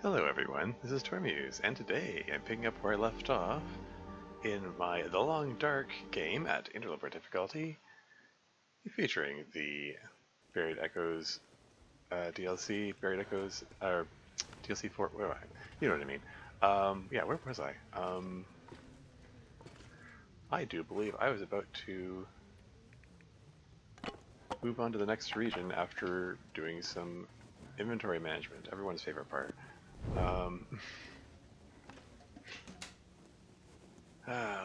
Hello everyone, this is Tormuse, and today I'm picking up where I left off in my The Long Dark game at Interloper difficulty, featuring the Buried Echoes DLC, Buried Echoes, or DLC 4, where am I? You know what I mean. Yeah, where was I? I do believe I was about to move on to the next region after doing some inventory management, everyone's favorite part.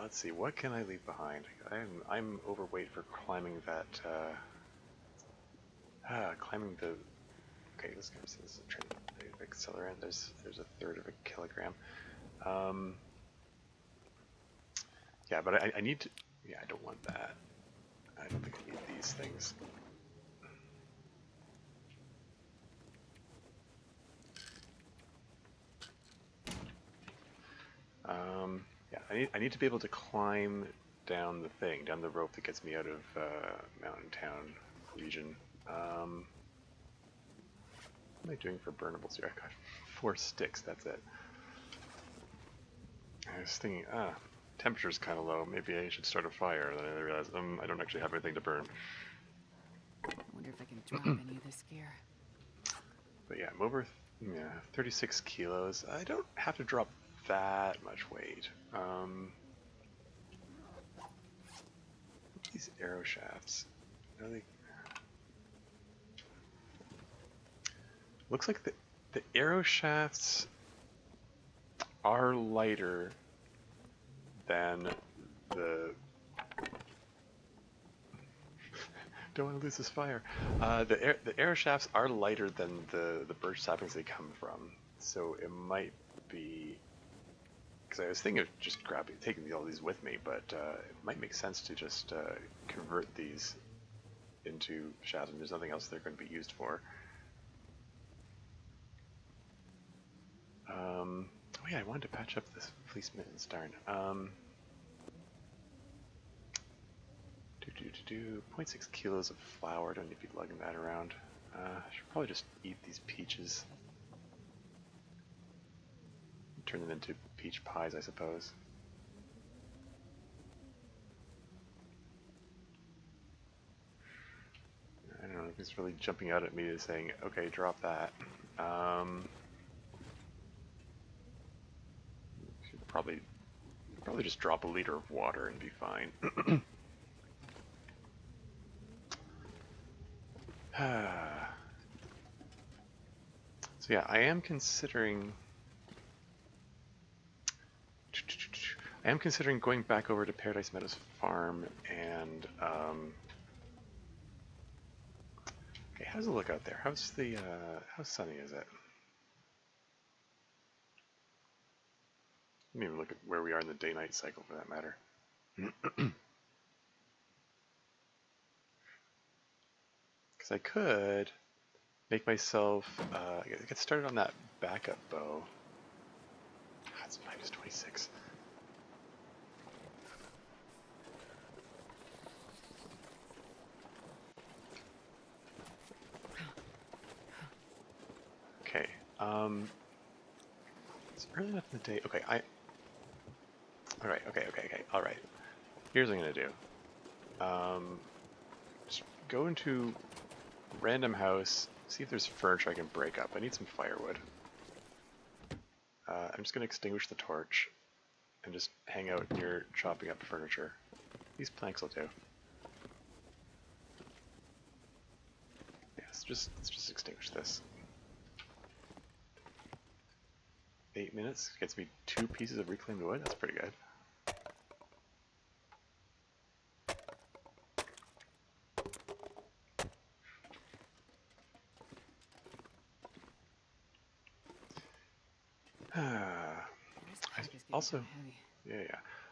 Let's see, what can I leave behind? I'm overweight for climbing that, climbing the, okay, this is a train accelerant, there's a third of a kilogram. Yeah, but I need to, yeah, I don't want that. I don't think I need these things. Yeah, I need to be able to climb down the thing, down the rope that gets me out of Mountain Town region. What am I doing for burnables here? I got 4 sticks, that's it. I was thinking, temperature's kind of low, maybe I should start a fire, and then I realized, I don't actually have anything to burn. I wonder if I can drop any of this gear. But yeah, I'm over 36 kilos. I don't have to drop that much weight. These arrow shafts, are they... Looks like the arrow shafts are lighter than the... Don't want to lose this fire. The arrow shafts are lighter than the birch saplings they come from, so it might be... Because I was thinking of just taking all these with me, but it might make sense to just convert these into shafts, and there's nothing else they're going to be used for. Oh yeah, I wanted to patch up this fleece mittens, darn. 0.6 kilos of flour, don't need to be lugging that around. I should probably just eat these peaches. Turn them into peach pies, I suppose. I don't know if it's really jumping out at me and saying, okay, drop that. Should probably just drop a liter of water and be fine. So yeah, I am considering going back over to Paradise Meadows Farm and okay, how's it look out there? How's the how sunny is it? Let me even look at where we are in the day-night cycle for that matter. Because I could make myself get started on that backup bow. That's minus 26. Okay. It's early enough in the day. Okay, Alright, okay. Alright. Here's what I'm gonna do. Just go into random house, see if there's furniture I can break up. I need some firewood. I'm just gonna extinguish the torch and just hang out near chopping up furniture. These planks will do. Yes, let's just extinguish this. 8 minutes gets me 2 pieces of reclaimed wood. That's pretty good.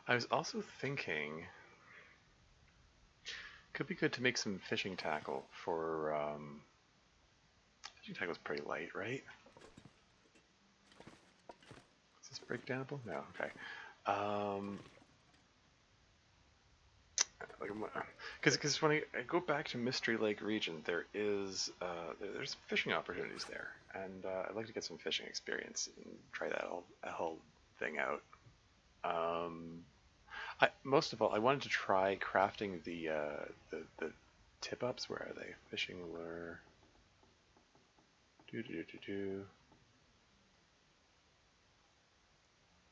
I was also thinking, could be good to make some fishing tackle for, fishing tackle's pretty light, right? Is this breakdownable? No, okay. like, because when I go back to Mystery Lake region, there's fishing opportunities there, and I'd like to get some fishing experience and try that whole thing out. Um, most of all, I wanted to try crafting the tip ups. Where are they? Fishing lure. Do do do do.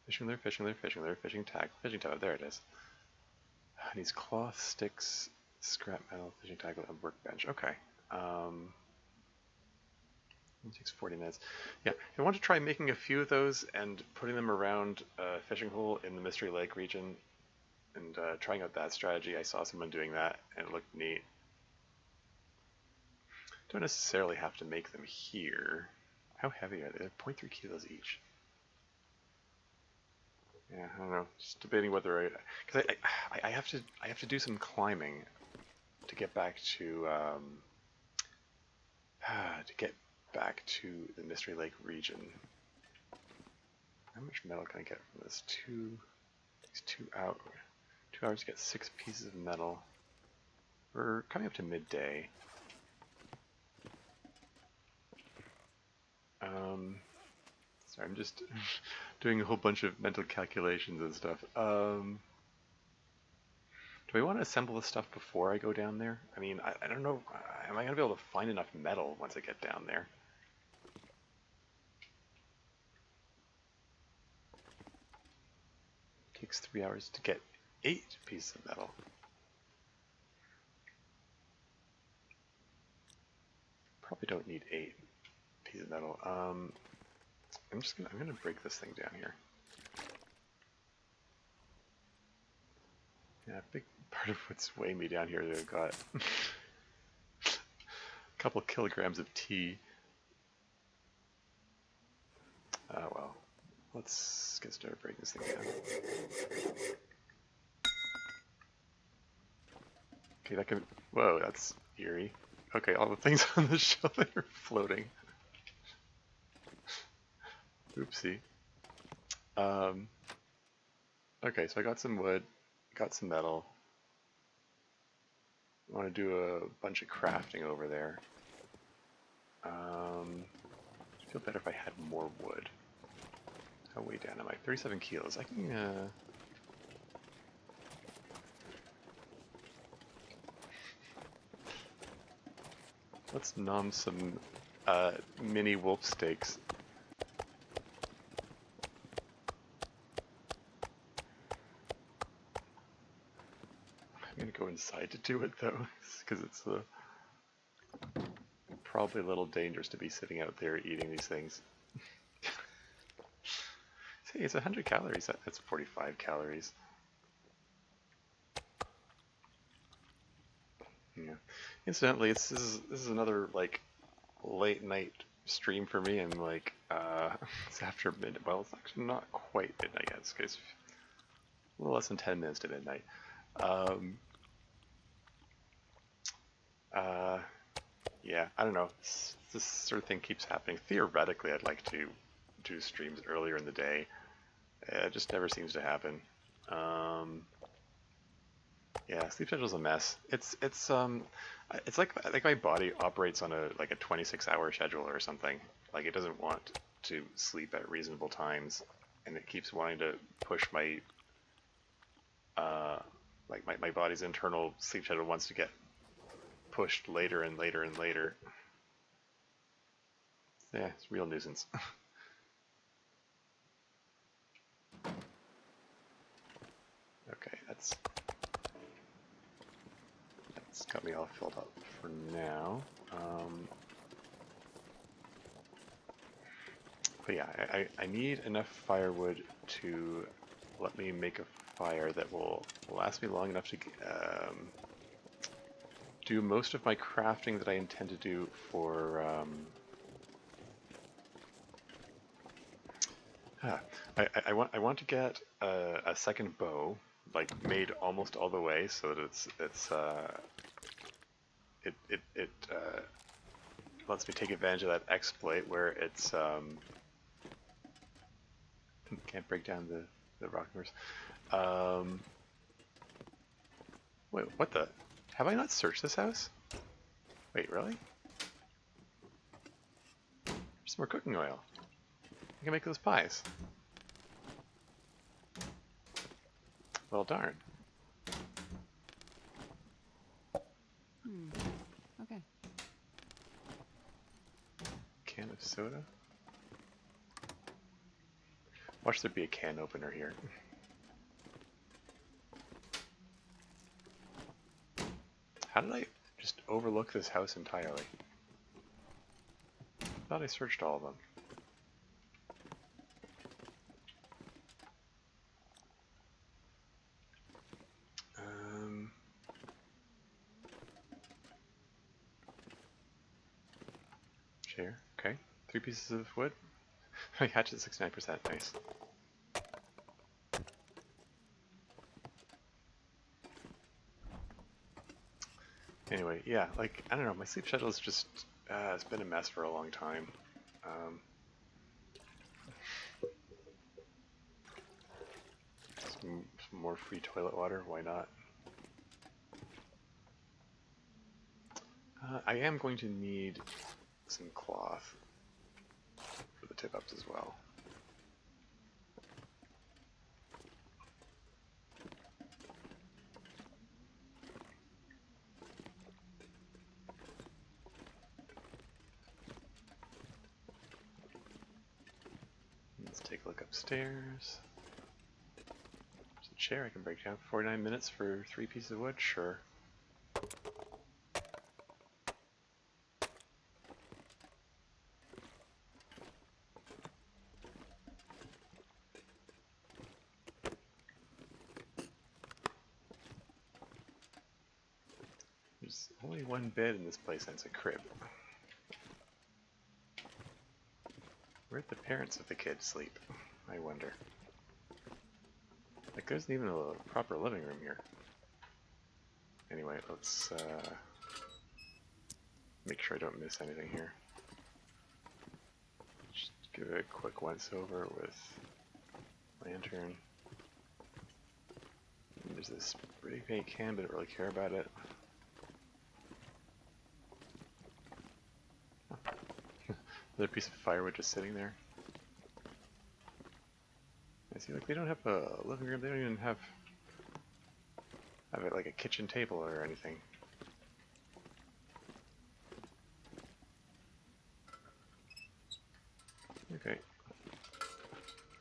Fishing lure, fishing lure, fishing lure, fishing tag. There it is. Needs cloth, sticks, scrap metal, fishing tackle, and workbench. Okay. It takes 40 minutes. Yeah, I want to try making a few of those and putting them around a fishing hole in the Mystery Lake region and trying out that strategy. I saw someone doing that and it looked neat. Don't necessarily have to make them here. How heavy are they? They're 0.3 kilos each. Yeah, I don't know. Just debating whether because I have to do some climbing to get back to the Mystery Lake region. How much metal can I get from this? These 2 hours. 2 hours to get 6 pieces of metal. We're coming up to midday. Sorry, I'm just doing a whole bunch of mental calculations and stuff. Do I want to assemble the stuff before I go down there? I mean, I don't know. Am I going to be able to find enough metal once I get down there? It takes 3 hours to get 8 pieces of metal. Probably don't need 8 pieces of metal. I'm gonna break this thing down here. Yeah, a big part of what's weighing me down here is I've got a couple kilograms of tea. Well, let's get started breaking this thing down. Okay, that can. Whoa, that's eerie. Okay, all the things on the shelf are floating. Oopsie. Okay, so I got some wood, got some metal. I want to do a bunch of crafting over there. I'd feel better if I had more wood. How way down am I? 37 kilos. I can, let's nom some mini wolf steaks. I'm gonna go inside to do it though, because it's probably a little dangerous to be sitting out there eating these things. See, it's 100 calories. That's 45 calories. Yeah. Incidentally, this is another like late night stream for me, and like it's after midnight. Well, it's actually not quite midnight yet. It's a little less than 10 minutes to midnight. Yeah, I don't know. This sort of thing keeps happening. Theoretically, I'd like to do streams earlier in the day. It just never seems to happen. Yeah, sleep schedule's a mess. It's like my body operates on a 26-hour schedule or something. Like it doesn't want to sleep at reasonable times, and it keeps wanting to push my body's internal sleep schedule wants to get pushed later and later and later. Yeah, it's a real nuisance. Okay, that's got me all filled up for now. But yeah, I need enough firewood to let me make a fire that will last me long enough to do most of my crafting that I intend to do for I want to get a second bow, like made almost all the way, so that it lets me take advantage of that exploit where it's can't break down the rock numbers. Wait, what the? Have I not searched this house? Wait, really? There's some more cooking oil. I can make those pies. Well, darn. Okay. Can of soda? Watch there be a can opener here. How did I just overlook this house entirely? I thought I searched all of them. Chair, okay. 3 pieces of wood. My hatchet 69%, nice. Anyway, yeah, like, I don't know, my sleep schedule is just, it's been a mess for a long time. Some more free toilet water, why not? I am going to need some cloth for the tip-ups as well. Let's take a look upstairs. There's a chair I can break down. 49 minutes for 3 pieces of wood? Sure. There's only one bed in this place and it's a crib. Where'd the parents of the kids sleep? I wonder. Like, there isn't even a proper living room here. Anyway, let's make sure I don't miss anything here. Just give it a quick once over with lantern. And there's this spray paint can, but I don't really care about it. Another piece of firewood just sitting there. I see, like, they don't have a living room. They don't even have it like a kitchen table or anything. Okay.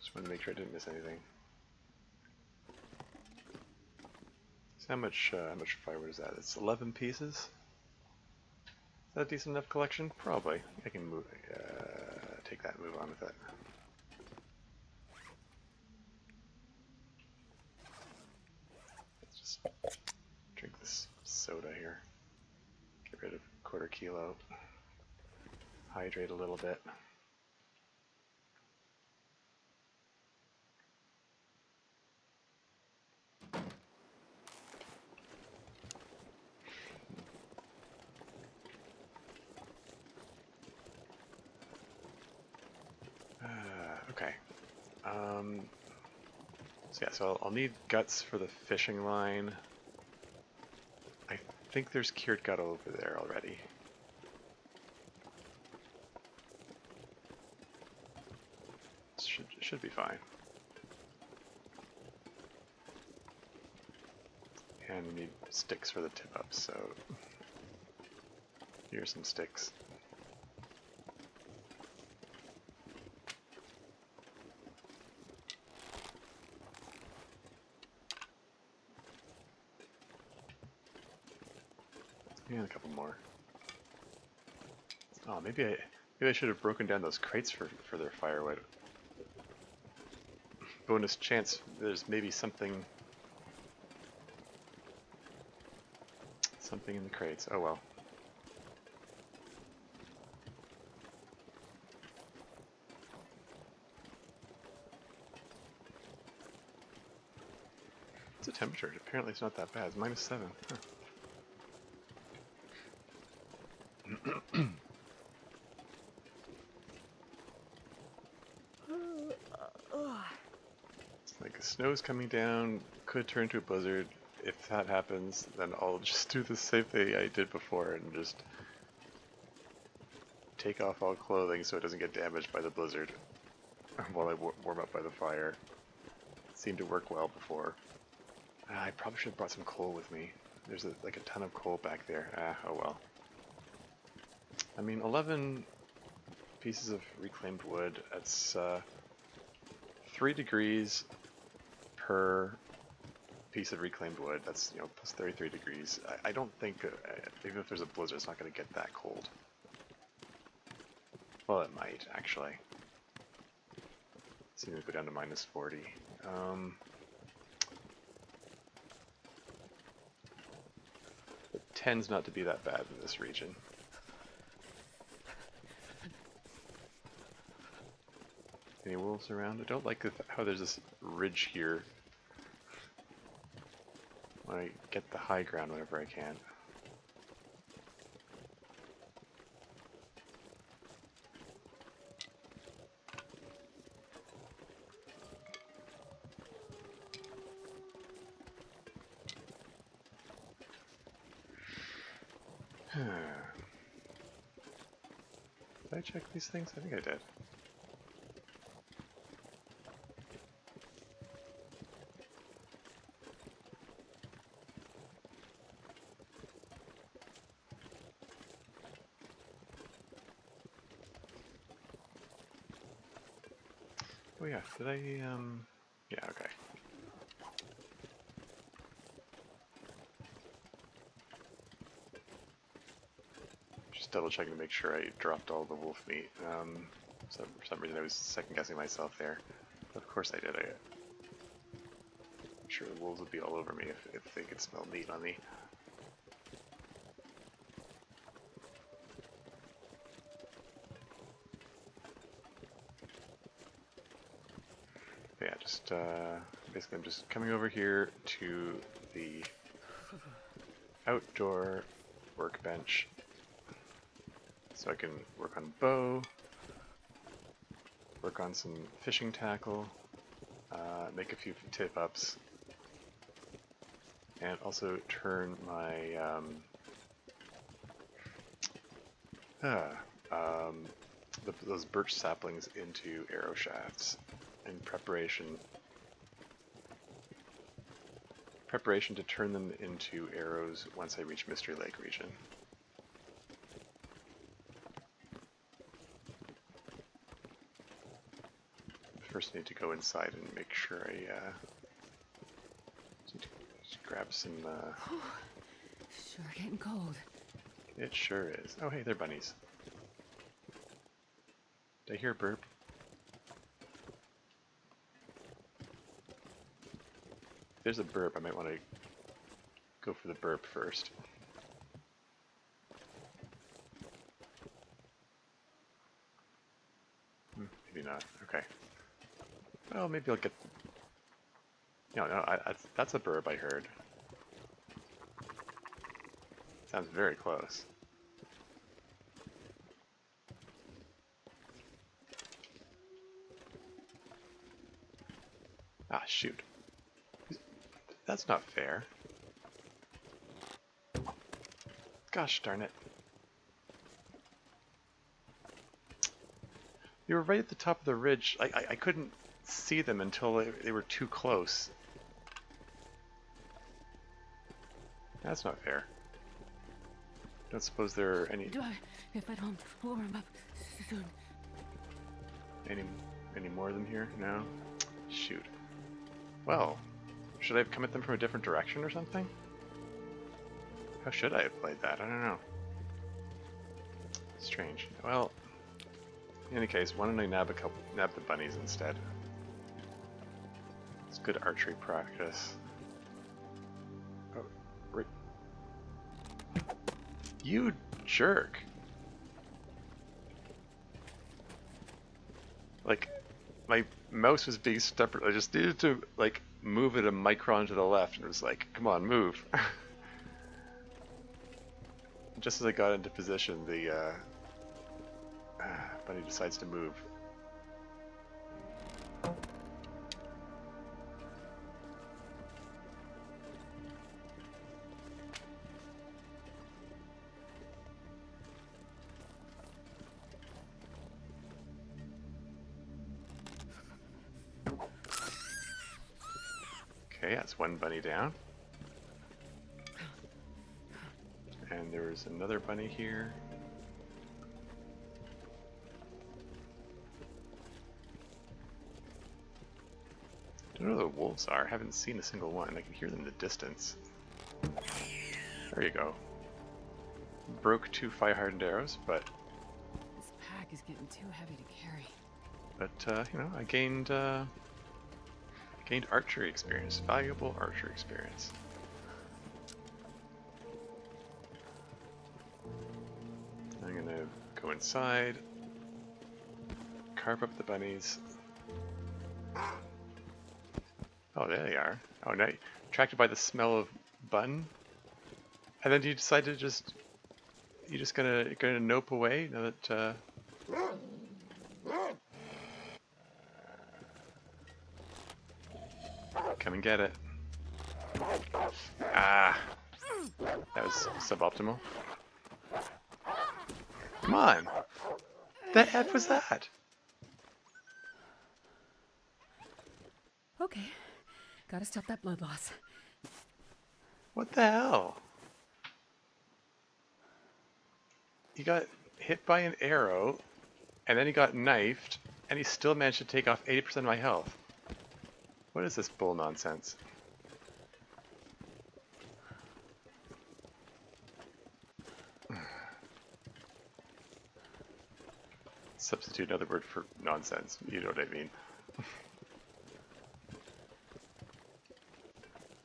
Just wanted to make sure I didn't miss anything. So how much firewood is that? It's 11 pieces. Is that a decent enough collection? Probably. I can move, take that and move on with it. Let's just drink this soda here. Get rid of a quarter kilo. Hydrate a little bit. Okay. So yeah, so I'll need guts for the fishing line. I think there's cured gut over there already. Should be fine. And we need sticks for the tip-ups, so here's some sticks. And a couple more. Oh, maybe I should have broken down those crates for their firewood. Bonus chance there's maybe something in the crates. Oh well. What's the temperature? Apparently it's not that bad. It's -7. Huh. It's like the snow's coming down, could turn to a blizzard. if that happens, then I'll just do the same thing I did before and just take off all clothing so it doesn't get damaged by the blizzard while I warm up by the fire. It seemed to work well before. I probably should have brought some coal with me. There's like a ton of coal back there. Oh well. I mean, 11 pieces of reclaimed wood, that's 3 degrees per piece of reclaimed wood. That's, you know, plus 33 degrees. I don't think, even if there's a blizzard, it's not going to get that cold. Well, it might, actually. See me go down to minus 40. It tends not to be that bad in this region. Any wolves around? I don't like how there's this ridge here. I get the high ground whenever I can. Did I check these things? I think I did. Oh yeah, did I, yeah, okay. Just double checking to make sure I dropped all the wolf meat. So for some reason I was second guessing myself there. Of course I did. I'm sure the wolves would be all over me if they could smell meat on me. But yeah, just basically I'm just coming over here to the outdoor workbench so I can work on bow, work on some fishing tackle, make a few tip-ups, and also turn my those birch saplings into arrow shafts in preparation to turn them into arrows once I reach Mystery Lake region. First I need to go inside and make sure I just grab some Sure getting cold. It sure is. Oh hey, they're bunnies. Did I hear a burp? If there's a burp, I might want to go for the burp first. Maybe not. Okay. Well, maybe I'll get... No, that's a burp I heard. Sounds very close. Ah, shoot. That's not fair. Gosh darn it. You were right at the top of the ridge. I couldn't see them until they were too close. That's not fair. Don't suppose there are any... If I don't warm up soon. Any more of them here? No? Shoot. Well, should I have come at them from a different direction or something? How should I have played that? I don't know. Strange. Well, in any case, why don't I nab the bunnies instead? It's good archery practice. Oh, right. You jerk! Like, my mouse was being stubborn. I just needed to, like, move it a micron to the left, and it was like, come on, move. Just as I got into position, the bunny decides to move. Okay, that's one bunny down. And there was another bunny here. Don't know where the wolves are. I haven't seen a single one. I can hear them in the distance. There you go. Broke 2 fire-hardened arrows, but This pack is getting too heavy to carry. you know, I gained archery experience, valuable archery experience. I'm gonna go inside, carve up the bunnies. Oh, there they are. Oh, now attracted by the smell of bun, and then you decide to you're just gonna nope away now that. Come and get it. Ah, that was suboptimal. Come on. The heck was that? Okay, gotta stop that blood loss. What the hell? He got hit by an arrow, and then he got knifed, and he still managed to take off 80% of my health. What is this bull nonsense? Substitute another word for nonsense. You know what I mean.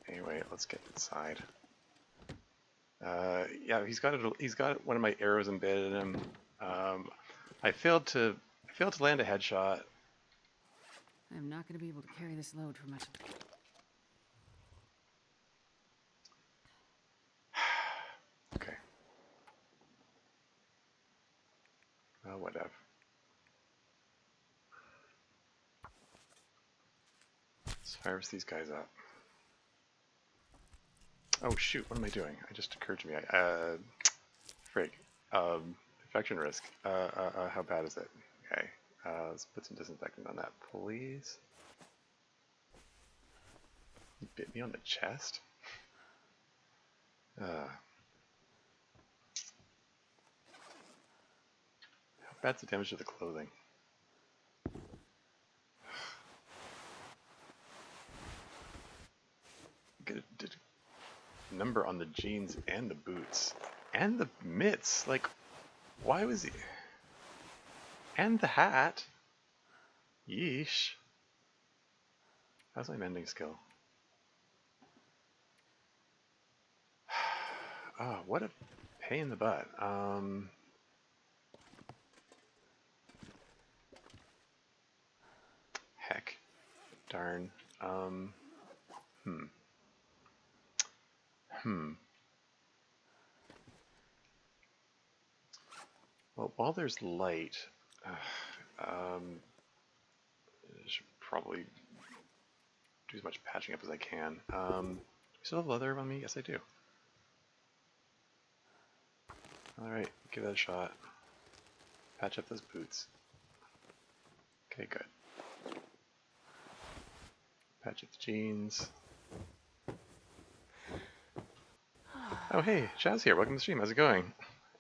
Anyway, let's get inside. Yeah, he's got one of my arrows embedded in him. I failed to land a headshot. I'm not gonna be able to carry this load for much. Okay. Well, whatever. Let's fire these guys up. Oh shoot, what am I doing? It just occurred to me. Frig. Infection risk. How bad is it? Okay. Let's put some disinfectant on that, please. You bit me on the chest? How bad's the damage to the clothing? Get a number on the jeans and the boots. And the mitts. Like, why was he... And the hat. Yeesh. How's my mending skill? Oh, what a pain in the butt. Heck. Darn. Well, while there's light, I should probably do as much patching up as I can. Do you still have leather on me? Yes, I do. Alright, give that a shot. Patch up those boots. Okay, good. Patch up the jeans. Oh, hey, Chaz here. Welcome to the stream. How's it going?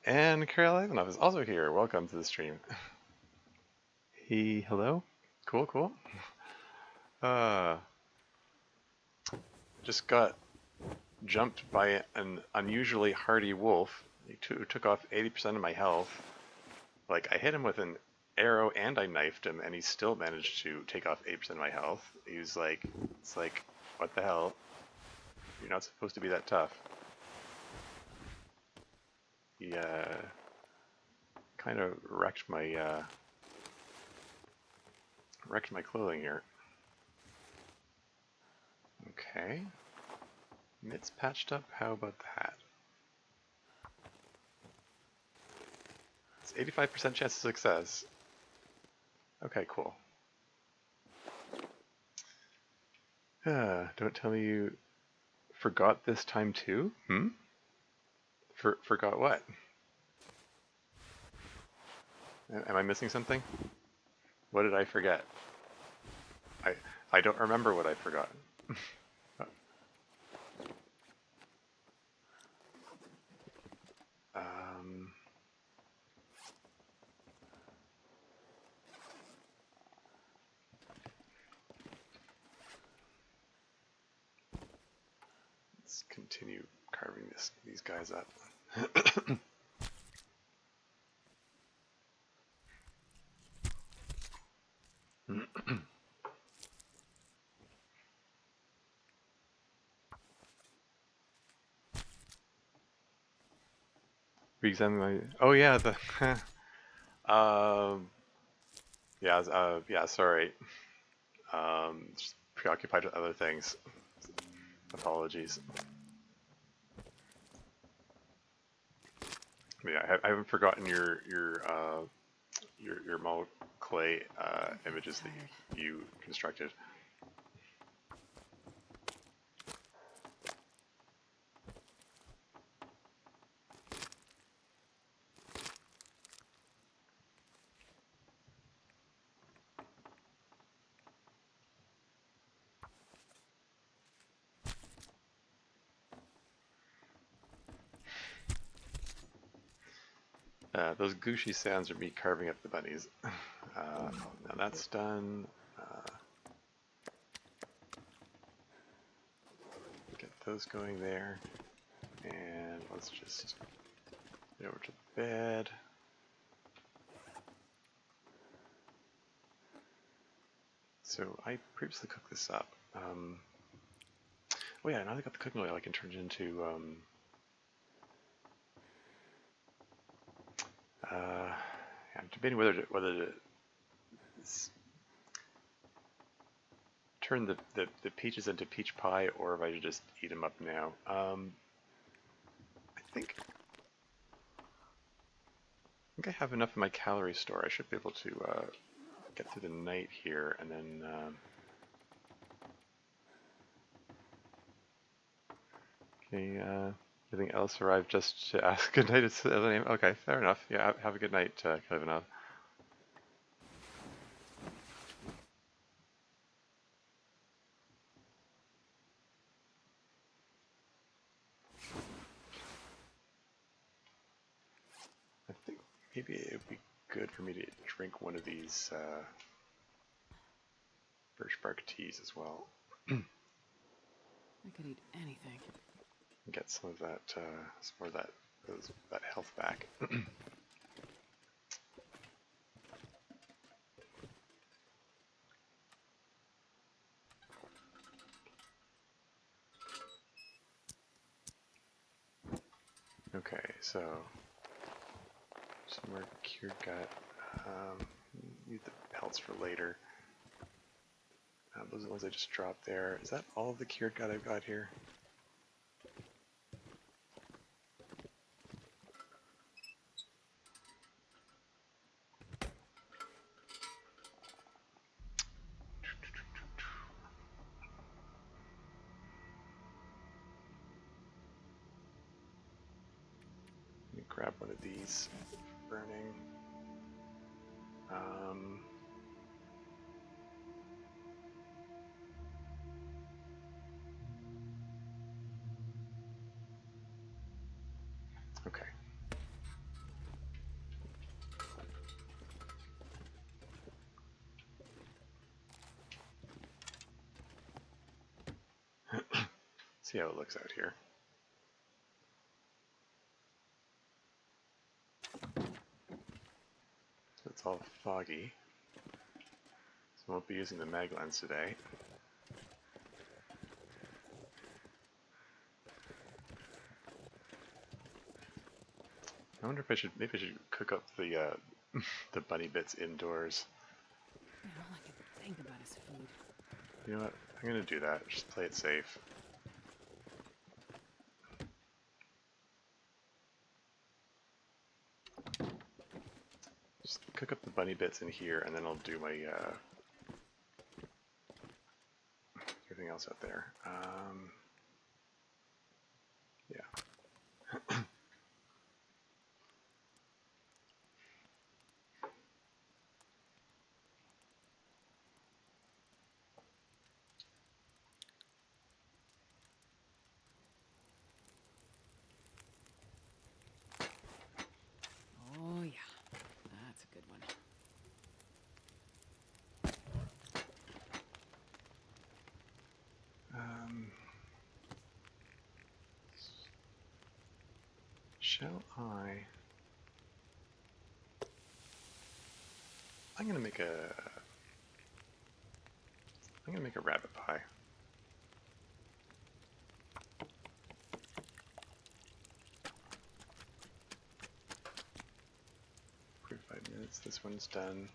And Carol Ivanov is also here. Welcome to the stream. Hello? Cool, cool. Just got jumped by an unusually hardy wolf. He took off 80% of my health. Like, I hit him with an arrow and I knifed him, and he still managed to take off 80% of my health. He was like, it's like, what the hell? You're not supposed to be that tough. He, kind of wrecked my clothing here. Okay. Mitts patched up, how about the hat? It's 85% chance of success. Okay, cool. Don't tell me you forgot this time too? Forgot what? Am I missing something? What did I forget? I don't remember what I forgot. continue carving these guys up. Re-examine my. Oh yeah, the. Yeah, yeah. Sorry. Just preoccupied with other things. Apologies. Yeah, I haven't forgotten your model clay images that you constructed. Those gushy sounds are me carving up the bunnies. Now that's done. Get those going there. And let's just get over to the bed. So I previously cooked this up. Oh yeah, now that I got the cooking oil, I can turn it into I'm debating whether to turn the peaches into peach pie or if I should just eat them up now. I think I have enough in my calorie store. I should be able to get through the night here, and then okay. Anything else arrived just to ask good night? Is the name? Okay, fair enough. Yeah, have a good night, Kevin. I think maybe it would be good for me to drink one of these birch bark teas as well. I could eat anything. Get some of that, some more of that health back. Okay, so some more cured gut. Need the pelts for later. Those are the ones I just dropped there. Is that all of the cured gut I've got here? Let me grab one of these for burning. Okay. See how it looks out here. So it's all foggy. So I won't be using the mag lens today. I wonder if maybe I should cook up the the bunny bits indoors. Man, all I can think about is food. You know what? I'm gonna do that. Just play it safe. Just cook up the bunny bits in here, and then I'll do my everything else out there. Yeah. Oh yeah, that's a good one. Shall I? I'm gonna make a rabbit pie. For 5 minutes. This one's done.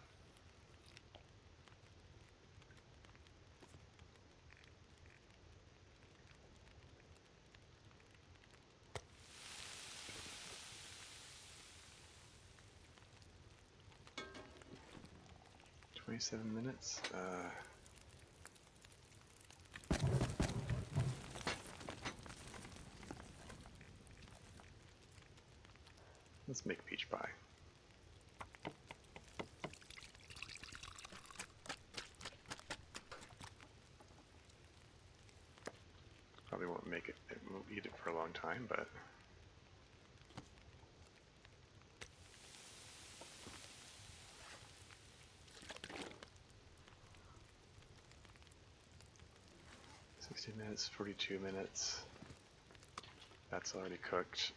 "27 minutes. Let's make peach pie. Probably won't make it. It won't eat it for a long time, but. "60 minutes, 42 minutes. That's already cooked.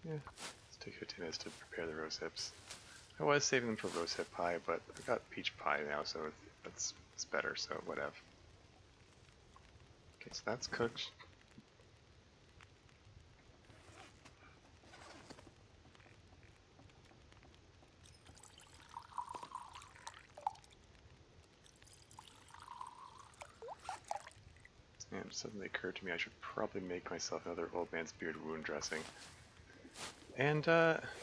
Yeah, let's take 15 minutes to prepare the rose hips. I was saving them for rose hip pie, but I've got peach pie now, so it's better, so whatever. Okay, so that's cooked. And it suddenly occurred to me I should probably make myself another old man's beard wound dressing. And,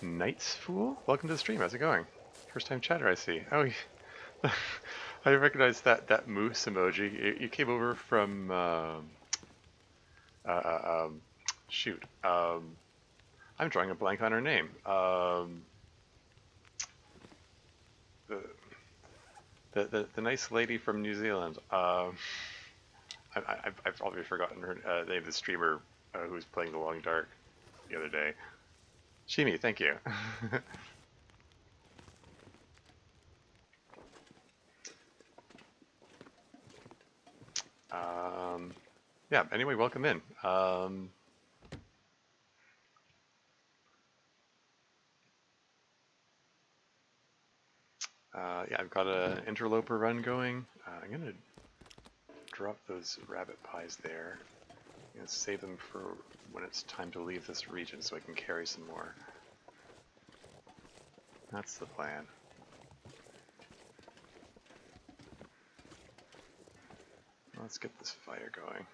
Knight's Fool? Welcome to the stream, how's it going? First time chatter I see. Oh, I recognize that moose emoji. You came over from, shoot. I'm drawing a blank on her name. The nice lady from New Zealand. I've probably forgotten her name, the streamer who was playing The Long Dark the other day. Shimi, thank you. Yeah, anyway, welcome in. Yeah, I've got an Interloper run going. I'm going to drop those rabbit pies there. I'm going to save them for when it's time to leave this region so I can carry some more. That's the plan. Let's get this fire going.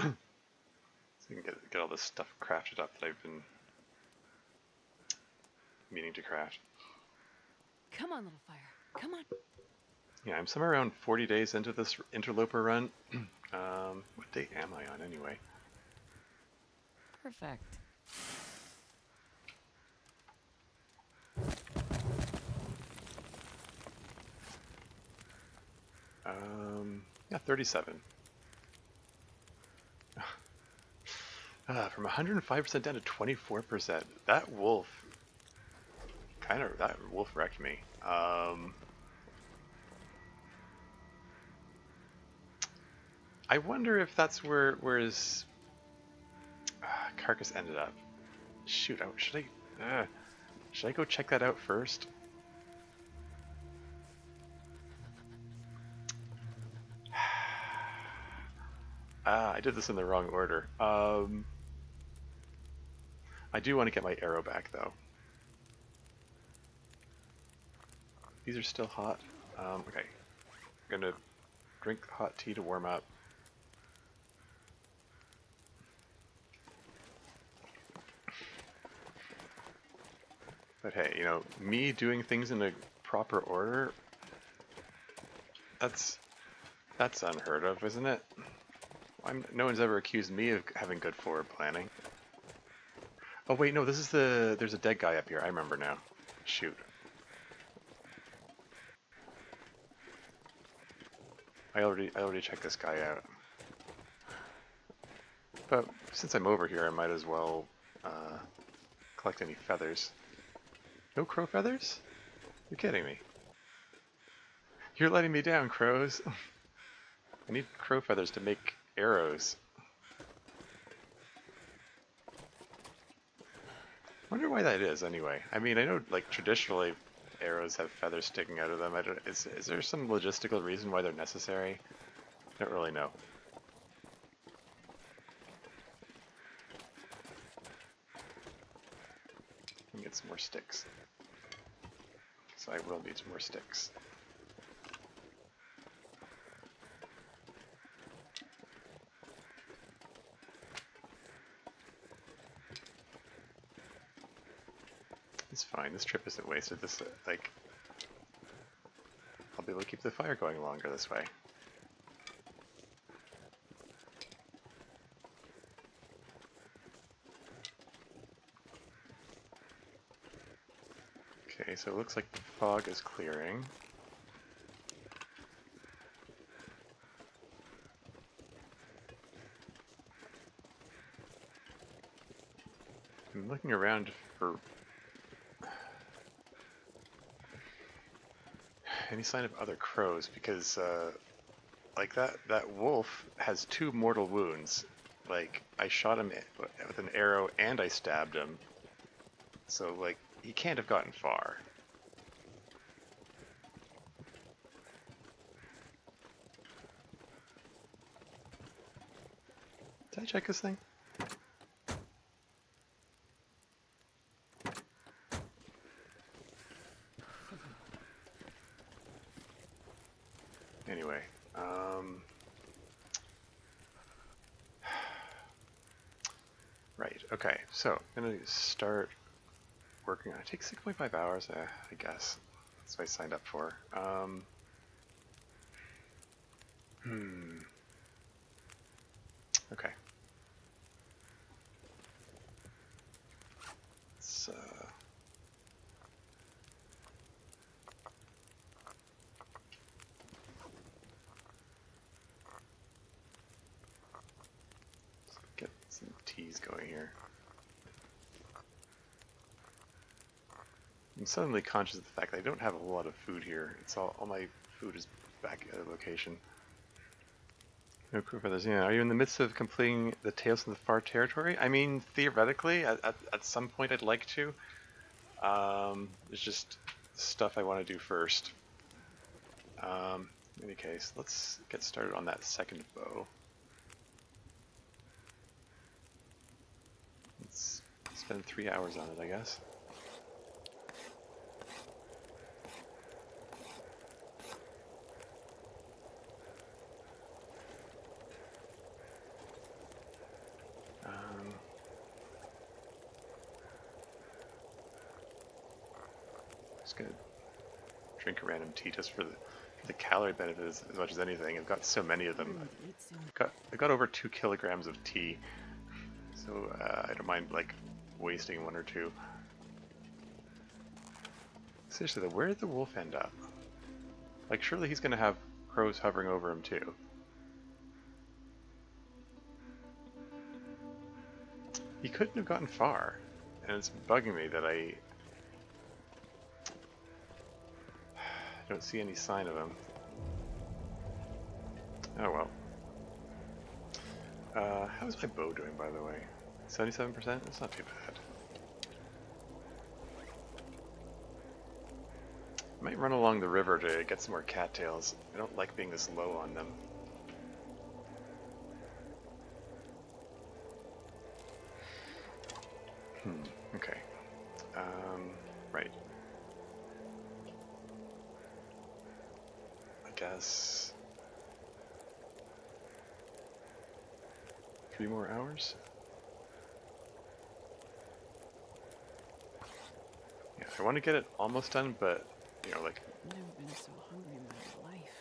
So we can get all this stuff crafted up that I've been meaning to craft. Come on, little fire. Come on. Yeah, I'm somewhere around 40 days into this Interloper run. What date am I on anyway? Perfect. Yeah, 37. From 105% down to 24%. That wolf wrecked me. I wonder if that's where his carcass ended up. Shoot, should I go check that out first? I did this in the wrong order. I do want to get my arrow back, though. These are still hot. Okay. I'm gonna drink hot tea to warm up. But hey, you know, me doing things in a proper order, that's unheard of, isn't it? No one's ever accused me of having good forward planning. Oh wait, no, there's a dead guy up here. I remember now. Shoot. I already checked this guy out. But since I'm over here, I might as well collect any feathers. No crow feathers? You're kidding me. You're letting me down, crows. I need crow feathers to make arrows. Wonder why that is, anyway. I mean, I know, like, traditionally arrows have feathers sticking out of them. I don't. Is there some logistical reason why they're necessary? I don't really know. Let me get some more sticks. So I will need some more sticks. It's fine. This trip isn't wasted. This, like, I'll be able to keep the fire going longer this way. Okay, so it looks like the fog is clearing. I'm looking around for any sign of other crows because, like that wolf has 2 mortal wounds. Like, I shot him with an arrow and I stabbed him. So, like, he can't have gotten far. Did I check this thing? Anyway, right, okay, so I'm gonna start working on it. It takes 6.5 hours, I guess. That's what I signed up for. Okay. Let's, get some teas going here. I'm suddenly conscious of the fact that I don't have a whole lot of food here. It's all my food is back at a location. No crew feathers. Yeah, are you in the midst of completing the Tales from the Far Territory? I mean, theoretically, at some point I'd like to. It's just stuff I want to do first. In any case, let's get started on that second bow. Let's spend 3 hours on it, I guess. Just gonna drink a random tea just for the calorie benefit as much as anything. I've got so many of them. I've got over 2 kilograms of tea, so I don't mind like wasting 1 or 2. Seriously though, where did the wolf end up? Like, surely he's gonna have crows hovering over him too. He couldn't have gotten far, and it's bugging me that I don't see any sign of him. Oh well. How's my bow doing, by the way? 77%? That's not too bad. I might run along the river to get some more cattails. I don't like being this low on them. Okay. Right. I guess 3 more hours? Yeah, I want to get it almost done, but, you know, like... I've never been so hungry in my life.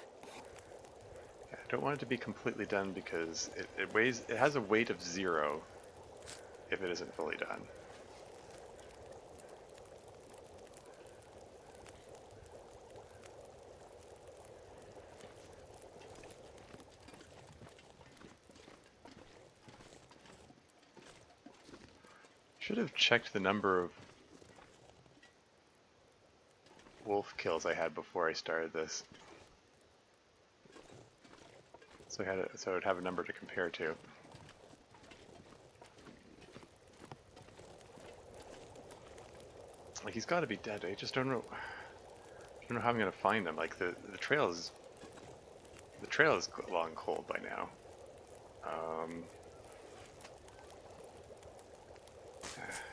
Yeah, I don't want it to be completely done because it has a weight of 0 if it isn't fully done. Should have checked the number of wolf kills I had before I started this. So I would have a number to compare to. Like, he's got to be dead. I just don't know. I don't know how I'm gonna find him. Like the trail is long cold by now. I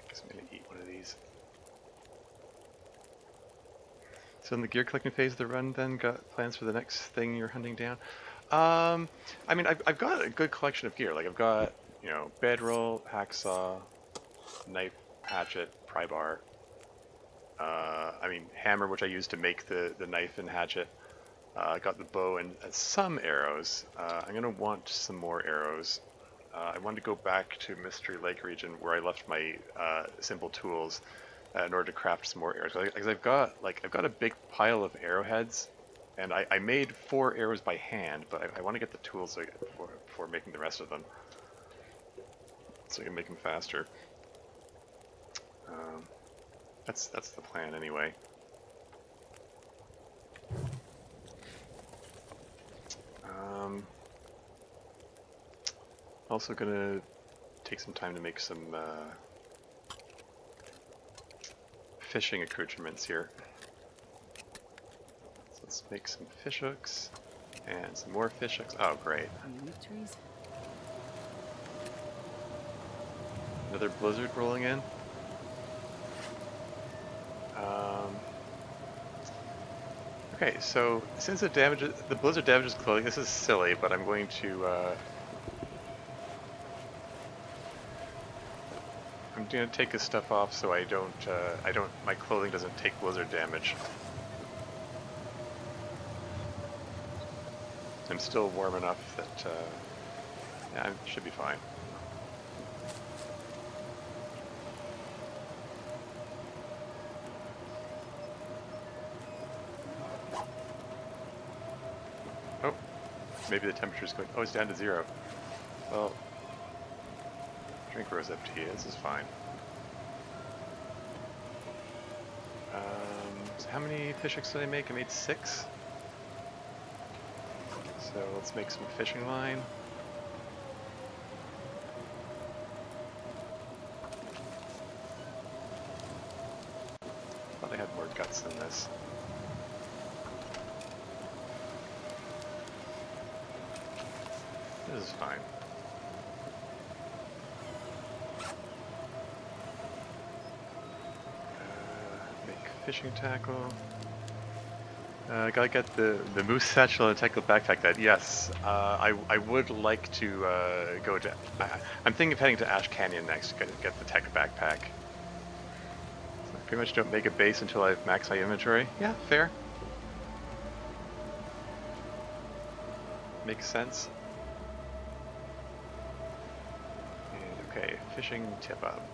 guess I'm gonna eat one of these. So in the gear collecting phase of the run, then got plans for the next thing you're hunting down. I mean, I've got a good collection of gear. Like I've got, you know, bedroll, hacksaw, knife, hatchet, pry bar. I mean, hammer, which I use to make the knife and hatchet. I got the bow and some arrows. I'm gonna want some more arrows. I want to go back to Mystery Lake region where I left my simple tools in order to craft some more arrows. Because I've got a big pile of arrowheads, and I made 4 arrows by hand, but I want to get the tools before making the rest of them, so I can make them faster. That's the plan anyway. Also gonna take some time to make some fishing accoutrements here. So let's make some fish hooks and some more fish hooks. Oh, great! Trees. Another blizzard rolling in. Okay, so since the blizzard damages clothing, this is silly, but I'm going to take this stuff off so my clothing doesn't take blizzard damage. I'm still warm enough that yeah, I should be fine. Oh, maybe the temperature's going. Oh, it's down to 0. Well, drink rose FT. This is fine. So how many fish hooks did I make? I made 6. So let's make some fishing line. Thought I had more guts than this. This is fine. Make fishing tackle. Gotta get the moose satchel and tackle backpack. That yes, I would like to go to. I'm thinking of heading to Ash Canyon next to get the tech backpack. So I pretty much don't make a base until I've maxed my inventory. Yeah, fair. Makes sense. And okay, fishing tip up.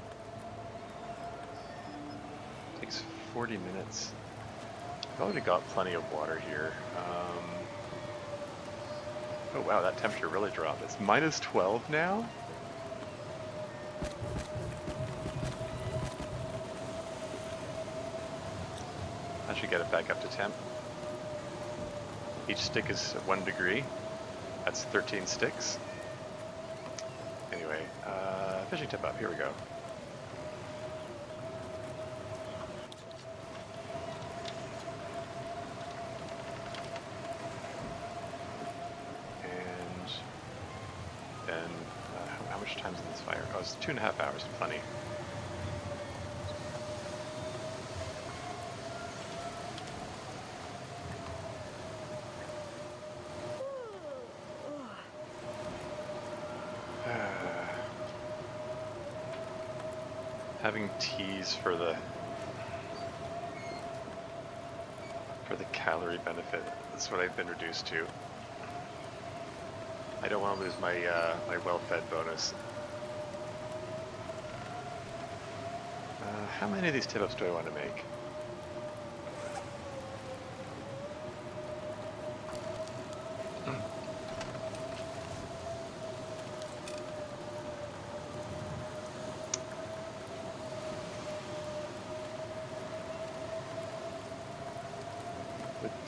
Takes 40 minutes. I've already got plenty of water here. Oh wow, that temperature really dropped. It's minus 12 now? I should get it back up to temp. Each stick is 1 degree. That's 13 sticks. Anyway, fishing tip up, here we go. How much time's in this fire? Oh, it's 2.5 hours, plenty. Having teas for the calorie benefit. That's what I've been reduced to. I don't want to lose my my well-fed bonus. How many of these tip-ups do I want to make?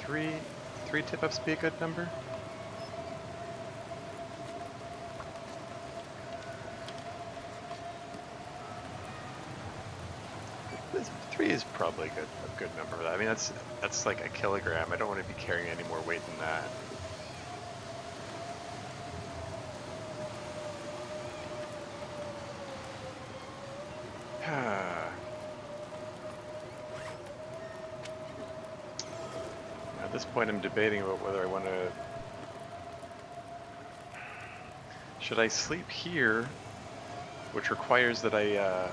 three tip-ups be a good number? Three is probably a good number. I mean, that's like a kilogram. I don't want to be carrying any more weight than that. At this point, I'm debating about whether I want to. Should I sleep here, which requires that I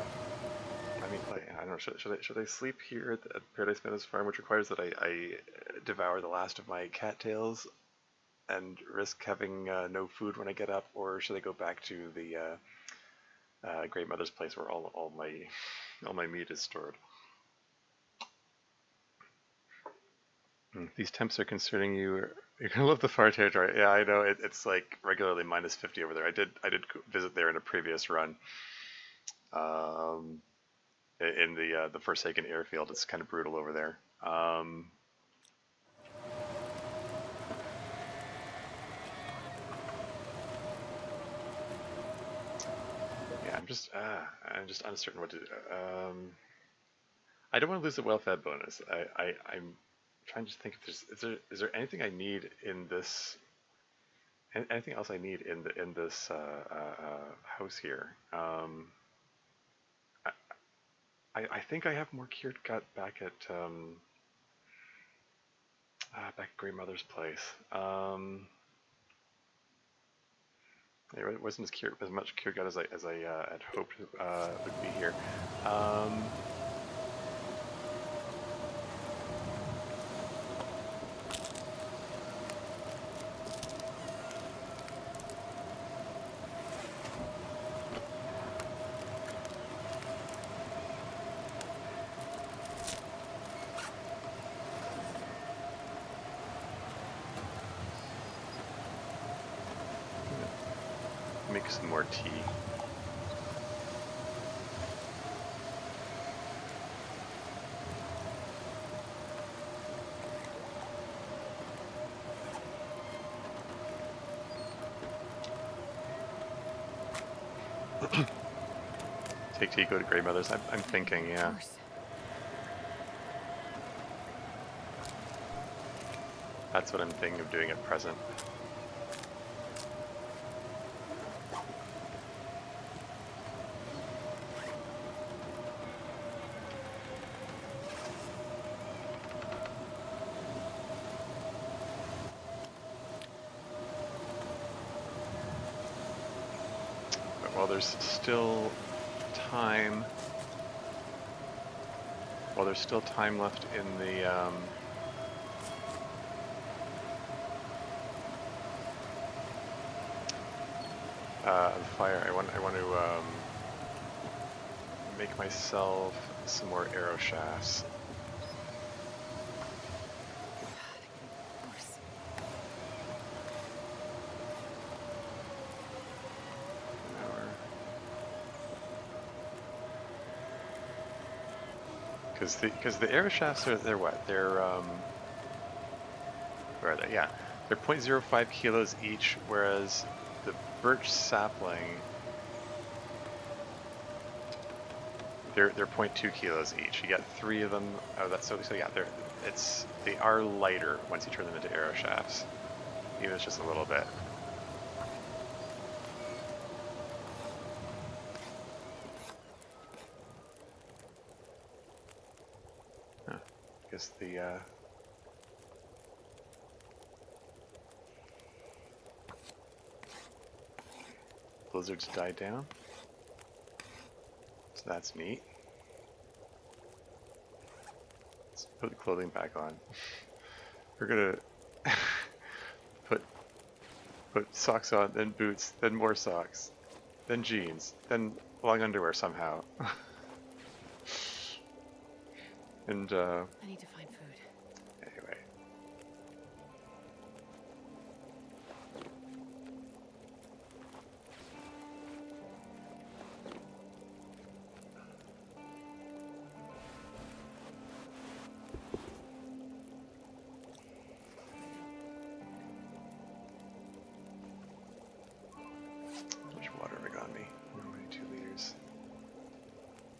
mean, like, I don't know. Should I sleep here at Paradise Meadows Farm, which requires that I devour the last of my cattails and risk having no food when I get up, or should I go back to the Great Mother's place where all my meat is stored? These temps are concerning you. You're gonna love the far territory. Yeah, I know. It's like regularly minus 50 over there. I did visit there in a previous run. In the Forsaken Airfield, it's kind of brutal over there. Yeah, I'm just uncertain what to do. I don't want to lose the well-fed bonus. I'm trying to think if is there anything I need in this, anything else I need in this house here. I think I have more cured gut back at Great Mother's place. It wasn't as much cured gut as I had hoped would be here. Make some more tea. Take tea, go to Grey Mother's. I'm thinking, yeah. That's what I'm thinking of doing at present. While there's still time, left in the fire, I want to make myself some more arrow shafts. Because the arrow shafts they're what? They're where are they? Yeah, they're 0.05 kilos each, whereas the birch sapling they're 0.2 kilos each. You get 3 of them. Oh, that's so yeah. They are lighter once you turn them into arrow shafts, even if it's just a little bit. I guess the blizzards died down, so that's neat. Let's put the clothing back on. We're gonna put socks on, then boots, then more socks, then jeans, then long underwear somehow. And I need to find food. Anyway.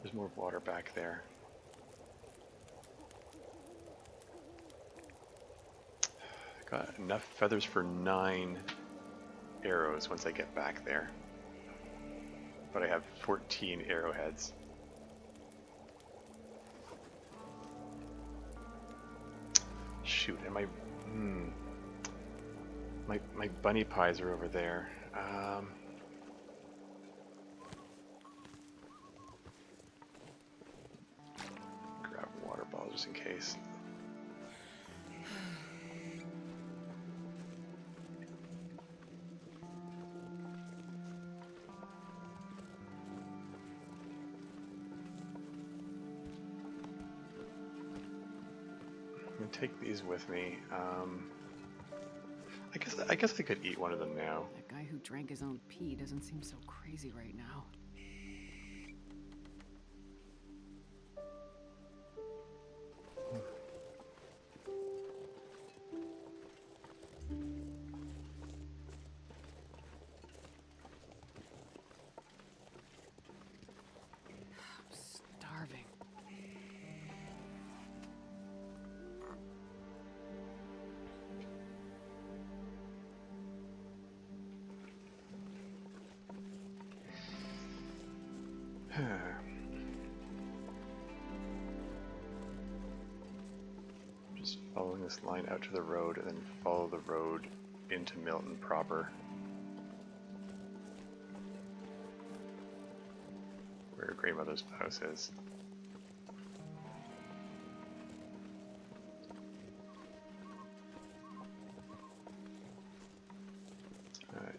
There's more water back there. Got enough feathers for 9 arrows once I get back there. But I have 14 arrowheads. Shoot, and my bunny pies are over there. Grab a water bottle just in case. I'm gonna take these with me. I guess I could eat one of them now. That guy who drank his own pee doesn't seem so crazy right now. I'm starving. Just following this line out to the road and then follow the road into Milton proper. Where her grandmother's house is.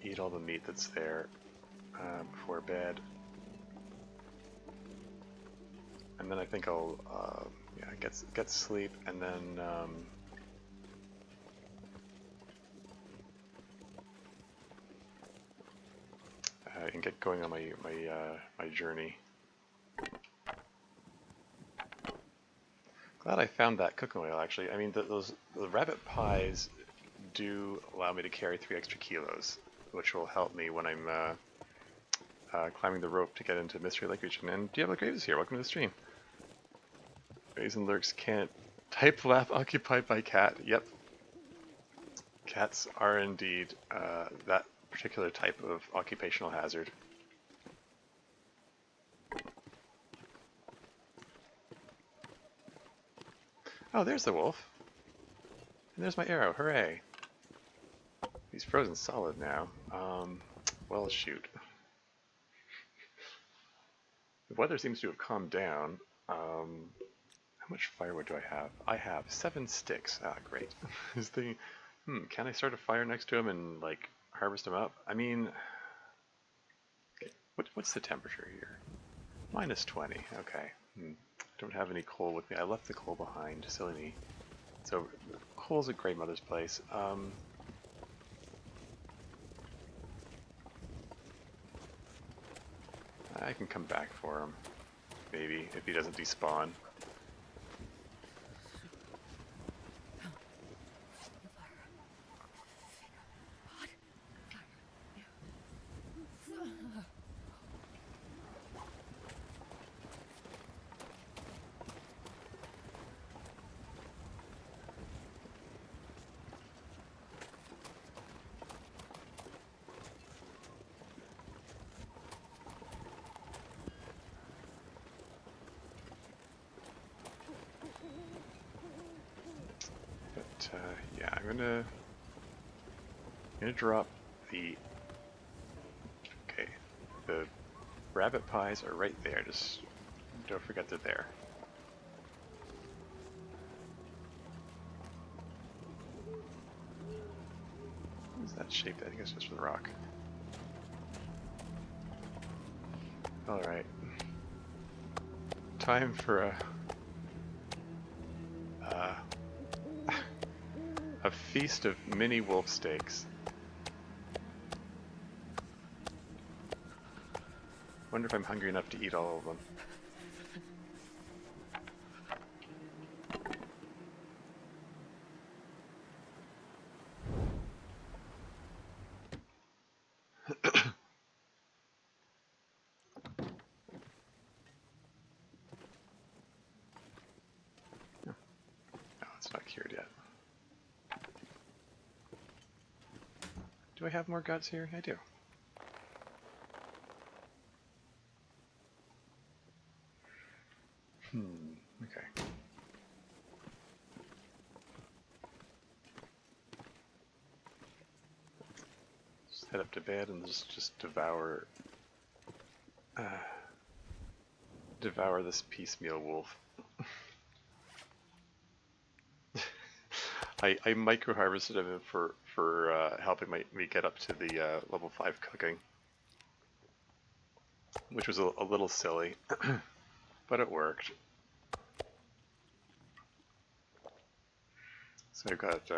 Eat all the meat that's there before bed. And then I think I'll get sleep and then and get going on my journey. Glad I found that cooking oil actually. I mean the rabbit pies do allow me to carry 3 extra kilos, which will help me when I'm climbing the rope to get into Mystery Lake region. And Diablo Graves here. Welcome to the stream. Raisin lurks can't type lap occupied by cat. Yep. Cats are indeed that particular type of occupational hazard. Oh, there's the wolf. And there's my arrow. Hooray. He's frozen solid now. Well, shoot. The weather seems to have calmed down. How much firewood do I have? I have 7 sticks. Ah, great. Is the can I start a fire next to him and like harvest him up? I mean, okay. What's the temperature here? -20. Okay. Don't have any coal with me. I left the coal behind. Silly me. So coal's at grandmother's place. I can come back for him. Maybe if he doesn't despawn. Yeah, I'm gonna drop the. Okay, the rabbit pies are right there. Just don't forget they're there. What is that shape? I think it's just for the rock. All right, time for a feast of mini wolf steaks. Wonder if I'm hungry enough to eat all of them. cured yet. Do I have more guts here? I do. Okay. Just head up to bed and just devour this piecemeal wolf. I micro harvested him for helping me get up to the level 5 cooking, which was a little silly, but it worked. So I've got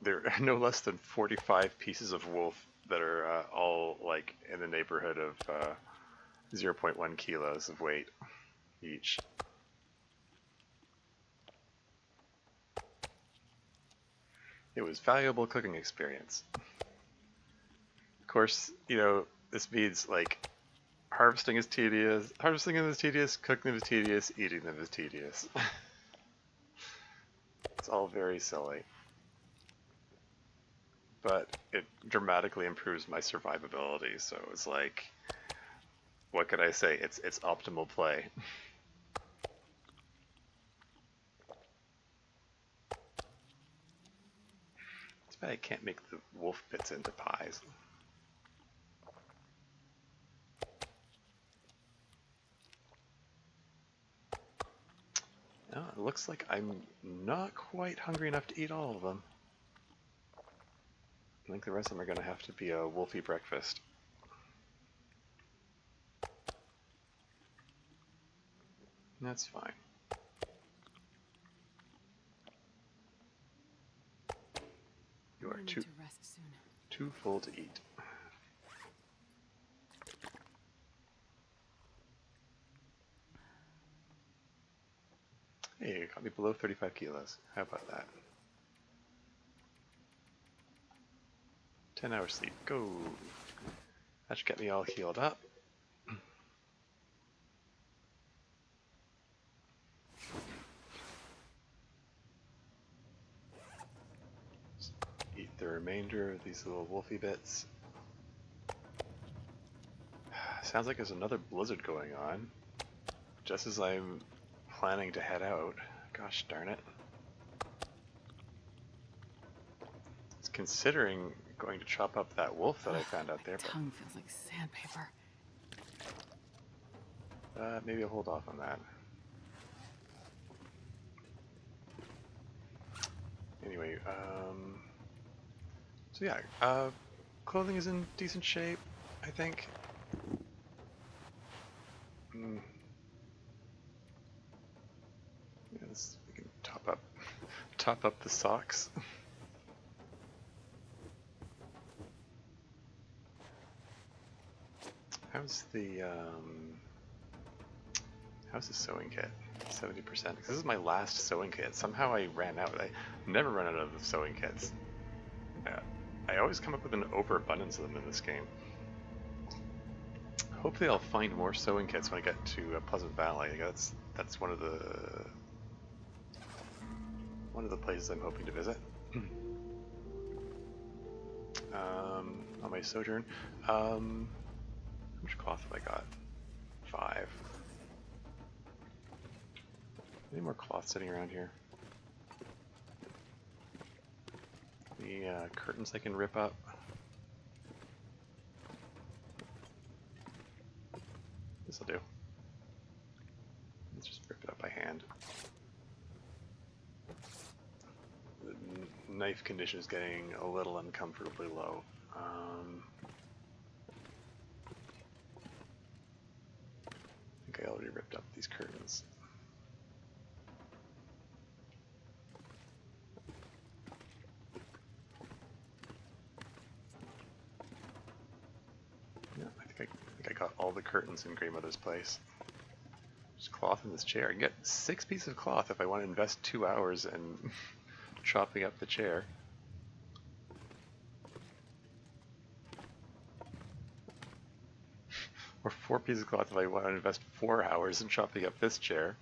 there are no less than 45 pieces of wolf that are all like in the neighborhood of 0.1 kilos of weight each. It was valuable cooking experience. Of course, you know, this means like harvesting is tedious, cooking them is tedious, eating them is tedious. It's all very silly. But it dramatically improves my survivability, so it's like, what could I say? It's optimal play. It's bad I can't make the wolf bits into pies. Oh, it looks like I'm not quite hungry enough to eat all of them. I think the rest of them are going to have to be a wolfy breakfast. That's fine. You are to rest soon. too full to eat. Hey, you got me below 35 kilos. How about that? 10 hours sleep. Go! That should get me all healed up. Just eat the remainder of these little wolfy bits. Sounds like there's another blizzard going on. Just as I'm planning to head out. Gosh darn it. It's considering going to chop up that wolf that I found out there, My tongue feels like sandpaper. but maybe I'll hold off on that. Anyway, so yeah, clothing is in decent shape, I think. Yes, we can top up the socks. How's the sewing kit? 70%. Because this is my last sewing kit. Somehow I ran out. I never run out of the sewing kits. I always come up with an overabundance of them in this game. Hopefully I'll find more sewing kits when I get to Pleasant Valley. That's one of the places I'm hoping to visit. On my sojourn. How much cloth have I got? 5. Any more cloth sitting around here? Any curtains I can rip up? This'll do. Let's just rip it up by hand. The knife condition is getting a little uncomfortably low. I think I already ripped up these curtains. Yeah, I think I got all the curtains in Grandmother's place. There's cloth in this chair. I can get 6 pieces of cloth if I want to invest 2 hours in chopping up the chair. Or 4 pieces of cloth if I want to invest 4 hours in chopping up this chair.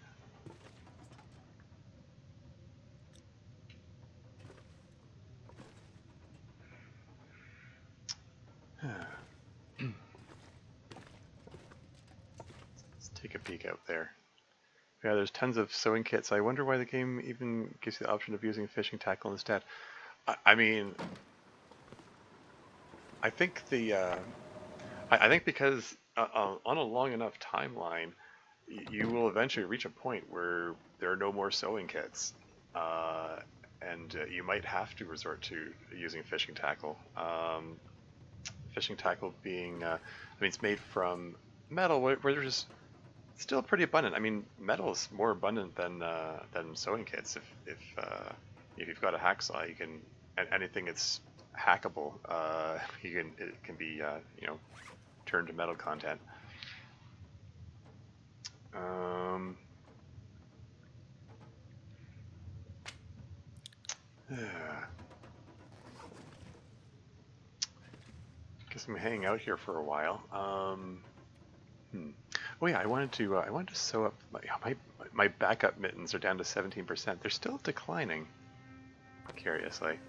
peek out there. Yeah, there's tons of sewing kits. I wonder why the game even gives you the option of using fishing tackle instead. I mean, I think I think because on a long enough timeline, you will eventually reach a point where there are no more sewing kits, uh, and you might have to resort to using fishing tackle. Fishing tackle being, I mean, it's made from metal, where there's still pretty abundant. I mean, metal is more abundant than sewing kits. If you've got a hacksaw, you can anything that's hackable, it can be turned to metal content. Guess I'm hanging out here for a while. Oh yeah, I wanted to sew up my backup mittens are down to 17%. They're still declining, curiously,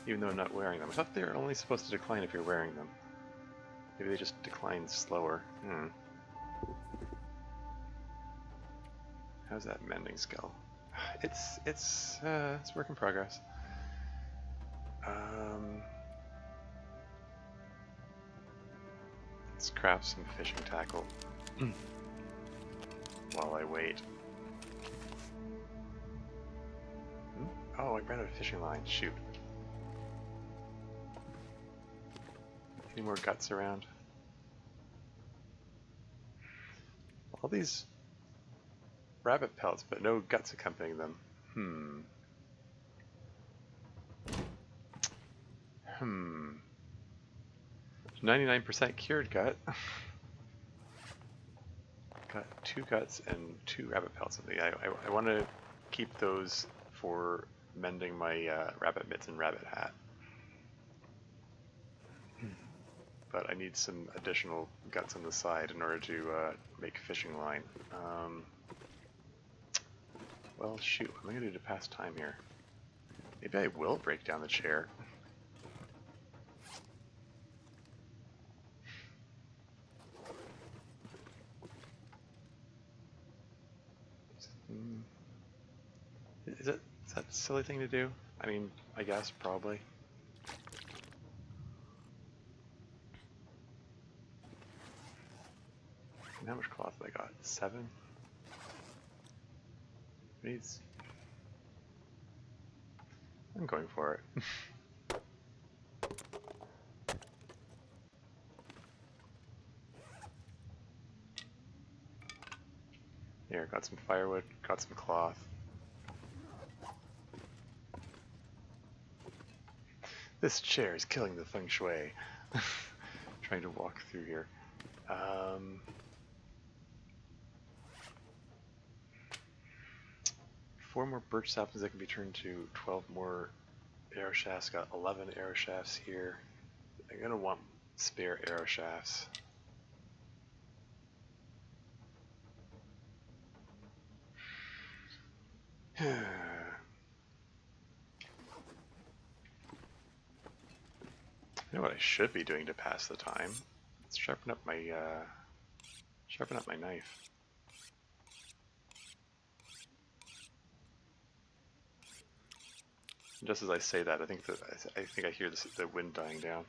even though I'm not wearing them. I thought they were only supposed to decline if you're wearing them. Maybe they just decline slower. How's that mending skill? It's work in progress. Let's craft some fishing tackle while I wait. Oh, I ran out of fishing line. Shoot. Any more guts around? All these rabbit pelts, but no guts accompanying them. 99% cured gut. Got 2 guts and 2 rabbit pelts. I want to keep those for mending my rabbit mitts and rabbit hat. But I need some additional guts on the side in order to make fishing line. Well, shoot, what am I going to do to pass time here? Maybe I will break down the chair. Is that a silly thing to do? I mean, I guess, probably. And how much cloth have I got? 7? Needs. I'm going for it. Here, got some firewood, got some cloth. This chair is killing the feng shui. Trying to walk through here. 4 more birch saplings that can be turned to 12 more arrow shafts. Got 11 arrow shafts here. I'm gonna want spare arrow shafts. You know what I should be doing to pass the time? Let's sharpen up my knife. And just as I say that, I think I hear the wind dying down.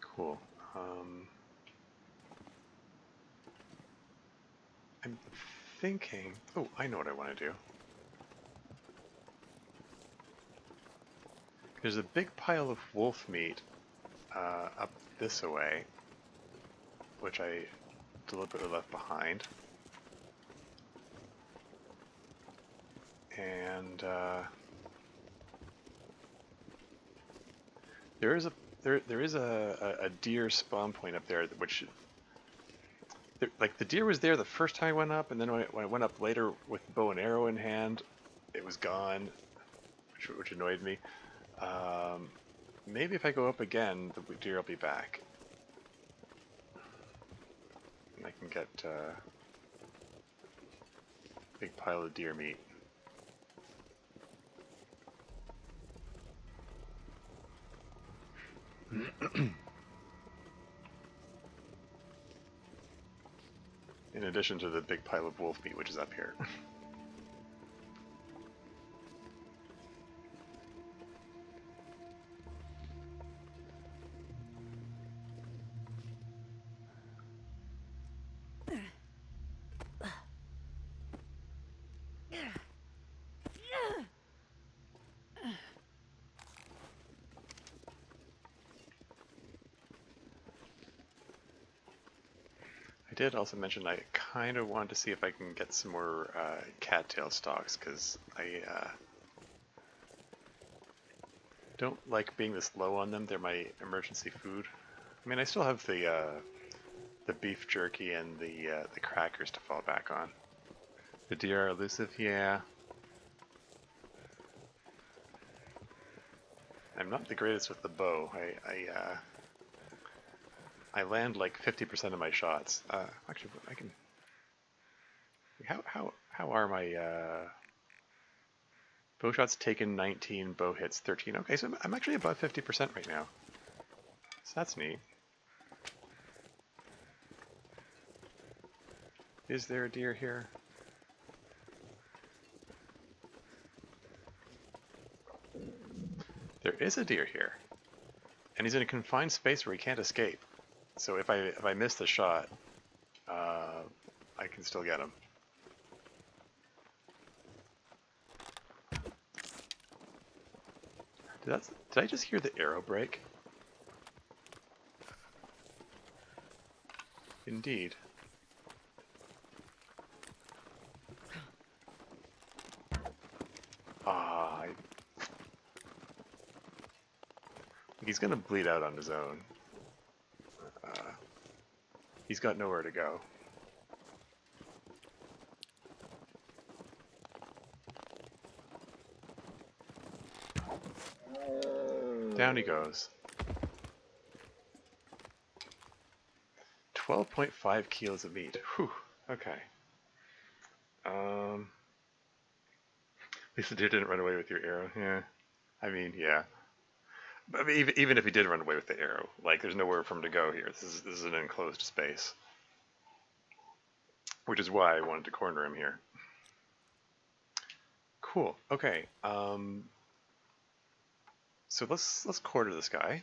Cool. I'm thinking... Oh, I know what I want to do. There's a big pile of wolf meat up this way, which I deliberately left behind. And there is a deer spawn point up there, which like the deer was there the first time I went up, and then when I went up later with bow and arrow in hand, it was gone, which annoyed me. maybe if I go up again, the deer will be back. And I can get a big pile of deer meat. In addition to the big pile of wolf meat, which is up here. I did also mention I kind of wanted to see if I can get some more cattail stalks, because I don't like being this low on them. They're my emergency food. I mean, I still have the beef jerky and the crackers to fall back on. The deer are elusive, yeah. I'm not the greatest with the bow. I land like 50% of my shots. Actually, I can. How are my bow shots taken? 19, bow hits 13. Okay, so I'm actually above 50% right now. So that's neat. Is there a deer here? There is a deer here, and he's in a confined space where he can't escape. So if I miss the shot, I can still get him. Did I just hear the arrow break? Indeed. He's gonna bleed out on his own. He's got nowhere to go. Down he goes. 12.5 kilos of meat. Whew. Okay. At least the deer didn't run away with your arrow. Yeah. I mean, yeah. I mean, even if he did run away with the arrow, like, there's nowhere for him to go here. This is an enclosed space. Which is why I wanted to corner him here. Cool. Okay. So let's quarter this guy.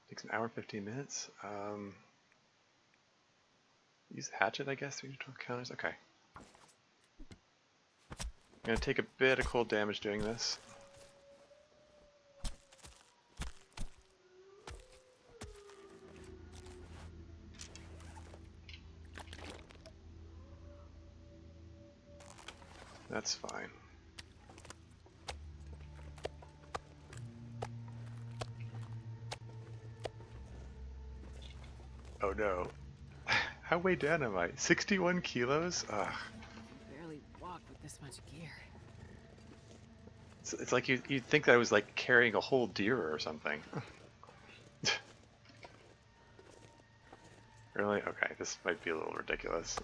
Takes an hour and 15 minutes. Use the hatchet, I guess. 3 to 12 counters. Okay. I'm gonna take a bit of cold damage doing this. That's fine. Oh no. How way down am I? 61 kilos? Ugh. I can barely walk with this much gear. It's like you'd think that I was like carrying a whole deer or something. Really? Okay, this might be a little ridiculous.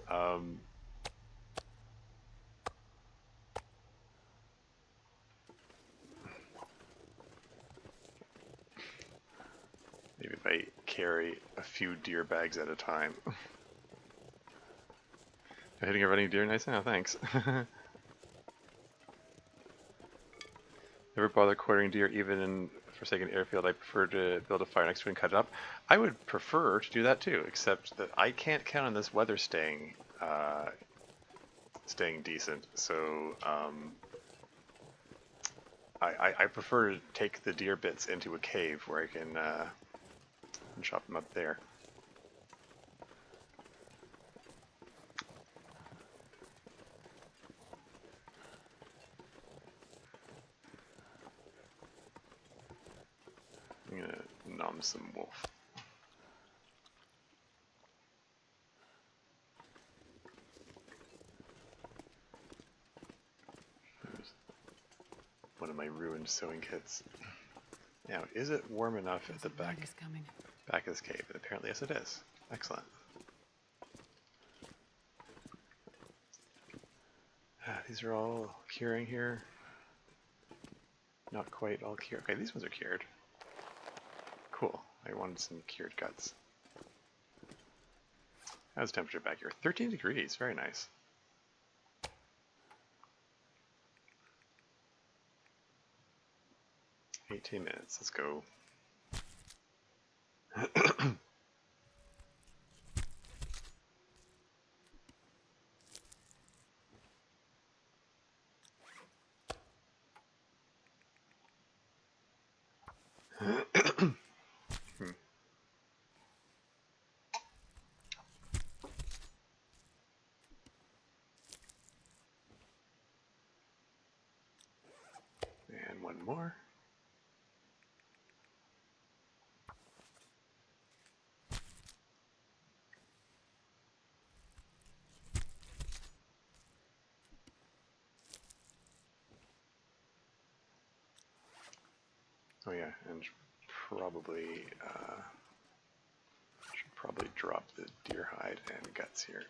Maybe if I carry a few deer bags at a time. Hitting a running deer nice now, thanks. Never bother quartering deer even in forsaken airfield. I prefer to build a fire next to it and cut it up. I would prefer to do that too, except that I can't count on this weather staying decent. So I prefer to take the deer bits into a cave where I can chop them up there. I'm gonna nom some wolf. Here's one of my ruined sewing kits. Now, is it warm enough at the Night is coming. back of this cave? And apparently, yes, it is. Excellent. These are all curing here. Not quite all cured. Okay, these ones are cured. Cool. I wanted some cured guts. How's the temperature back here? 13 degrees. Very nice. $18. Let's go. And one more. Oh yeah, and probably should probably drop the deer hide and guts here.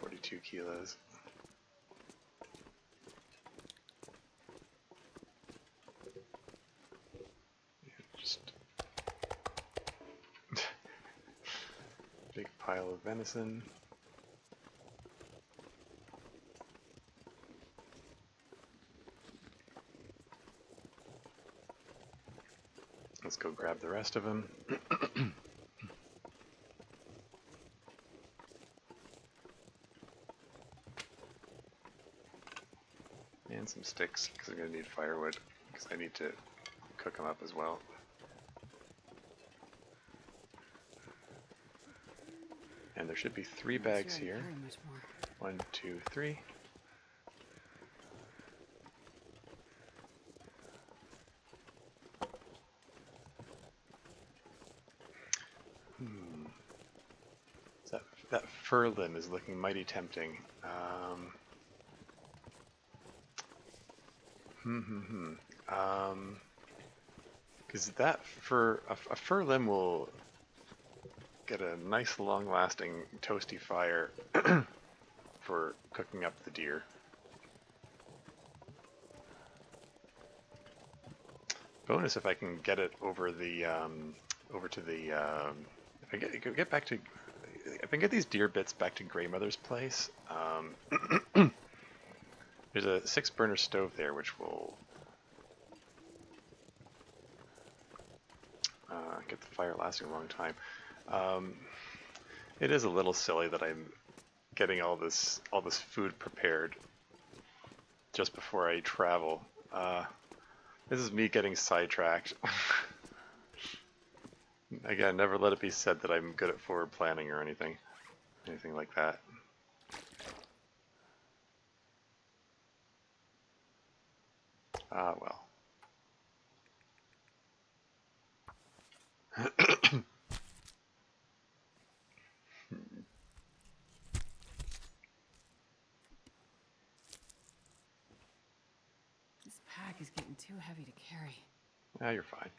$42 kilos. Just big pile of venison. Let's go grab the rest of them. And some sticks, because I'm going to need firewood, because I need to cook them up as well. And there should be 3 bags here. 1, 2, 3. That fur limb is looking mighty tempting. Because that a fur limb will get a nice long-lasting toasty fire for cooking up the deer. Bonus if I can get it over the over to the if I get back to if I can get these deer bits back to Greymother's place. There's a 6-burner stove there, which will get the fire lasting a long time. It is a little silly that I'm getting all this food prepared just before I travel. This is me getting sidetracked. Again, never let it be said that I'm good at forward planning or anything like that. Ah, well. This pack is getting too heavy to carry. Ah, you're fine.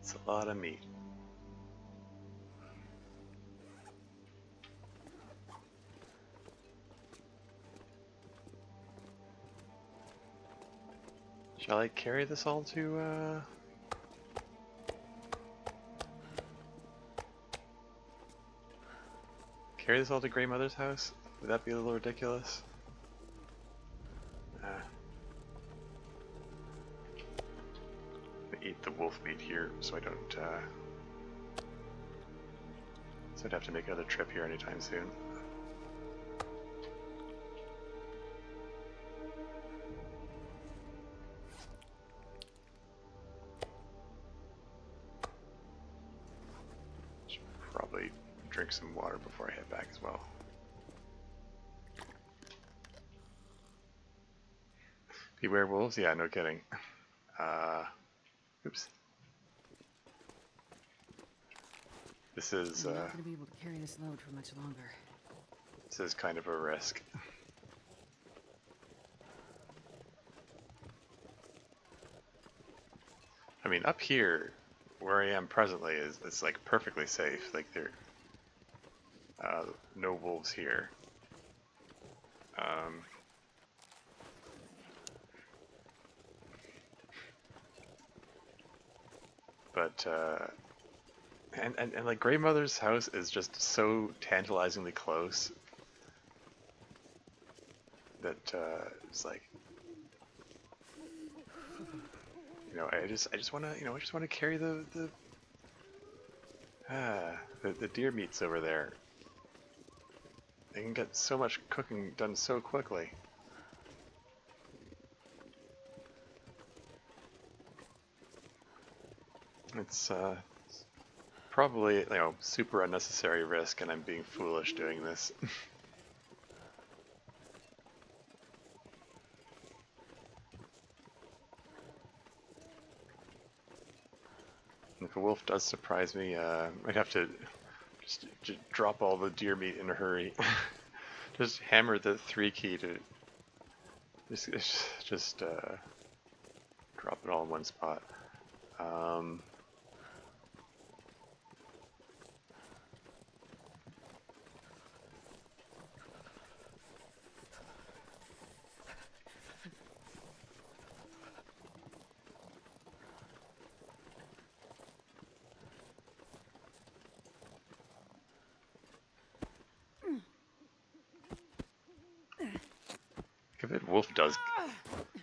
It's a lot of meat. Shall I carry this all to, carry this all to Greymother's house? Would that be a little ridiculous? Eat the wolf meat here, so I don't, so I'd have to make another trip here anytime soon. drink some water before I head back as well. Beware wolves? Yeah, no kidding. Oops. This is I'm not gonna be able to carry this load for much longer. this is kind of a risk. I mean, up here, where I am presently, is like perfectly safe. Like there, no wolves here. But and like Grey Mother's house is just so tantalizingly close that it's like, you know, I just want to, you know, I just want to carry the deer meats over there. They can get so much cooking done so quickly. It's probably, you know, super unnecessary risk, and I'm being foolish doing this. If a wolf does surprise me, I'd have to just drop all the deer meat in a hurry. Just hammer the 3 key to just drop it all in one spot.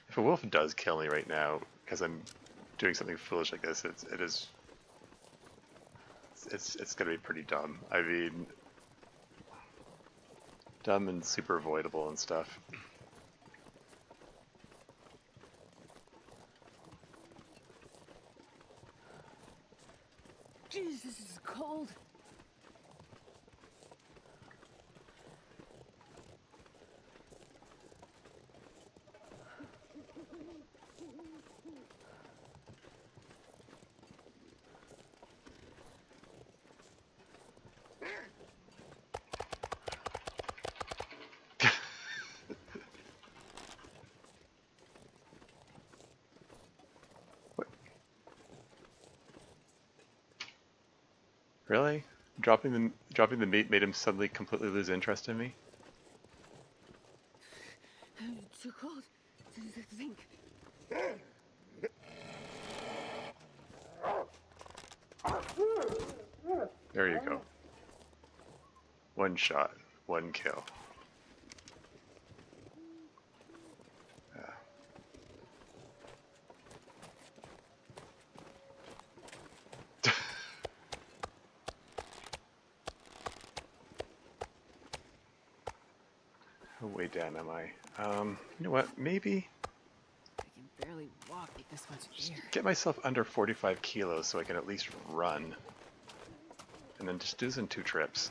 If a wolf does kill me right now because I'm doing something foolish like this, it's gonna be pretty dumb. I mean, dumb and super avoidable and stuff. Jeez, this is cold. What? Really? Dropping the meat made him suddenly completely lose interest in me? It's too cold to think. There you go. One shot, one kill. How way down am I? You know what? Maybe I can barely walk with this much just gear. get myself under 45 kilos so I can at least run. And then just do this in 2 trips.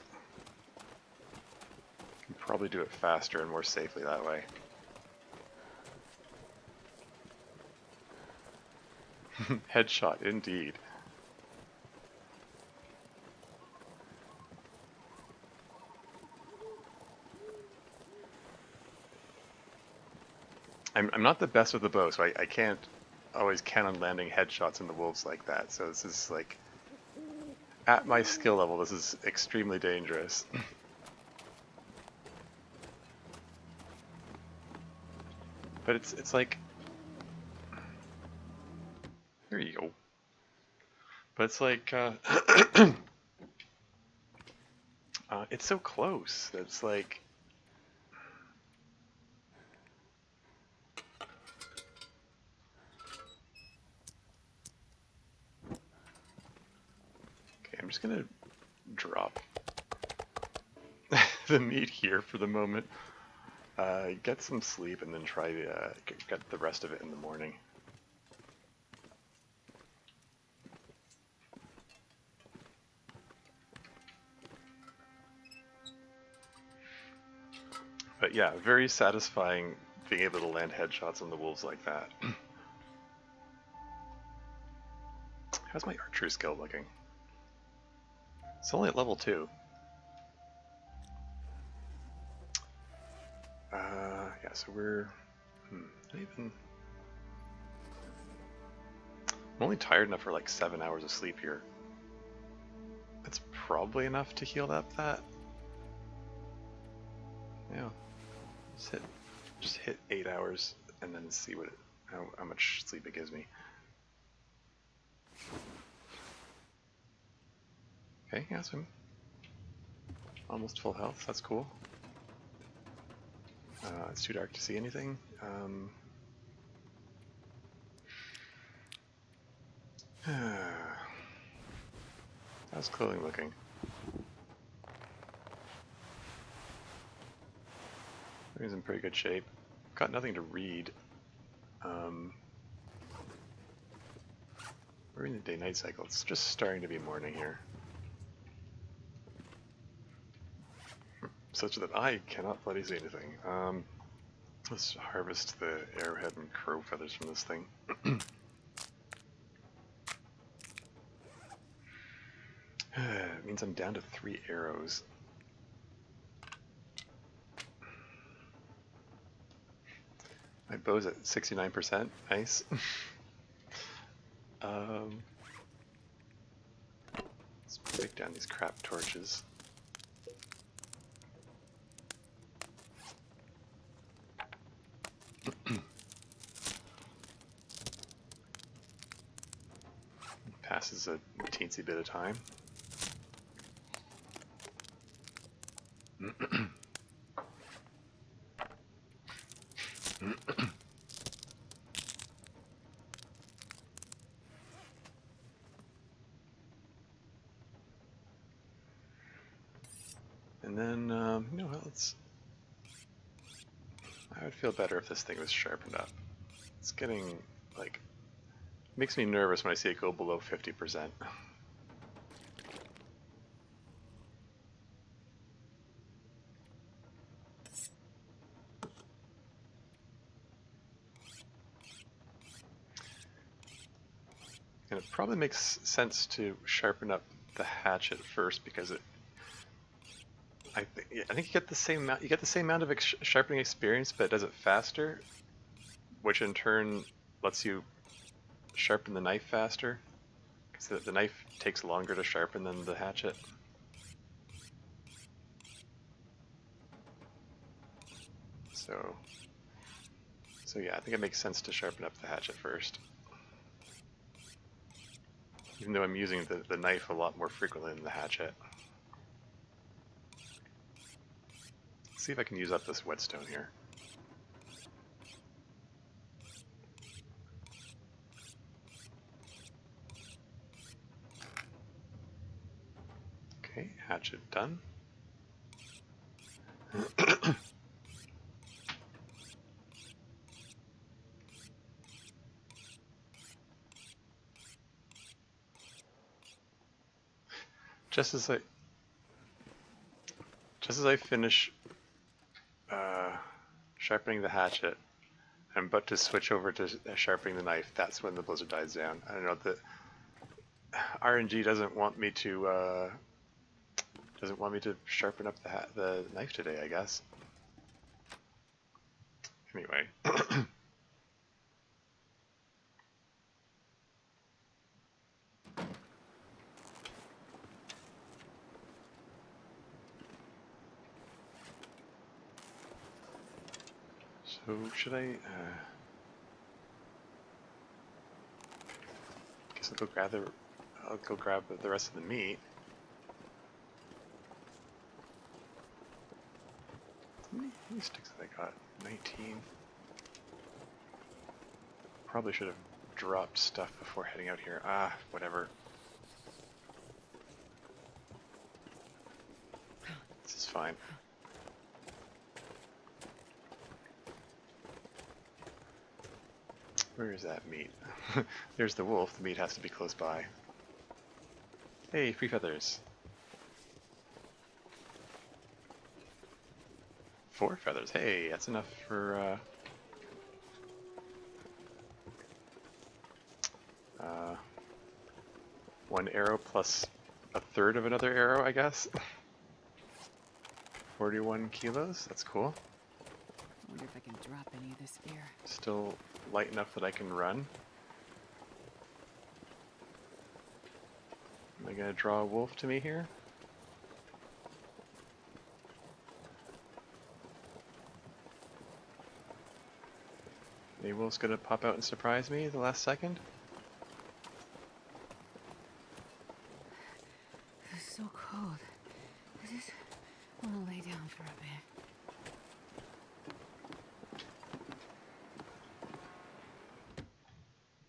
Can probably do it faster and more safely that way. Headshot, indeed. I'm not the best with the bow, so I can't always count on landing headshots in the wolves like that. So this is like, at my skill level, this is extremely dangerous. But it's like, there you go. But it's like, it's so close. It's like, okay, I'm just gonna drop the meat here for the moment. Get some sleep and then try to get the rest of it in the morning. But yeah, very satisfying being able to land headshots on the wolves like that. How's my archery skill looking? It's only at level 2. Yeah, so we're... not even... I'm only tired enough for like 7 hours of sleep here. That's probably enough to heal up that. Yeah. Just hit 8 hours and then see what how much sleep it gives me. Okay, yeah, so I'm almost full health. That's cool. It's too dark to see anything. How's clothing looking? He's in pretty good shape. Got nothing to read. We're in the day-night cycle. It's just starting to be morning here. Such that I cannot bloody see anything. Let's harvest the arrowhead and crow feathers from this thing. It means I'm down to 3 arrows. My bow's at 69%. Nice. Let's break down these crap torches. Passes a teensy bit of time. And then, you know what, I would feel better if this thing was sharpened up. It's getting, like, makes me nervous when I see it go below 50%. And it probably makes sense to sharpen up the hatchet first because I think you get the same amount of sharpening experience, but it does it faster, which in turn lets you sharpen the knife faster, because the knife takes longer to sharpen than the hatchet. So yeah, I think it makes sense to sharpen up the hatchet first. Even though I'm using the knife a lot more frequently than the hatchet. Let's see if I can use up this whetstone here. Okay, hatchet done. Just as I finish sharpening the hatchet, I'm about to switch over to sharpening the knife. That's when the blizzard dies down. I don't know, the RNG doesn't want me to sharpen up the knife today, I guess. Anyway. So should I? Guess I'll go grab the rest of the meat. How many sticks have I got? 19. Probably should have dropped stuff before heading out here. Ah, whatever. This is fine. Where is that meat? There's the wolf. The meat has to be close by. Hey, free feathers. 4 feathers. Hey, that's enough for one arrow plus a third of another arrow, I guess. 41 kilos. That's cool. I wonder if I can drop any of this gear. Still light enough that I can run. Am I gonna draw a wolf to me here? Maybe wolf's gonna pop out and surprise me at the last second? It's so cold. I just want to lay down for a bit.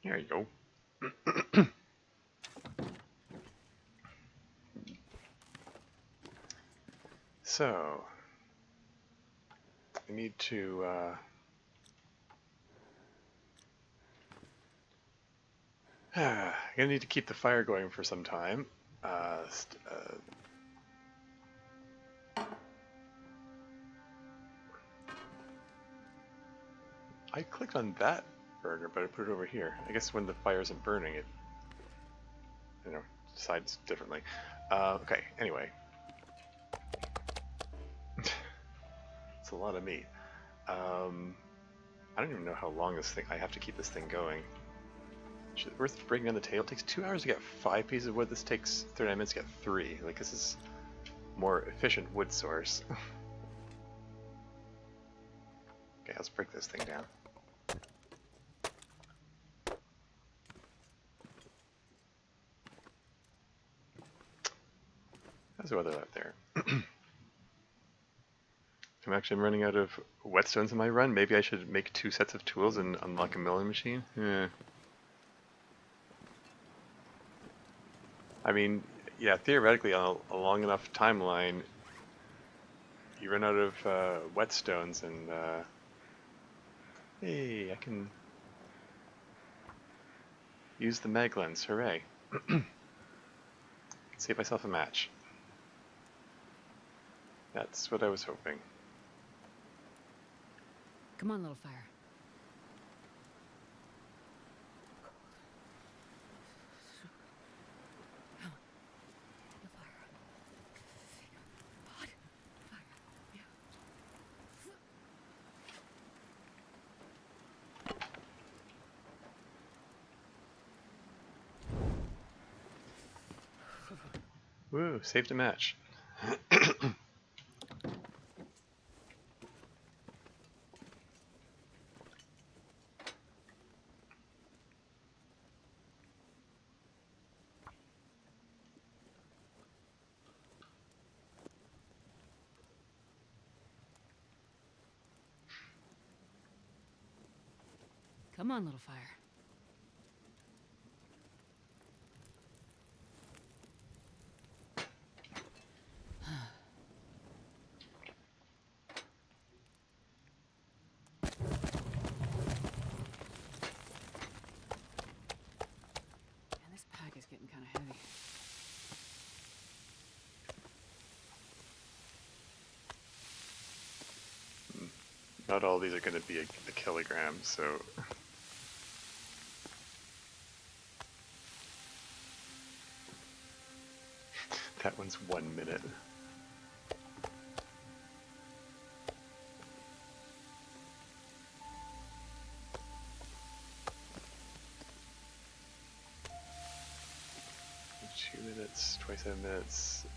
There you go. So, I need to I'm gonna need to keep the fire going for some time. I clicked on that burner, but I put it over here. I guess when the fire isn't burning, it, you know, decides differently. Okay, anyway. It's a lot of meat. I don't even know how long this thing, I have to keep this thing going. Is it worth breaking down the table? It takes 2 hours to get 5 pieces of wood. This takes 39 minutes to get 3. Like, this is more efficient wood source. Okay, let's break this thing down. How's the weather out there? I'm running out of whetstones in my run. Maybe I should make 2 sets of tools and unlock a milling machine? Yeah. I mean, yeah, theoretically, on a long enough timeline, you run out of whetstones, and hey, I can use the mag lens. Hooray! Save myself a match. That's what I was hoping. Come on, little fire. Woo! Saved a match. Come on, little fire. Man, this pack is getting kind of heavy. Not all these are going to be a kilogram, so... That one's 1 minute. Two minutes, 27 minutes.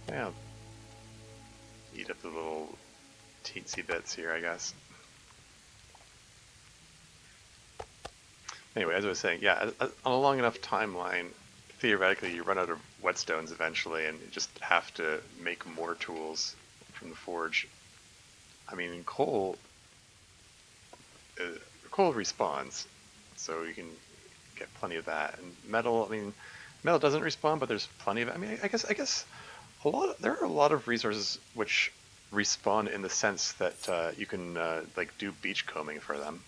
Yeah. Eat up the little teensy bits here, I guess. Anyway, as I was saying, yeah, on a long enough timeline, theoretically you run out of whetstones eventually, and you just have to make more tools from the forge. I mean, coal respawns, so you can get plenty of that. And metal, I mean, metal doesn't respawn, but there's plenty of it. I mean, I guess there are a lot of resources which respawn in the sense that you can like do beach combing for them.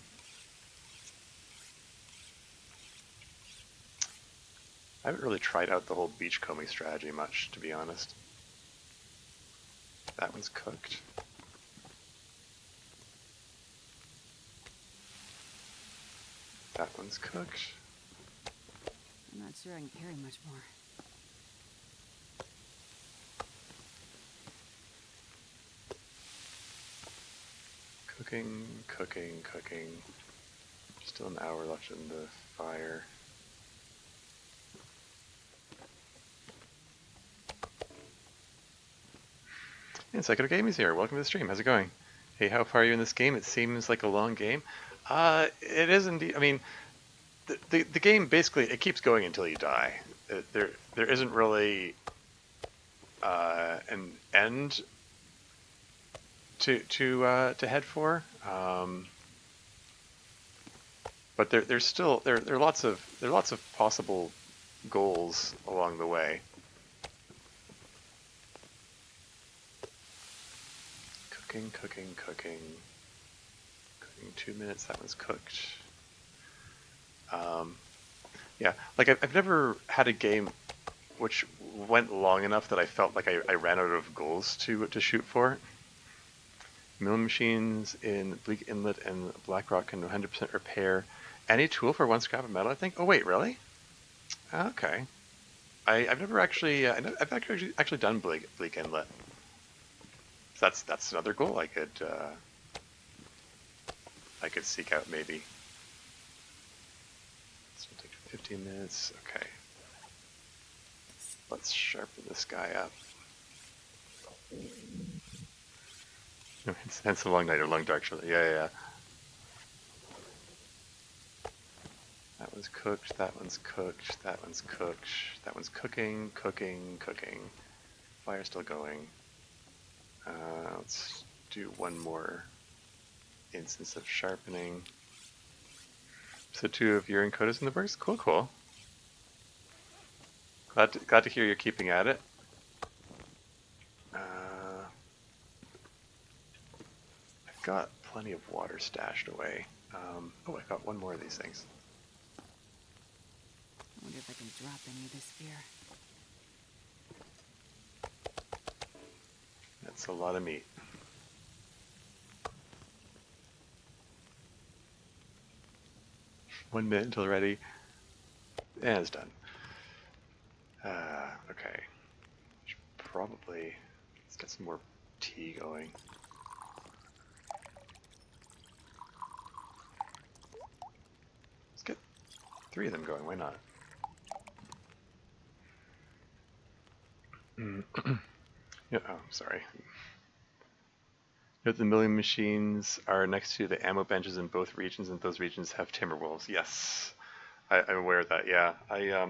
I haven't really tried out the whole beach combing strategy much, to be honest. That one's cooked. That one's cooked. I'm not sure I can carry much more. Cooking, cooking, cooking. Still an hour left in the fire. And Psycho Gaming's here. Welcome to the stream. How's it going? Hey, how far are you in this game? It seems like a long game. It is indeed. I mean, the game basically it keeps going until you die. There isn't really an end to head for. But there's still there are lots of possible goals along the way. Cooking, cooking, cooking. Cooking 2 minutes. That one's cooked. Yeah, like I've never had a game which went long enough that I felt like I ran out of goals to shoot for. Milling machines in Bleak Inlet and Blackrock can 100% repair any tool for 1 scrap of metal, I think. Oh wait, really? Okay. I've never actually I've actually done Bleak Inlet. So that's another goal I could seek out maybe. This will take 15 minutes. Okay. Let's sharpen this guy up. Hence the long night or long dark. Yeah. That one's cooked. That one's cooked. That one's cooked. That one's cooking, cooking, cooking. Fire's still going. Let's do one more instance of sharpening. So 2 of your encodas in the works. Cool, cool. Glad to hear you're keeping at it. I've got plenty of water stashed away. Oh, I got one more of these things. I wonder if I can drop any of this fear. That's a lot of meat. One minute until ready. And it's done. Okay. Should probably let's get some more tea going. Let's get 3 of them going. Why not? Yeah. Oh, sorry. Note the milling machines are next to the ammo benches in both regions, and those regions have timberwolves. Yes, I'm aware of that. Yeah, I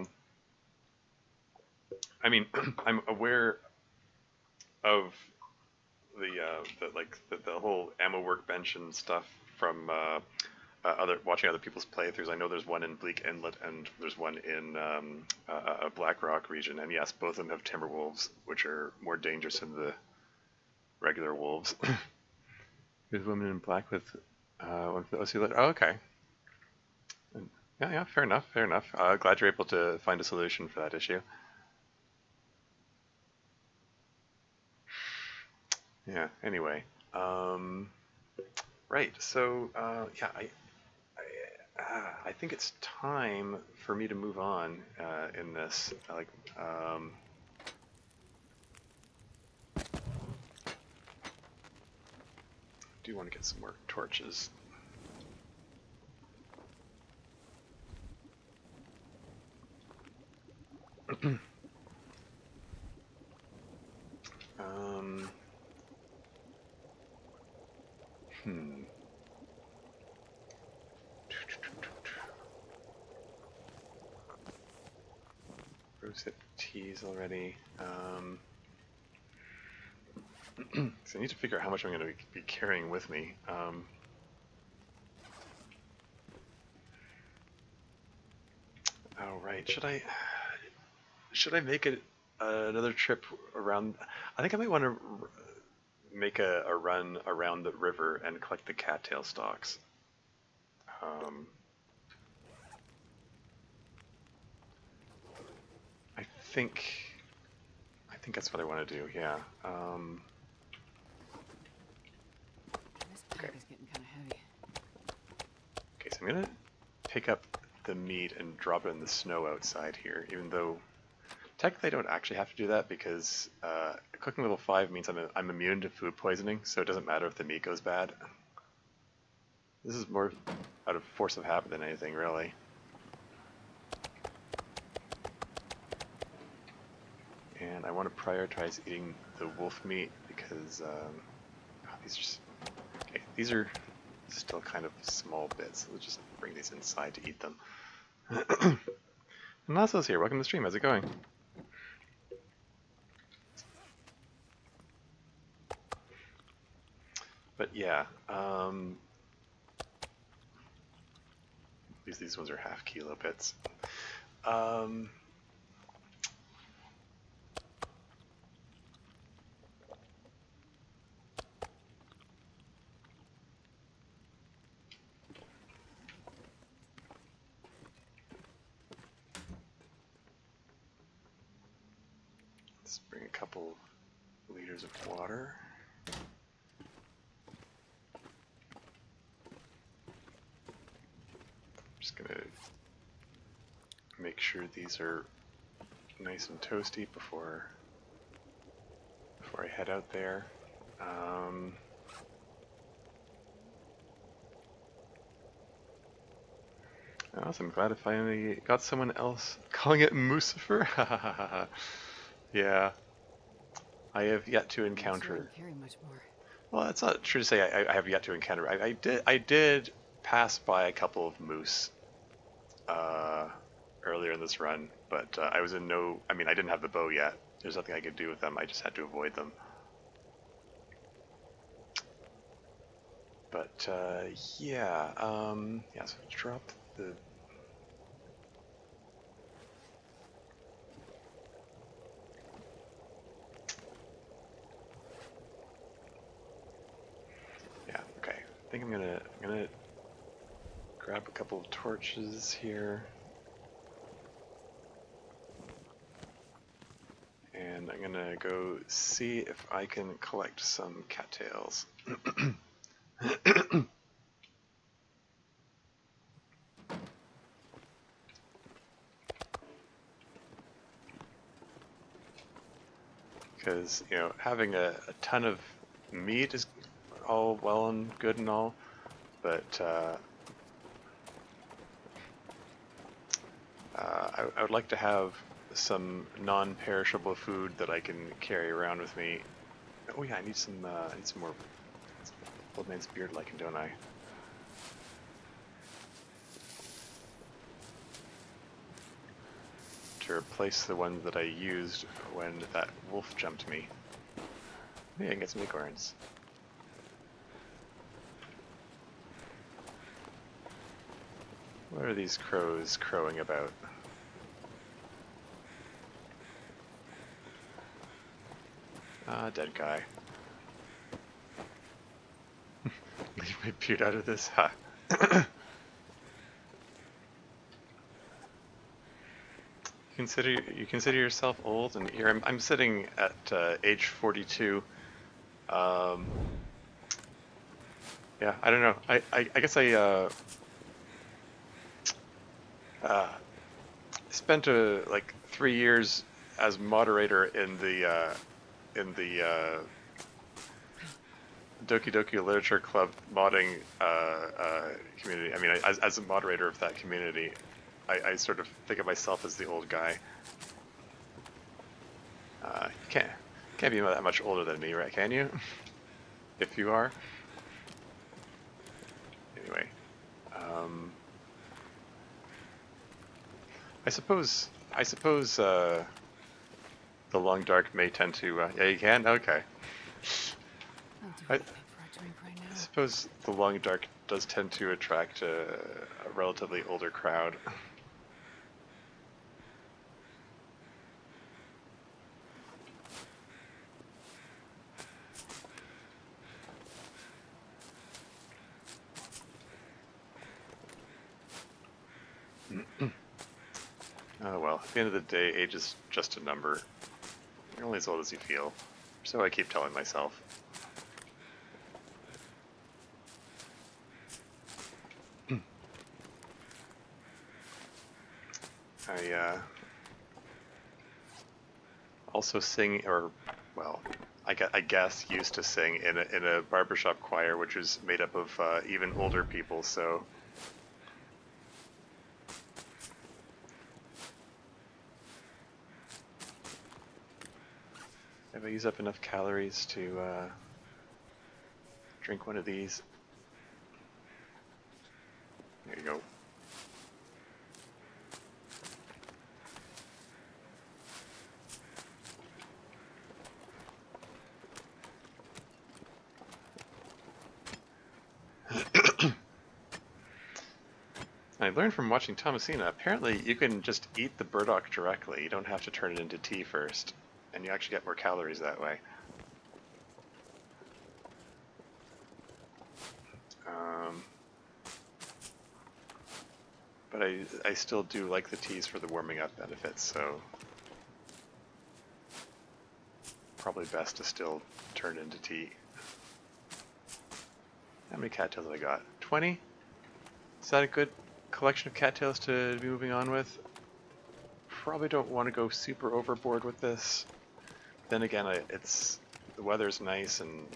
mean, I'm aware of the whole ammo workbench and stuff from watching other people's playthroughs. I know there's one in Bleak Inlet and there's one in a Blackrock region, and yes, both of them have timberwolves, which are more dangerous than the regular wolves. There's a woman in black with one for the OC letter. Oh, okay. Yeah, fair enough, fair enough. Glad you're able to find a solution for that issue. Yeah, anyway. Right, so, yeah, I think it's time for me to move on in this. Do want to get some more torches. Hmm. Rosehip teas already. So I need to figure out how much I'm going to be carrying with me. Oh right, should I make it another trip around? I think I might want to make a run around the river and collect the cattail stalks. Um, I think that's what I want to do. Yeah. This pack is getting kind of heavy. Okay, so I'm gonna pick up the meat and drop it in the snow outside here, even though technically I don't actually have to do that because cooking level 5 means I'm immune to food poisoning, so it doesn't matter if the meat goes bad. This is more out of force of habit than anything, really. And I want to prioritize eating the wolf meat because these are still kind of small bits. Let's just bring these inside to eat them. And Lasso's here. Welcome to the stream. How's it going? But yeah, these ones are half kilo bits. Let's bring a couple liters of water. Just gonna make sure these are nice and toasty before I head out there. Awesome, glad I finally got someone else calling it Mucifer. Yeah, I have yet to encounter. Carry much more. Well, it's not true to say I have yet to encounter. I did pass by a couple of moose earlier in this run, but I was in no. I mean, I didn't have the bow yet. There's nothing I could do with them. I just had to avoid them. But yeah, yeah. So drop the. Yeah. Okay. I think I'm gonna grab a couple of torches here. And I'm gonna go see if I can collect some cattails. Because, you know, having a ton of meat is all well and good and all, but I would like to have some non-perishable food that I can carry around with me. Oh yeah, I need some more old man's beard lichen, don't I? To replace the ones that I used when that wolf jumped me. Maybe I can get some acorns. What are these crows crowing about? Ah, dead guy. Leave my beard out of this, huh? You consider yourself old, and here I'm sitting at age 42. Yeah, I don't know. I guess I spent like 3 years as moderator in the Doki Doki Literature Club modding community. I mean, as a moderator of that community, I sort of think of myself as the old guy. You can't be that much older than me, right? Can you? If you are. Anyway, I suppose the long dark may tend to. Yeah, you can. Okay. I'll do anything for a drink right now. I suppose the long dark does tend to attract a relatively older crowd. Oh well, at the end of the day, age is just a number. You're only as old as you feel. So I keep telling myself. I also sing, or well, I guess used to sing in a barbershop choir, which is made up of even older people. So if I use up enough calories to drink one of these, there you go. I learned from watching Thomasina, apparently you can just eat the burdock directly. You don't have to turn it into tea first. And you actually get more calories that way. But I still do like the teas for the warming up benefits, so probably best to still turn into tea. How many cattails have I got? 20? Is that a good collection of cattails to be moving on with? Probably don't want to go super overboard with this. Then again, the weather's nice and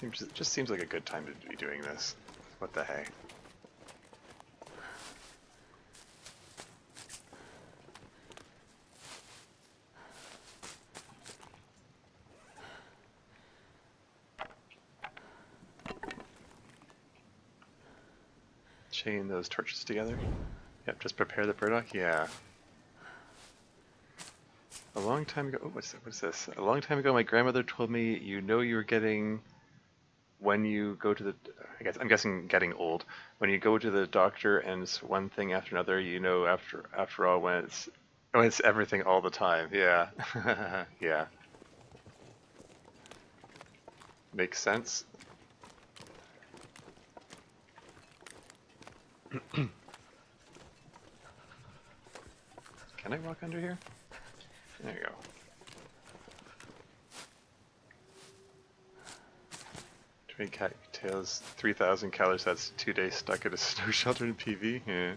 it just seems like a good time to be doing this. What the hey? Chain those torches together. Yep, just prepare the burdock. Yeah. A long time ago. Oh, what's this? A long time ago, my grandmother told me, you know, you were getting when you go to the. I'm guessing getting old. When you go to the doctor and it's one thing after another, you know, after all, when it's everything all the time. Yeah. Yeah. Makes sense. Can I walk under here? There you go. Twenty cattails, 3,000 calories. That's 2 days stuck at a snow shelter in PV. Yeah.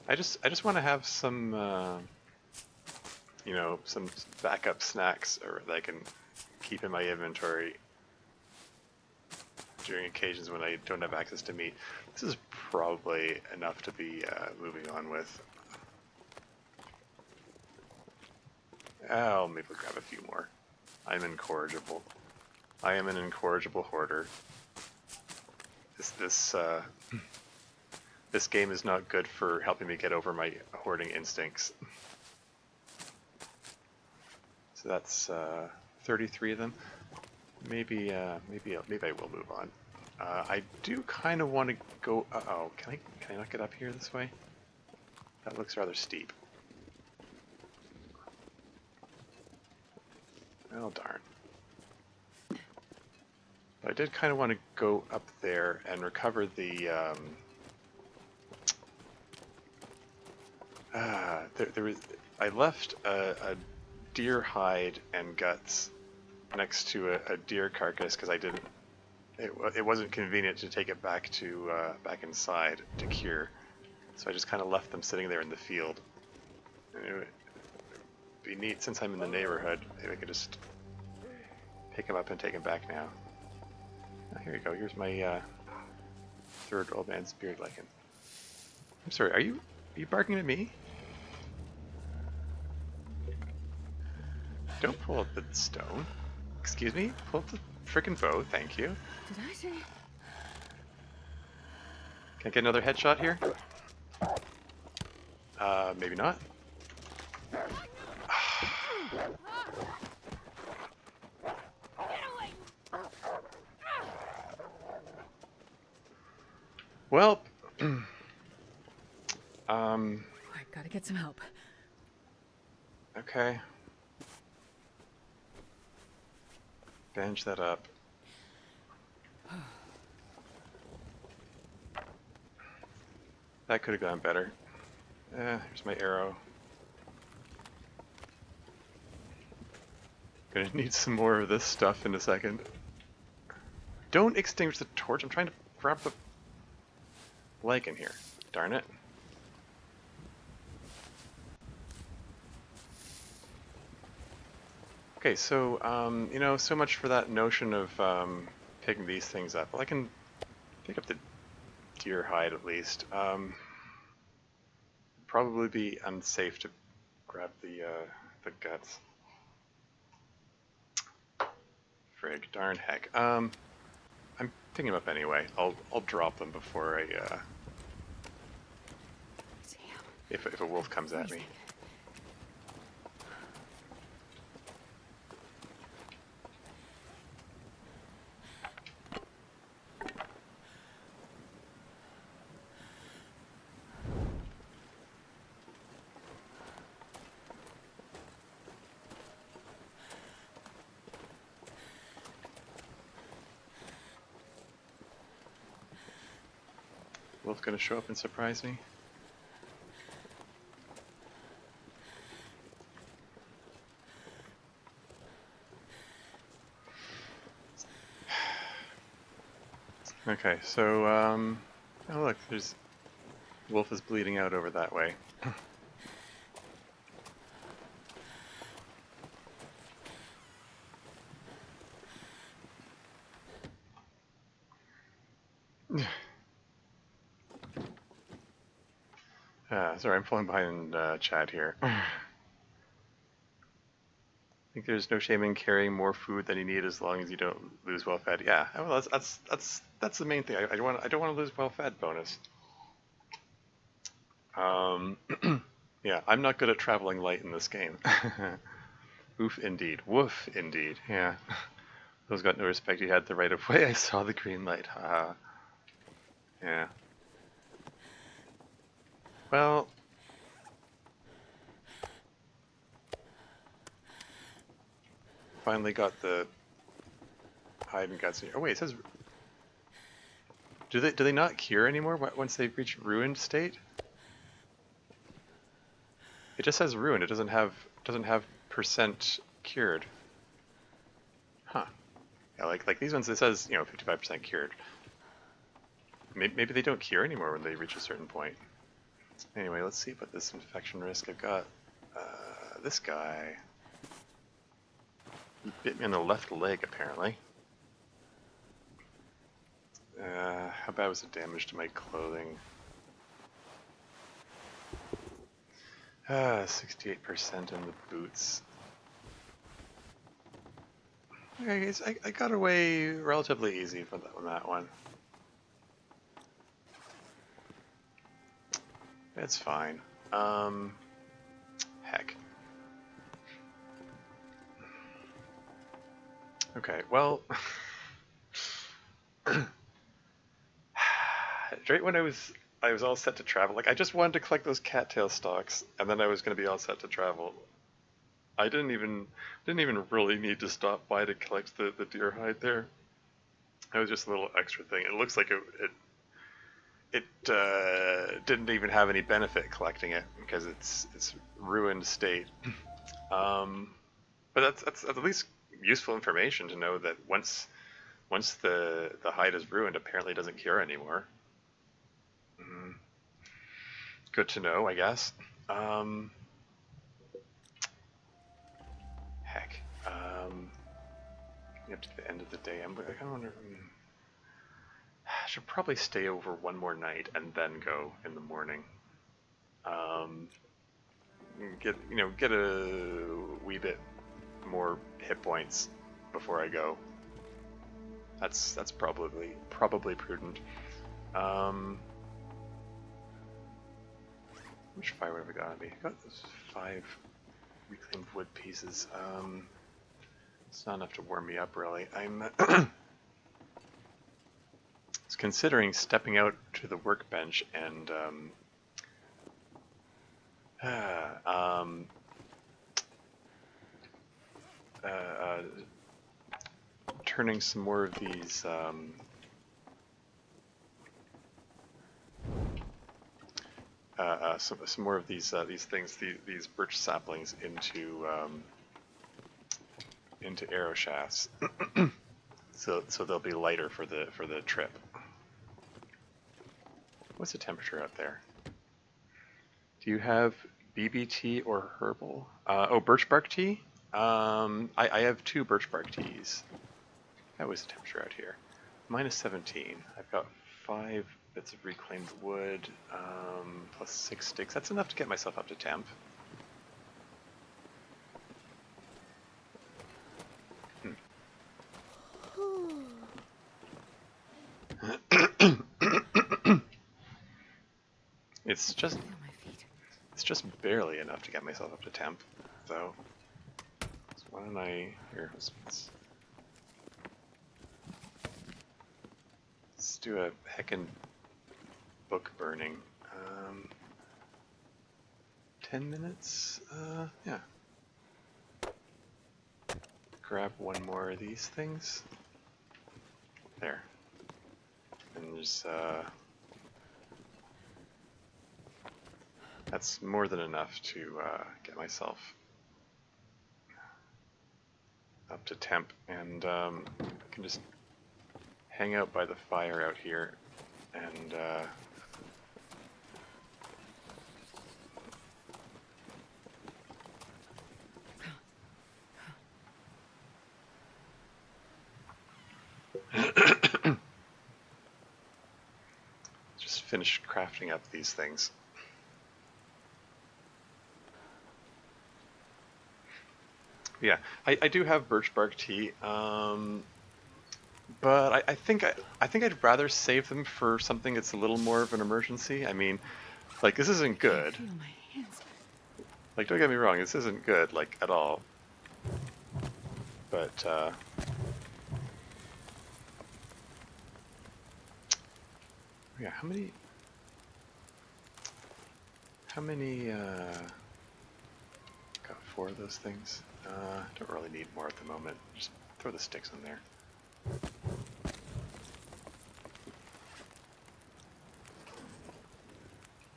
I just want to have some, you know, some backup snacks or that I can keep in my inventory during occasions when I don't have access to meat. This is probably enough to be moving on with. I'll maybe grab a few more. I'm incorrigible. I am an incorrigible hoarder. This game is not good for helping me get over my hoarding instincts. So that's 33 of them. Maybe I will move on. I do kind of want to go. Uh-oh, can I not get up here this way? That looks rather steep. Oh darn. But I did kind of want to go up there and recover the. I left a deer hide and guts next to a deer carcass because I didn't. It wasn't convenient to take it back to back inside to cure, so I just kind of left them sitting there in the field. And it would be neat since I'm in the neighborhood. Maybe I could just pick them up and take them back now. Oh, here you go. Here's my third old man's beard lichen. I'm sorry. Are you barking at me? Don't pull up the stone. Excuse me? Pull up the frickin' bow, thank you. Did I say? Can I get another headshot here? Maybe not. Well, Um, Alright, gotta get some help. okay. Bandage that up. That could have gone better. Here's my arrow. Gonna need some more of this stuff in a second. Don't extinguish the torch. I'm trying to grab the leg in here. Darn it. Okay, so, you know, so much for that notion of picking these things up. Well, I can pick up the deer hide at least. Probably be unsafe to grab the guts. Frig, darn heck. I'm picking them up anyway. I'll drop them before I Damn. if a wolf comes at me. Wolf gonna show up and surprise me? Okay, so oh look, there's wolf is bleeding out over that way. Sorry, I'm falling behind Chad here. I think there's no shame in carrying more food than you need as long as you don't lose well fed. Yeah, well, that's the main thing. I don't want to lose well fed bonus. Yeah, I'm not good at traveling light in this game. Oof, indeed. Woof, indeed. Yeah. Those got no respect. You had the right of way. I saw the green light. Haha. Yeah. Well. Finally got the hide and guts here. Oh wait, it says. Do they not cure anymore once they reach ruined state? It just says ruined. It doesn't have percent cured. Huh. Yeah, like these ones, it says 55% cured. Maybe they don't cure anymore when they reach a certain point. Anyway, let's see what this infection risk I've got. This guy. He bit me on the left leg, apparently. How bad was the damage to my clothing? 68% in the boots. Okay, I got away relatively easy from that one. It's fine. Heck. Okay, well, right when I was all set to travel, like I just wanted to collect those cattail stalks, and then I was going to be all set to travel. I didn't even really need to stop by to collect the deer hide there. It was just a little extra thing. It looks like it didn't even have any benefit collecting it because it's ruined state. But that's at least useful information to know that once the hide is ruined, apparently it doesn't cure anymore. Good to know, I guess. Heck. Up to the end of the day, I kind of wonder. I should probably stay over one more night and then go in the morning. Get a wee bit more hit points before I go. That's probably prudent. Which firewood have I got on me? I got those 5 reclaimed wood pieces. It's not enough to warm me up really. Let's considering stepping out to the workbench and um, turning some more of these some more of these things, these birch saplings into arrow shafts, so they'll be lighter for the trip. What's the temperature out there? Do you have BBT or herbal? Oh, birch bark tea. I have 2 birch bark teas. That was the temperature out here. Minus 17. I've got 5 bits of reclaimed wood, plus 6 sticks. That's enough to get myself up to temp. It's just barely enough to get myself up to temp, though. So why don't I here? Let's do a heckin' book burning. 10 minutes? Yeah. Grab one more of these things. There. And there's, that's more than enough to get myself up to temp, and I can just hang out by the fire out here and just finish crafting up these things. Yeah, I do have birch bark tea, but I think I'd rather save them for something that's a little more of an emergency. I mean, like, this isn't good. I feel my hands. Like, don't get me wrong, this isn't good, like, at all. But yeah, how many got 4 of those things. Don't really need more at the moment. Just throw the sticks in there.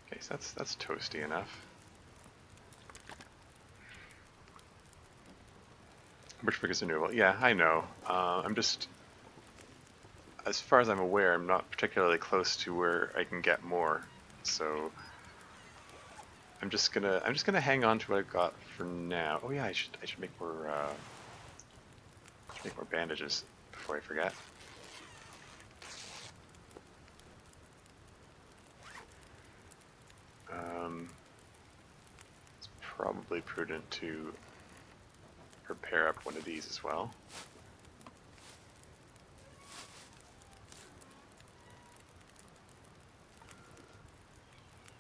Okay, so that's toasty enough. Birchbark is renewable. Yeah, I know. I'm just, as far as I'm aware, I'm not particularly close to where I can get more. So I'm just gonna hang on to what I've got for now. Oh yeah, I should make more bandages before I forget. It's probably prudent to prepare up one of these as well.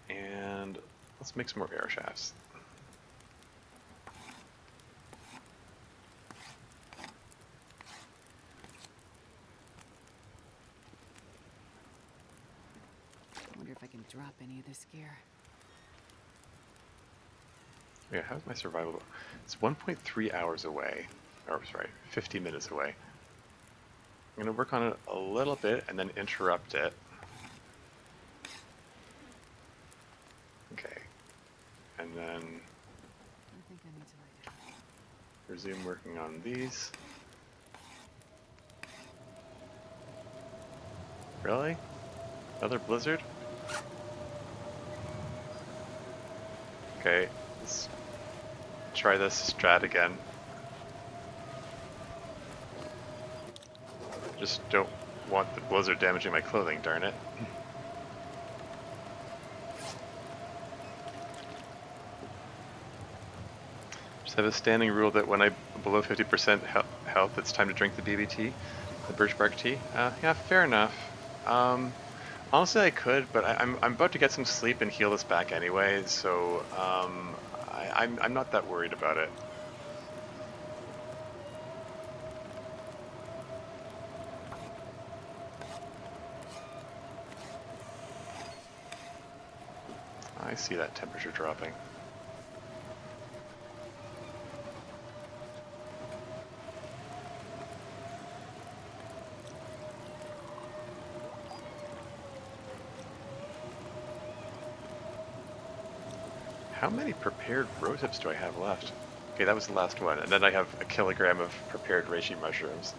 And let's make some more arrow shafts. I wonder if I can drop any of this gear. Yeah, how's my survival? It's 1.3 hours away. Or, sorry, 50 minutes away. I'm going to work on it a little bit and then interrupt it. Okay. And then I think I need to lay down. resume working on these. Really? Another blizzard? Okay, let's try this strat again. Just don't want the blizzard damaging my clothing, darn it. Just have a standing rule that when I'm below 50% health, it's time to drink the BBT, the birch bark tea. Yeah, fair enough. Honestly, I could, but I'm about to get some sleep and heal this back anyway, so I'm not that worried about it. I see that temperature dropping. How many prepared rotips do I have left? Okay, that was the last one. And then I have a kilogram of prepared reishi mushrooms.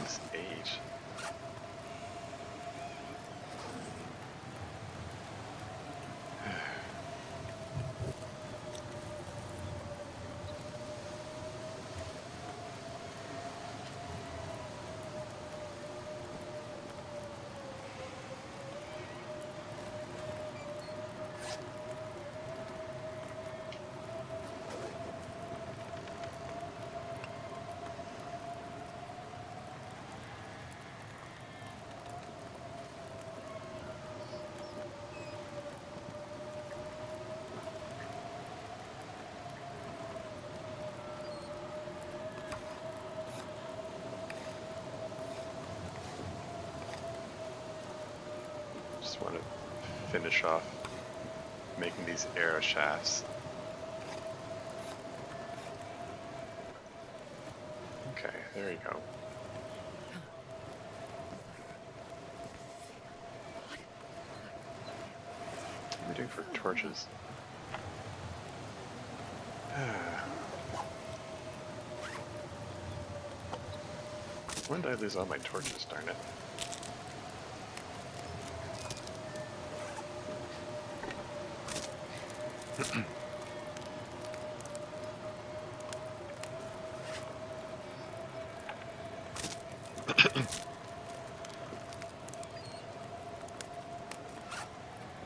This age. Just want to finish off making these arrow shafts. Okay, there you go. What are we doing for torches? When did I lose all my torches, darn it?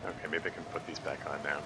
Okay, maybe I can put these back on now.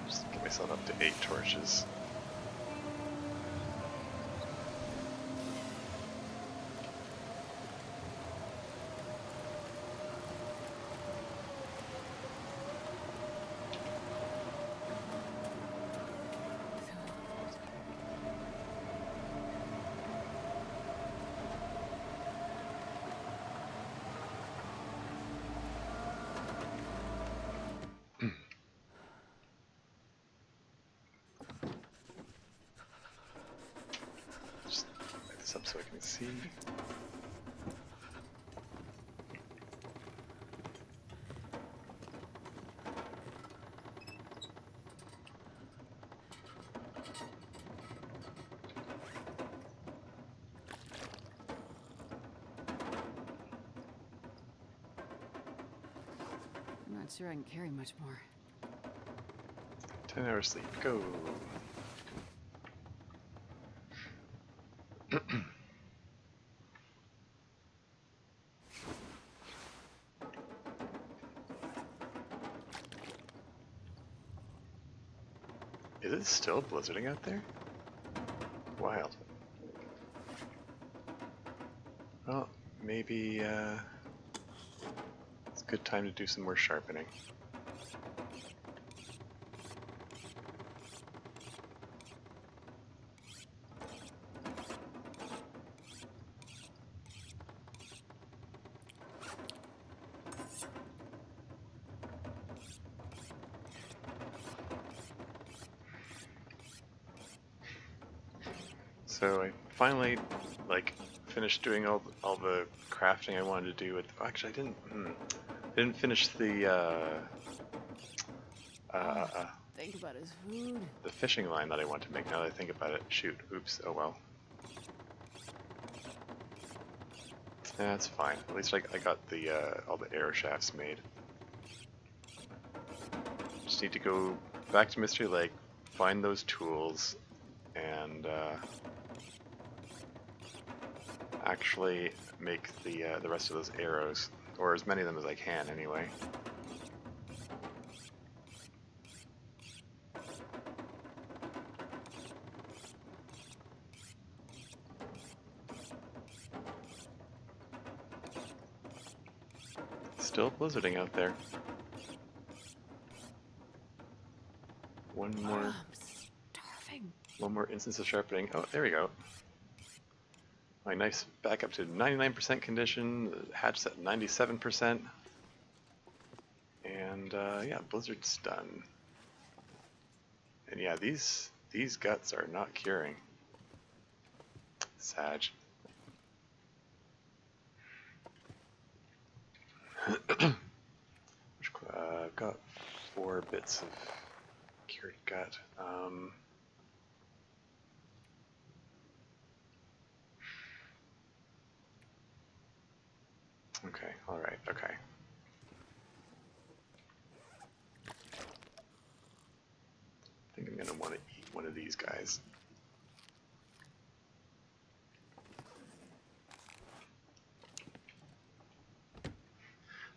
Just get myself up to 8 torches. Just light this up so I can see. I'm not sure I can carry much more. 10 hours sleep, go! Is it still blizzarding out there? Wild. Well, maybe it's a good time to do some more sharpening. So I finally finished doing all the crafting I wanted to do with. Actually, I didn't finish Think about his food. the fishing line that I want to make. Now that I think about it, shoot, oops, oh well. That's fine. At least I got the all the arrow shafts made. just need to go back to Mystery Lake, find those tools, and actually make the rest of those arrows, or as many of them as I can, anyway. Still blizzarding out there. One more. I'm starving. One more instance of sharpening. Oh, there we go. My knife's back up to 99% condition. The hatch's at 97%. And yeah, blizzard's done. And yeah, these guts are not curing. Sag. I've got 4 bits of cured gut. Okay, alright, okay. I think I'm going to want to eat one of these guys.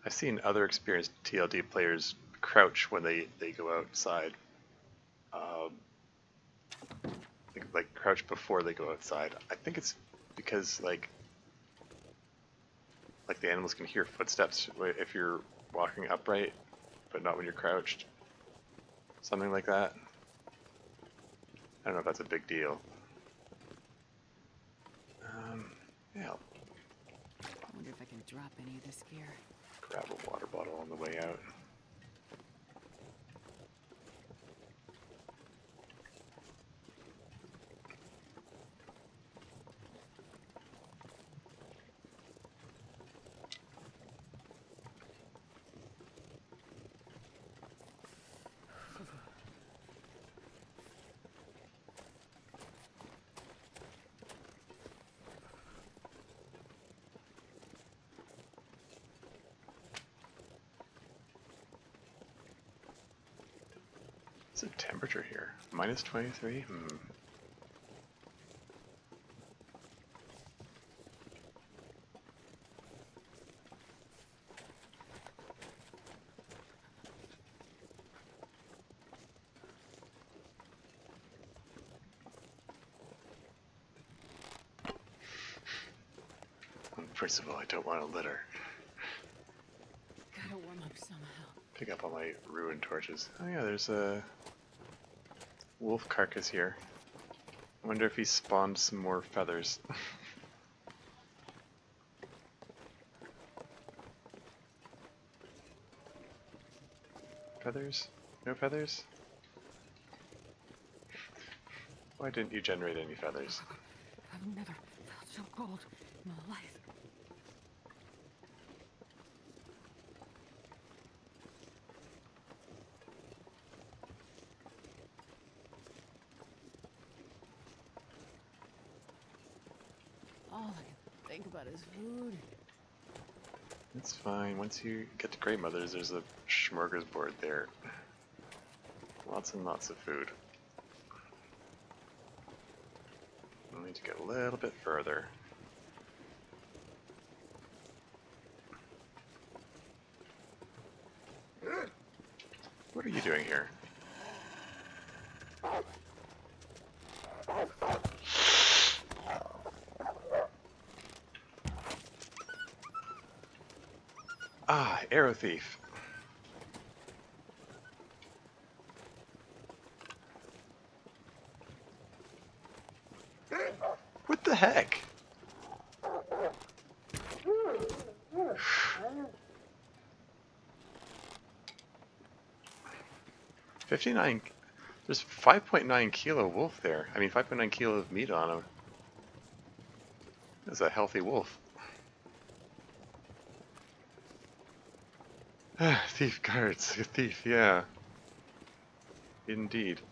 I've seen other experienced TLD players crouch when they go outside. Like crouch before they go outside. I think it's because like the animals can hear footsteps if you're walking upright, but not when you're crouched. Something like that. I don't know if that's a big deal. Yeah, I'll I wonder if I can drop any of this gear. grab a water bottle on the way out. What's the temperature here? Minus 23? First of all, I don't want to litter. Gotta warm up somehow. Pick up all my ruined torches. Oh yeah, there's a wolf carcass here. I wonder if he spawned some more feathers. Feathers? No feathers? Why didn't you generate any feathers? I've never felt so cold in my life. All I can think about is food. It's fine. Once you get to Grey Mother's, there's a smorgasbord there. Lots and lots of food. We'll need to get a little bit further. What are you doing here? Ah, arrow thief. What the heck? $59. There's 5.9 kilo wolf there. I mean, 5.9 kilo of meat on him. That's a healthy wolf. Thief guards. Thief, yeah. Indeed.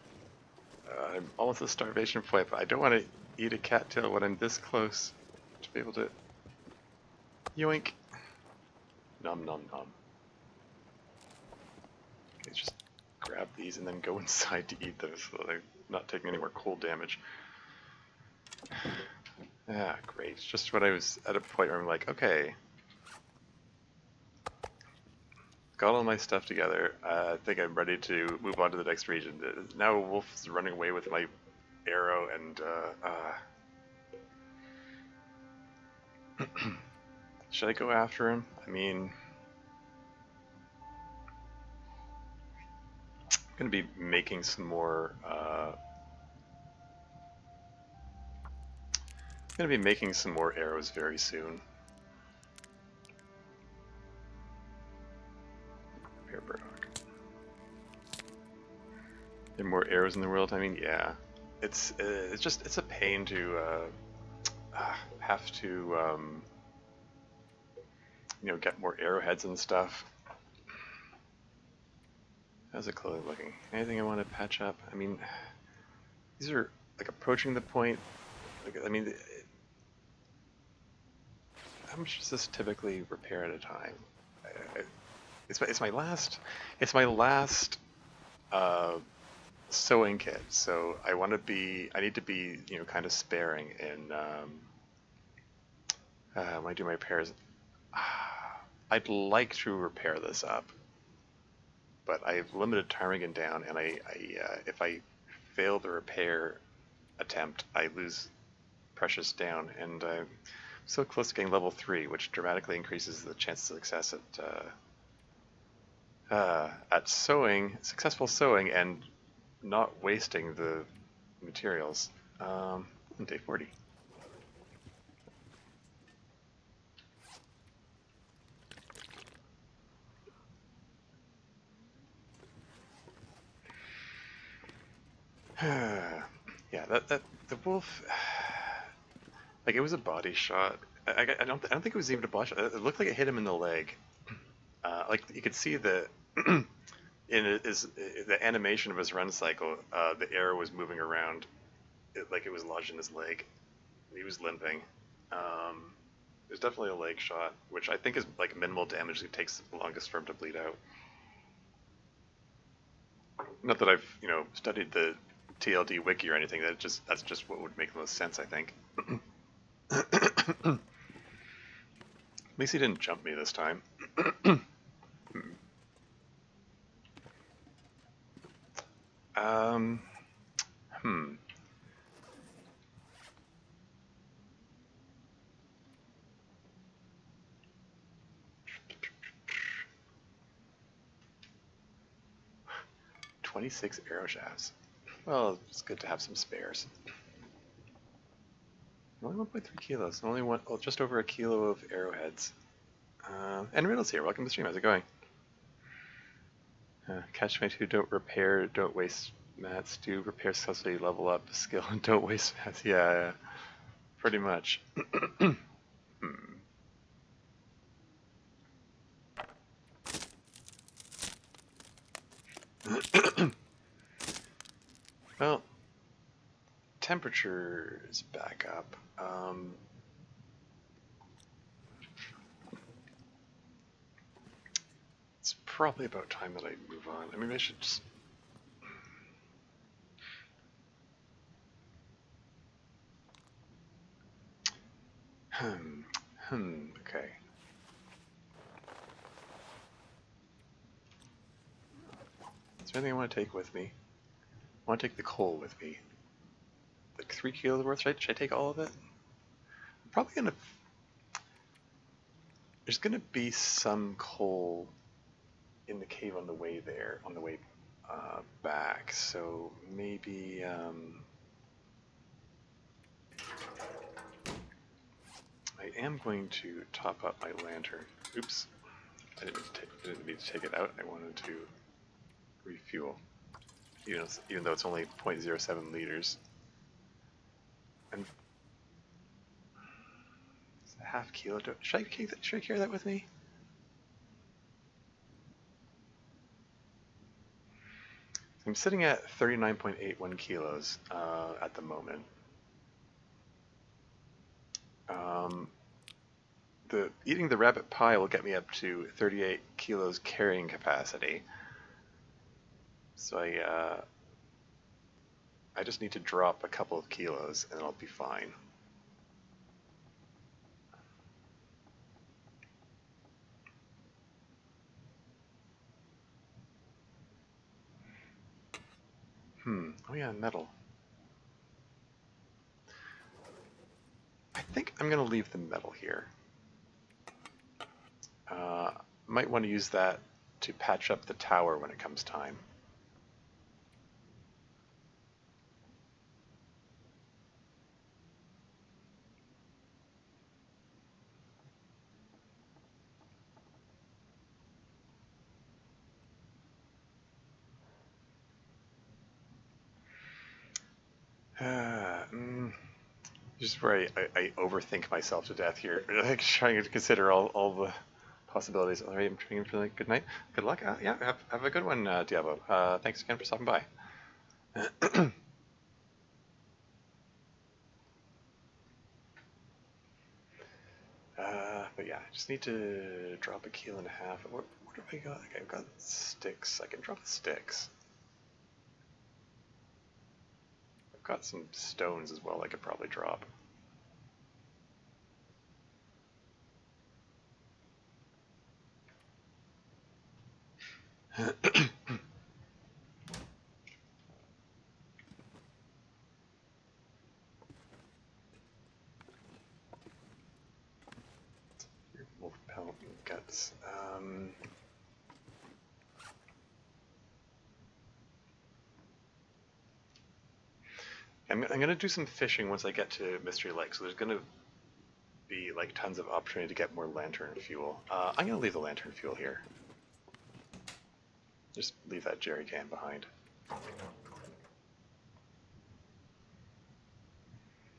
I'm almost at starvation point, but I don't want to eat a cattail when I'm this close to be able to... Yoink. Nom nom nom. Okay, just grab these and then go inside to eat them so that I'm not taking any more cold damage. Ah, great. Just when I was at a point where I'm like, okay, got all my stuff together. I think I'm ready to move on to the next region. Now Wolf's running away with my arrow, and should I go after him? I mean, I'm gonna be making some more. Gonna be making some more arrows very soon. Here, Burdock. There are more arrows in the world. I mean, yeah, it's a pain to have to get more arrowheads and stuff. How's the clothing looking? Anything I want to patch up? I mean, these are like approaching the point. Like, I mean, how much does this typically repair at a time? It's my last sewing kit, so I need to be kind of sparing in when I do my repairs. I'd like to repair this up, but I have limited ptarmigan down, and if I fail the repair attempt, I lose precious down, and I'm so close to getting level 3, which dramatically increases the chance of success at sewing, successful sewing, and not wasting the materials. Day 40. Yeah, that the wolf, like, it was a body shot. I don't think it was even a body shot. It looked like it hit him in the leg. Like, you could see the the animation of his run cycle. The arrow was moving around, like it was lodged in his leg. He was limping. It was definitely a leg shot, which I think is like minimal damage. It takes the longest for him to bleed out. Not that I've studied the TLD wiki or anything. That's just what would make the most sense, I think. At least he didn't jump me this time. um, hmm. 26 arrow shafts. Well, it's good to have some spares. Only 1.3 kilos. Only just over a kilo of arrowheads. And Riddle's here. Welcome to the stream. How's it going? Catchmate who don't repair, don't waste mats. Do repair successfully, level up skill, and don't waste mats. Yeah, pretty much. Well, temperature is back up. It's probably about time that I move on. I mean, I should just... okay. Is there anything I want to take with me? I want to take the coal with me. Like 3 kilos worth? Should I take all of it? I'm probably gonna... There's gonna be some coal in the cave on the way there, on the way back, so maybe... I am going to top up my lantern. Oops. I didn't mean to take it out. I wanted to refuel. Even though it's only 0.07 liters. And it's a half kilo. Should I carry that with me? I'm sitting at 39.81 kilos at the moment. Eating the rabbit pie will get me up to 38 kilos carrying capacity. So I just need to drop a couple of kilos and I'll be fine. Oh yeah, metal. I think I'm going to leave the metal here. Might want to use that to patch up the tower when it comes time. Just where I overthink myself to death here, like trying to consider all the possibilities. All right, I'm trying for like good night, good luck. Yeah, have a good one, Diablo. Thanks again for stopping by. But yeah, I just need to drop 1.5 kilos. What have I got? Like, I've got sticks. I can drop the sticks. I've got some stones as well I could probably drop. Wolf pelt and guts. I'm going to do some fishing once I get to Mystery Lake, so there's going to be like tons of opportunity to get more lantern fuel. I'm going to leave the lantern fuel here. Just leave that jerry can behind.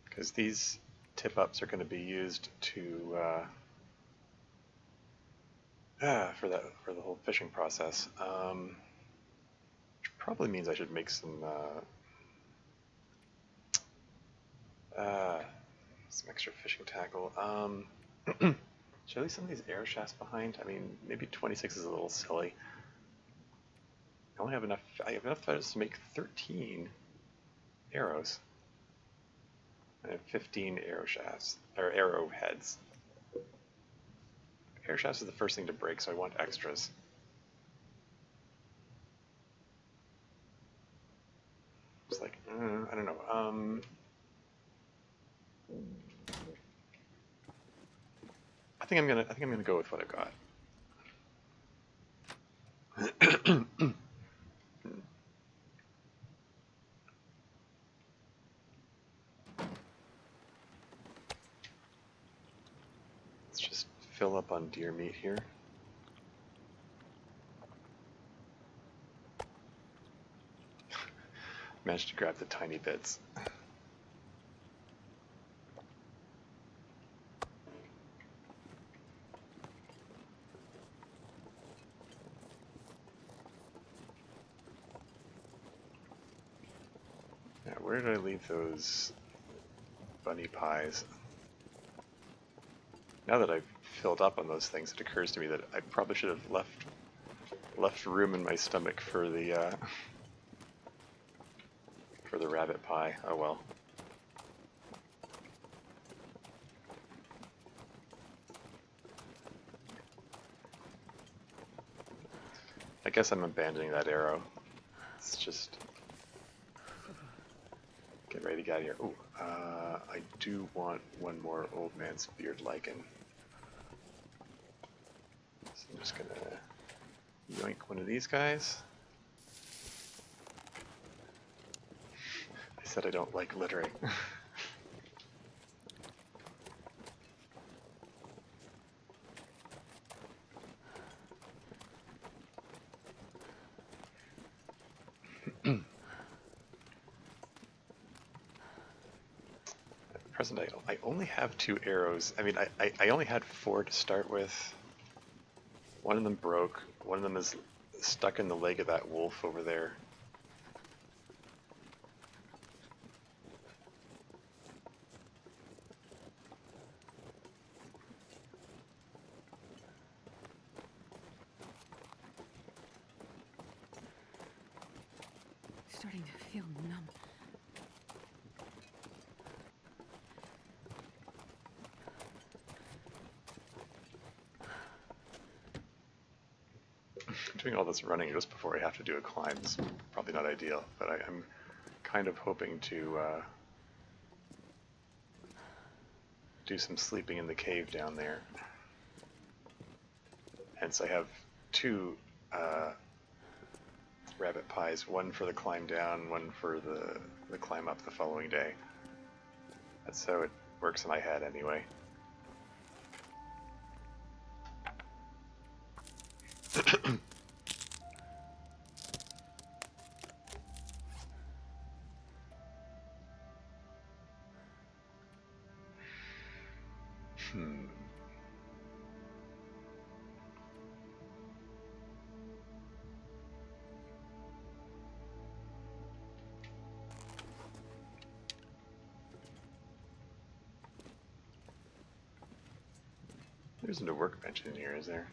Because these tip-ups are going to be used to for the whole fishing process. Which probably means I should make some extra fishing tackle. Should I leave some of these arrow shafts behind? I mean, maybe 26 is a little silly. I have enough feathers to make 13 arrows. I have 15 arrow shafts, or arrow heads. Arrow shafts is the first thing to break, so I want extras. It's like, I don't know. I think I'm gonna go with what I've got. Let's just fill up on deer meat here. Managed to grab the tiny bits. Yeah, where did I leave those bunny pies? Now that I've filled up on those things, it occurs to me that I probably should have left room in my stomach for the rabbit pie. Oh well. I guess I'm abandoning that arrow. It's just get ready to get out of here. Ooh, I do want one more old man's beard lichen. So I'm just gonna yoink one of these guys. I said I don't like littering. Present I only have 2 arrows. I mean, I only had 4 to start with. One of them broke. One of them is stuck in the leg of that wolf over there. starting to feel numb. Doing all this running just before I have to do a climb is probably not ideal, but I'm kind of hoping to do some sleeping in the cave down there. Hence I have two rabbit pies, one for the climb down, one for the climb up the following day. That's how it works in my head anyway. There isn't a workbench in here, is there?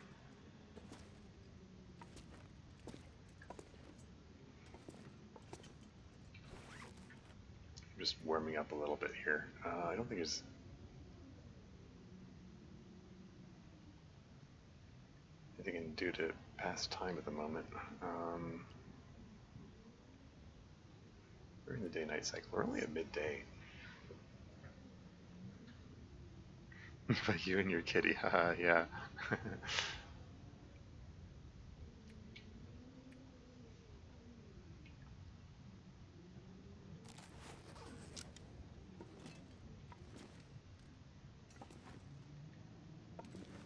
I'm just warming up a little bit here. I don't think there's anything I can do to pass time at the moment. We're in the day-night cycle. We're only at midday. But you and your kitty, haha, yeah.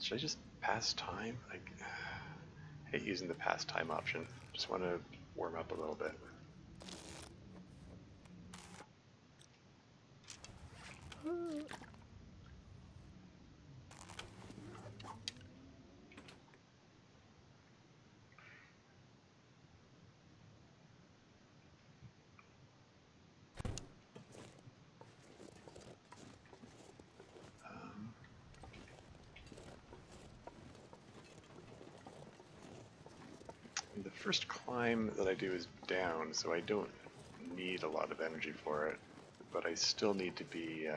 Should I just pass time? Like, I hate using the pass time option. Just want to warm up a little bit. The first climb that I do is down, so I don't need a lot of energy for it, but I still need to be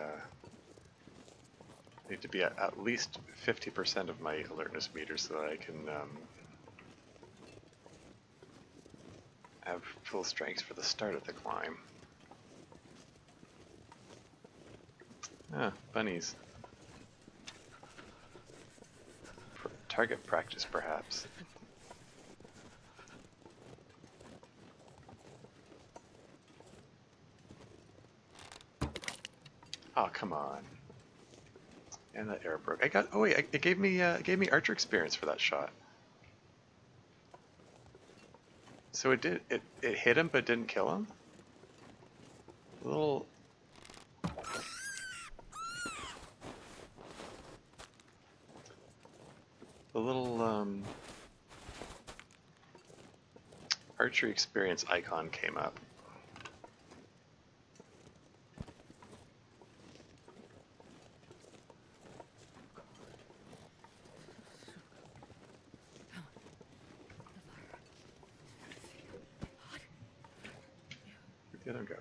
at least 50% of my alertness meter so that I can have full strength for the start of the climb. Ah, bunnies. Target practice, perhaps. Oh, come on. And that arrow broke. I got. Oh wait, it gave me archer experience for that shot. So it did. It hit him, but didn't kill him. A little. The little archery experience icon came up. Where'd the other one go?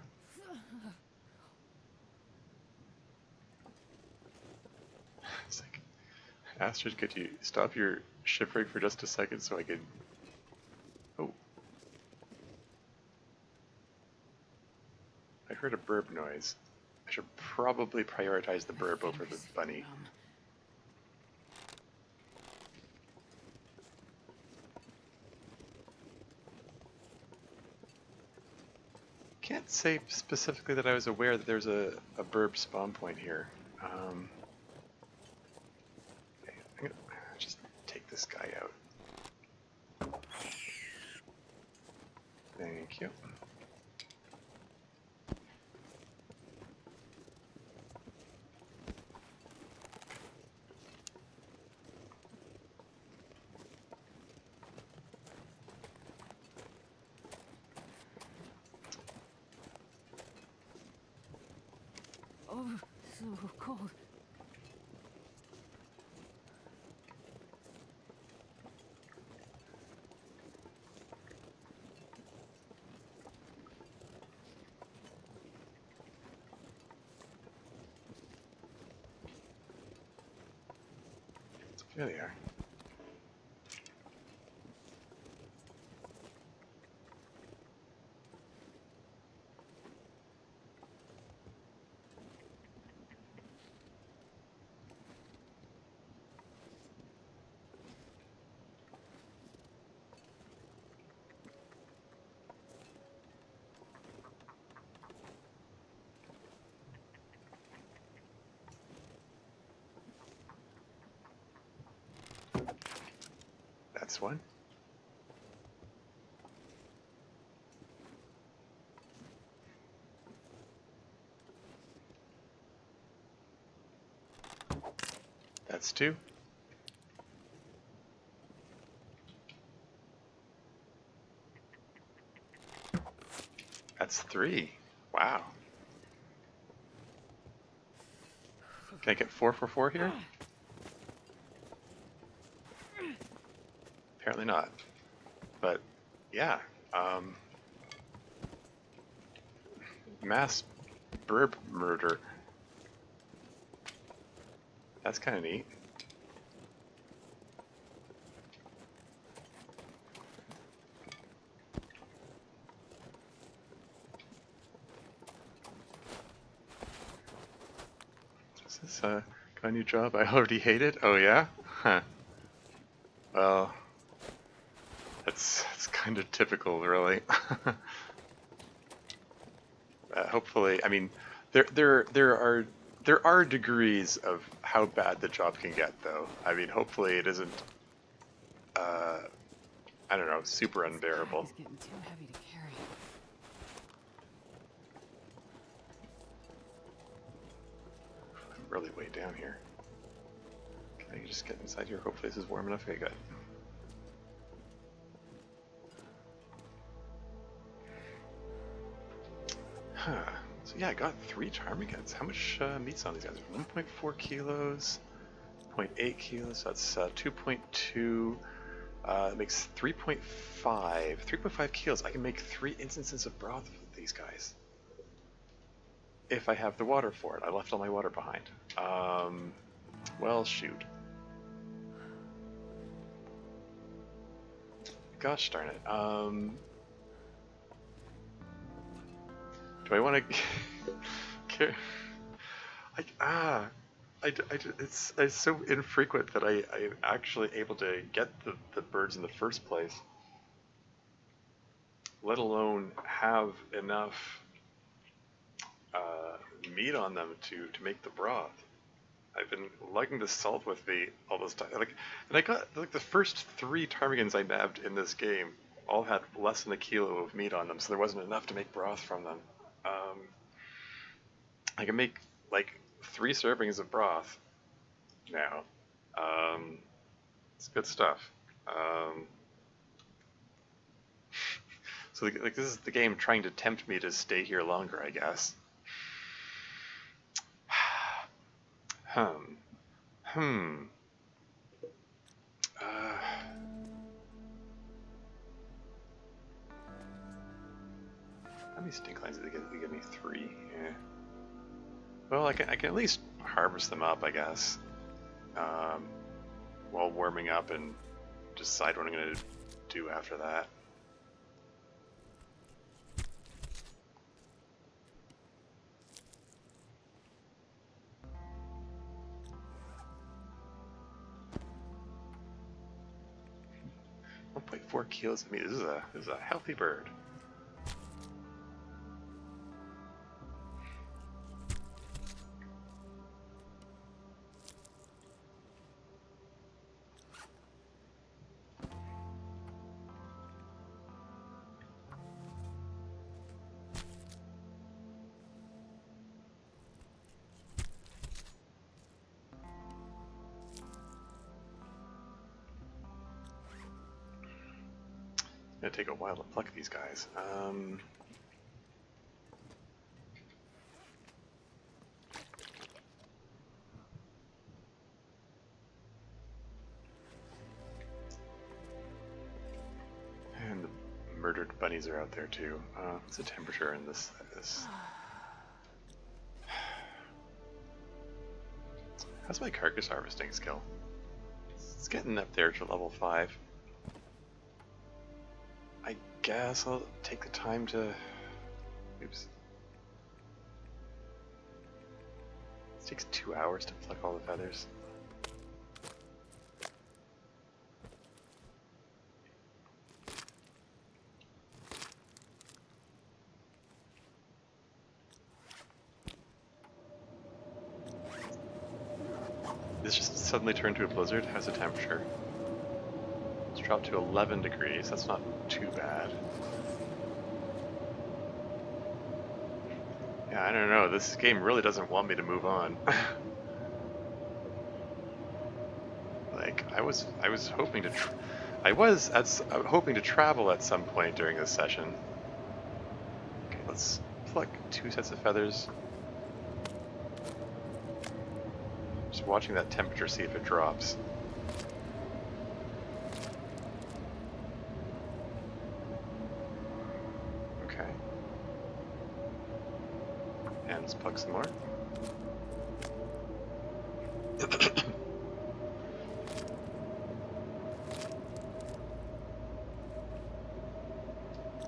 It's like, Astrid, could you stop your shivering for just a second so I could... Oh. I heard a burb noise. I should probably prioritize the burb over the bunny. Can't say specifically that I was aware that there's a burb spawn point here. Okay, I'm gonna just take this guy out. Thank you. Oh, so cold. There they are. That's one. That's two. That's three. Wow. Can I get 4 for 4 here? Apparently not. But yeah, mass burb murder. That's kind of neat. Is this got a new job? I already hate it. Oh yeah? Huh. Well, that's kind of typical, really. Hopefully, I mean, there are degrees of how bad the job can get, though. I mean, hopefully it isn't, I don't know, super unbearable. It's getting too heavy to carry. I'm really way down here. Can I just get inside here? Hopefully this is warm enough. Okay, good. Huh. So yeah, I got 3 ptarmigans. How much meat's on these guys? 1.4 kilos, 0.8 kilos. So that's 2.2. It makes 3.5. 3.5 kilos. I can make 3 instances of broth with these guys. If I have the water for it. I left all my water behind. Well, shoot. Gosh darn it. Do I want to... it's so infrequent that I'm actually able to get the birds in the first place, let alone have enough meat on them to make the broth. I've been lugging the salt with me all this time. And I got the first 3 ptarmigans I nabbed in this game all had less than a kilo of meat on them, so there wasn't enough to make broth from them. I can make like 3 servings of broth now. It's good stuff. So this is the game trying to tempt me to stay here longer, I guess. How many stink lines did they give me? 3. Yeah. Well, I can at least harvest them up, I guess, while warming up and decide what I'm going to do after that. .4 kilos of meat. This is a healthy bird. It's gonna take a while to pluck these guys. And the murdered bunnies are out there too. What's the temperature in this? How's my carcass harvesting skill? It's getting up there to level 5. I guess I'll take the time to... Oops. It takes 2 hours to pluck all the feathers. This just suddenly turned to a blizzard. How's the temperature? It's dropped to 11 degrees. That's not too bad. Yeah, I don't know. This game really doesn't want me to move on. Like I was hoping to. I was hoping to travel at some point during this session. Okay, let's pluck 2 sets of feathers. Just watching that temperature, see if it drops. Okay. And let's pluck some more. I need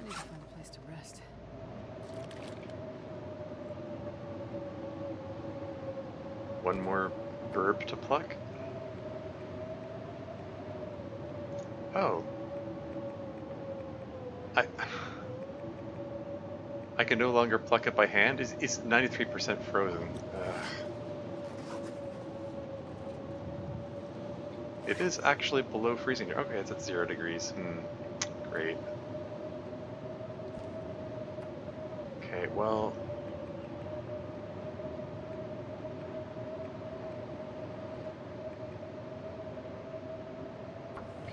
to find a place to rest. One more burb to pluck. Oh. I can no longer pluck it by hand. It's 93% frozen. It is actually below freezing. Okay, it's at 0 degrees. Great. Okay, well...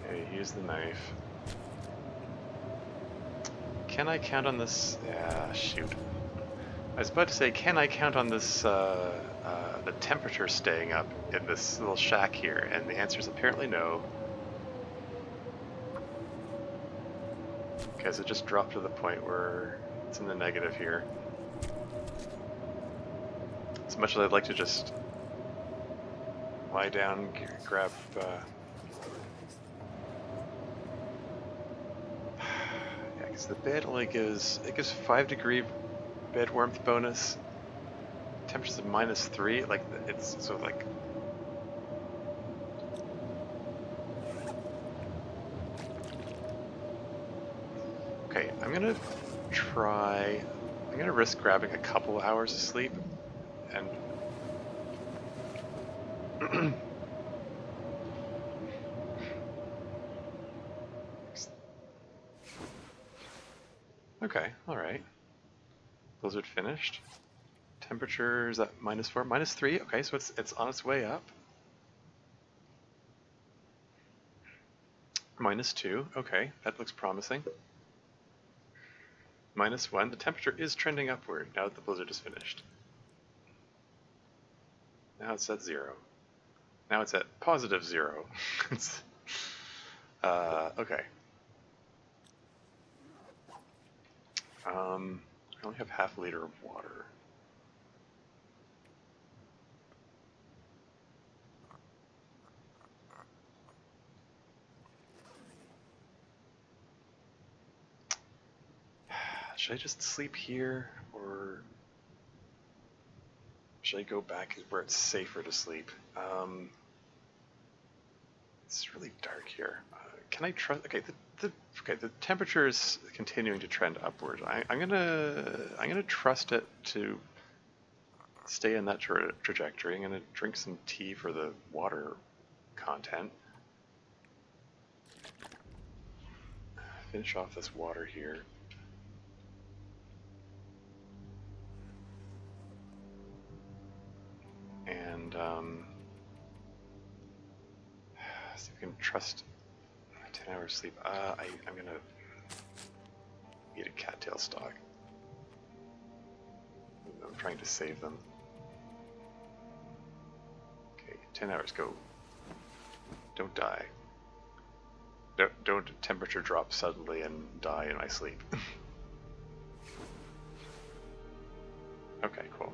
Okay, use the knife. Can I count on this? Yeah, shoot. I was about to say, can I count on this, the temperature staying up in this little shack here? And the answer is apparently no. Because it just dropped to the point where it's in the negative here. As much as I'd like to just lie down, grab... yeah, because the bed only gives 5 degree bed warmth bonus. Temperature's at -3, like it's so like. Okay, I'm gonna risk grabbing a couple hours of sleep, and okay, all right. Blizzard finished. Temperature is at -4, -3. Okay, so it's on its way up. -2. Okay, that looks promising. -1. The temperature is trending upward now that the blizzard is finished. Now it's at 0. Now it's at +0. It's, okay. I only have half a liter of water. Should I just sleep here, or should I go back where it's safer to sleep? It's really dark here. Can I trust? Okay, the temperature is continuing to trend upward. I'm gonna trust it to stay in that trajectory. I'm gonna drink some tea for the water content. Finish off this water here. And see if we can trust 10 hours sleep. I'm gonna eat a cattail stalk. I'm trying to save them. Okay, 10 hours, go. Don't die. Don't temperature drop suddenly and die in my sleep. Okay, cool.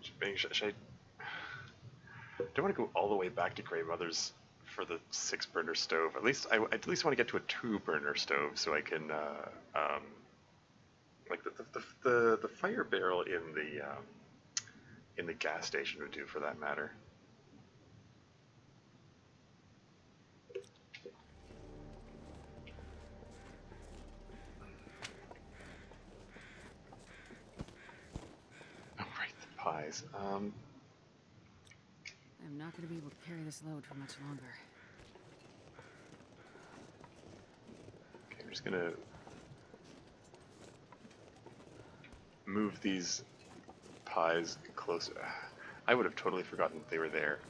Should I don't want to go all the way back to Grey Mother's for the 6 burner stove. I at least want to get to a 2 burner stove so I can like the fire barrel in the gas station would do for that matter. Oh right, the pies. I'm not going to be able to carry this load for much longer. Okay, I'm just gonna move these pies closer. I would have totally forgotten that they were there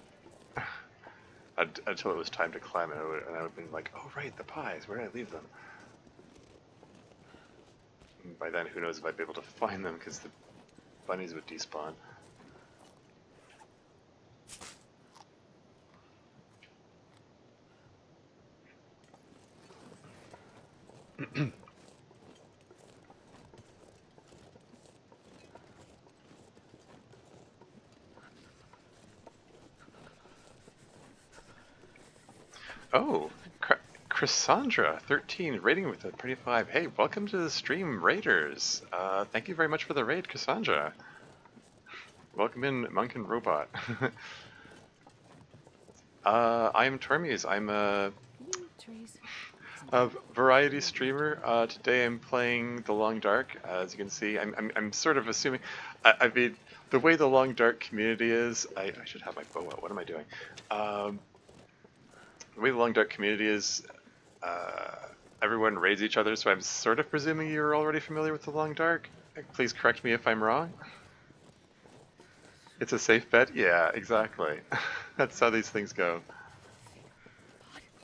until it was time to climb, and I would have been like, "Oh right, the pies. Where did I leave them?" And by then, who knows if I'd be able to find them because the bunnies would despawn. Oh, Cassandra, 13, rating with a pretty 5. Hey, welcome to the stream, Raiders. Thank you very much for the raid, Cassandra. Welcome in, Monk and Robot. I'm Tormuse. I'm Trees. a variety streamer. Today I'm playing The Long Dark. As you can see, I'm sort of assuming. I mean, the way the Long Dark community is, I should have my bow out. What am I doing? The way the Long Dark community is, everyone raids each other, so I'm sort of presuming you're already familiar with the Long Dark. Please correct me if I'm wrong. It's a safe bet? Yeah, exactly. That's how these things go.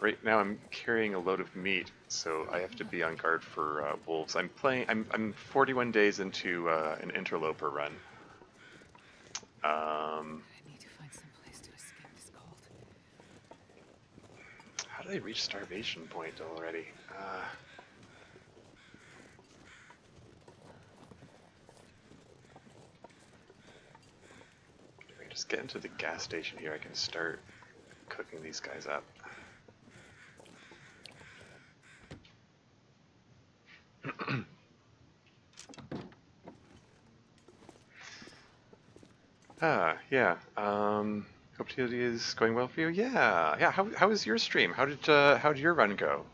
Right now I'm carrying a load of meat, so I have to be on guard for wolves. I'm 41 days into an Interloper run. I need to find some place to escape this cold. How did I reach starvation point already? If I just get into the gas station here, I can start cooking these guys up. Yeah. Hope TOD is going well for you. Yeah, yeah. How was your stream? How did your run go?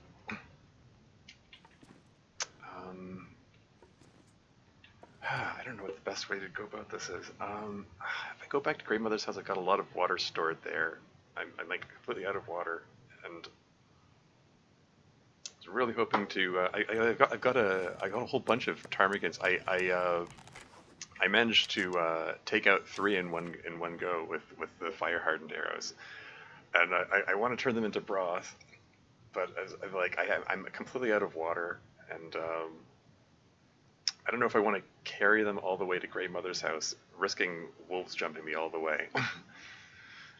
I don't know what the best way to go about this is. If I go back to Grey Mother's house, I got a lot of water stored there. I'm like completely out of water, and I was really hoping to. I got a whole bunch of ptarmigans. I managed to take out 3 in one go with the fire hardened arrows, and I want to turn them into broth, but I'm completely out of water, and I don't know if I want to carry them all the way to Grey Mother's house, risking wolves jumping me all the way.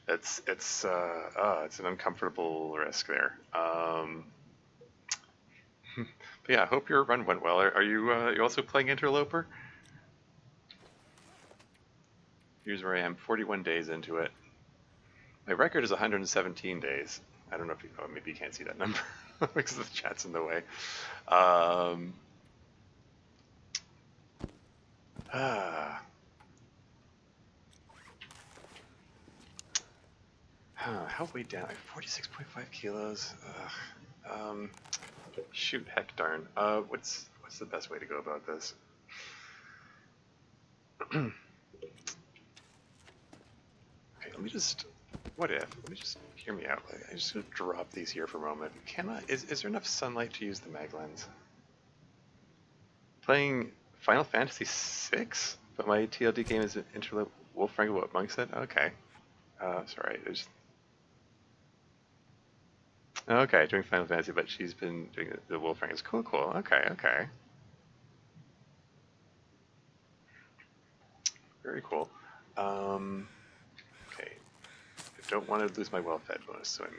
It's an uncomfortable risk there. But yeah, I hope your run went well. Are you also playing Interloper? Here's where I am, 41 days into it. My record is 117 days. I don't know if maybe you can't see that number because the chat's in the way. How weighed down? 46.5 kilos. Shoot, heck darn. What's the best way to go about this? Okay, let me just. What if? Let me just hear me out. I just gonna drop these here for a moment. Can I? Is there enough sunlight to use the mag lens? Playing Final Fantasy VI, but my TLD game is Interloper. Wolfgang, what Monk said? Okay. Sorry. Okay, doing Final Fantasy, but she's been doing the Wolfgang. It's cool. Okay. Very cool. Okay. I don't want to lose my well-fed bonus, so I'm.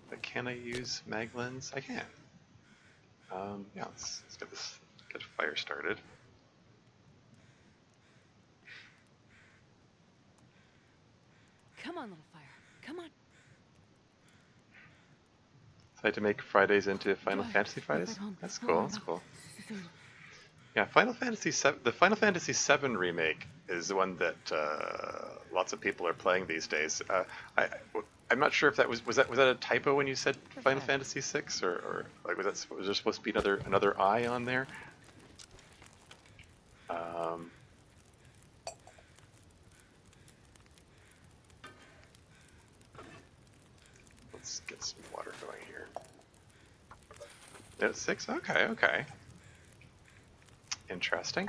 But can I use mag lens? I can. Yeah, let's get a fire started. Come on, little fire. Come on. So I had to make Fridays into Final God, Fantasy if I'd Fridays. home That's cool. long That's enough cool. soon. Yeah, Final Fantasy VII, the Final Fantasy VII remake is the one that lots of people are playing these days. I, I'm not sure if was that a typo when you said Final Perfect. Fantasy VI, or like was there supposed to be another I on there? Um, let's get some water going here. Yeah, 6. Okay, okay, interesting.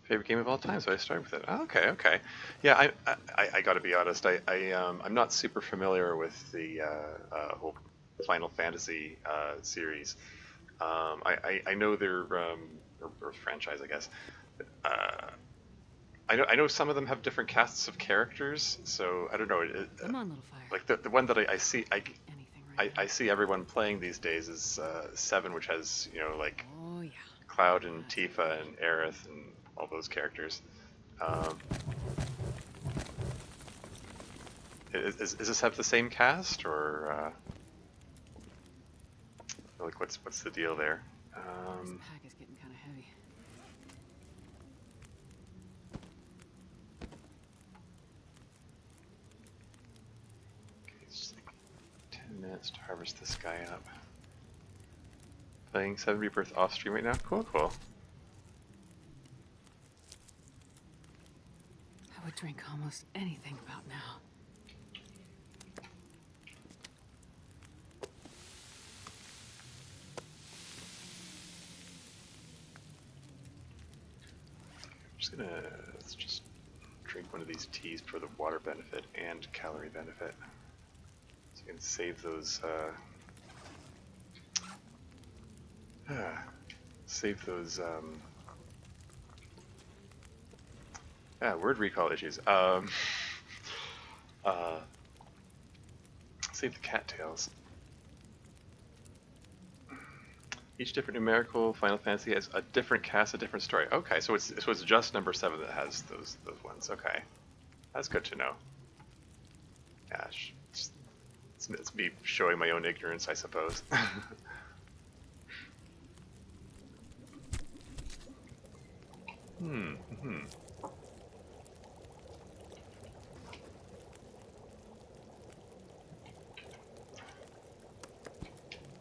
Favorite game of all time, so I started with it. Oh, okay, okay. Yeah, I got to be honest. I'm not super familiar with the whole Final Fantasy series. I know their or franchise, I guess. Uh, I know some of them have different casts of characters, so I don't know. Come on, little fire. Like the one that I see Anything right I see everyone playing these days is 7, which has like now. Oh, yeah. Cloud and That's Tifa and Aerith and all those characters. Um, is this have the same cast, or like what's the deal there? This pack is getting kind of heavy. Okay, it's like 10 minutes to harvest this guy up. Playing 7 Rebirth off stream right now. Cool, cool. I would drink almost anything about now. Let's just drink one of these teas for the water benefit and calorie benefit. So you can save those, save those, word recall issues. Uh, save the cattails. Each different numerical Final Fantasy has a different cast, a different story. Okay, so it's just number 7 that has those ones. Okay, that's good to know. Yeah, it's me showing my own ignorance, I suppose. Hmm.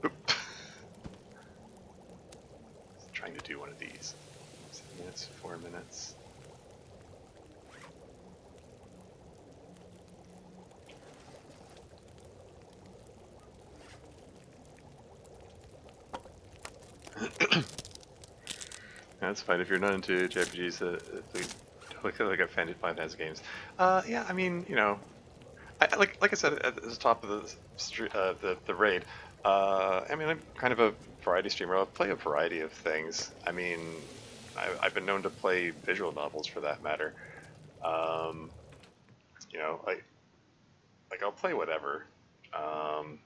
Oop. Trying to do one of these. 7 minutes, 4 minutes. That's fine if you're not into JRPGs. Like a Final Fantasy games. Yeah, I mean, like I said at the top of the raid. I mean, I'm kind of a variety streamer. I'll play a variety of things. I mean, I've been known to play visual novels for that matter. Um, like I'll play whatever. Um,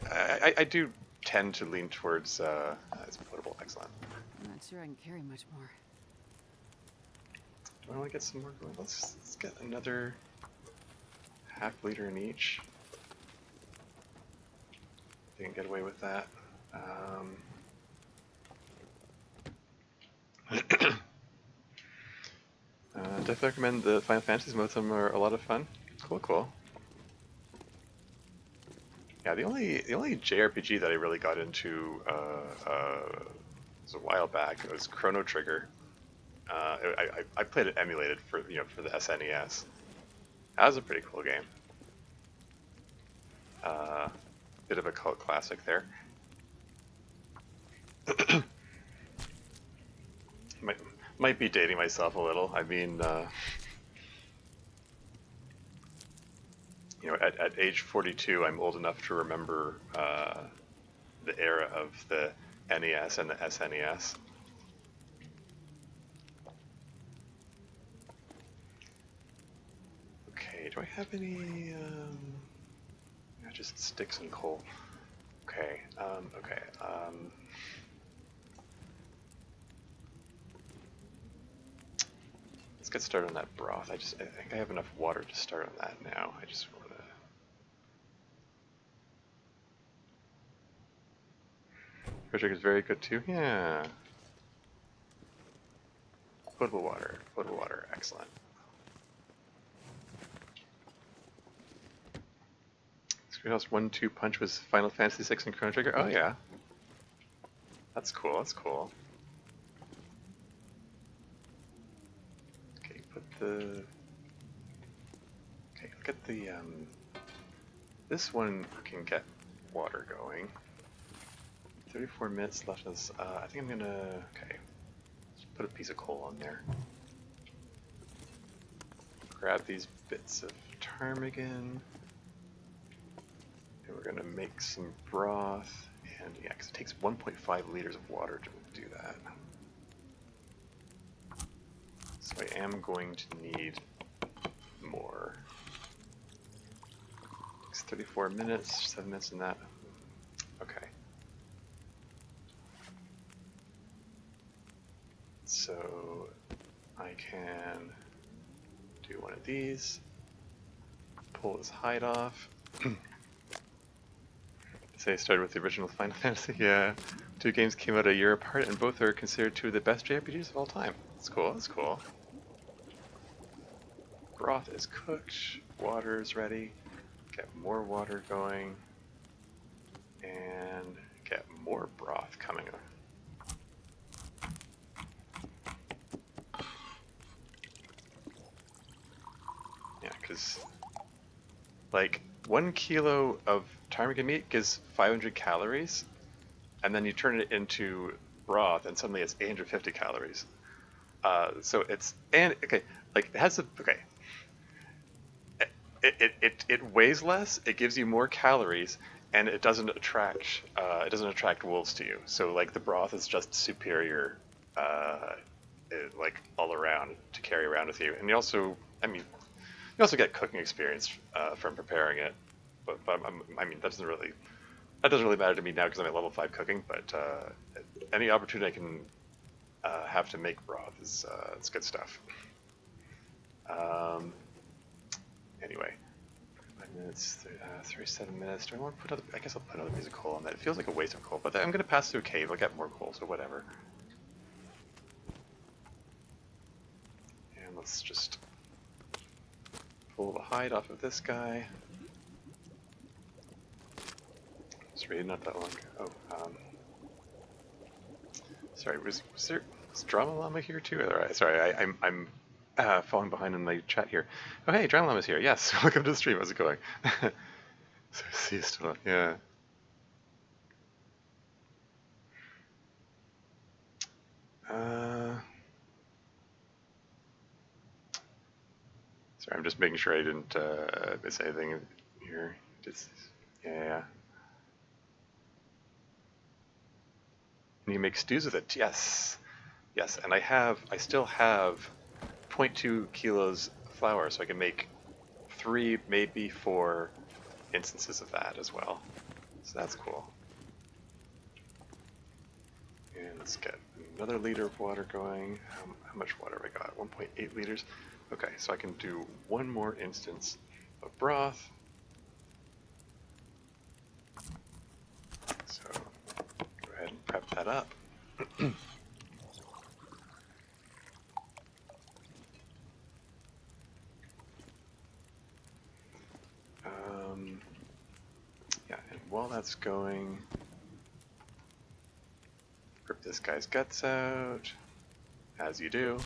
I do tend to lean towards it's potable. Excellent. I'm not sure I can carry much more. Do I want to get some more going? Let's get another half liter in each. I can get away with that. Definitely recommend the Final Fantasies. Most of them are a lot of fun. Cool, cool. Yeah, the only JRPG that I really got into was a while back. It was Chrono Trigger. I played it emulated for for the SNES. That was a pretty cool game. Bit of a cult classic there. might be dating myself a little. I mean, at age 42, I'm old enough to remember the era of the NES and the SNES. do I have any, yeah, just sticks and coal. Okay, let's get started on that broth. I think I have enough water to start on that now. I just want to... Project is very good too. Yeah. Potable water, excellent. Screenhouse 1-2 punch was Final Fantasy 6 and Chrono Trigger. Oh yeah. That's cool, that's cool. Okay, put the... Okay, look at the, this one can get water going. 34 minutes left us. I think I'm gonna... Okay. Let's put a piece of coal on there. Grab these bits of ptarmigan. And we're gonna make some broth. And yeah, because it takes 1.5 liters of water to do that. So I am going to need more. It's 34 minutes, 7 minutes in that. Okay. So I can do one of these, pull this hide off. Say I started with the original Final Fantasy. Yeah, 2 games came out a year apart, and both are considered 2 of the best JRPGs of all time. That's cool. That's cool. Broth is cooked. Water is ready. Get more water going, and get more broth coming. Yeah, because like 1 kilo of ptarmigan meat gives 500 calories, and then you turn it into broth, and suddenly it's 850 calories. So it's okay, like it has a okay. It weighs less. It gives you more calories, and it doesn't attract wolves to you. So like the broth is just superior, like all around to carry around with you. And you also, I mean, you also get cooking experience from preparing it. But I mean, that doesn't really matter to me now because I'm at level 5 cooking. But any opportunity I can have to make broth is it's good stuff. Anyway, 5 minutes, 37 minutes. Do I want to put I guess I'll put another piece of coal on that. It feels like a waste of coal, but I'm going to pass through a cave. I'll get more coal, so whatever. And let's just pull the hide off of this guy. It's really not that long ago. Oh, sorry, was Drama Llama here too? Sorry, I'm falling behind in my chat here. Oh hey, Drama Llama's here. Yes, welcome to the stream. How's it going? So see you still. Yeah. Sorry, I'm just making sure I didn't miss anything here. Yeah. And you make stews with it. Yes. Yes, and I still have 0.2 kilos flour, so I can make 3, maybe 4 instances of that as well. So that's cool. And let's get another liter of water going. How much water have I got? 1.8 liters. Okay, so I can do 1 more instance of broth. So go ahead and prep that up. Yeah, and while that's going, rip this guy's guts out, as you do.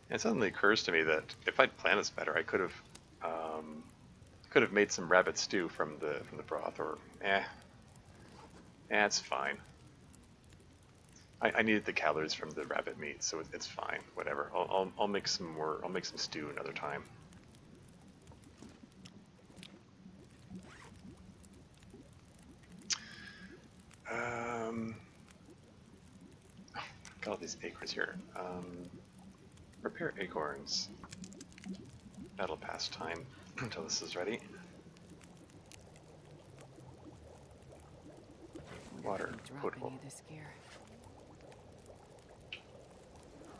It suddenly occurs to me that if I'd planned this better, I could have made some rabbit stew from the broth, or it's fine. I needed the calories from the rabbit meat, so it's fine. Whatever. I'll make some more. I'll make some stew another time. got all these acorns here. Repair acorns. That'll pass time until this is ready. Water, Drop potable. any of this gear.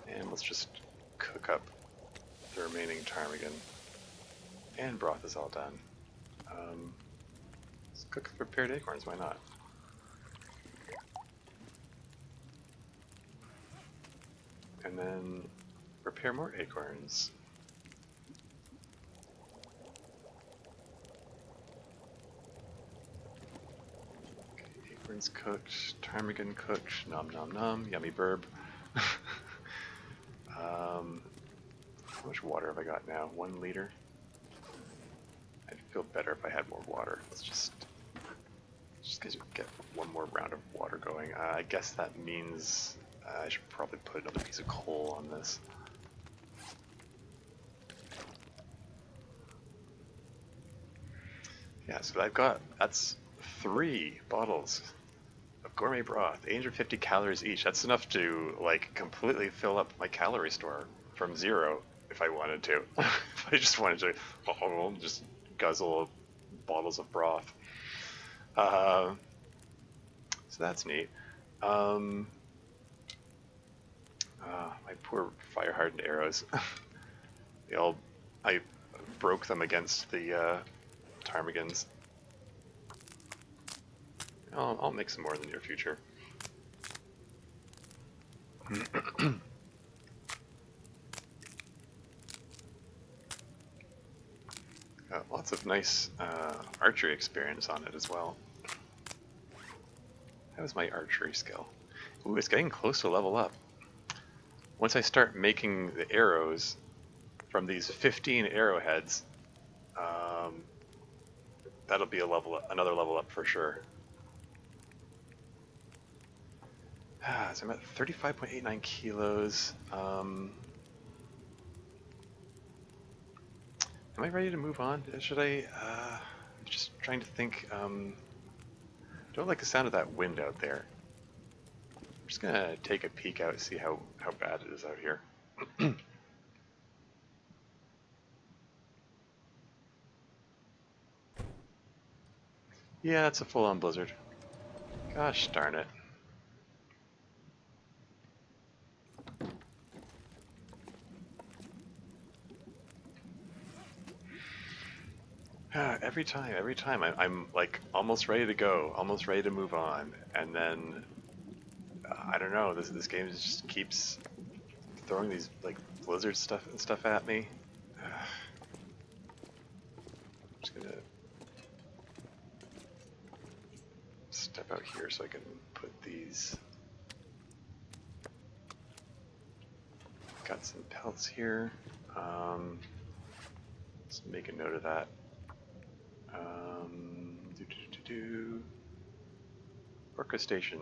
And let's just cook up the remaining ptarmigan. And broth is all done. Let's cook the prepared acorns, why not? And then prepare more acorns. Okay, acorns cooked, ptarmigan cooked, nom nom nom, yummy burb. How much water have I got now? 1 liter? I'd feel better if I had more water. Let's just get one more round of water going. I guess that means I should probably put another piece of coal on this. Yeah, so that's 3 bottles of gourmet broth, 850 calories each. That's enough to like completely fill up my calorie store from 0 if I wanted to. If I just wanted to just guzzle bottles of broth. So that's neat. My poor fire-hardened arrows. I broke them against the ptarmigans. I'll make some more in the near future. Lots of nice archery experience on it as well. How's my archery skill? Ooh, it's getting close to level up. Once I start making the arrows from these 15 arrowheads, that'll be another level up for sure. So I'm at 35.89 kilos. Am I ready to move on? Should I? I'm just trying to think. Don't like the sound of that wind out there. I'm just gonna take a peek out and see how bad it is out here. Yeah, it's a full-on blizzard. Gosh darn it. Every time, I'm like almost ready to go, almost ready to move on, and then I don't know. This game just keeps throwing these like blizzard stuff at me. I'm just gonna step out here so I can put these. Got some pelts here. Let's make a note of that. Orca station.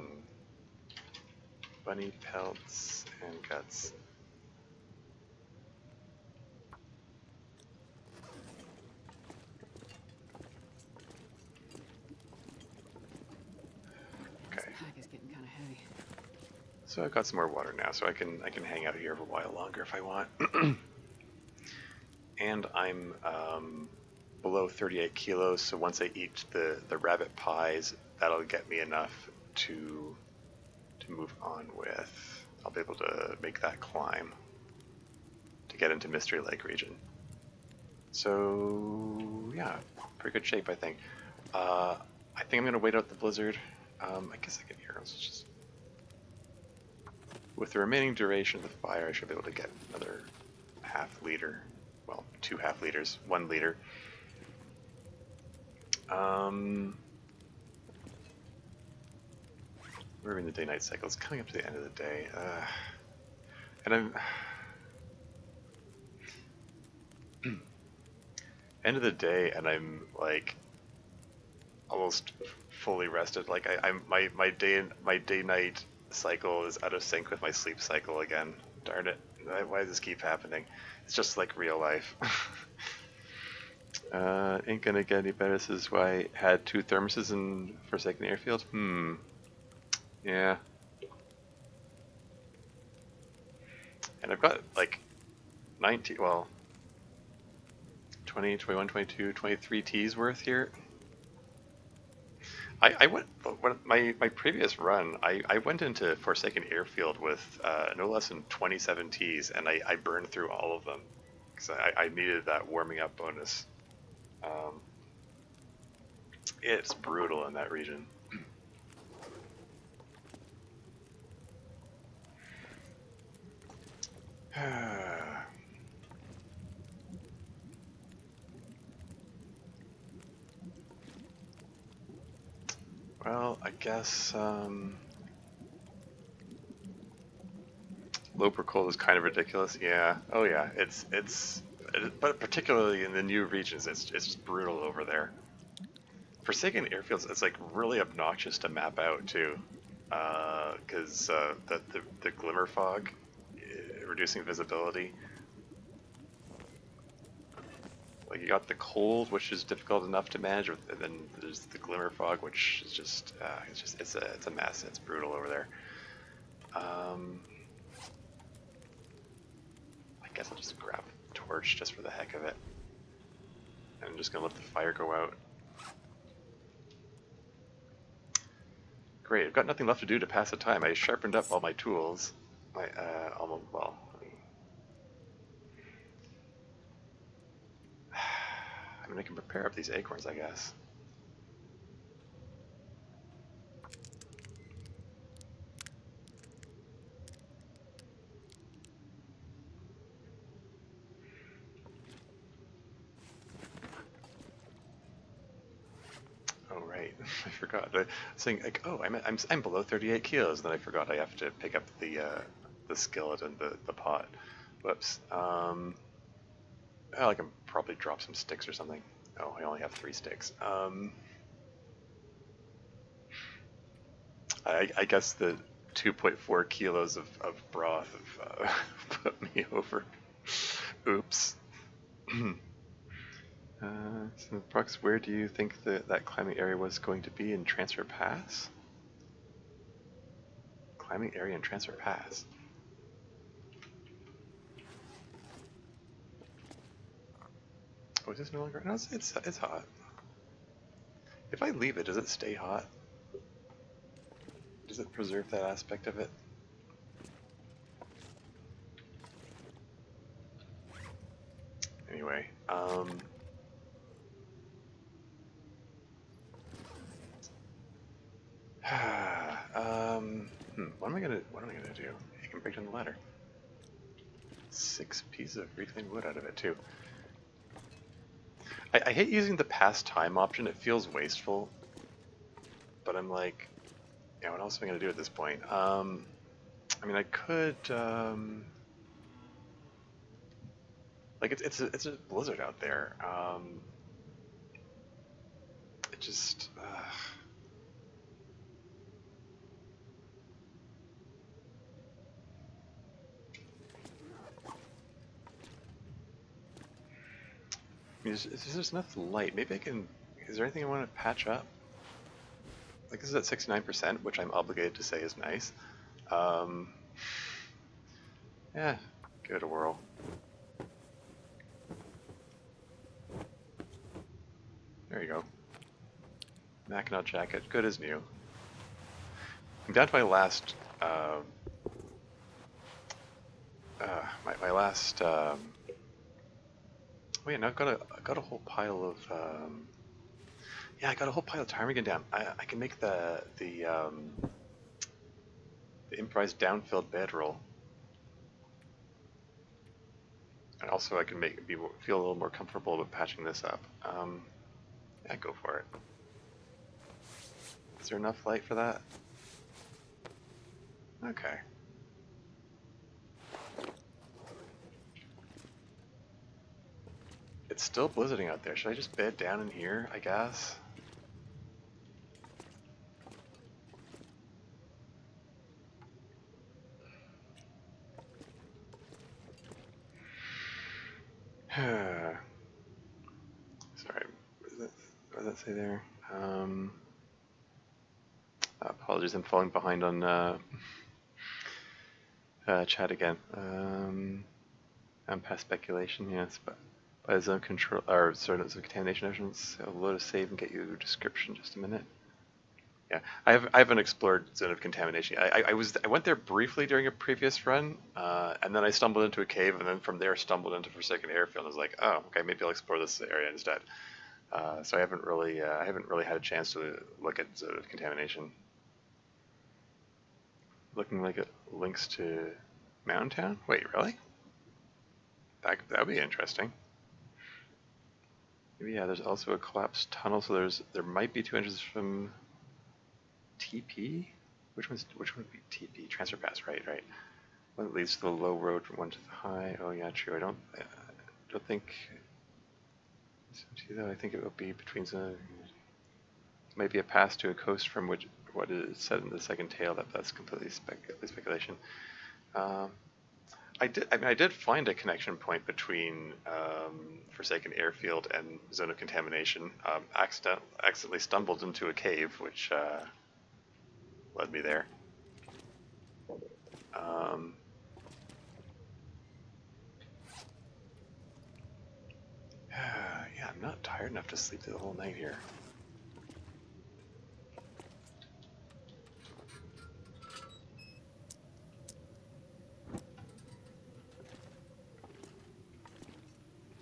Bunny pelts and guts. This pack is getting kind of heavy. So I've got some more water now, so I can hang out here for a while longer if I want. And I'm below 38 kilos, so once I eat the rabbit pies, that'll get me enough to move on with. I'll be able to make that climb to get into Mystery Lake region. So yeah, pretty good shape, I think. I think I'm gonna wait out the blizzard. I guess I can hear us. Just with the remaining duration of the fire, I should be able to get another half liter. Well, 2 half liters, 1 liter. We're in the day-night cycle. It's coming up to the end of the day, and I'm end of the day, and I'm like almost fully rested. Like my day-night cycle is out of sync with my sleep cycle again. Darn it! Why does this keep happening? It's just like real life. Ain't gonna get any better. This is why I had 2 thermoses in Forsaken Airfield. Yeah. And I've got like 19, well, 20, 21, 22, 23 T's worth here. I went, when my previous run, I went into Forsaken Airfield with no less than 27 T's, and I burned through all of them because I needed that warming up bonus. Um, it's brutal in that region. Well, I guess Loper Cold is kind of ridiculous. Yeah. Oh yeah. But particularly in the new regions, it's just brutal over there. Forsaken Airfields, it's like really obnoxious to map out too, because the glimmer fog, reducing visibility. Like you got the cold, which is difficult enough to manage, and then there's the glimmer fog, which is just it's a mess. It's brutal over there. I guess I'll just grab a torch just for the heck of it. And I'm just gonna let the fire go out. Great, I've got nothing left to do to pass the time. I sharpened up all my tools. Almost, well, I mean, I can prepare up these acorns, I guess. Oh right, I forgot. I was saying like, oh, I'm below 38 kilos. Then I forgot I have to pick up the skillet and the pot. Whoops. Well, I can probably drop some sticks or something. Oh, I only have 3 sticks. I guess the 2.4 kilos of broth have put me over. Oops. So, Brooks, where do you think that climbing area was going to be in Transfer Pass? Climbing area in Transfer Pass. Oh, is this no longer? No, it's hot. If I leave it, does it stay hot? Does it preserve that aspect of it? Anyway, what am I gonna do? I can break down the ladder. 6 pieces of reclaimed wood out of it too. I hate using the past time option. It feels wasteful, but I'm like, yeah, what else am I gonna do at this point? I mean, I could, like, it's a blizzard out there. It just, I mean, there's just enough light. Maybe I can. Is there anything I want to patch up? Like this is at 69%, which I'm obligated to say is nice. Yeah, give it a whirl. There you go. Mackinac jacket, good as new. I'm down to my last. My last. Wait, no, I've got a whole pile of. Yeah, I got a whole pile of ptarmigan down. I can make the improvised downfilled bedroll. And also I can feel a little more comfortable with patching this up. Yeah, go for it. Is there enough light for that? Okay. It's still blizzarding out there. Should I just bed down in here, I guess? Sorry, what does that say there? Apologies, I'm falling behind on Chat again. I'm past speculation, yes, but by zone control, or sorry, not zone contamination evidence, I'll load a save and get you a description. Just a minute. Yeah, I haven't explored zone of contamination. I went there briefly during a previous run, and then I stumbled into a cave, and then from there stumbled into Forsaken Airfield. And I was like, oh, okay, maybe I'll explore this area instead. So I haven't really had a chance to look at zone of contamination. Looking like it links to Mountain Town. Wait, really? That'd be interesting. Maybe, yeah, there's also a collapsed tunnel, so there might be 2 entrances from TP. Which one would be TP? Transfer pass, right. One that leads to the low road from one to the high. Oh yeah, true. I don't think. Though I think it will be between the. Might be a pass to a coast from which what is said in the second tale. That's completely speculation. I did find a connection point between Forsaken Airfield and Zone of Contamination. Accidentally stumbled into a cave, which led me there. Yeah, I'm not tired enough to sleep through the whole night here.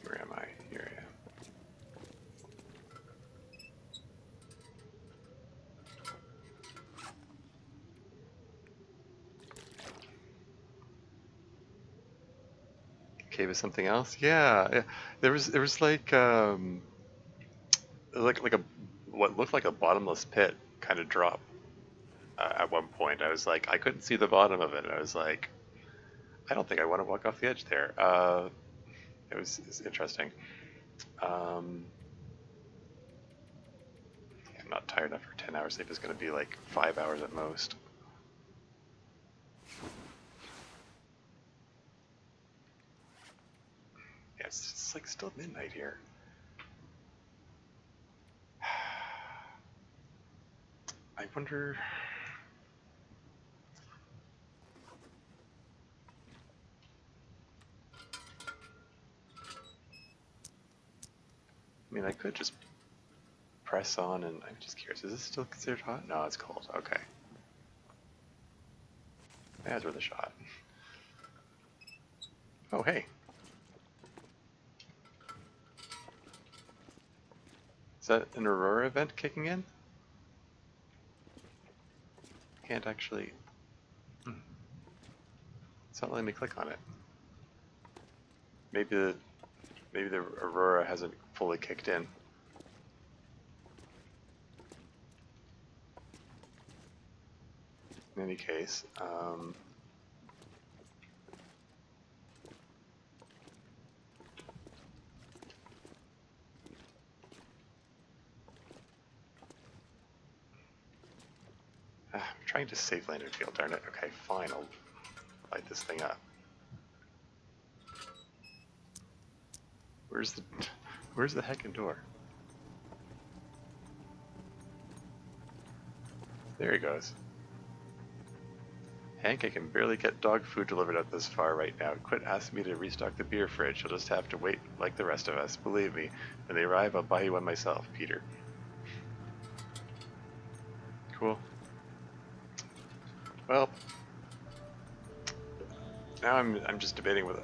Where am I? Here I am. Cave is something else? Yeah. There was like a what looked like a bottomless pit kind of drop at one point. I was like, I couldn't see the bottom of it. And I was like, I don't think I want to walk off the edge there. It was interesting. I'm not tired enough for 10 hours sleep. It's going to be like 5 hours at most. Yeah, it's like still midnight here. I wonder. I mean, I could just press on, and I'm just curious. Is this still considered hot? No, it's cold. Okay. That's worth a shot. Oh, hey. Is that an Aurora event kicking in? Can't actually. It's not letting me click on it. Maybe the Aurora hasn't fully kicked in. In any case, I'm trying to save land and field, darn it. Okay, fine, I'll light this thing up. Where's the heckin' door? There he goes. Hank, I can barely get dog food delivered out this far right now. Quit asking me to restock the beer fridge. You'll just have to wait like the rest of us. Believe me, when they arrive, I'll buy you one myself, Peter. Cool. Well, now I'm just debating whether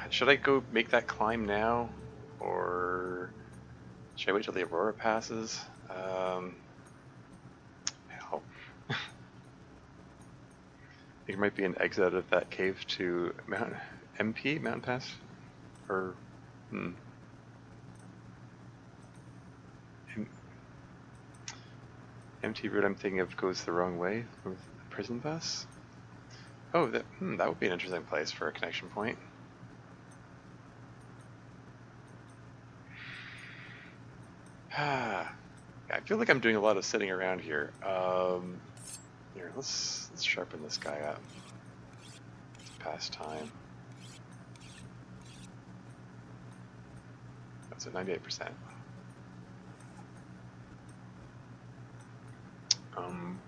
should I go make that climb now, or should I wait till the Aurora passes? Hell. I think there might be an exit out of that cave to Mountain Pass, or MT route I'm thinking of goes the wrong way with the prison bus. Oh, that would be an interesting place for a connection point. I feel like I'm doing a lot of sitting around here. Here, let's sharpen this guy up. It's past time. That's at 98%. I'm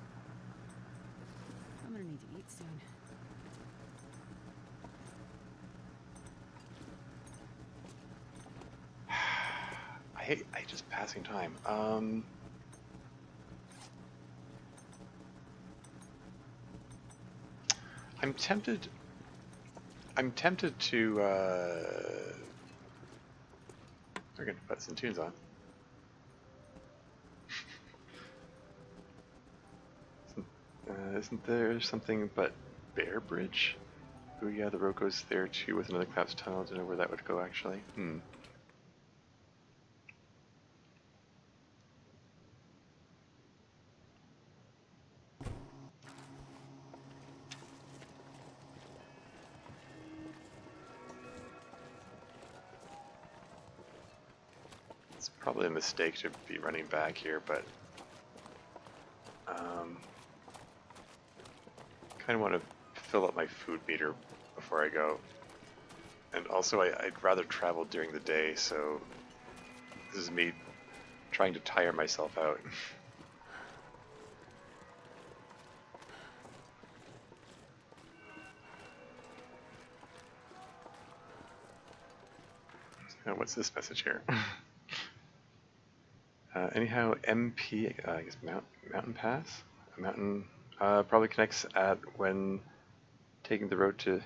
gonna need to eat soon. I just passing time. I'm tempted. I'm tempted to. We're gonna put some tunes on. Isn't there something but Bear Bridge? Oh yeah, the road goes there too with another collapsed tunnel. Don't know where that would go actually. It's probably a mistake to be running back here, but kind of want to fill up my food meter before I go. And also, I'd rather travel during the day, so this is me trying to tire myself out. What's this message here? Anyhow, MP, I guess Mountain Pass? A mountain probably connects at when taking the road to...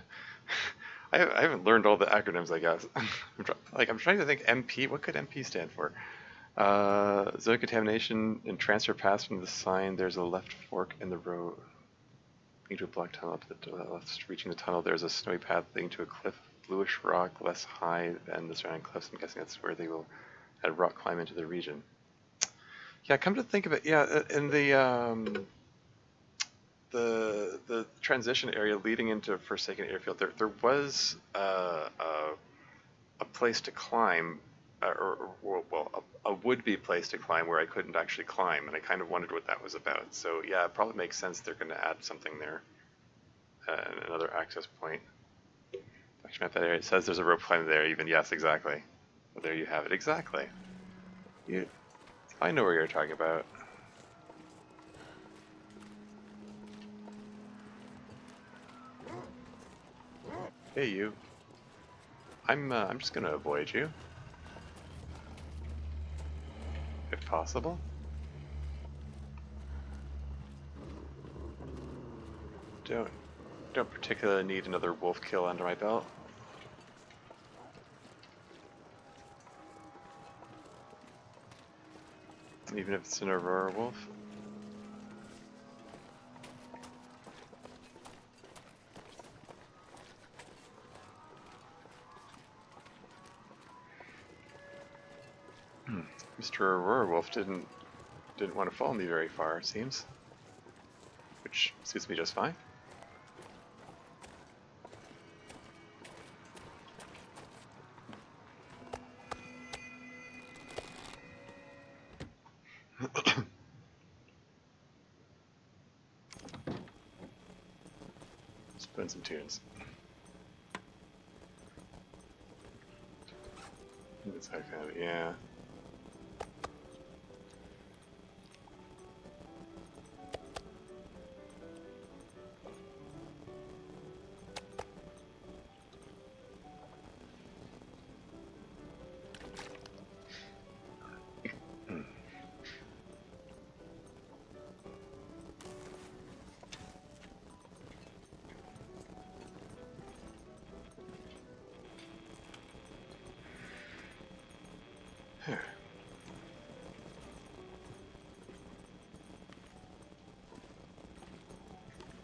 I haven't learned all the acronyms, I guess. I'm trying to think MP, what could MP stand for? Zone contamination and transfer pass from the sign. There's a left fork in the road leading to a block tunnel. Up the left, reaching the tunnel, there's a snowy path leading to a cliff, bluish rock, less high than the surrounding cliffs. I'm guessing that's where they will add rock climb into the region. Yeah, come to think of it, yeah, in the transition area leading into Forsaken Airfield, there was a place to climb, a would-be place to climb where I couldn't actually climb, and I kind of wondered what that was about. So yeah, it probably makes sense they're going to add something there, another access point. Actually, map that area. It says there's a rope climb there. Even yes, exactly. Well, there you have it. Exactly. I know where you're talking about. Hey, you. I'm just gonna avoid you, if possible. Don't particularly need another wolf kill under my belt. Even if it's an Aurora wolf. Mr. Aurora Wolf didn't want to follow me very far, it seems. Which suits me just fine. Let's put in some tunes. That's how kind of, yeah.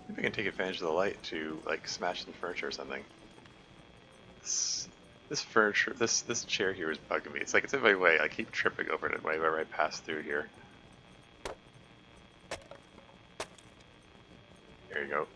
Maybe I can take advantage of the light to, like, smash some furniture or something. This furniture, this chair here is bugging me. It's like it's in my way. I keep tripping over it whenever I pass through here. There you go.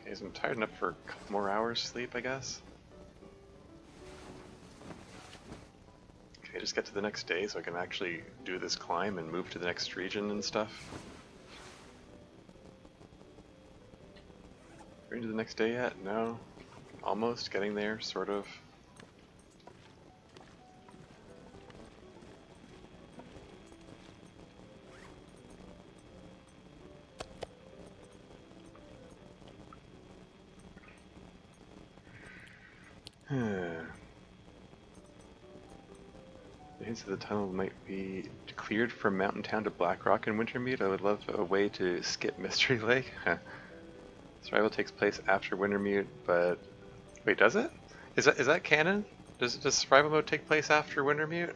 Okay, so I'm tired enough for a couple more hours sleep, I guess. Okay, just get to the next day so I can actually do this climb and move to the next region and stuff. Are we into the next day yet? No. Almost getting there, sort of. The hints of the tunnel might be cleared from Mountain Town to Blackrock and Wintermute. I would love a way to skip Mystery Lake. Survival takes place after Wintermute, but wait, does it? Is that canon? Does survival mode take place after Wintermute?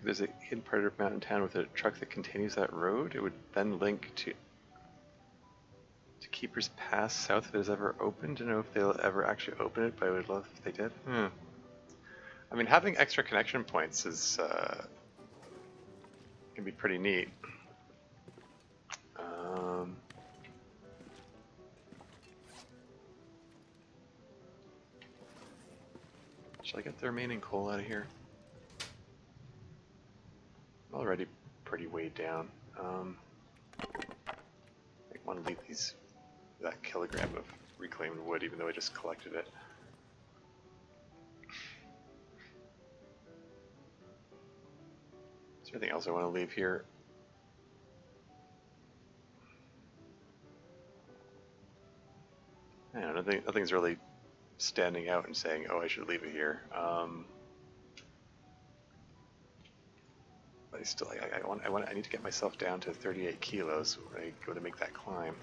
There's a hidden part of Mountain Town with a truck that continues that road. It would then link to Keeper's Pass south if it is ever opened. I don't know if they'll ever actually open it, but I would love if they did. I mean, having extra connection points is can be pretty neat. Shall I get the remaining coal out of here? I'm already pretty weighed down. I want to leave that kilogram of reclaimed wood, even though I just collected it. Is there anything else I want to leave here? I don't know, nothing's really standing out and saying, oh, I should leave it here. But I need to get myself down to 38 kilos when I go to make that climb.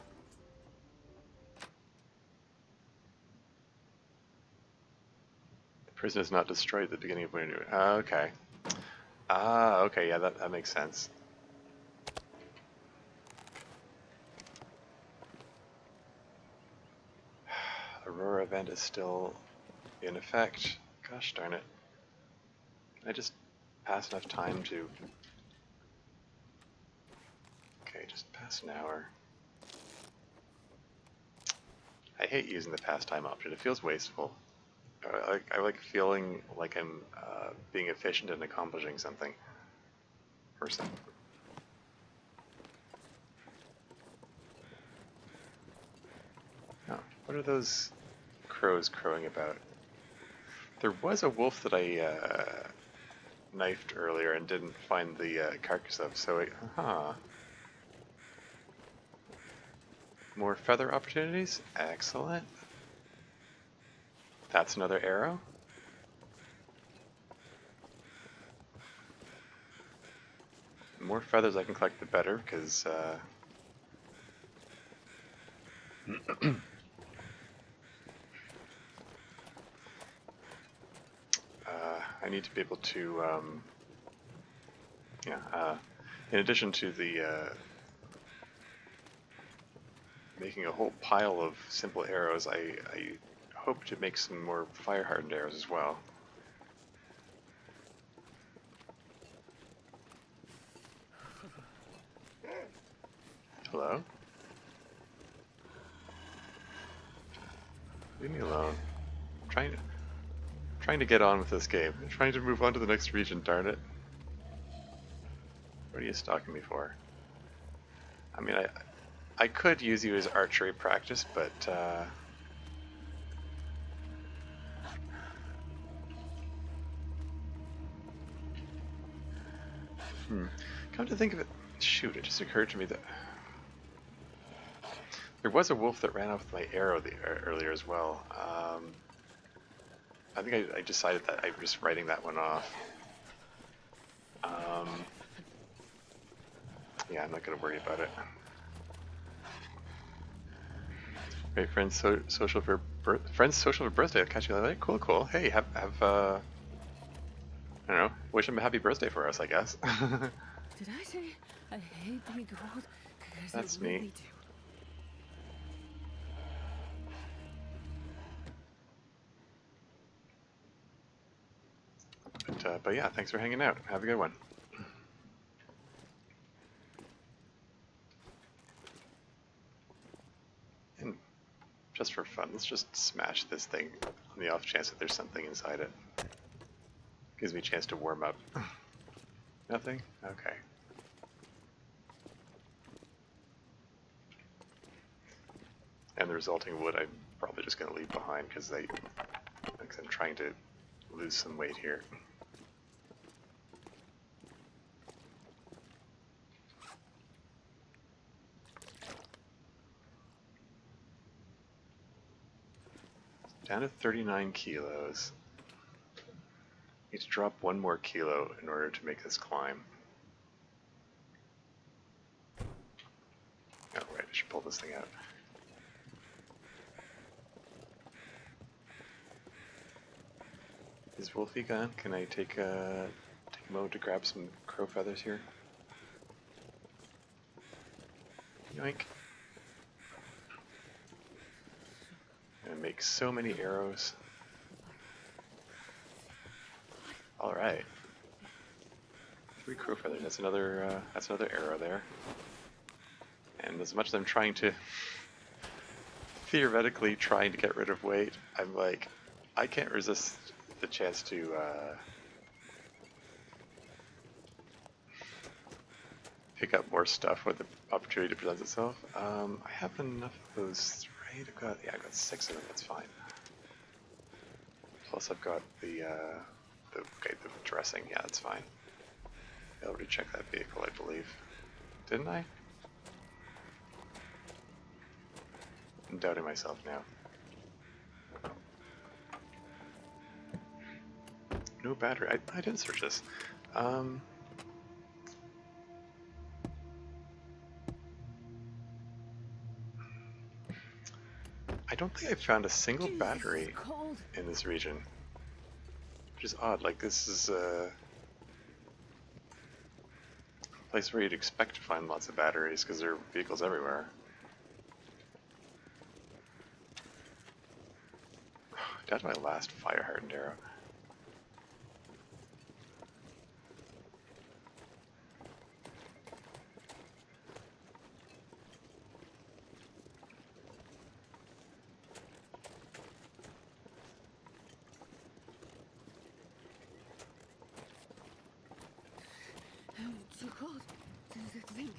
The prison is not destroyed at the beginning of winter. Okay. Okay, yeah, that makes sense. Aurora event is still in effect. Gosh darn it. Can I just pass enough time to... Okay, just pass an hour. I hate using the pastime option. It feels wasteful. I like feeling like I'm being efficient and accomplishing something. Person. Oh, what are those crows crowing about? There was a wolf that I knifed earlier and didn't find the carcass of, so more feather opportunities? Excellent. That's another arrow. The more feathers I can collect, the better, because I need to be able to, in addition to the making a whole pile of simple arrows, I hope to make some more fire-hardened arrows as well. Hello? Leave me alone. I'm trying to get on with this game. I'm trying to move on to the next region, darn it. What are you stalking me for? I mean, I could use you as archery practice, but come to think of it, shoot, it just occurred to me that there was a wolf that ran off with my arrow earlier as well. I think I decided that I'm just writing that one off. Yeah, I'm not going to worry about it. Great friends social for birthday. I'll catch you later. Cool, cool. Hey, have I don't know. Wish him a happy birthday for us, I guess. Did I say I hate being cold? Because That's I really neat. do. But yeah, thanks for hanging out. Have a good one. And just for fun, let's just smash this thing on the off chance that there's something inside it. Gives me a chance to warm up. Nothing? Okay. And the resulting wood I'm probably just going to leave behind because I'm trying to lose some weight here. down to 39 kilos. Need to drop 1 more kilo in order to make this climb. Oh, right, I should pull this thing out. Is Wolfie gone? Can I take a moment to grab some crow feathers here? Yoink. Gonna make so many arrows. Alright. 3 crow feathers, that's another arrow there. And as much as I'm trying to theoretically trying to get rid of weight, I'm like, I can't resist the chance to pick up more stuff when the opportunity presents itself. I have enough of those, right? I've got 6 of them, that's fine. Plus I've got the dressing, yeah, that's fine. I already checked that vehicle, I believe. Didn't I? I'm doubting myself now. No battery. I didn't search this. I don't think I found a single battery in this region. Which is odd. Like, this is a place where you'd expect to find lots of batteries because there are vehicles everywhere. Down to my last fire-hardened arrow. I'm too cold to think.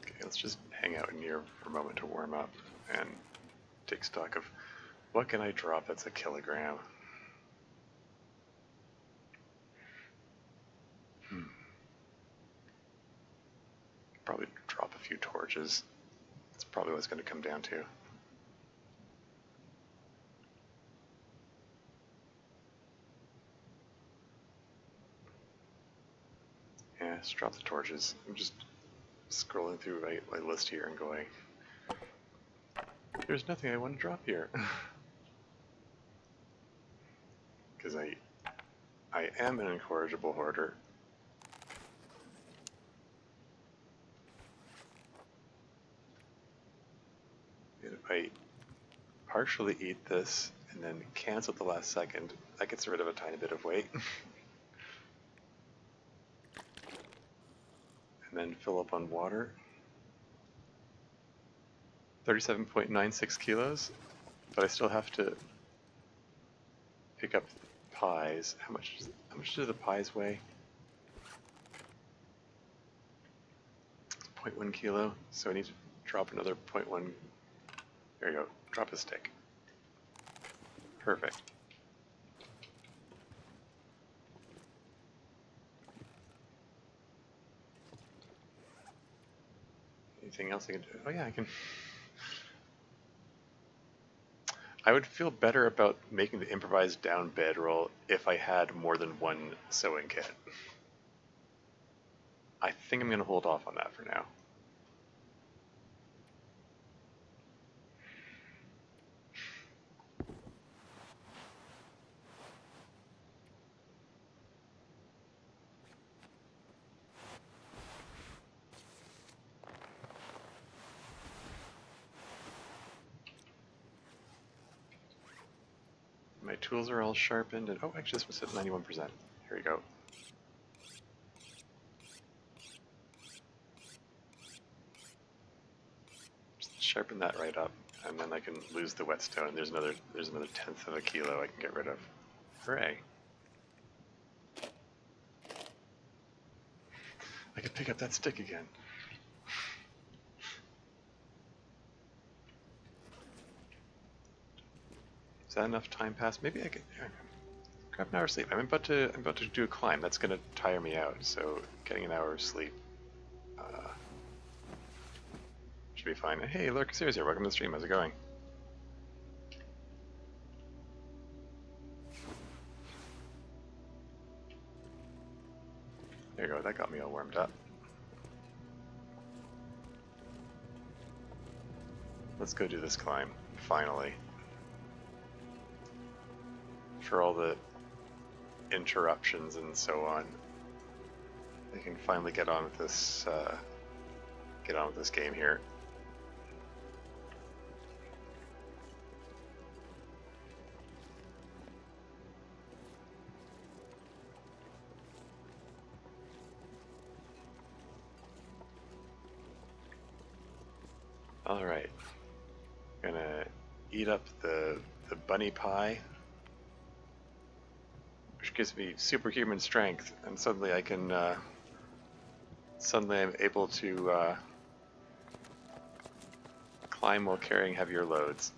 Okay, let's just hang out in here for a moment to warm up and take stock of what can I drop that's a kilogram. Probably drop a few torches. That's probably what it's going to come down to. Yeah, just drop the torches. I'm just scrolling through my list here and going, there's nothing I want to drop here. Because I am an incorrigible hoarder. And if I partially eat this and then cancel at the last second, that gets rid of a tiny bit of weight. And then fill up on water. 37.96 kilos, but I still have to pick up pies. How much do the pies weigh? 0.1 kilo, so I need to drop another 0.1. There you go, drop a stick. Perfect. Anything else I can do? Oh yeah, I can. I would feel better about making the improvised down bedroll if I had more than 1 sewing kit. I think I'm going to hold off on that for now. My tools are all sharpened, and oh, actually this was at 91%. Here we go. Just sharpen that right up, and then I can lose the whetstone. There's another 1/10 of a kilo I can get rid of. Hooray! I can pick up that stick again. Is that enough time passed? Maybe I could Grab an hour's sleep. I'm about to do a climb. That's gonna tire me out. So getting an hour of sleep should be fine. Hey, Lurk Sears here. Welcome to the stream. How's it going? There you go. That got me all warmed up. Let's go do this climb, finally. For all the interruptions and so on, I can finally get on with this. Get on with this game here. All right, gonna eat up the bunny pie, which gives me superhuman strength, and suddenly I can. Suddenly I'm able to climb while carrying heavier loads.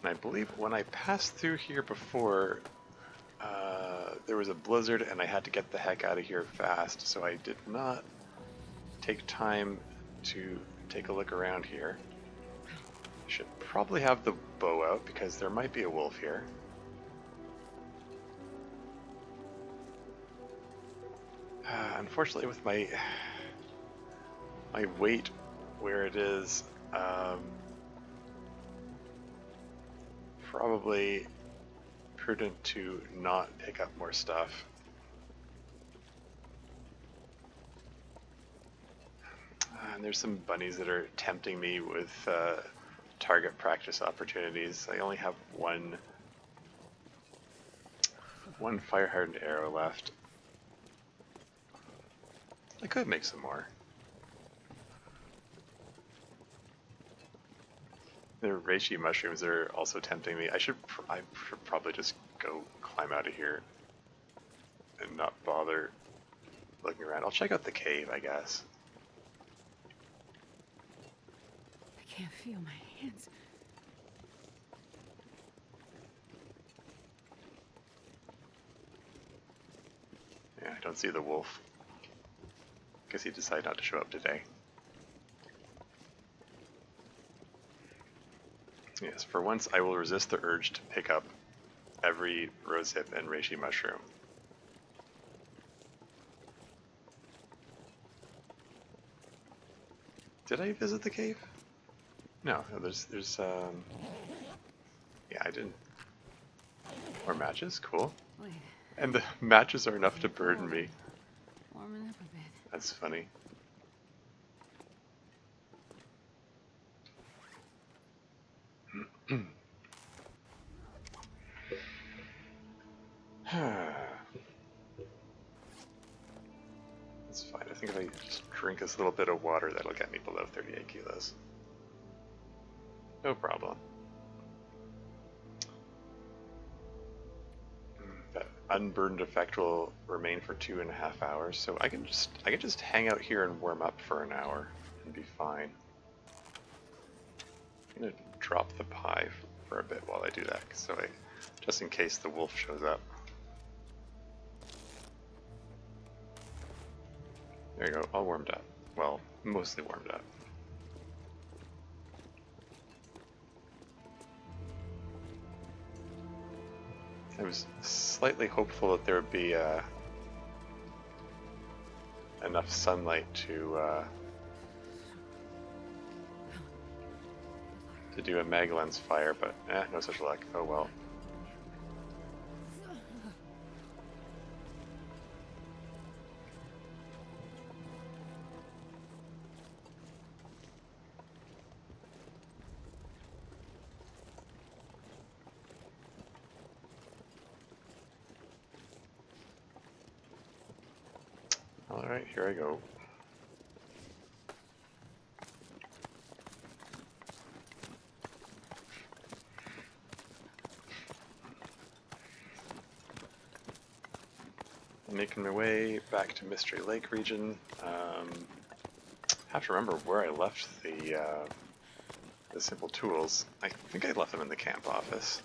And I believe when I passed through here before, there was a blizzard and I had to get the heck out of here fast, so I did not take time to take a look around here. I should probably have the bow out because there might be a wolf here. Unfortunately, with my weight where it is, probably prudent to not pick up more stuff. And there's some bunnies that are tempting me with target practice opportunities. I only have one fire hardened arrow left. I could make some more. The reishi mushrooms are also tempting me. I should probably just go climb out of here and not bother looking around. I'll check out the cave, I guess. I can't feel my hands. Yeah, I don't see the wolf. Guess he decided not to show up today. Yes, for once I will resist the urge to pick up every rosehip and reishi mushroom. Did I visit the cave? No, there's yeah, I didn't. More matches, cool. Wait, And the matches are enough to burden me. warming up a bit. That's funny. That's fine. I think if I just drink this little bit of water, that'll get me below 38 kilos. No problem. That unburdened effect will remain for 2.5 hours, so I can just hang out here and warm up for an hour and be fine. I'm gonna drop the pie for a bit while I do that, so just in case the wolf shows up. There you go, all warmed up. Well, mostly warmed up. I was slightly hopeful that there would be enough sunlight to do a Magellan's fire, but no such luck. Oh well. Alright, here I go. I'm making my way back to Mystery Lake region. have to remember where I left the simple tools. I think I left them in the camp office.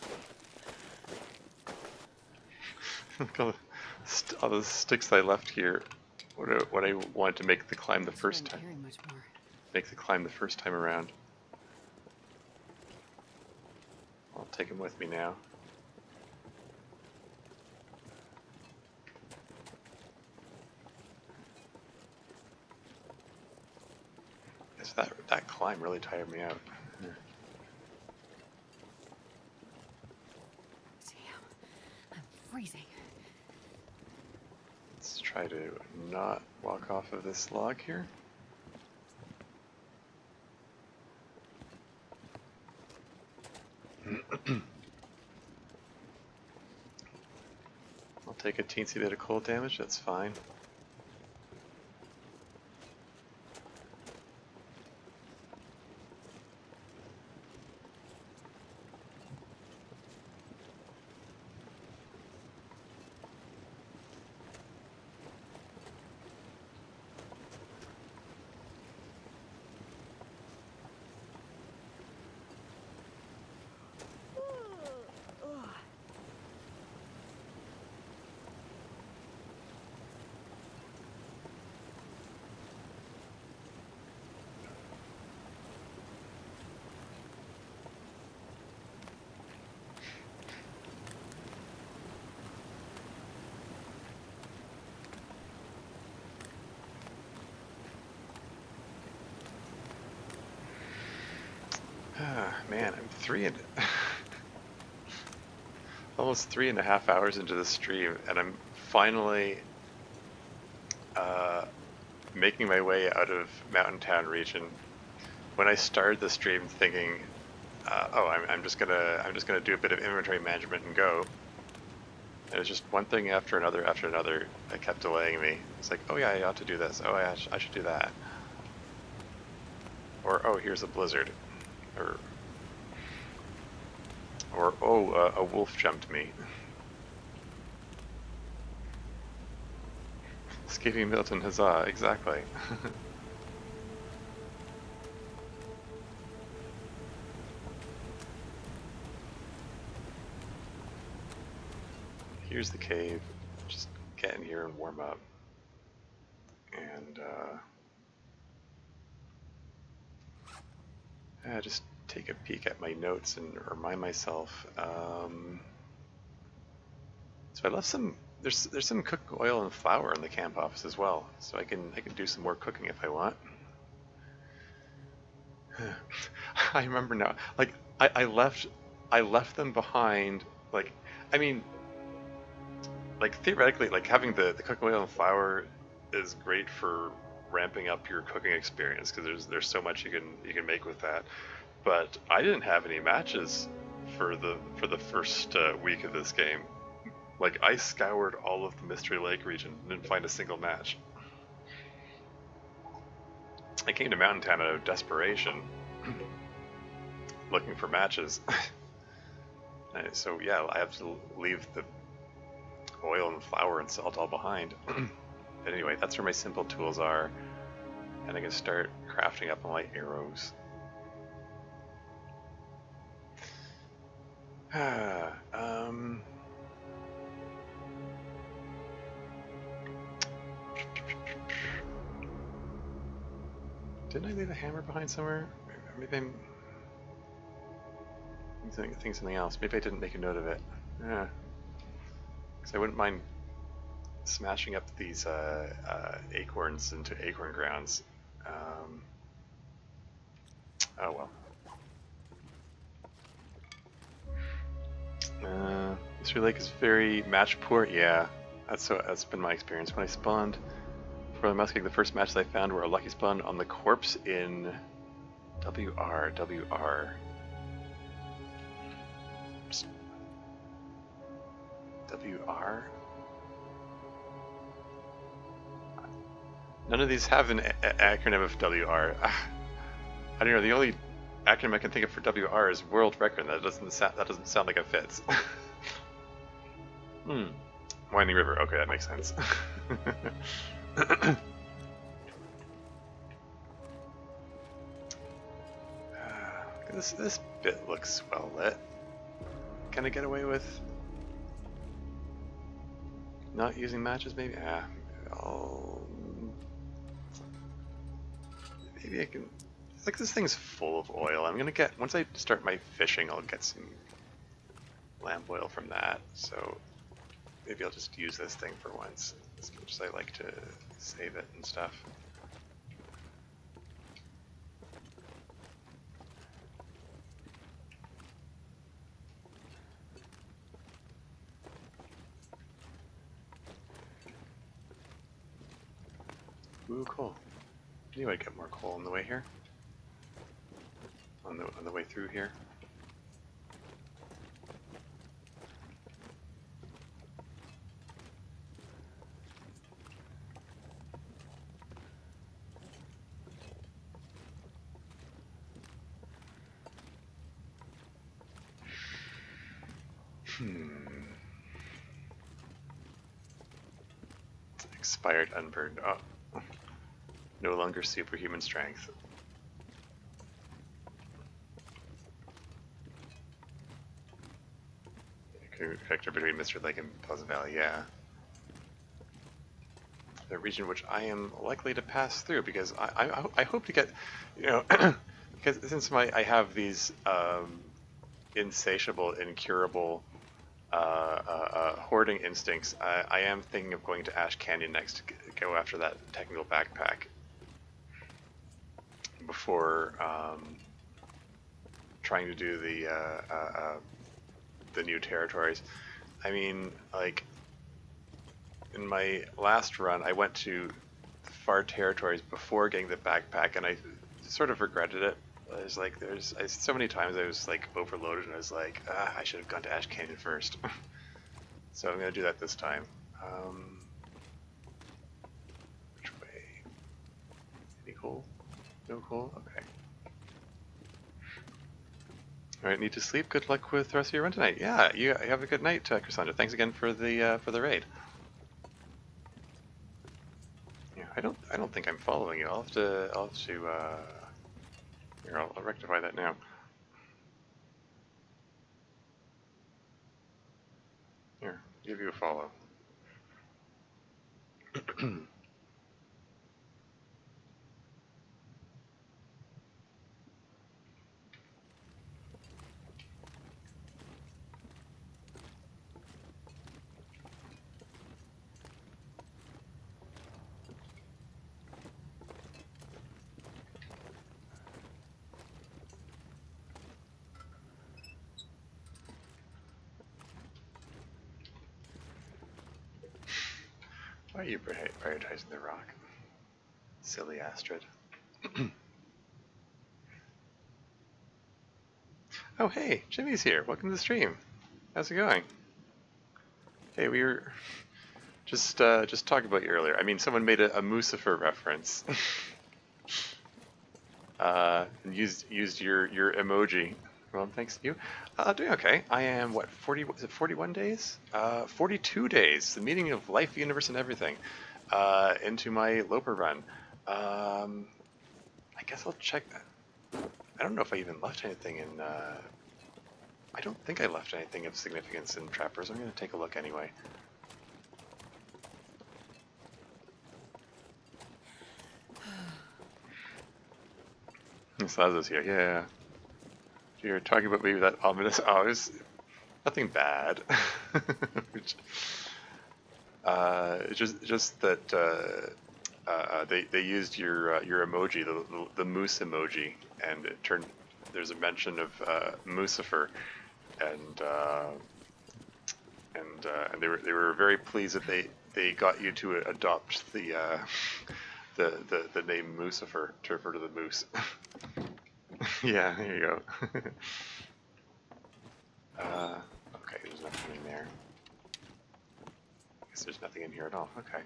All the sticks I left here. What I wanted to make the climb the first time. Much more. Make the climb the first time around. I'll take them with me now. That climb really tired me out. Yeah. Damn, I'm freezing. Let's try to not walk off of this log here. I'll take a teensy bit of cold damage, that's fine. Man, I'm almost 3.5 hours into the stream, and I'm finally making my way out of Mountain Town region. When I started the stream, thinking, "Oh, I'm just gonna do a bit of inventory management and go," and it was just one thing after another that kept delaying me. It's like, "Oh yeah, I ought to do this. Oh, I should do that." Or, "Oh, here's a blizzard," or oh, a wolf jumped me. Escaping Milton, huzzah, exactly. Here's the cave. Just get in here and warm up. And just take a peek at my notes and remind myself. So I left some. There's some cooked oil and flour in the camp office as well, so I can do some more cooking if I want. I remember now. Like I left them behind. Like I mean, like theoretically, like having the cooked oil and flour is great for ramping up your cooking experience because there's so much you can make with that. But I didn't have any matches for the first week of this game. Like I scoured all of the Mystery Lake region and didn't find a single match. I came to Mountain Town out of desperation, looking for matches. So yeah, I have to leave the oil and flour and salt all behind. But anyway, that's where my simple tools are, and I can start crafting up my arrows. Didn't I leave a hammer behind somewhere? Maybe I'm thinking something else. Maybe I didn't make a note of it. Yeah. Because I wouldn't mind smashing up these acorns into acorn grounds. Oh well. Mystery Lake is very match poor. Yeah, that's been my experience. When I spawned for the Muskie, the first matches I found were a lucky spawn on the corpse in WR. WR? None of these have an acronym of WR. I don't know. The only acronym I can think of for WR is World Record. That doesn't sound like it fits. Winding River. Okay, that makes sense. This bit looks well lit. Can I get away with not using matches? Maybe. Maybe I can. Like this thing's full of oil. I'm gonna get once I start my fishing, I'll get some lamp oil from that. So maybe I'll just use this thing for once, as much as I like to save it and stuff. Ooh, cool. Knew I'd get more coal on the way here. On the way through here. Expired unburned. Oh. No longer superhuman strength. Connector between Mr. Lake and Pleasant Valley, yeah. The region which I am likely to pass through because I hope to get, you know, because since I have these insatiable, incurable hoarding instincts, I am thinking of going to Ash Canyon next to go after that technical backpack before trying to do the new territories. I mean, like, in my last run, I went to the far territories before getting the backpack, and I sort of regretted it. I was like, so many times I was like overloaded, and I was like, I should have gone to Ash Canyon first. So I'm gonna do that this time. Which way? Any coal? No coal? Okay. Alright, need to sleep. Good luck with the rest of your run tonight. Yeah, you have a good night, Cassandra. Thanks again for the raid. Yeah, I don't think I'm following you. I'll have to here, I'll rectify that now. Here, give you a follow. Why are you prioritizing the rock? Silly Astrid. Oh hey, Jimmy's here. Welcome to the stream. How's it going? Hey, we were just talking about you earlier. I mean, someone made a Mucifer reference. And used your emoji. Well, thanks to you. Doing okay. I am, what, 40, was it 41 days? 42 days, the meaning of life, universe, and everything, into my Loper run. I guess I'll check. I don't know if I even left anything in, I don't think I left anything of significance in Trappers. I'm going to take a look anyway. Slaza's here, yeah. You're talking about maybe that ominous. Oh, it was nothing bad. Which, just that they used your emoji, the moose emoji, and it turned. There's a mention of Mucifer, and they were very pleased that they got you to adopt the name Mucifer to refer to the moose. Yeah, there you go. Okay, there's nothing in there. I guess there's nothing in here at all. Okay.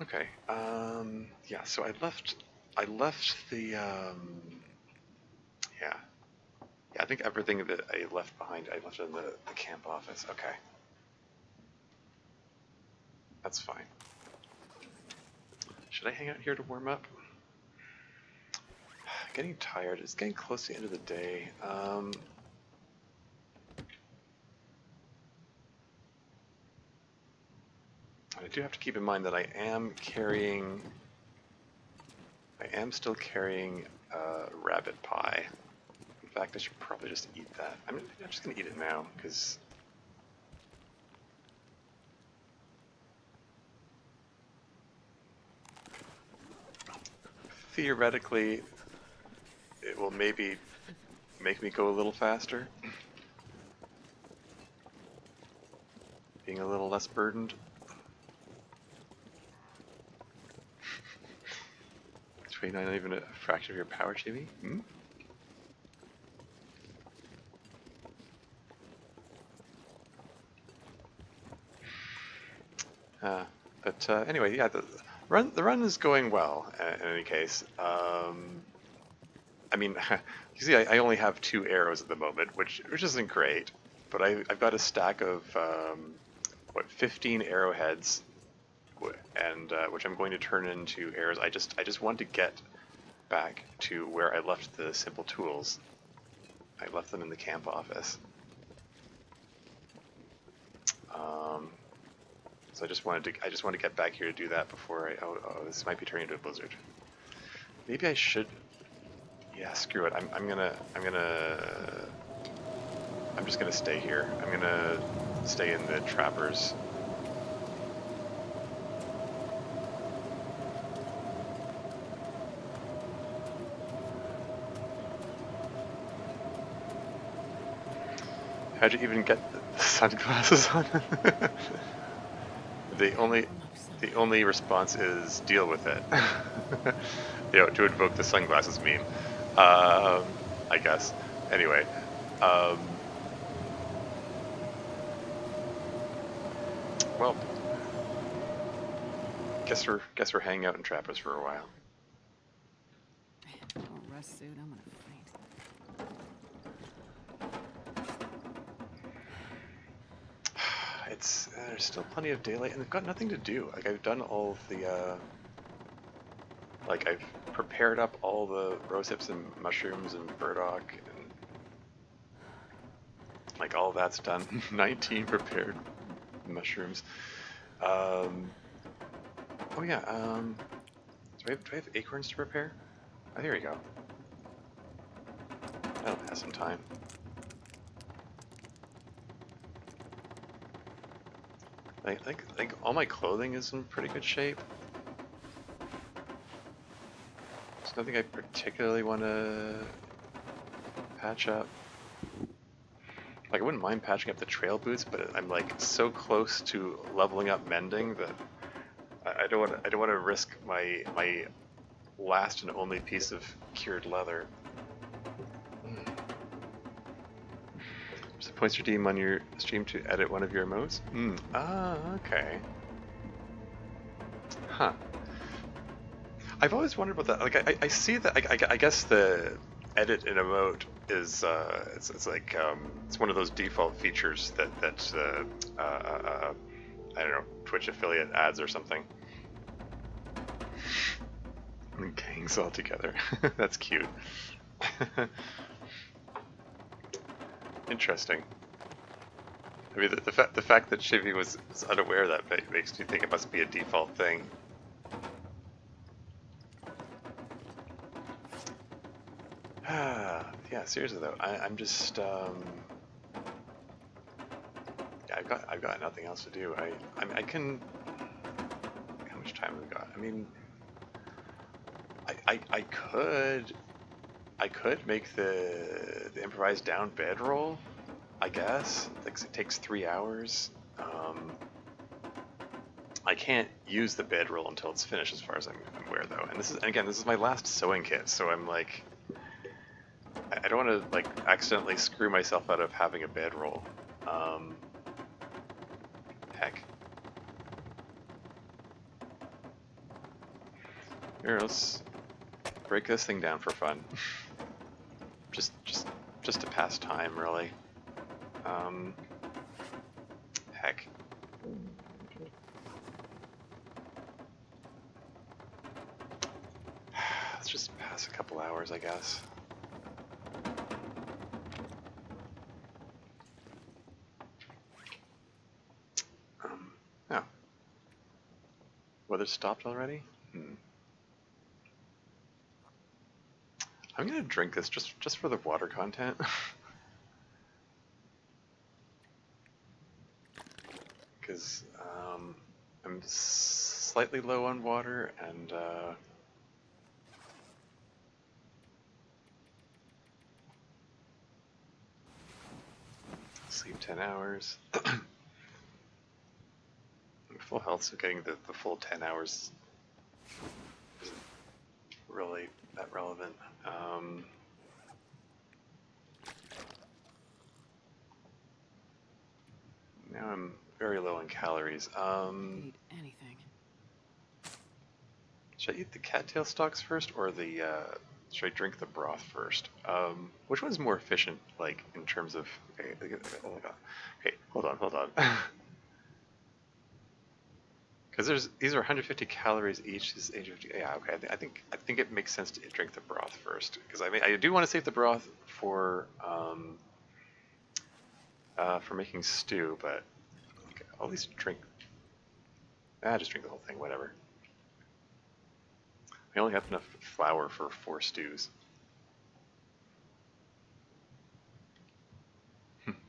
Okay. Yeah. So I left the. Yeah. Yeah. I think everything that I left behind, I left in the camp office. Okay. That's fine. Should I hang out here to warm up? Getting tired. It's getting close to the end of the day. I do have to keep in mind that I am still carrying rabbit pie. In fact, I should probably just eat that. I'm just going to eat it now, because theoretically, it will maybe make me go a little faster. Being a little less burdened. It's really not even a fraction of your power, Jimmy. Hmm? But anyway, yeah, the run is going well. In any case, I mean, you see, I only have 2 arrows at the moment, which isn't great. But I've got a stack of 15 arrowheads, and which I'm going to turn into arrows. I just want to get back to where I left the simple tools. I left them in the camp office. So I just wanted to get back here to do that before oh, this might be turning into a blizzard. Maybe I should. Yeah, screw it. I'm just gonna stay here. I'm gonna stay in the trappers. How'd you even get the sunglasses on? The only response is deal with it. You know, to invoke the sunglasses meme. I guess. Anyway, well, guess we're hanging out in Trappers for a while. Man, no rest suit. I'm gonna faint. There's still plenty of daylight, and I've got nothing to do. Like, I've done all of the like, I've prepared up all the rose hips and mushrooms and burdock, and like all that's done. 19 prepared mushrooms. Oh yeah. Do I have acorns to prepare? Oh, here we go. That'll pass some time. Like all my clothing is in pretty good shape. There's nothing I particularly want to patch up. Like, I wouldn't mind patching up the trail boots, but I'm like so close to leveling up mending that I don't want to risk my last and only piece of cured leather. So points redeem on your stream to edit one of your emotes? Ah, okay. Huh. I've always wondered about that. Like, I see that. I guess the edit an emote is it's like it's one of those default features that I don't know, Twitch affiliate ads or something. Gangs all together. That's cute. Interesting. I mean, the fact that Shivy was unaware of that makes me think it must be a default thing. Yeah, seriously though, I'm just yeah, I've got nothing else to do. I can. How much time have we got? I mean, I could make the improvised down bedroll, I guess. It takes 3 hours. I can't use the bedroll until it's finished, as far as I'm aware, though. And this is my last sewing kit, so I'm like, I don't want to like accidentally screw myself out of having a bedroll. Heck. Here, let's break this thing down for fun. just to pass time, really. Heck. let's just pass a couple hours, I guess. Oh. Weather stopped already? I'm gonna drink this just for the water content. Because I'm slightly low on water, and sleep 10 hours. Full health, so getting the full 10 hours isn't really that relevant. Now I'm very low in calories. Eat anything. Should I eat the cattail stalks first, or the should I drink the broth first? Which one's more efficient, like in terms of? Okay, oh my god. Okay, hold on. Because these are 150 calories each. This is 850. Yeah, okay. I think it makes sense to drink the broth first, because I do want to save the broth for making stew, but okay, I'll at least drink. Just drink the whole thing. Whatever. I only have enough flour for 4 stews.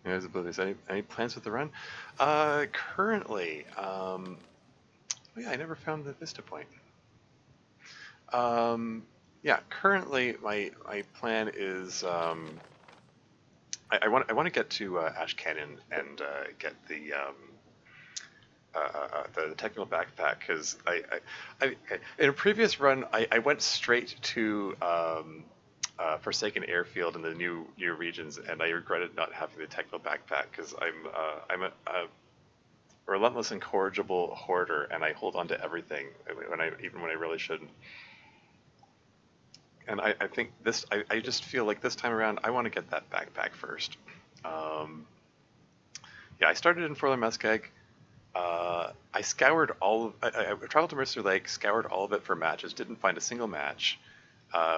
There's abilities. Any plans with the run? Currently, oh yeah, I never found the Vista Point. Yeah, currently my plan is I want to get to Ash Canyon and get the technical backpack, because in a previous run I went straight to Forsaken Airfield in the new regions, and I regretted not having the technical backpack, because I'm a relentless, incorrigible hoarder, and I hold on to everything even when I really shouldn't. And I think I just feel like this time around I want to get that backpack first. Yeah, I started in Furler Muskeg. I scoured I traveled to Mercer Lake, scoured all of it for matches, didn't find a single match.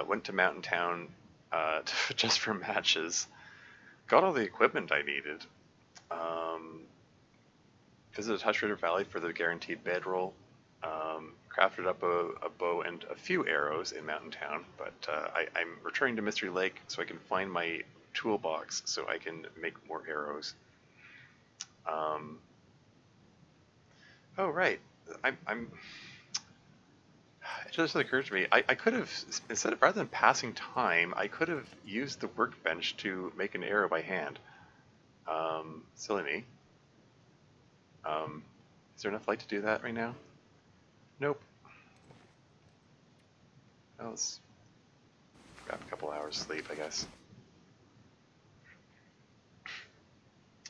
Went to Mountain Town just for matches. Got all the equipment I needed. Visited Hush River Valley for the guaranteed bedroll. Crafted up a bow and a few arrows in Mountain Town, but I'm returning to Mystery Lake so I can find my toolbox so I can make more arrows. Oh, right. It just occurred to me, I could have, rather than passing time, I could have used the workbench to make an arrow by hand. Silly me. Is there enough light to do that right now? Nope. Well, let's grab a couple hours sleep, I guess.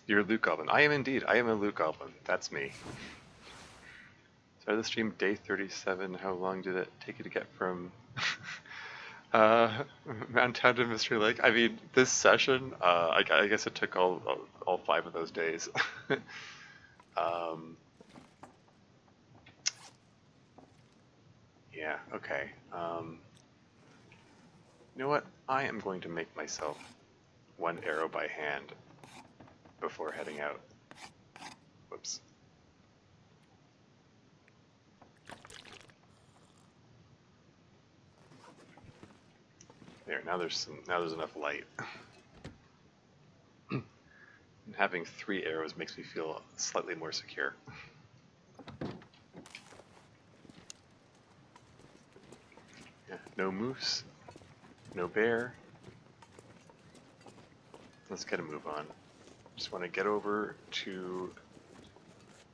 You're a loot goblin. I am indeed. I am a loot goblin. That's me. Started the stream day 37. How long did it take you to get from Mountain Town to Mystery Lake? I mean, this session, I guess it took all 5 of those days. Yeah, okay. You know what? I am going to make myself 1 arrow by hand before heading out. Whoops. There, now there's enough light. And having 3 arrows makes me feel slightly more secure. Yeah, no moose, no bear. Let's get a move on. Just want to get over to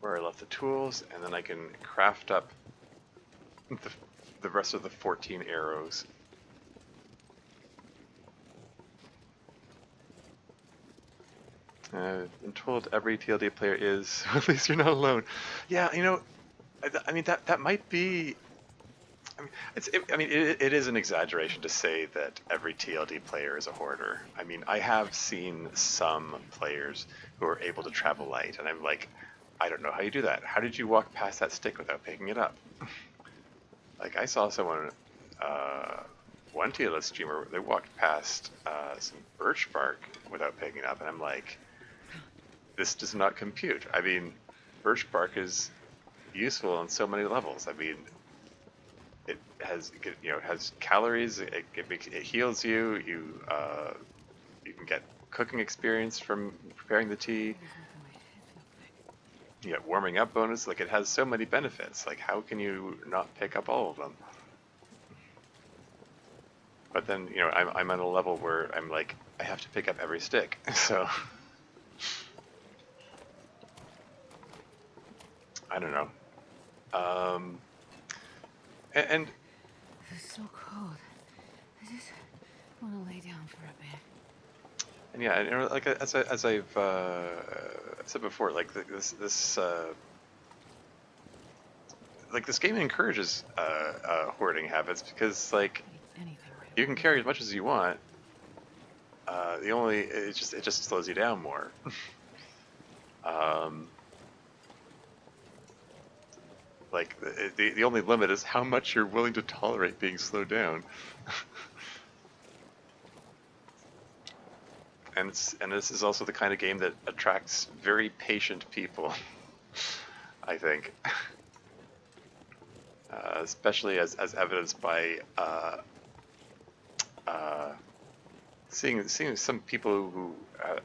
where I left the tools, and then I can craft up the rest of the 14 arrows. I've been told every TLD player is, at least you're not alone. Yeah, you know, I mean that might be. I mean, it is an exaggeration to say that every TLD player is a hoarder. I mean, I have seen some players who are able to travel light, and I'm like, I don't know how you do that. How did you walk past that stick without picking it up? Like, I saw someone one TLS streamer, they walked past some birch bark without picking it up, and I'm like, this does not compute. I mean, birch bark is useful on so many levels. I mean, it has, you know, it has calories. It heals you. You can get cooking experience from preparing the tea. It is making my head feel thick. You get warming up bonus. Like, it has so many benefits. Like, how can you not pick up all of them? But then, you know, I'm at a level where I'm like, I have to pick up every stick. So I don't know. And This is so cold. I just want to lay down for a bit. and yeah, and, you know, like as I've said before, like like this game encourages hoarding habits because like Eat anything right you about can carry as much as you want. It just slows you down more. um, like the only limit is how much you're willing to tolerate being slowed down. And this is also the kind of game that attracts very patient people, I think, especially as evidenced by seeing some people who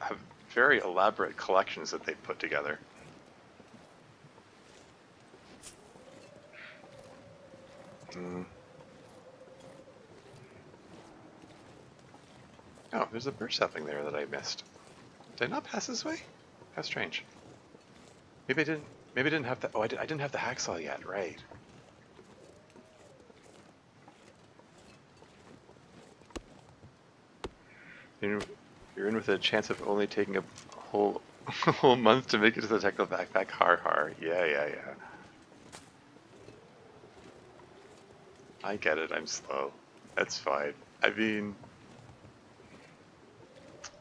have very elaborate collections that they put together. Mm. Oh, there's a birch sapling there that I missed. Did I not pass this way? How strange. Maybe I didn't. Maybe I didn't have the. Oh, I didn't have the hacksaw yet. Right. You're in with a chance of only taking a whole whole month to make it to the technical backpack. Har har. Yeah, yeah, yeah. I get it. I'm slow. That's fine. I mean,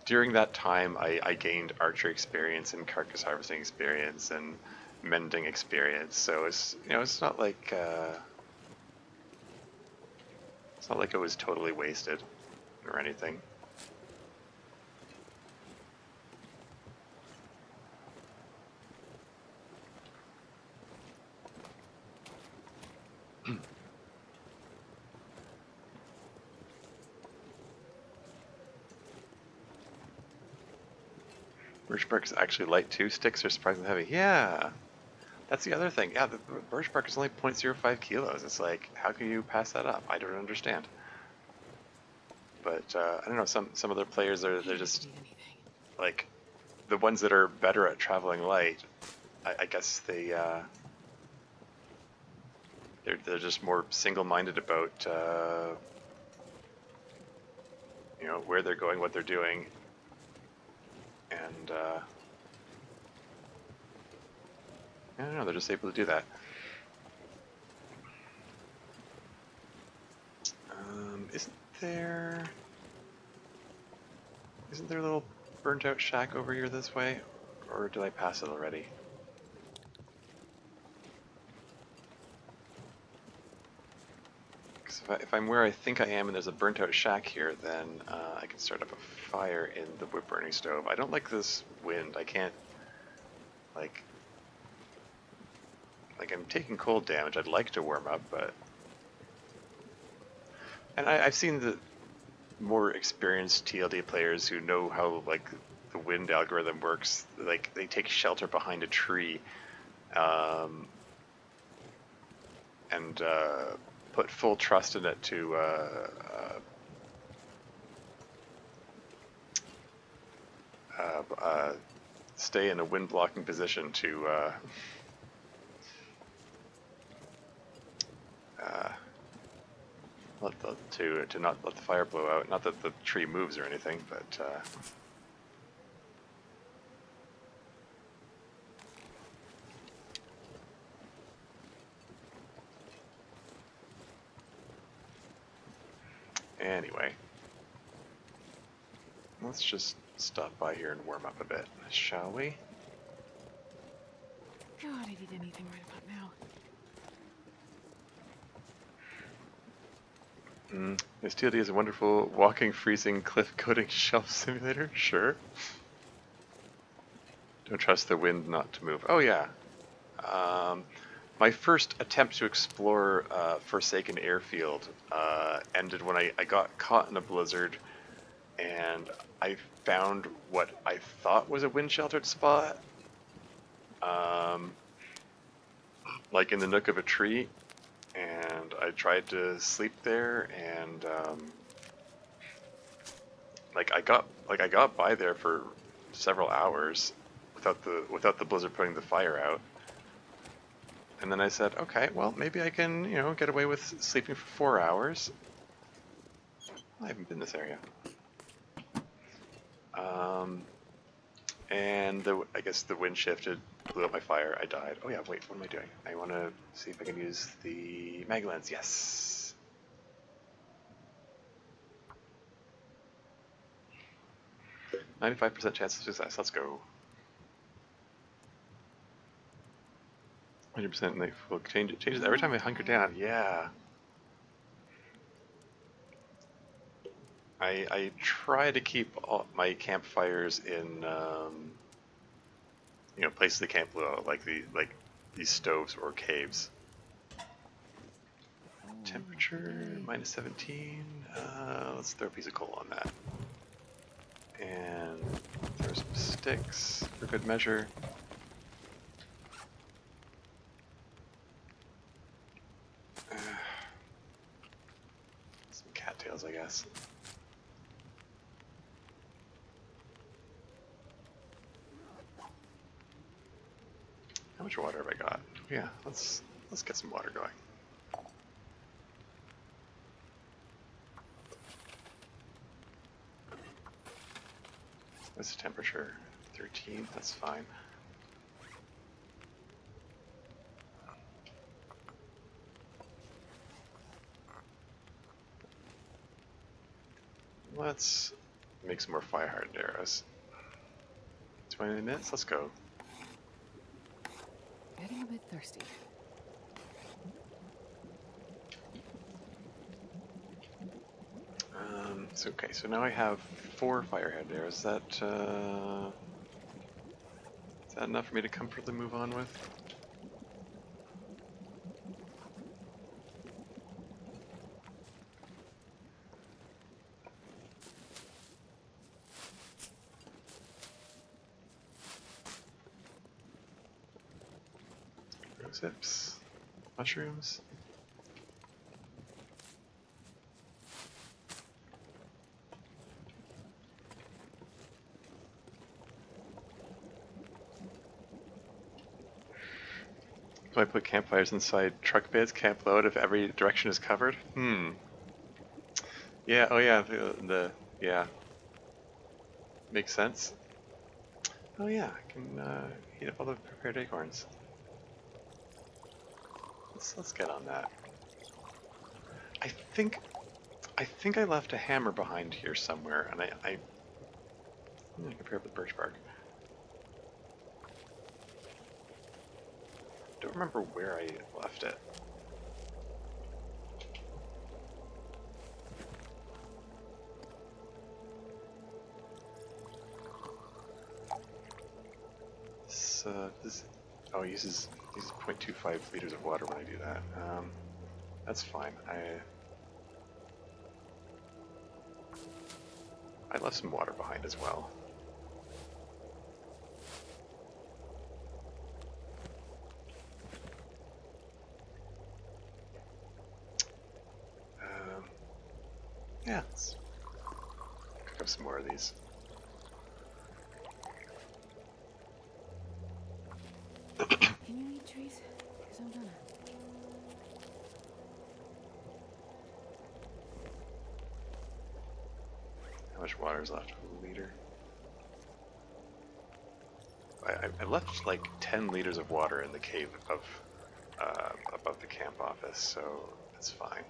during that time, I gained archery experience and carcass harvesting experience and mending experience. So it's not like it was totally wasted or anything. Birch bark is actually light too. Sticks are surprisingly heavy. Yeah, that's the other thing. Yeah, the birch bark is only 0.05 kilos. It's like, how can you pass that up? I don't understand. But I don't know. Some other players they're just Eat anything. like the ones that are better at traveling light. I guess they're just more single-minded about you know, where they're going, what they're doing, and I don't know. They're just able to do that. Isn't there? Isn't there a little burnt-out shack over here this way, or did I pass it already? Because if I'm where I think I am and there's a burnt-out shack here, then I can start up a fire in the wood-burning stove. I don't like this wind. I can't, like I'm taking cold damage. I'd like to warm up, but... And I've seen the more experienced TLD players who know how, like, the wind algorithm works. Like, they take shelter behind a tree, and put full trust in it to stay in a wind blocking position to to not let the fire blow out. Not that the tree moves or anything, but anyway, let's just stop by here and warm up a bit, shall we? God, I'd eat anything right about now. This TLD is a wonderful walking, freezing, cliff coating shelf simulator. Sure. Don't trust the wind not to move. Oh yeah. My first attempt to explore Forsaken Airfield ended when I got caught in a blizzard, and I found what I thought was a wind-sheltered spot, like in the nook of a tree, and I tried to sleep there, and I got by there for several hours without the blizzard putting the fire out. And then I said, okay, well, maybe I can, get away with sleeping for 4 hours. I haven't been in this area. And I guess the wind shifted, blew up my fire, I died. Oh yeah, wait, what am I doing? I want to see if I can use the mag lens. Yes! 95% chance of success, let's go. 100% knife will changes every time I hunker down. Yeah. I try to keep all my campfires in places they can't blow out, like these stoves or caves. Temperature minus 17. Let's throw a piece of coal on that, and throw some sticks for good measure. Some cattails, I guess. How much water have I got? Yeah, let's get some water going. What's the temperature? 13, that's fine. Let's make some more fire hardened arrows. 20 minutes, let's go. Getting a bit thirsty. So now I have 4 firehead arrows. Is that enough for me to comfortably move on with? Rose hips, mushrooms. Do I put campfires inside truck beds? Camp load if every direction is covered? Yeah, oh yeah, yeah. Makes sense. Oh yeah, I can heat up all the prepared acorns. Let's get on that. I think I left a hammer behind here somewhere, and I'm gonna compare it with birch bark. Don't remember where I left it. Oh, he uses 0.25 liters of water when I do that. That's fine. I left some water behind as well. Yeah, let's cook up some more of these. Can you eat trees? Because I'm gonna. How much water is left? A liter. I left like 10 liters of water in the cave above the camp office, so it's fine.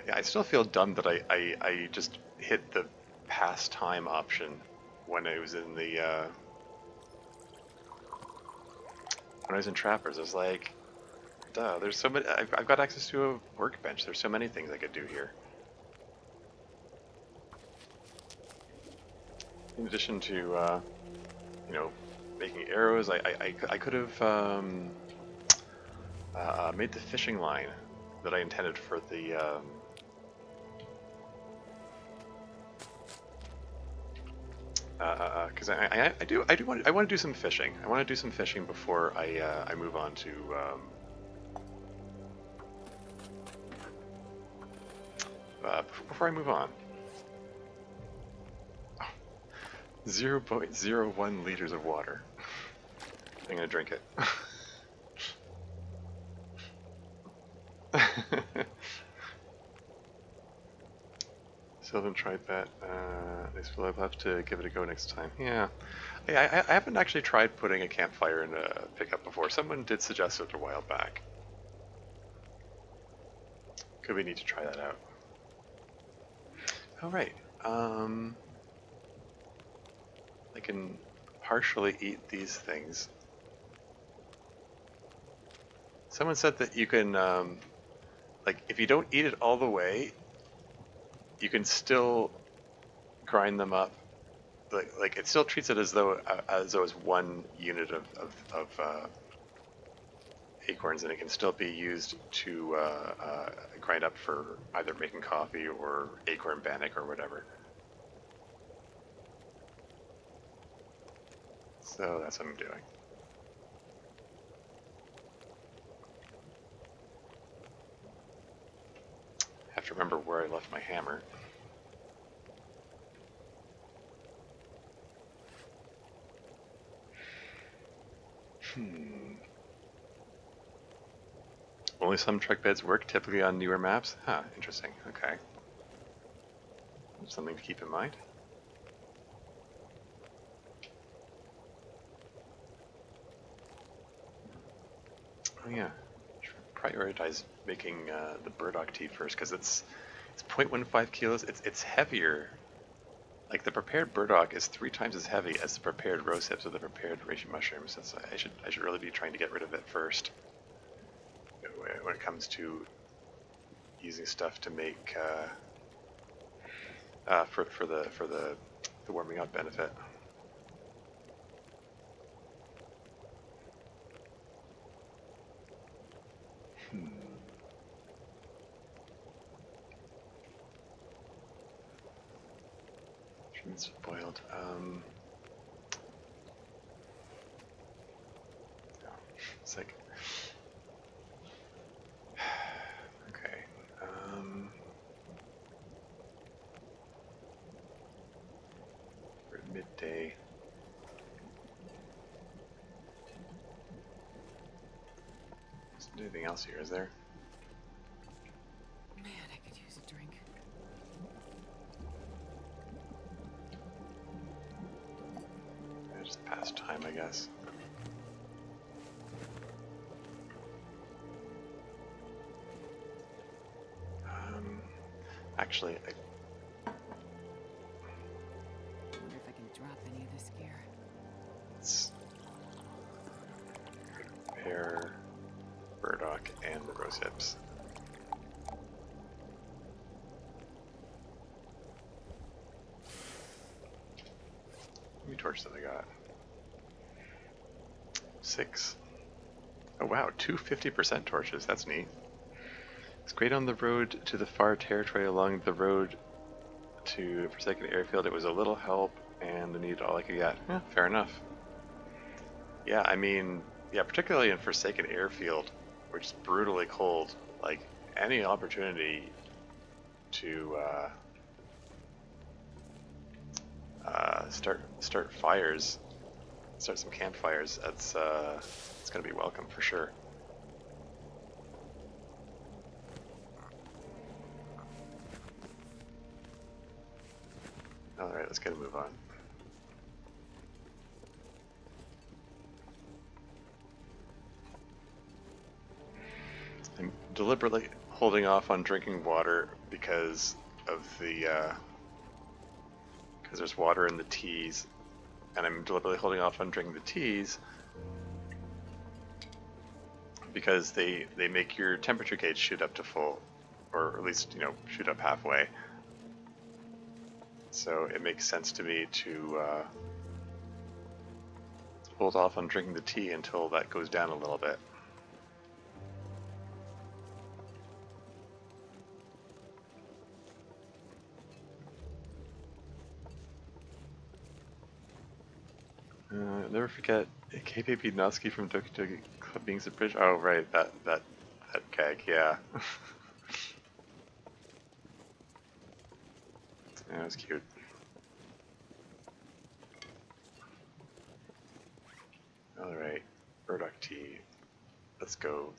Yeah, I still feel dumb that I just hit the pass time option when I was in the when I was in Trappers. I was like, duh, there's so many. I've got access to a workbench. There's so many things I could do here. In addition to, you know, making arrows, I could have made the fishing line that I intended for the. Because I want to do some fishing. I want to do some fishing before I move on to. Before I move on. 0.01 liters of water. I'm gonna drink it. Still haven't tried that. I'll have to give it a go next time. Yeah. I haven't actually tried putting a campfire in a pickup before. Someone did suggest it a while back. Could we need to try that out? Alright. I can partially eat these things. Someone said that you can, like, if you don't eat it all the way, you can still grind them up. Like it still treats it as though it's one unit of acorns, and it can still be used to grind up for either making coffee or acorn bannock or whatever. So that's what I'm doing. Have to remember where I left my hammer. Only some truck beds work, typically on newer maps? Huh, interesting. Okay. Something to keep in mind. Oh yeah, prioritize making the burdock tea first because it's 0.15 kilos. It's heavier. Like the prepared burdock is 3 times as heavy as the prepared rose hips or the prepared reishi mushrooms. That's, I should really be trying to get rid of it first. When it comes to using stuff to make for the warming up benefit. It's boiled. No, it's like okay. We're at midday. Isn't anything else here, is there? Man, I could use a drink. Just past time, I guess. Actually, I wonder if I can drop any of this gear. let's prepare burdock and rose hips. How many torches have I got? 6. Oh wow, 2 50% torches. That's neat. It's great on the road to the far territory. Along the road to Forsaken Airfield, it was a little help, and I needed all I could get. Yeah, fair enough. Yeah, I mean, yeah, particularly in Forsaken Airfield, which is brutally cold. Like any opportunity to start fires, start some campfires. It's gonna be welcome for sure. All right, let's get a move on. I'm deliberately holding off on drinking water because of the because there's water in the teas, and I'm deliberately holding off on drinking the teas because they make your temperature gauge shoot up to full, or at least, you know, shoot up halfway. So it makes sense to me to hold off on drinking the tea until that goes down a little bit. Never forget KPP Natsuki from Doki Doki Club being surprised. Oh right, that keg, yeah. Yeah, that was cute. Alright, burdock tea. Let's go.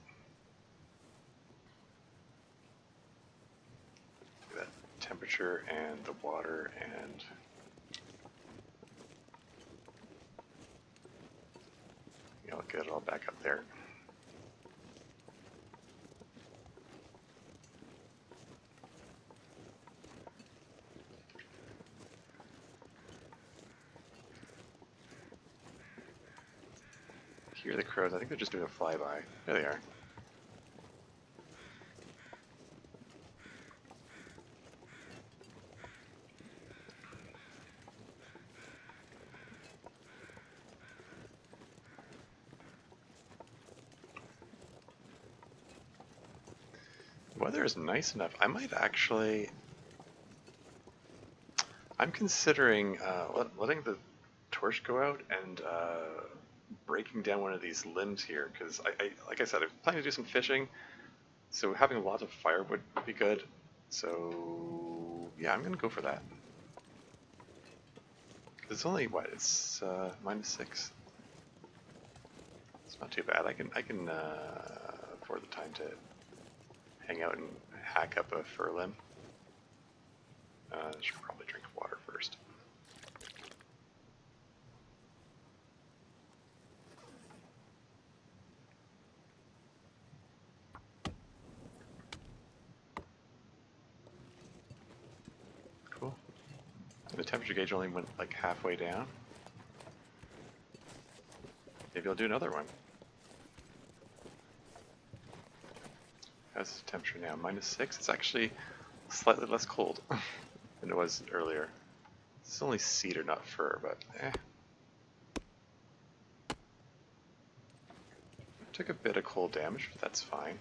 That temperature and the water and yeah, I'll get it all back up there. Here are the crows. I think they're just doing a flyby. There they are. The weather is nice enough. I might actually... I'm considering letting the torch go out and breaking down one of these limbs here, because like I said, I'm planning to do some fishing, so having a lot of firewood would be good. So yeah, I'm gonna go for that. It's only what? It's -6. It's not too bad. I can afford the time to hang out and hack up a fir limb. I should probably drink water first. Cool. And the temperature gauge only went like halfway down. Maybe I'll do another one. How's the temperature now? -6? It's actually slightly less cold than it was earlier. It's only cedar, not fir, but eh. Took a bit of cold damage, but that's fine.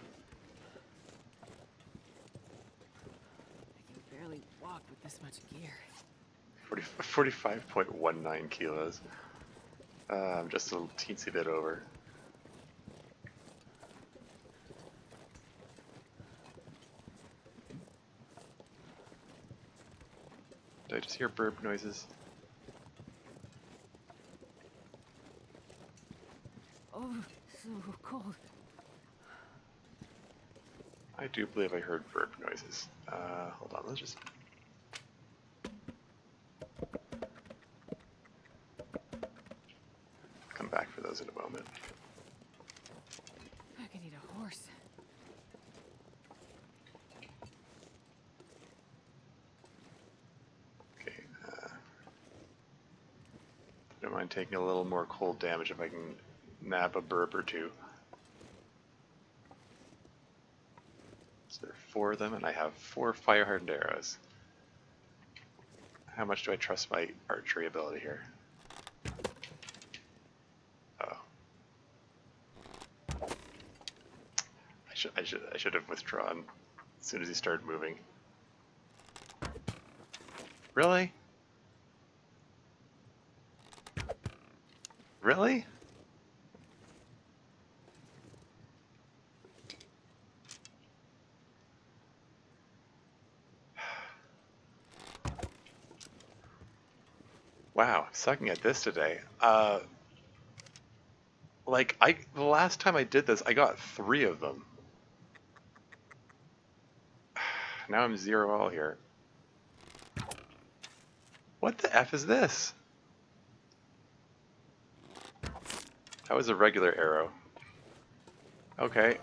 I can barely walk with this much gear. 45.19 kilos. I'm just a little teensy bit over. Did I just hear burp noises? Oh, so cold. I do believe I heard burp noises. Hold on, let's just... come back for those in a moment. I could eat a horse. Okay, don't mind taking a little more cold damage if I can nab a burp or two. So there are 4 of them, and I have 4 fire-hardened arrows. How much do I trust my archery ability here? Oh. I should have withdrawn as soon as he started moving. Really? Really? Wow, I'm sucking at this today. The last time I did this, I got 3 of them. Now I'm 0 all here. What the F is this? That was a regular arrow. Okay.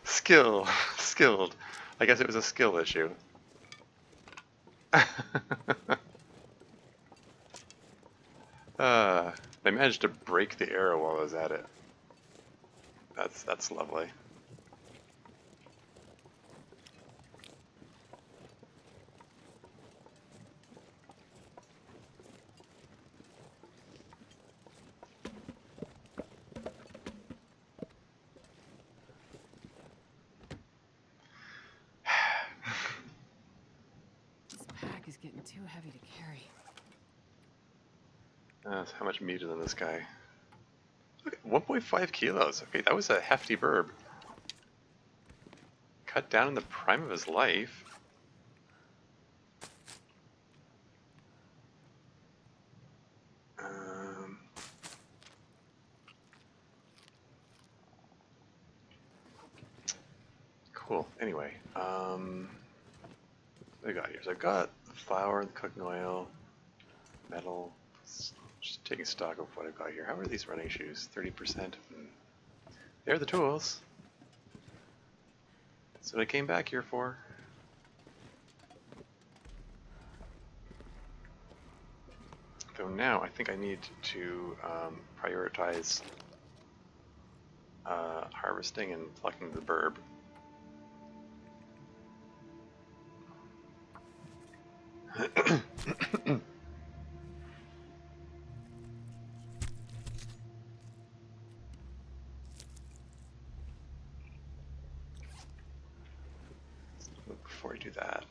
Skilled. I guess it was a skill issue. I managed to break the arrow while I was at it. That's lovely. This pack is getting too heavy to carry. How much meat is in this guy? Look, 1.5 kilos. Okay, that was a hefty burb. Cut down in the prime of his life. Cool. Anyway, what I got here? So I've got the flour, the cooking oil, metal. Just taking stock of what I've got here. How are these running shoes? 30%. They're the tools. That's what I came back here for. So now I think I need to prioritize harvesting and plucking the burb. Before I do that,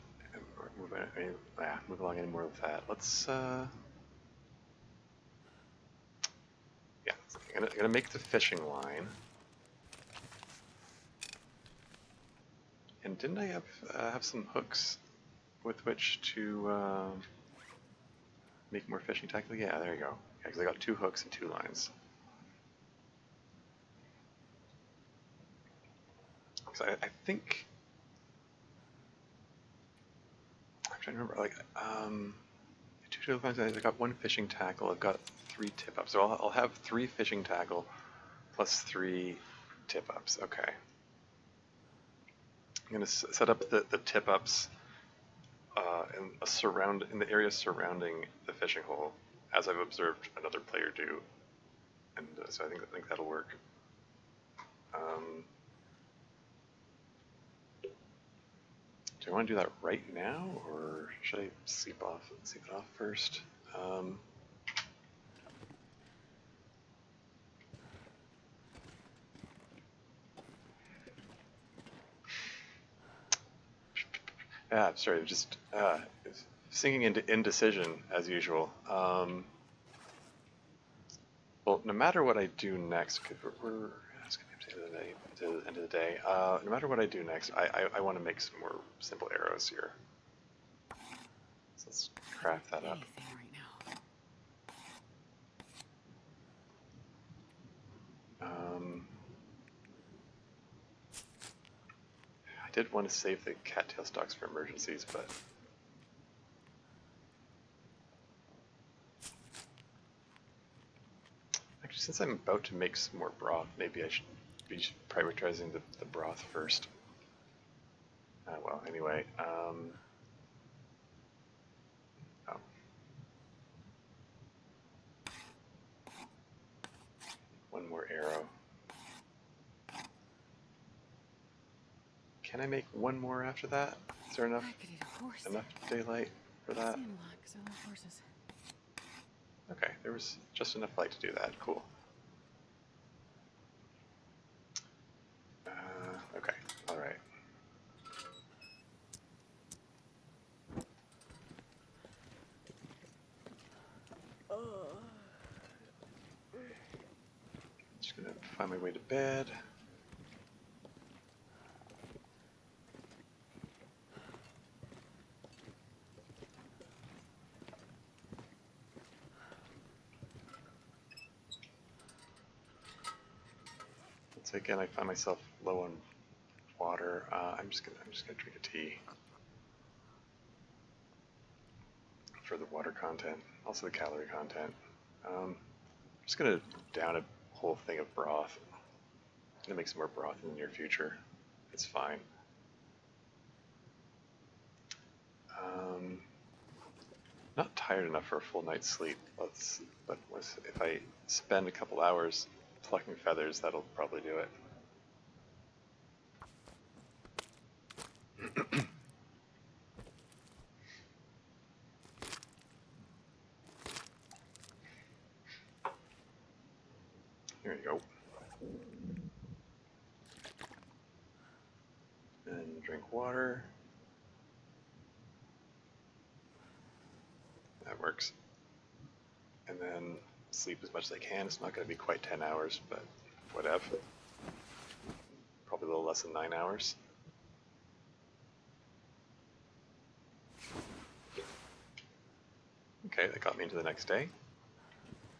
move along any more with that. Let's yeah, I'm gonna make the fishing line. And didn't I have some hooks with which to make more fishing tackle? Yeah, there you go. Yeah, because I got 2 hooks and 2 lines. So I think I'm trying to remember. Like 2 lines. I got 1 fishing tackle. I've got 3 tip ups. So I'll have 3 fishing tackle plus 3 tip ups. Okay. I'm gonna set up the tip ups in the area surrounding the fishing hole, as I've observed another player do, and so I think that'll work. Do I want to do that right now, or should I sleep it off first? Yeah, sorry, just sinking into indecision as usual. Well, no matter what I do next, because it's going to be the end of the day. No matter what I do next, I want to make some more simple arrows here. So let's craft that up. Anything right now. I did want to save the cattail stalks for emergencies, but actually, since I'm about to make some more broth, maybe I should be prioritizing the broth first. Well, anyway, oh. One more arrow. Can I make one more after that? Is there enough I could eat a horse. enough daylight for that? I've seen a lot 'cause I love horses. Okay, there was just enough light to do that. Cool. Okay, all right. Just gonna find my way to bed. So again, I find myself low on water. I'm just gonna drink a tea for the water content, also the calorie content. I'm just gonna down a whole thing of broth. I'm gonna make some more broth in the near future. It's fine. Not tired enough for a full night's sleep. If I spend a couple hours plucking feathers, that'll probably do it. Here you go. And drink water. That works. And then sleep as much as I can. It's not going to be quite 10 hours, but whatever. Probably a little less than 9 hours. Okay, that got me into the next day.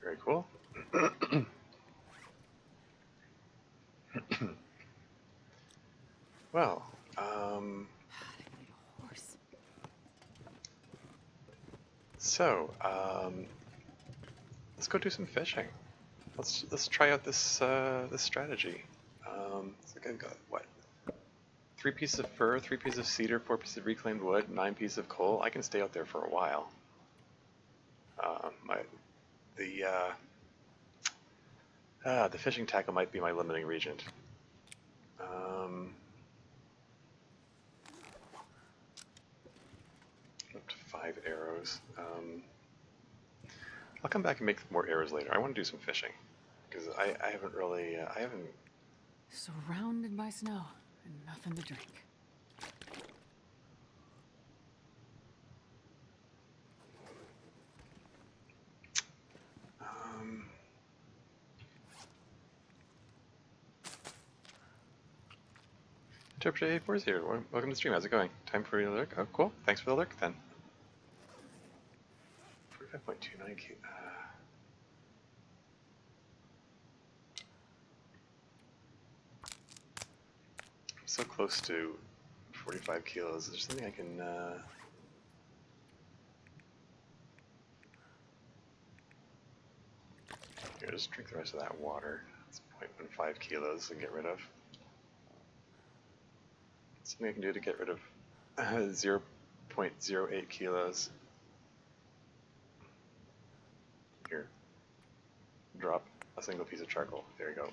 Very cool. Well, Horse. so let's go do some fishing. Let's try out this this strategy. So I've got what? 3 pieces of fir, 3 pieces of cedar, 4 pieces of reclaimed wood, 9 pieces of coal. I can stay out there for a while. The fishing tackle might be my limiting region. Up to 5 arrows. I'll come back and make more arrows later. I want to do some fishing because I haven't really I haven't. Surrounded by snow and nothing to drink. Interpreter 84 is here. Welcome to the stream. How's it going? Time for your lurk? Oh, cool. Thanks for the lurk then. 45.29 K. I'm so close to 45 kilos. Is there something I can... Here, just drink the rest of that water. It's 0.15 kilos and get rid of. Something I can do to get rid of 0.08 kilos. Here. Drop a single piece of charcoal. There you go.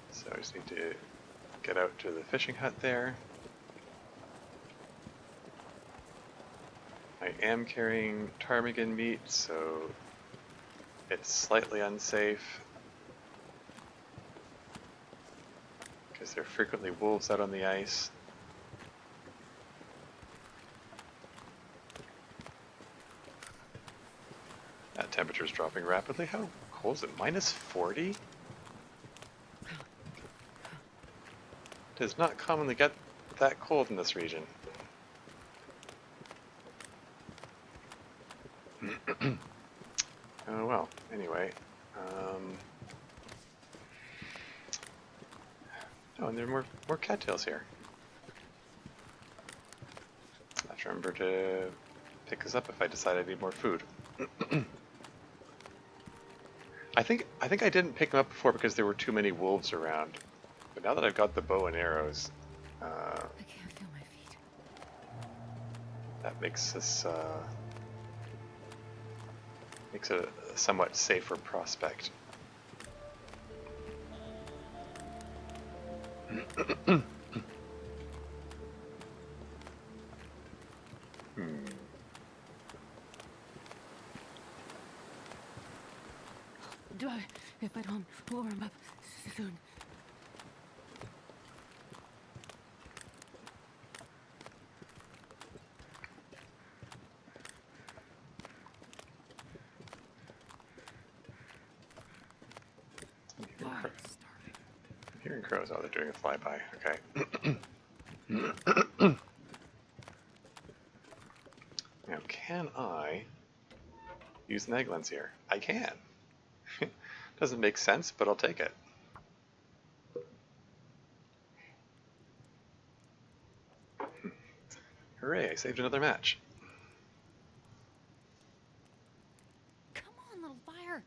So I just need to get out to the fishing hut there. I am carrying ptarmigan meat, so it's slightly unsafe because there are frequently wolves out on the ice. That temperature is dropping rapidly. How cold is it? Minus 40? It does not commonly get that cold in this region. Oh well, anyway. Oh, and there are more cattails here. I have to remember to pick this up if I decide I need more food. I think I didn't pick them up before because there were too many wolves around. But now that I've got the bow and arrows, I can't feel my feet. that makes this makes it a somewhat safer prospect. If I don't warm up soon. I'm hearing crows. Oh, they're doing a flyby. Okay. Now, can I use an egg lens here? I can. Doesn't make sense, but I'll take it. Hooray, I saved another match. fire!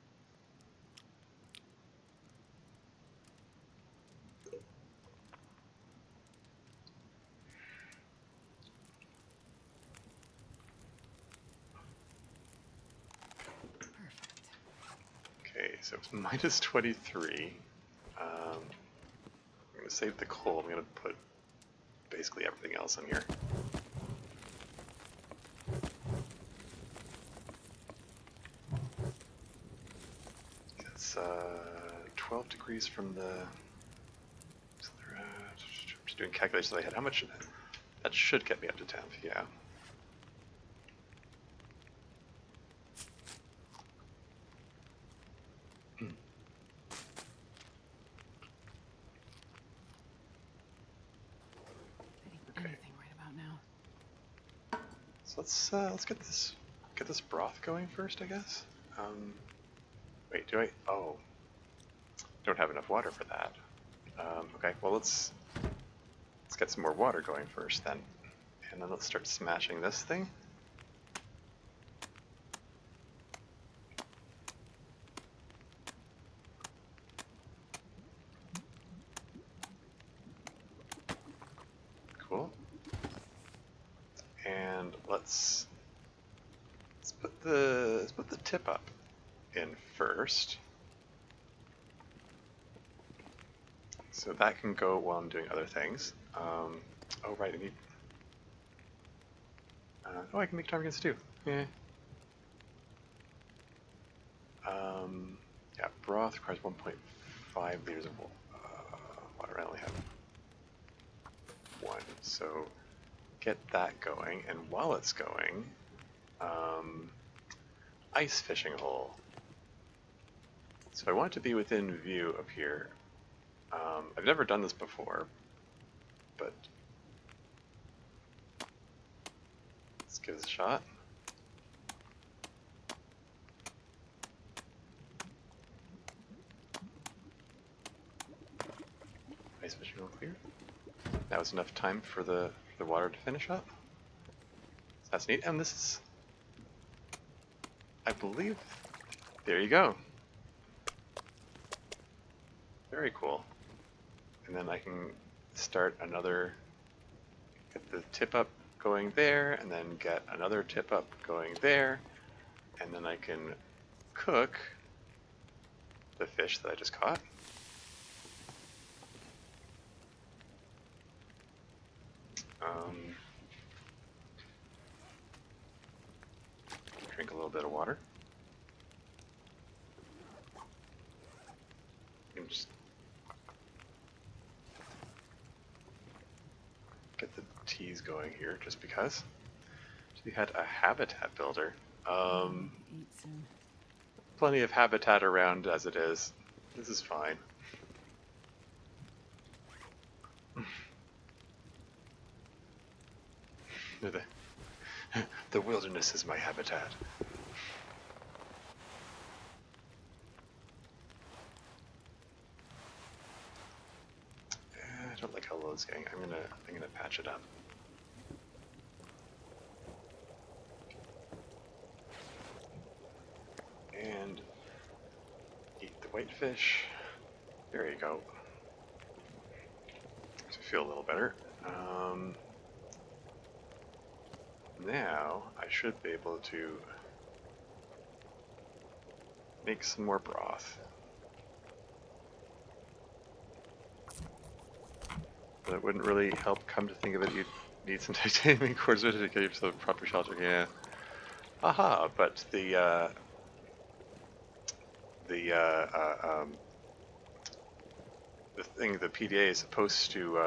Perfect. Okay, so it's minus 23. I'm going to save the coal. I'm going to put basically everything else in here. It's 12 degrees from the... So I'm just doing calculations in my head. How much... That should get me up to 10th, yeah. Getting anything right about now. So let's get this broth going first, I guess. Wait, do I? Oh, don't have enough water for that. Okay, well let's get some more water going first then, and then let's start smashing this thing. Cool. And let's put the tip up in first, so that can go while I'm doing other things. Oh right, I need. Oh, I can make ptarmigan stew. Yeah. Yeah, broth requires 1.5 liters of water. I only have 1, so get that going. And while it's going, ice fishing hole. So I want it to be within view of here. I've never done this before, but let's give this a shot. Ice fishing hole clear. That was enough time for the water to finish up. So that's neat. And this is, I believe, there you go. Very cool. And then I can start another, get the tip up going there, and then get another tip up going there, and then I can cook the fish that I just caught. Drink a little bit of water. And just get the teas going here, just because. So we had a habitat builder. Eat soon. Plenty of habitat around as it is. This is fine. The wilderness is my habitat. I don't like how low it's getting. I'm gonna patch it up. And eat the whitefish. There you go. So I feel a little better. Now I should be able to make some more broth. But it wouldn't really help, come to think of it, you'd need some titanium quartz to get yourself proper shelter, yeah. Aha, but the thing, the PDA is supposed to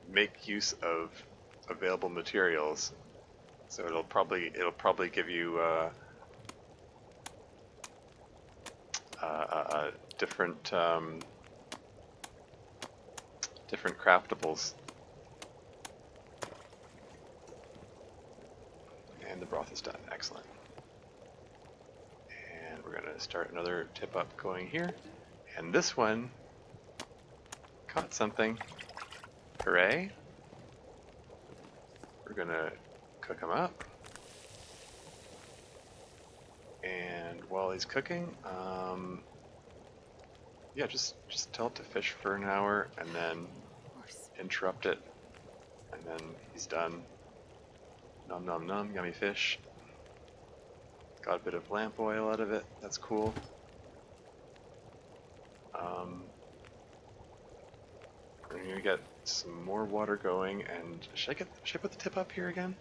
make use of available materials, so it'll probably give you different different craftables. And the broth is done. Excellent. And we're gonna start another tip up going here. And this one caught something. Hooray. We're gonna cook them up. while he's cooking, yeah, just tell it to fish for an hour and then Of course. interrupt it, and then he's done. Nom nom nom, yummy fish. Got a bit of lamp oil out of it. That's cool. I'm gonna get some more water going, and should I put the tip up here again?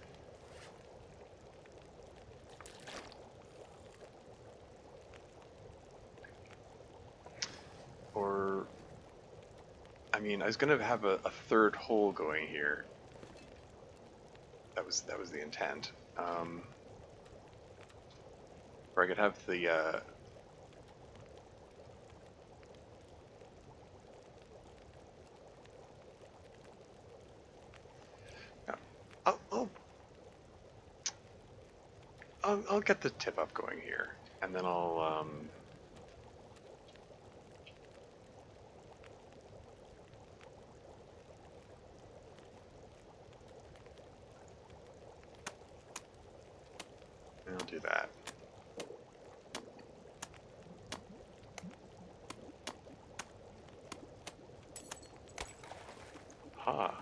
Or, I mean, I was gonna have a third hole going here. That was the intent. Or I could have the I'll get the tip up going here, and then I'll do that. Ha.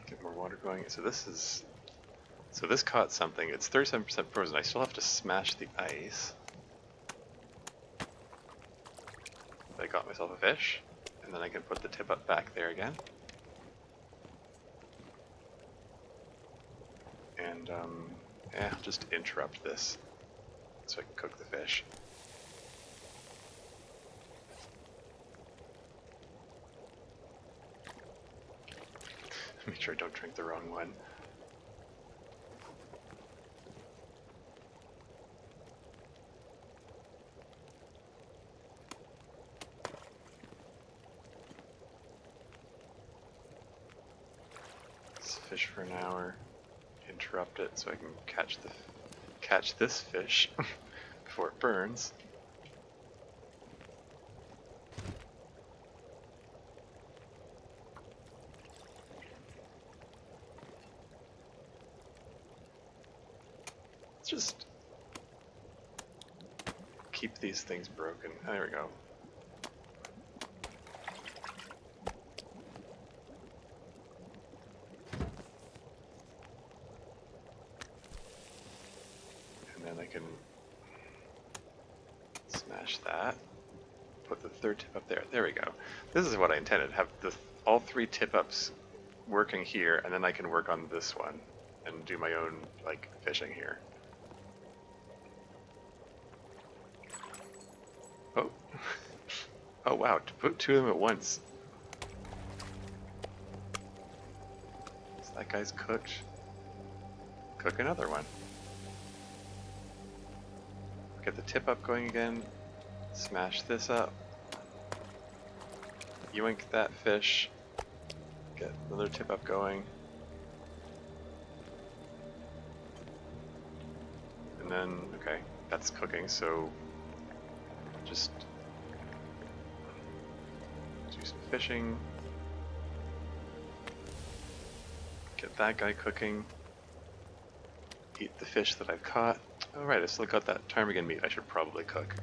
Get more water going. So this caught something. It's 37% frozen. I still have to smash the ice. I got myself a fish, and then I can put the tip up back there again. And yeah, just interrupt this so I can cook the fish. Make sure I don't drink the wrong one. Let's fish for an hour. Interrupt it so I can catch this fish before it burns. Let's just keep these things broken. Oh, there we go. And then I can smash that. Put the third tip up there. There we go. This is what I intended. Have all three tip ups working here, and then I can work on this one and do my own like fishing here. Oh. Oh wow, to put two of them at once. So that guy's cooked. Cook another one. Get the tip up going again. Smash this up. Yoink that fish. Get another tip up going. And then, okay, that's cooking, so just do some fishing. Get that guy cooking. Eat the fish that I've caught. Oh right, I still got that ptarmigan meat I should probably cook.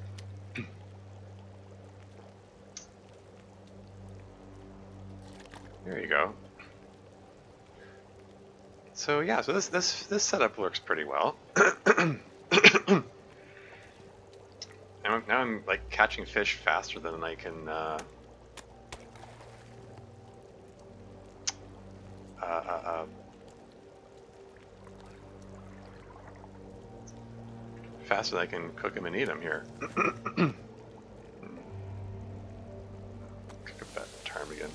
There you go. So yeah, so this setup works pretty well. Now I'm like catching fish faster than I can faster than I can cook them and eat them here. Cook up that ptarmigan.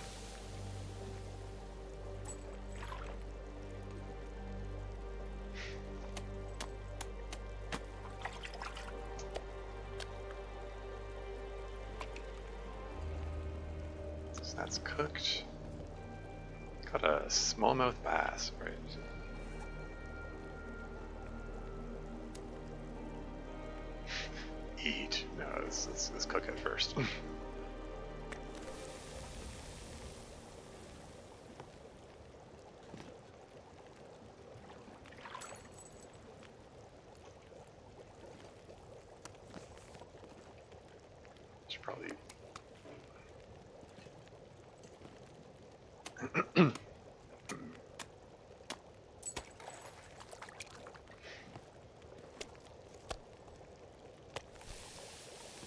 So that's cooked. Got a smallmouth bass, right? Eat. No, let's cook it first. probably...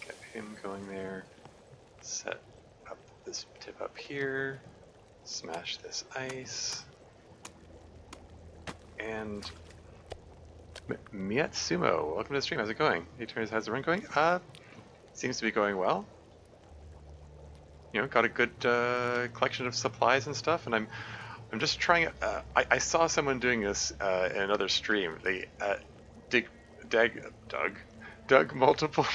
Get him going there. Set up this tip up here. Smash this ice. And... Miatsumo, welcome to the stream. How's it going? Hey, Turns, how's the run going? Seems to be going well. You know, got a good collection of supplies and stuff, and I'm just trying. I saw someone doing this in another stream. They dug multiple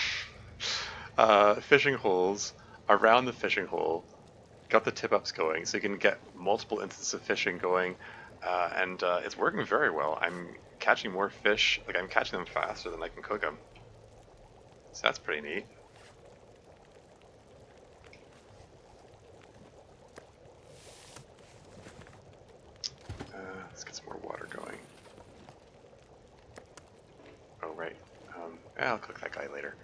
fishing holes around the fishing hole, got the tip-ups going, so you can get multiple instances of fishing going, and it's working very well. I'm catching more fish. Like, I'm catching them faster than I can cook them. So that's pretty neat. Let's get some more water going. Oh, right. I'll cook that guy later.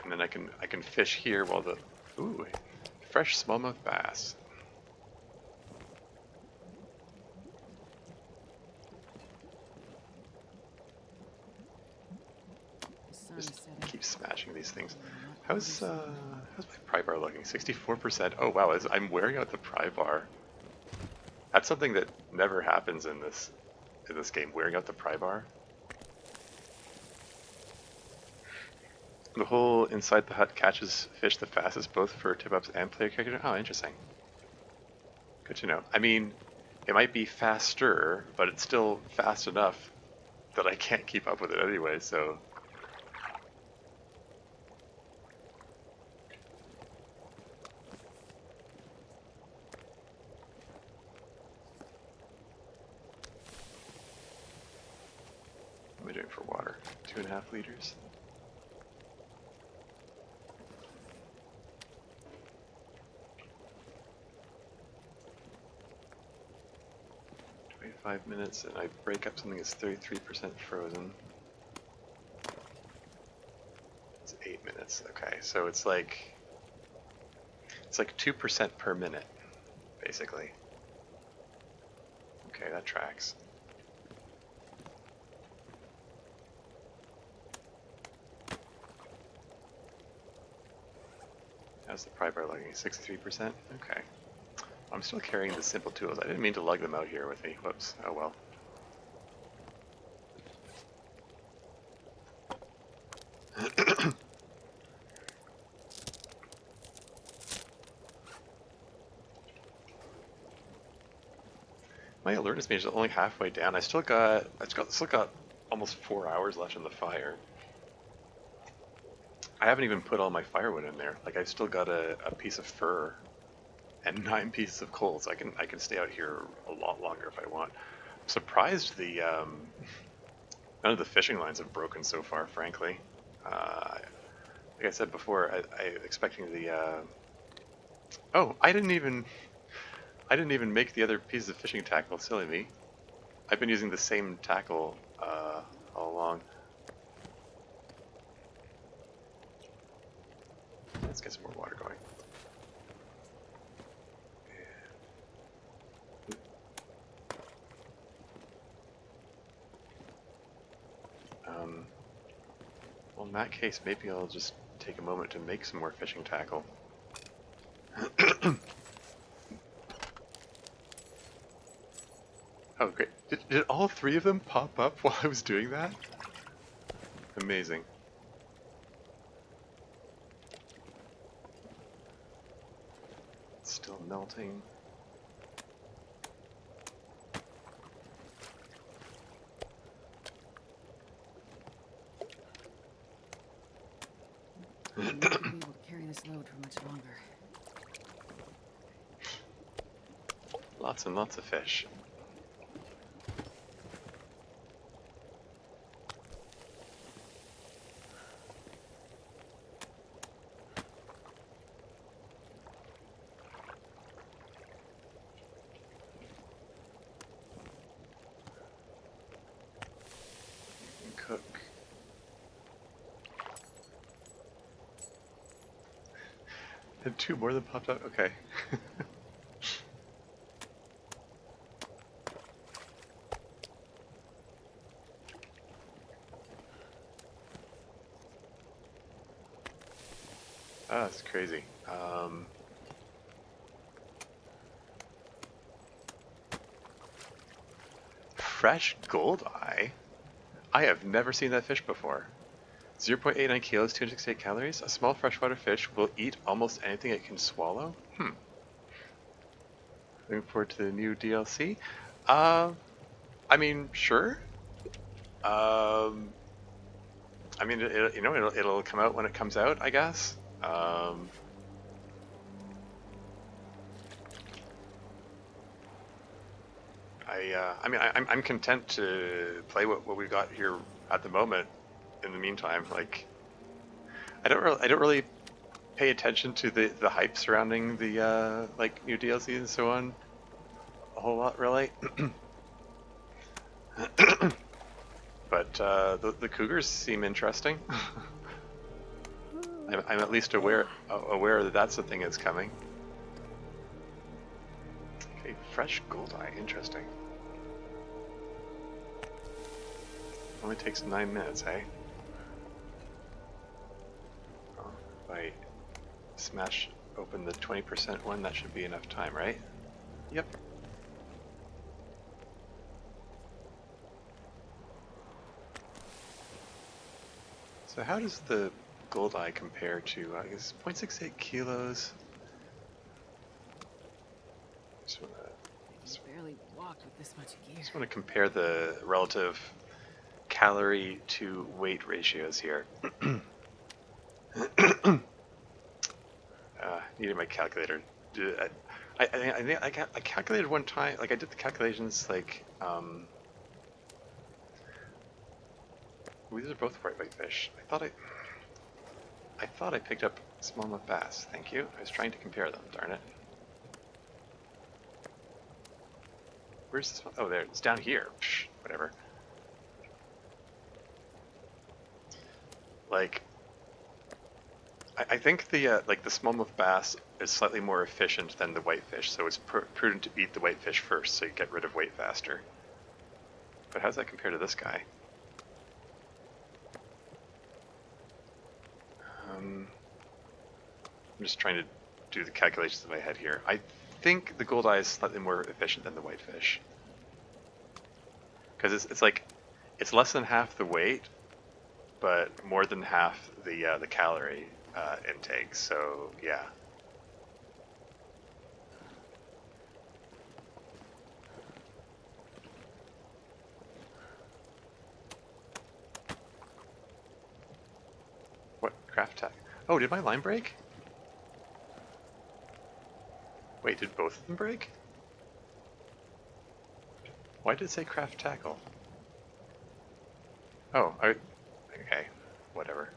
And then I can fish here while the... Ooh, fresh smallmouth bass. Just keep smashing these things. How's my pry bar looking? 64%. Oh wow, I'm wearing out the pry bar. That's something that never happens in this game. Wearing out the pry bar. The hole inside the hut catches fish the fastest, both for tip-ups and player character. Oh, interesting. Good to know. I mean, it might be faster, but it's still fast enough that I can't keep up with it anyway, so... What am I doing for water? 2.5 liters? Minutes, and I break up something that's 33% frozen. It's 8 minutes. Okay, so it's like 2% per minute, basically. Okay, that tracks. How's the pry bar looking? 63%? Okay. I'm still carrying the simple tools. I didn't mean to lug them out here with me. Whoops. Oh well. My alertness meter is only halfway down. I still got almost 4 hours left in the fire. I haven't even put all my firewood in there. Like, I've still got a piece of fur and 9 pieces of coal, so I can stay out here a lot longer if I want. I'm surprised none of the fishing lines have broken so far, frankly. Like I said before, I expecting the oh, I didn't even make the other pieces of fishing tackle. Silly me. I've been using the same tackle all along. Let's get some more water going. Well, in that case, maybe I'll just take a moment to make some more fishing tackle. Oh, great. Did all 3 of them pop up while I was doing that? Amazing. It's still melting. I'm not going to be able to carry this load for much longer. Lots and lots of fish. And two more than popped up? Okay. Ah, that's crazy. Fresh goldeye? I have never seen that fish before. 0.89 kilos, 268 calories. A small freshwater fish will eat almost anything it can swallow. Looking forward to the new DLC. I mean, sure. Um, I mean, it'll come out when it comes out, I guess. I'm content to play what we've got here at the moment. In the meantime, like, I don't really pay attention to the hype surrounding the like new DLC and so on a whole lot, really. But the cougars seem interesting. I'm at least aware that that's the thing that's coming. Okay, fresh goldeye, interesting. Only takes 9 minutes, eh? Oh, if I smash open the 20% one, that should be enough time, right? Yep. So how does the goldeye compare to, I guess, 0.68 kilos? Just wanna, I barely walked with this much gear. just want to compare the relative calorie to weight ratios here. Needed my calculator. I think I calculated one time, like I did the calculations, like, these are both white fish. I thought I picked up smallmouth bass. Thank you. I was trying to compare them, darn it. Where's this one? Oh, there. It's down here. Psh, whatever. Like, I think the like the smallmouth bass is slightly more efficient than the whitefish, so it's prudent to eat the whitefish first, so you get rid of weight faster. But how does that compare to this guy? I'm just trying to do the calculations in my head here. I think the goldeye is slightly more efficient than the whitefish, because it's like it's less than half the weight, but more than half the calorie intake. So yeah. What craft tech? Oh, did my line break? Wait, did both of them break? Why did it say craft tackle? Oh, okay, whatever.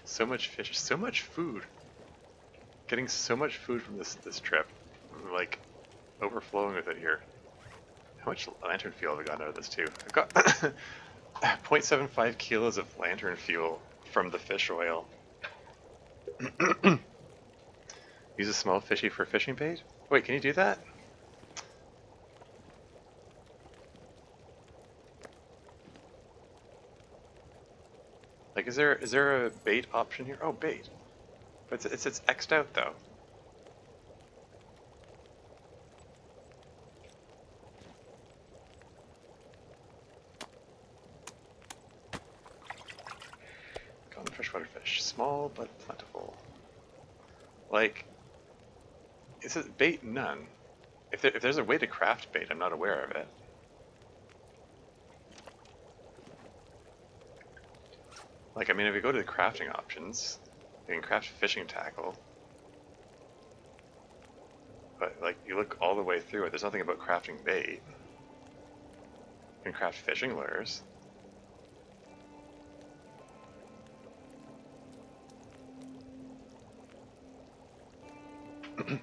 So much fish, so much food. Getting so much food from this trip. I'm like overflowing with it here. How much lantern fuel have I gotten out of this too? I've got 0.75 kilos of lantern fuel from the fish oil. Use a small fishy for fishing bait? Wait, can you do that? Like, is there a bait option here? Oh, bait. But it's X'd out though. Common freshwater fish, small but plentiful. Like, it says bait none. If there's a way to craft bait, I'm not aware of it. Like, I mean, if you go to the crafting options, you can craft fishing tackle. But like, you look all the way through it, there's nothing about crafting bait. You can craft fishing lures.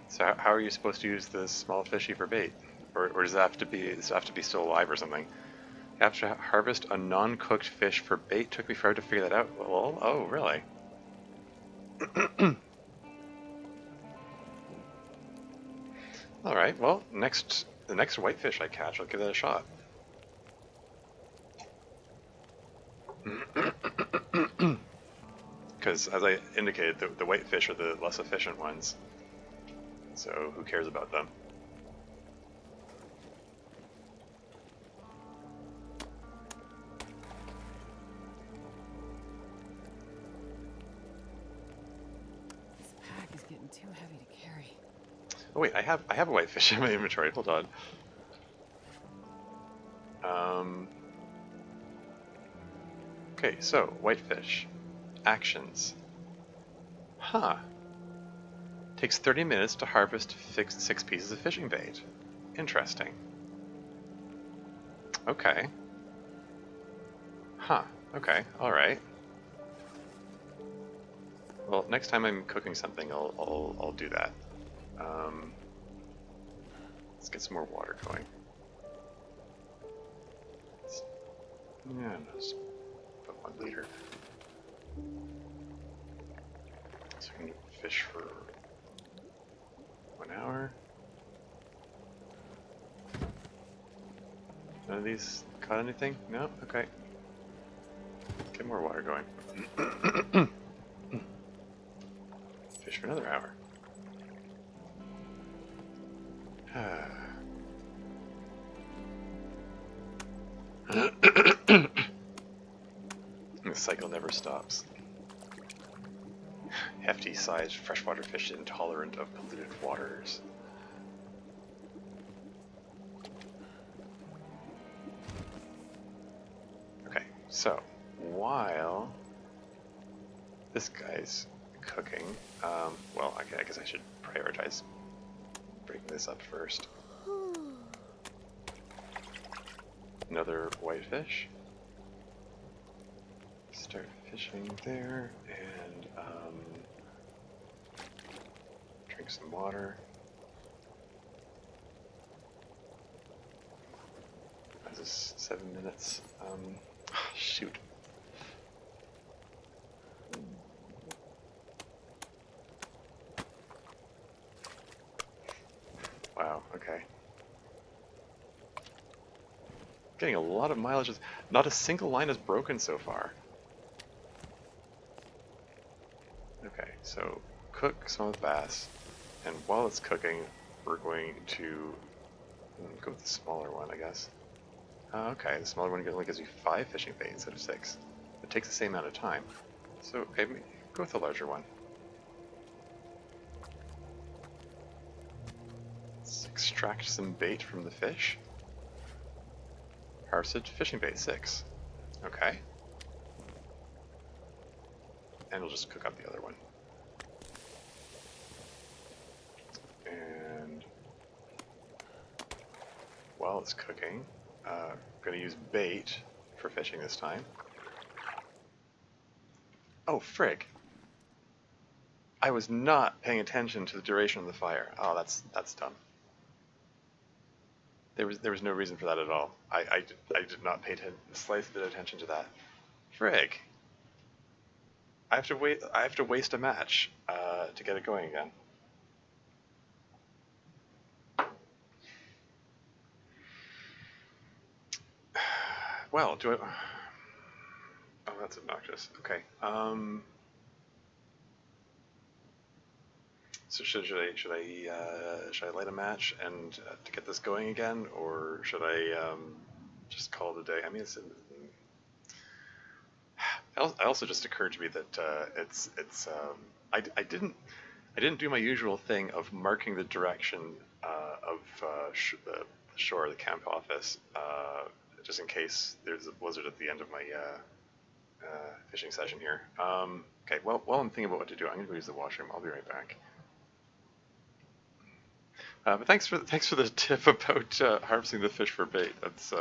So how are you supposed to use the small fishy for bait? Or does does it have to be still alive or something? You have to harvest a non-cooked fish for bait. Took me forever to figure that out. Well, oh, really? All right. Well, the next whitefish I catch, I'll give that a shot. Because as I indicated, the whitefish are the less efficient ones. So who cares about them? This pack is getting too heavy to carry. Oh wait, I have a whitefish in my inventory. Hold on. Okay, so whitefish actions. Huh. Takes 30 minutes to harvest 6 pieces of fishing bait. Interesting. Okay. Huh. Okay. All right. Well, next time I'm cooking something, I'll do that. Let's get some more water going. Yeah, just put 1 liter. So we can fish for 1 hour. None of these caught anything? No? Okay. Get more water going. Fish for another hour. The cycle never stops. Hefty-sized freshwater fish intolerant of polluted waters. Okay, so while this guy's cooking, well, I guess I should prioritize breaking this up first. Another whitefish. Start fishing there, and drink some water. This is 7 minutes. Shoot. Wow, okay. Getting a lot of mileage. Not a single line is broken so far. Okay, so cook some of the bass, and while it's cooking, we're going to go with the smaller one, I guess. Okay, the smaller one only gives you 5 fishing bait instead of 6. It takes the same amount of time. So, okay, go with the larger one. Let's extract some bait from the fish. Harvested fishing bait, 6. Okay. And we'll just cook up the other one. And while it's cooking, I'm going to use bait for fishing this time. Oh, frig. I was not paying attention to the duration of the fire. Oh, that's dumb. There was no reason for that at all. I did not pay the slightest bit of attention to that. Frig. I have to waste a match to get it going again. Well, do I? Oh, that's obnoxious. Okay. So should I light a match and to get this going again, or should I just call it a day? I mean, it also just occurred to me that I didn't do my usual thing of marking the direction of the shore, the camp office, just in case there's a blizzard at the end of my fishing session here. Okay, well, while I'm thinking about what to do, I'm going to go use the washroom. I'll be right back. But thanks for the tip about harvesting the fish for bait. That's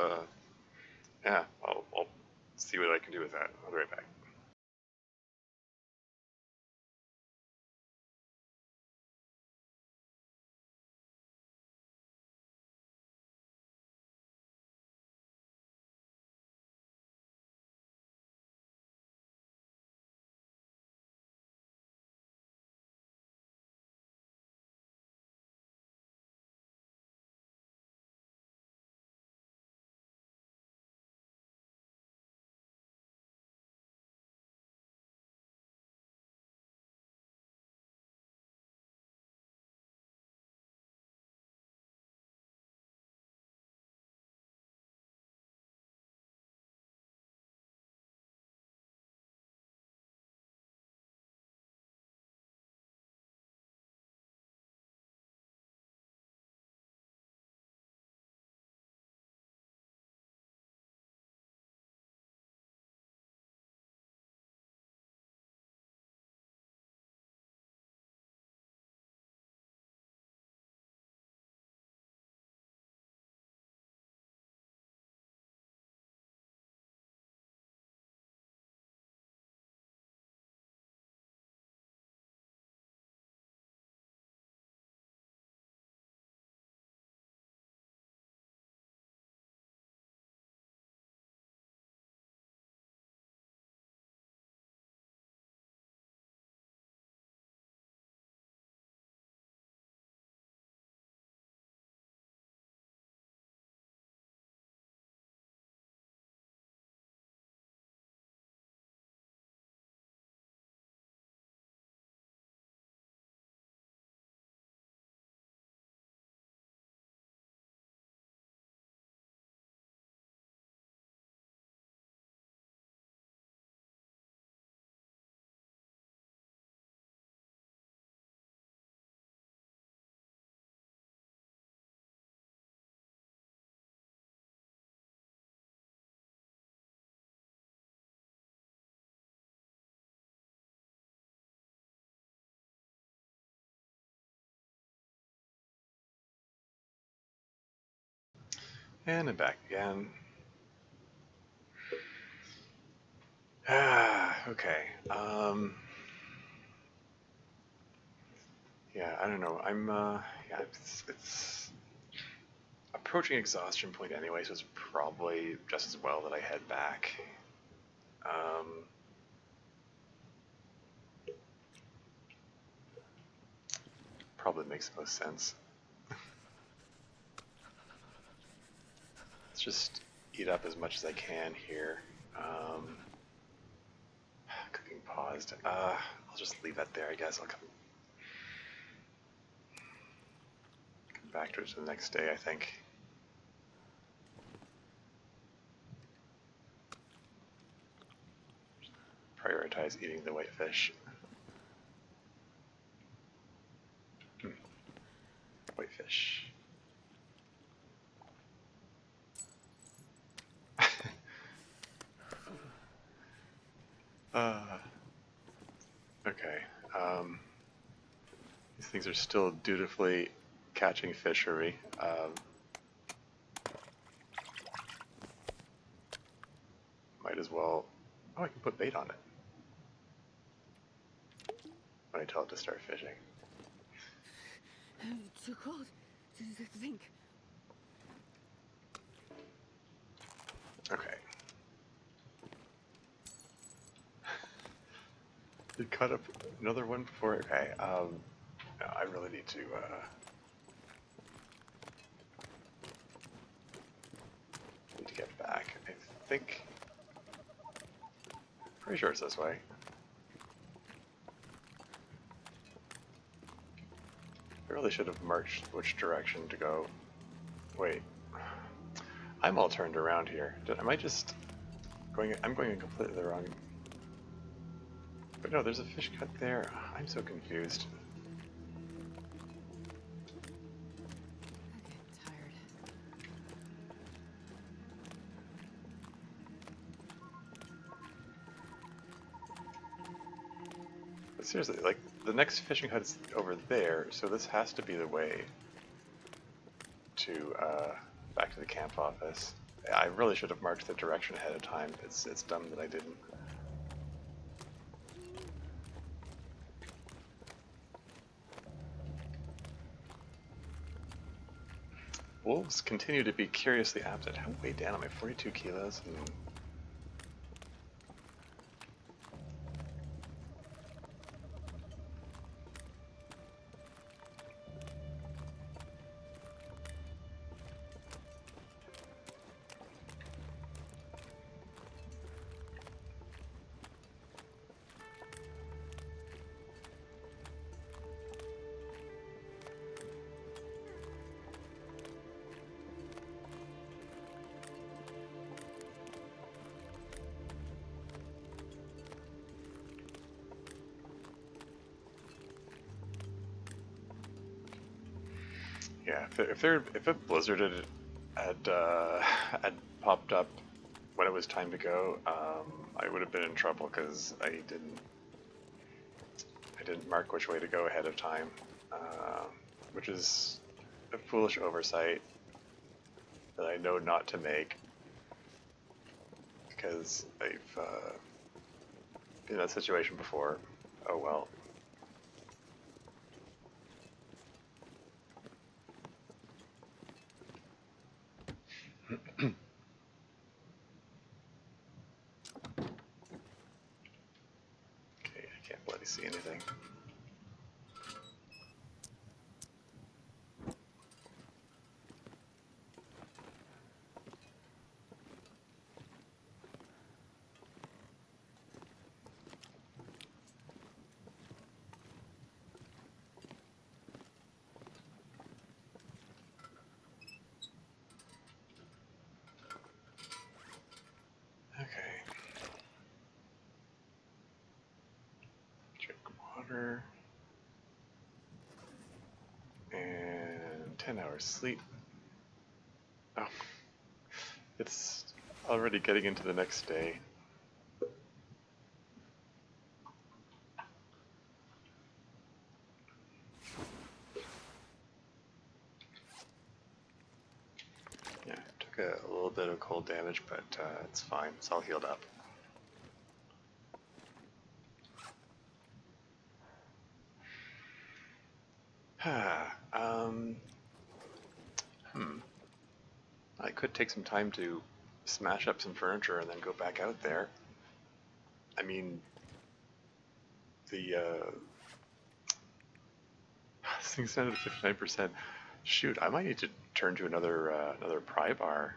yeah. I'll see what I can do with that. I'll be right back. And I'm back again. Okay. Yeah, I don't know. Yeah, it's approaching exhaustion point anyway, so it's probably just as well that I head back. Um, Probably makes the most sense. Let's just eat up as much as I can here. Cooking paused. I'll just leave that there, I guess. I'll come back to it the next day, I think. Prioritize eating the white fish. White fish. uh, okay. These things are still dutifully catching fish for me. Might as well. Oh, I can put bait on it when I tell it to start fishing. It's too cold to think. Okay. You cut up another one before. Okay. No, I really need to. Need to get back. I think. Pretty sure it's this way. I really should have marked which direction to go. Wait. I'm all turned around here. Am I just going? I'm going in completely the wrong. But no, there's a fish cut there. I'm so confused. I get tired. But seriously, like, the next fishing hut is over there, so this has to be the way. back to the camp office. I really should have marked the direction ahead of time. It's dumb that I didn't. Wolves continue to be curiously apt. How way down am I? 42 kilos. Yeah, if a blizzard had popped up when it was time to go, I would have been in trouble because I didn't mark which way to go ahead of time, which is a foolish oversight that I know not to make because I've been in that situation before. Oh well. Okay, I can't bloody see anything. Okay. Drink water. And 10 hours sleep. Oh. It's already getting into the next day. Yeah, took a little bit of cold damage, but it's fine. It's all healed up. I could take some time to smash up some furniture and then go back out there. I mean, the this thing's down to 59%. Shoot, I might need to turn to another pry bar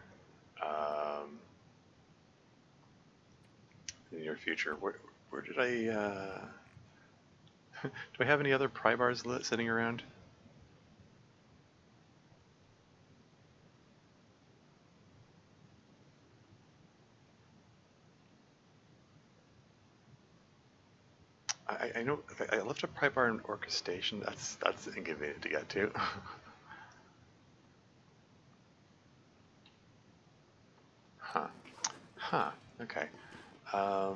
in the near future. Where did I? Do I have any other pry bars sitting around? I know I left a pry bar in orchestration. That's inconvenient to get to. Huh. Huh. Okay. I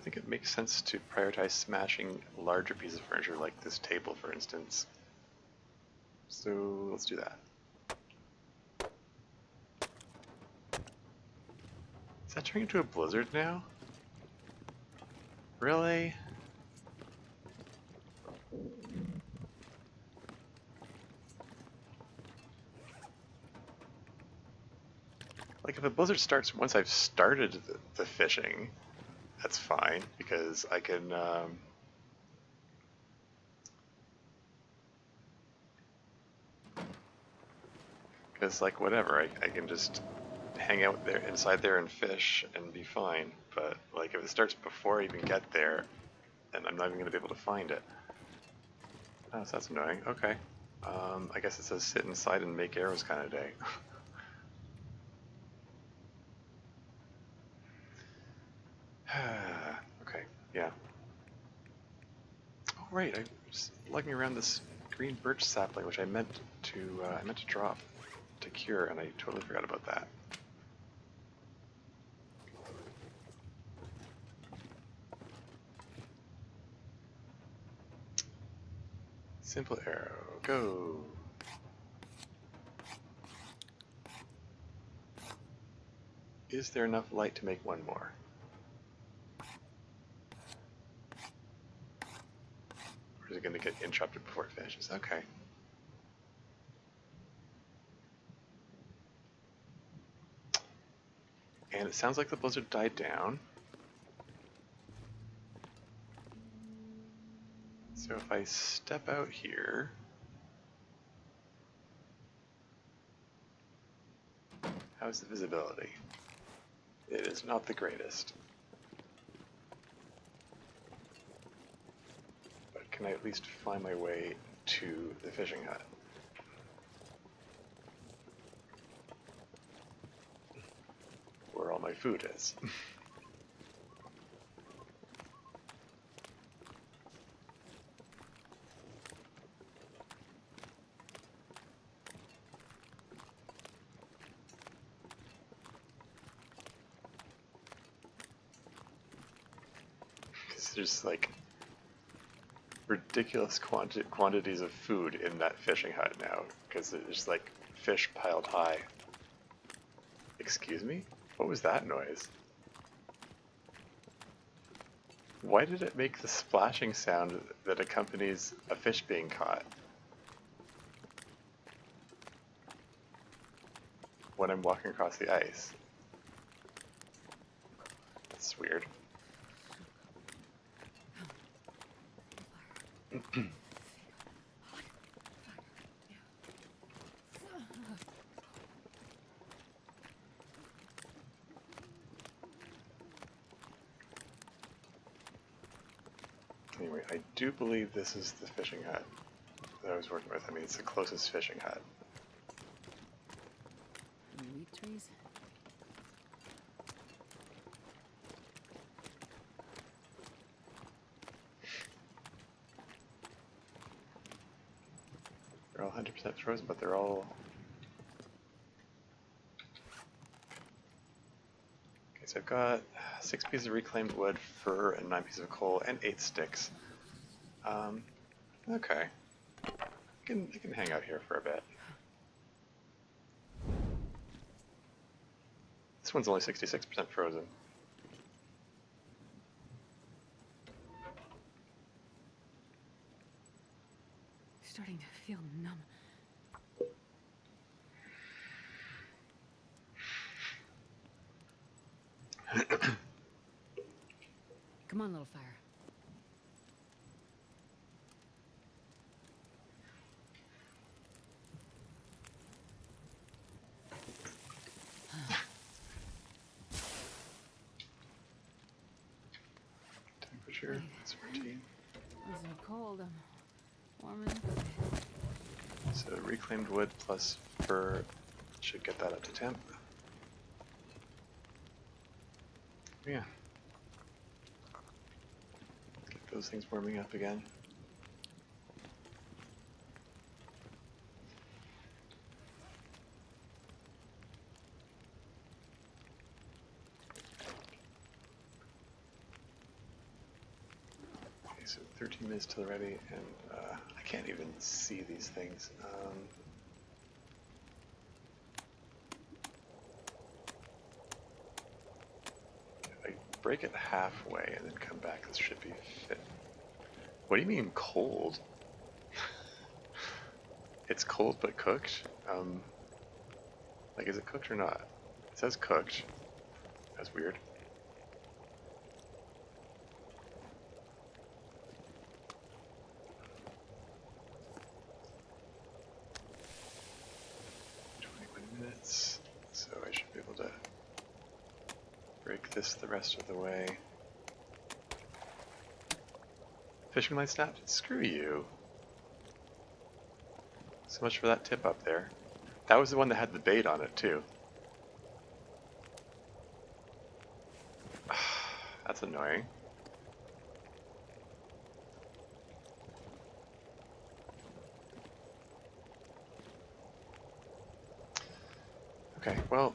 think it makes sense to prioritize smashing larger pieces of furniture like this table, for instance. So let's do that. Is that turning into a blizzard now? Really? Like if a blizzard starts once I've started the fishing, that's fine because I can because like whatever, I can just hang out there inside there and fish and be fine. But like if it starts before I even get there, then I'm not even going to be able to find it. Oh, so that's annoying. Okay. I guess it says sit inside and make arrows kind of day. Okay, yeah. Oh right, I was lugging around this green birch sapling, which I meant to drop to cure, and I totally forgot about that. Simple arrow, go. Is there enough light to make one more? Or is it going to get interrupted before it finishes? Okay. And it sounds like the blizzard died down. So if I step out here, how's the visibility? It is not the greatest. But can I at least find my way to the fishing hut? Where all my food is. There's like ridiculous quantities of food in that fishing hut now, because there's like fish piled high. Excuse me? What was that noise? Why did it make the splashing sound that accompanies a fish being caught when I'm walking across the ice? That's weird. Anyway, I do believe this is the fishing hut that I was working with. I mean, it's the closest fishing hut. Any wheat trees? They're all 100% frozen, but they're all... Okay, so I've got 6 pieces of reclaimed wood, fur, and 9 pieces of coal, and 8 sticks. Okay. I can hang out here for a bit. This one's only 66% frozen. Starting to feel numb. Come on, little fire. Temperature, it's 14. I'm so cold. I'm warming up a bit. So reclaimed wood plus fur should get that up to temp. Yeah. Get those things warming up again. Okay, so 13 minutes till ready, and I can't even see these things. If I break it halfway and then come back, this should be fit. What do you mean cold? It's cold but cooked? Like, is it cooked or not? It says cooked. That's weird. Minutes, so I should be able to break this the rest of the way. Fishing line snapped? Screw you. So much for that tip up there. That was the one that had the bait on it too. That's annoying. Okay, well,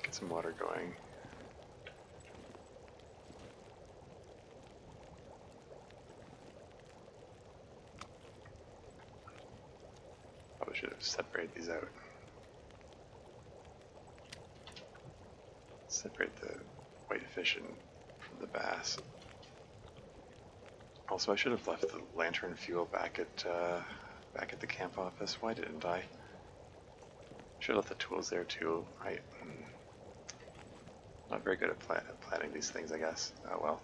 get some water going. Should have separated these out. Separate the whitefish from the bass. Also, I should have left the lantern fuel back at the camp office. Why didn't I? Should have left the tools there too. I'm not very good at planning these things, I guess. Oh well.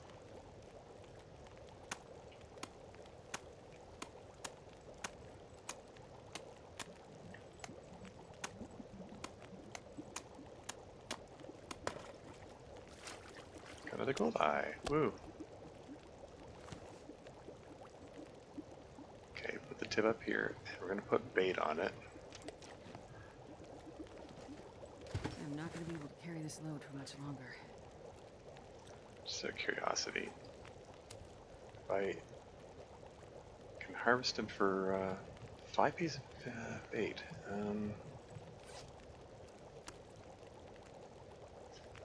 Got another gold eye. Woo. Okay, put the tip up here, and we're gonna put bait on it. I'm not going to be able to carry this load for much longer. Just out of curiosity. If I can harvest him for 5 pieces of bait.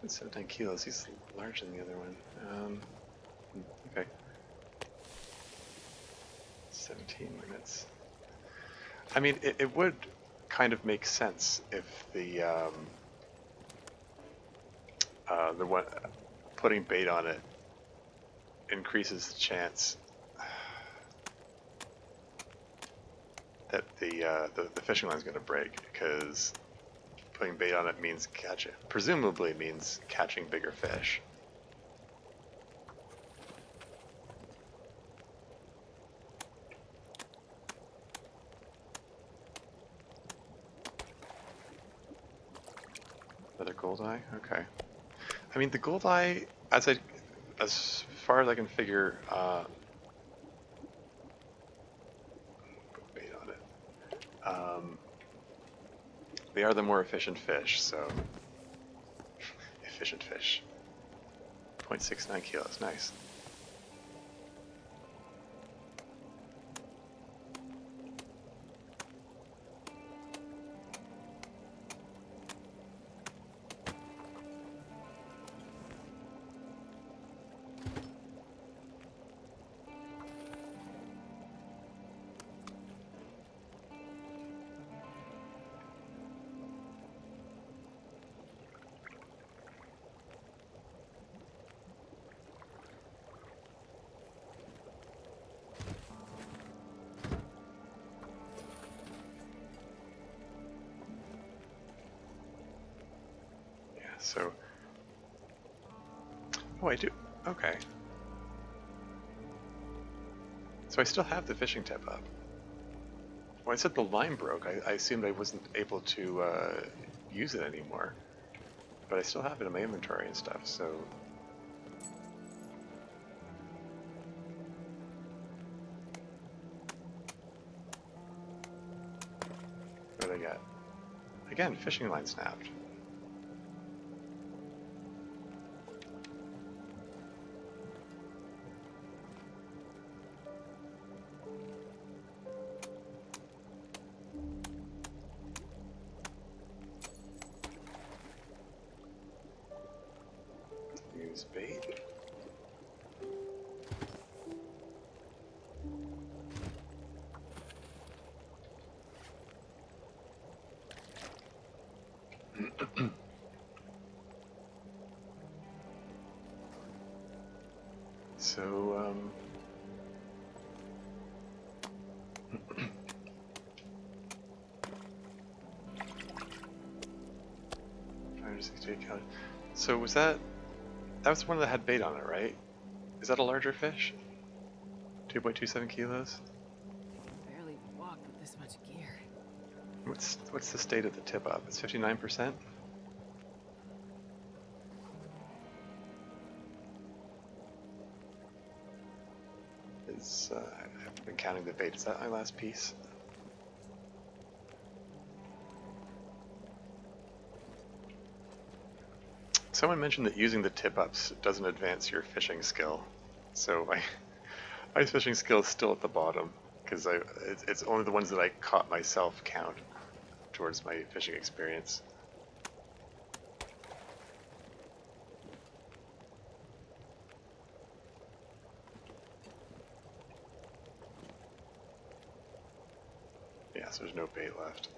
It's 17 kilos. He's larger than the other one. Okay. 17 minutes. I mean, it would kind of make sense if the one putting bait on it increases the chance that the fishing line is going to break, because putting bait on it means presumably means catching bigger fish. Another gold eye? Okay. I mean, the gold eye, as far as I can figure, put bait on it. They are the more efficient fish, so efficient fish. 0.69 kilos, nice. So, oh, I do. Okay. So I still have the fishing tip up. When I said the line broke, I assumed I wasn't able to use it anymore. But I still have it in my inventory and stuff, so... What did I get? Again, fishing line snapped. Use bait. So, 568 calories. So was that was the one that had bait on it, right? Is that a larger fish? 2.27 kilos? Barely walked with this much gear. What's the state of the tip up? It's 59%? I haven't been counting the bait. Is that my last piece? Someone mentioned that using the tip-ups doesn't advance your fishing skill. So my fishing skill is still at the bottom, because it's only the ones that I caught myself count towards my fishing experience. Yeah, So there's no bait left.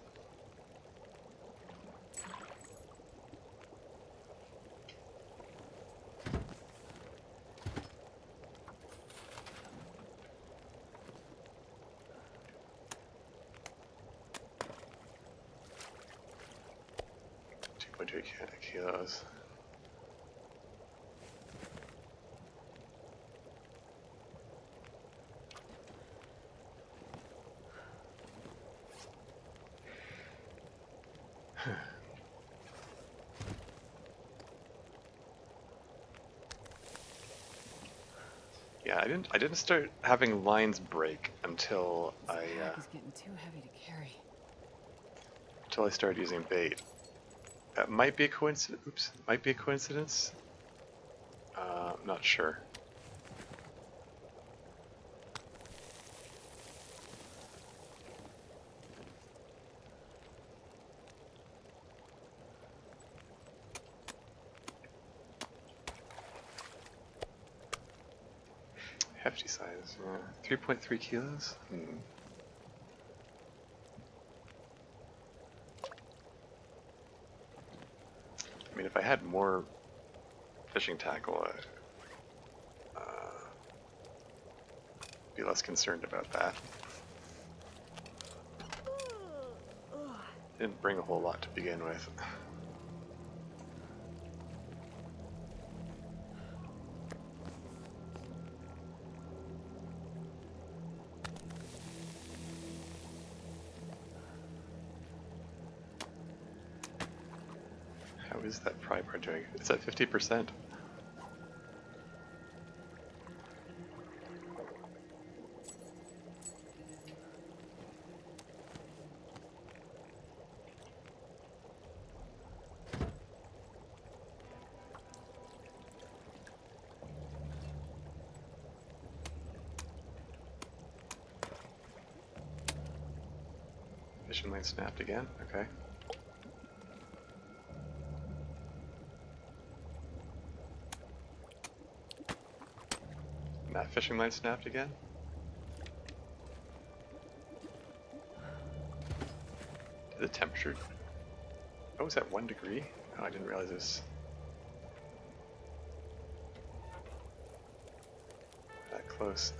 Kilos. Yeah, I didn't start having lines break until This pack is getting too heavy to carry. until I started using bait. That might be a coincidence. Oops, might be a coincidence. I'm not sure. Hefty size, yeah. 3.3 kilos? I mean, if I had more fishing tackle, I'd be less concerned about that. Didn't bring a whole lot to begin with. How is that pry bar doing? It's at 50%. Fishing line snapped again? Okay. That fishing line snapped again? Did the temperature... Oh, is that 1 degree? Oh, I didn't realize this. That close.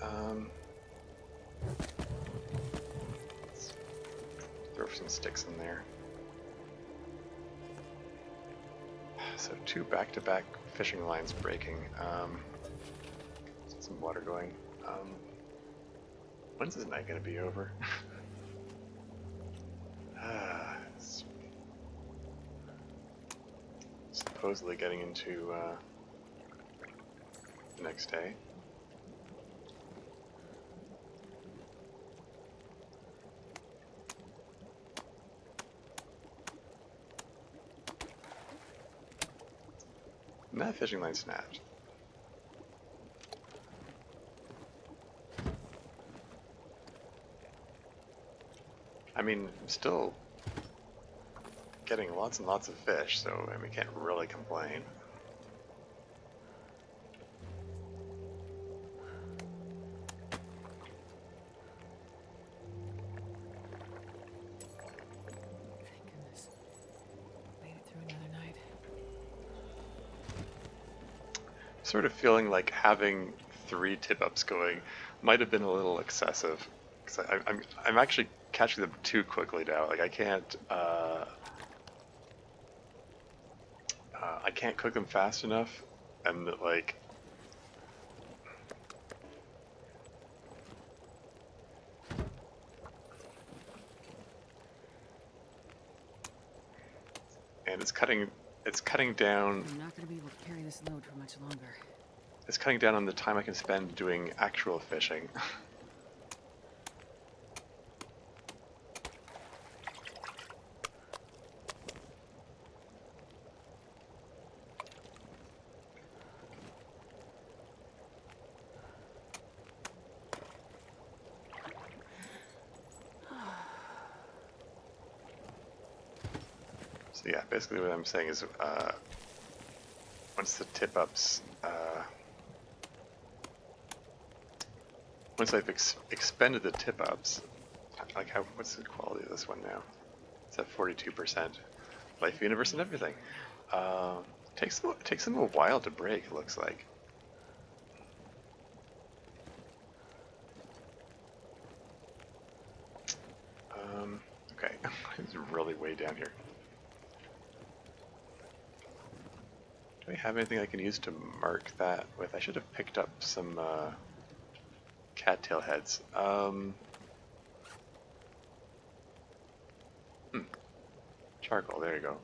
Let's throw some sticks in there. So 2 back-to-back fishing lines breaking. Some water going. When's this night gonna be over? Supposedly getting into the next day. And that fishing line snapped. I mean, I'm still getting lots and lots of fish, so I mean, can't really complain. Thank goodness. Made it through another night. Sort of feeling like having 3 tip-ups going might have been a little excessive, because I'm actually catching them too quickly now. Like I can't cook them fast enough, and like and it's cutting down. I'm not going to be able to carry this load for much longer. It's cutting down on the time I can spend doing actual fishing. So yeah, basically what I'm saying is once the tip-ups, once I've expended the tip-ups, Like, how? What's the quality of this one now? It's at 42%. Life, universe, and everything. Takes them a while to break. It looks like. Okay, it's really way down here. Do I have anything I can use to mark that with? I should have picked up some cattail heads. Charcoal, there you go.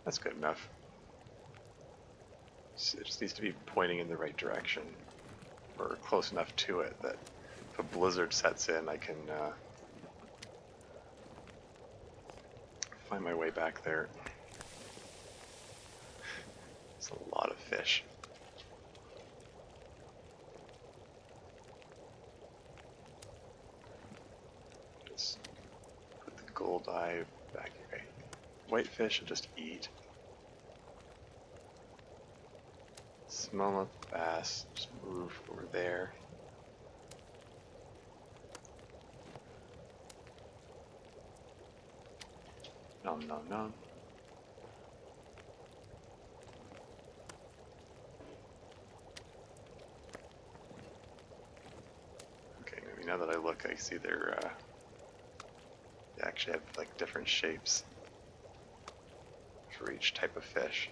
That's good enough. It just needs to be pointing in the right direction, or close enough to it that if a blizzard sets in, I can find my way back there. It's a lot of fish. Just put the gold eye back here. Whitefish and just eat. Smallmouth bass, just move over there. Nom nom nom. Okay, maybe now that I look, I see they actually have like different shapes for each type of fish.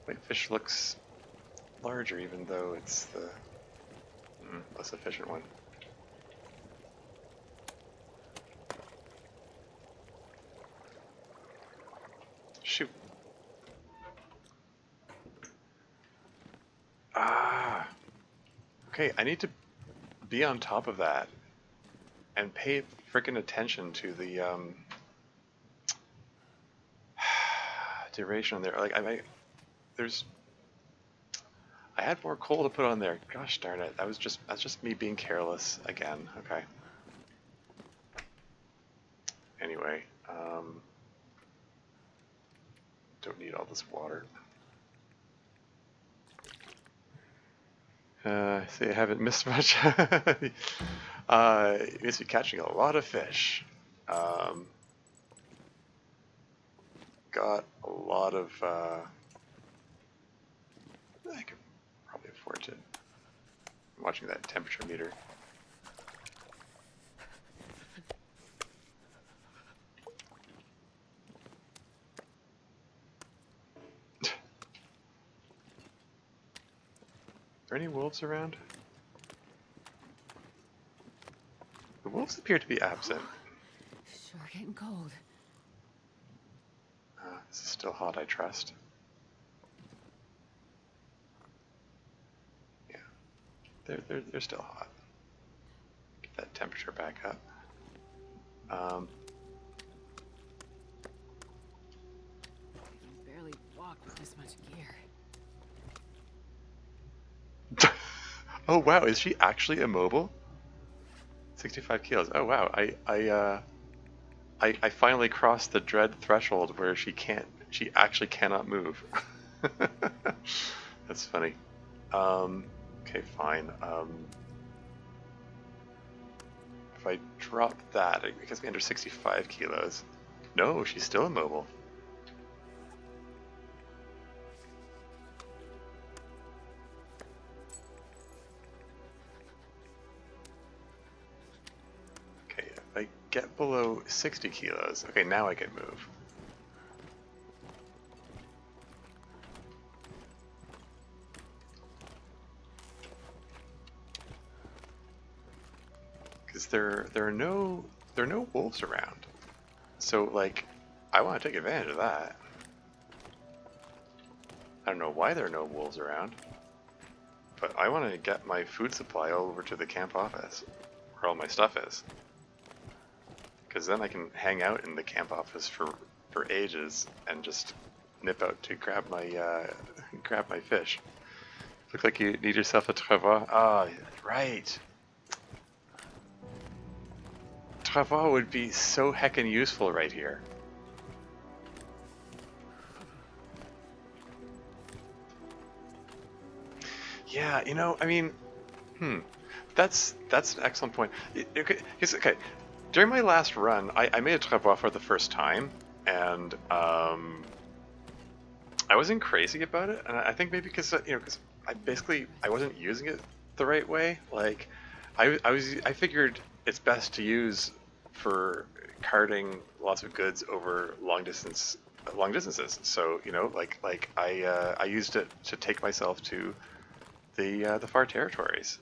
Whitefish looks larger even though it's the less efficient one. Shoot. Ah. Okay, I need to be on top of that and pay frickin' attention to the duration on there. Like I had more coal to put on there. Gosh darn it. That's just me being careless again. Okay. Anyway, don't need all this water. See, I haven't missed much. You must be catching a lot of fish. Got a lot of, I could probably afford to. I'm watching that temperature meter. Are there any wolves around? The wolves appear to be absent. Sure getting cold. This is still hot, I trust. Yeah, they're still hot. Get that temperature back up. Barely walk with this much gear. Oh wow, is she actually immobile? 65 kilos. Oh wow, I finally crossed the dread threshold where she actually cannot move. That's funny. Okay, fine. If I drop that, it gets me under 65 kilos. No, she's still immobile. Okay, if I get below 60 kilos, okay, now I can move. Because there are no wolves around, so like I want to take advantage of that. I don't know why there are no wolves around, but I want to get my food supply all over to the camp office, where all my stuff is. Because then I can hang out in the camp office for ages and just nip out to grab my fish. Look like you need yourself a travaux. Ah, right. Travaux would be so heckin' useful right here. Yeah, you know, I mean, that's an excellent point. Okay, okay. During my last run, I made a Travaux for the first time, and I wasn't crazy about it, and I think maybe because because I wasn't using it the right way. Like, I figured it's best to use for carting lots of goods over long distances. So I used it to take myself to the far territories.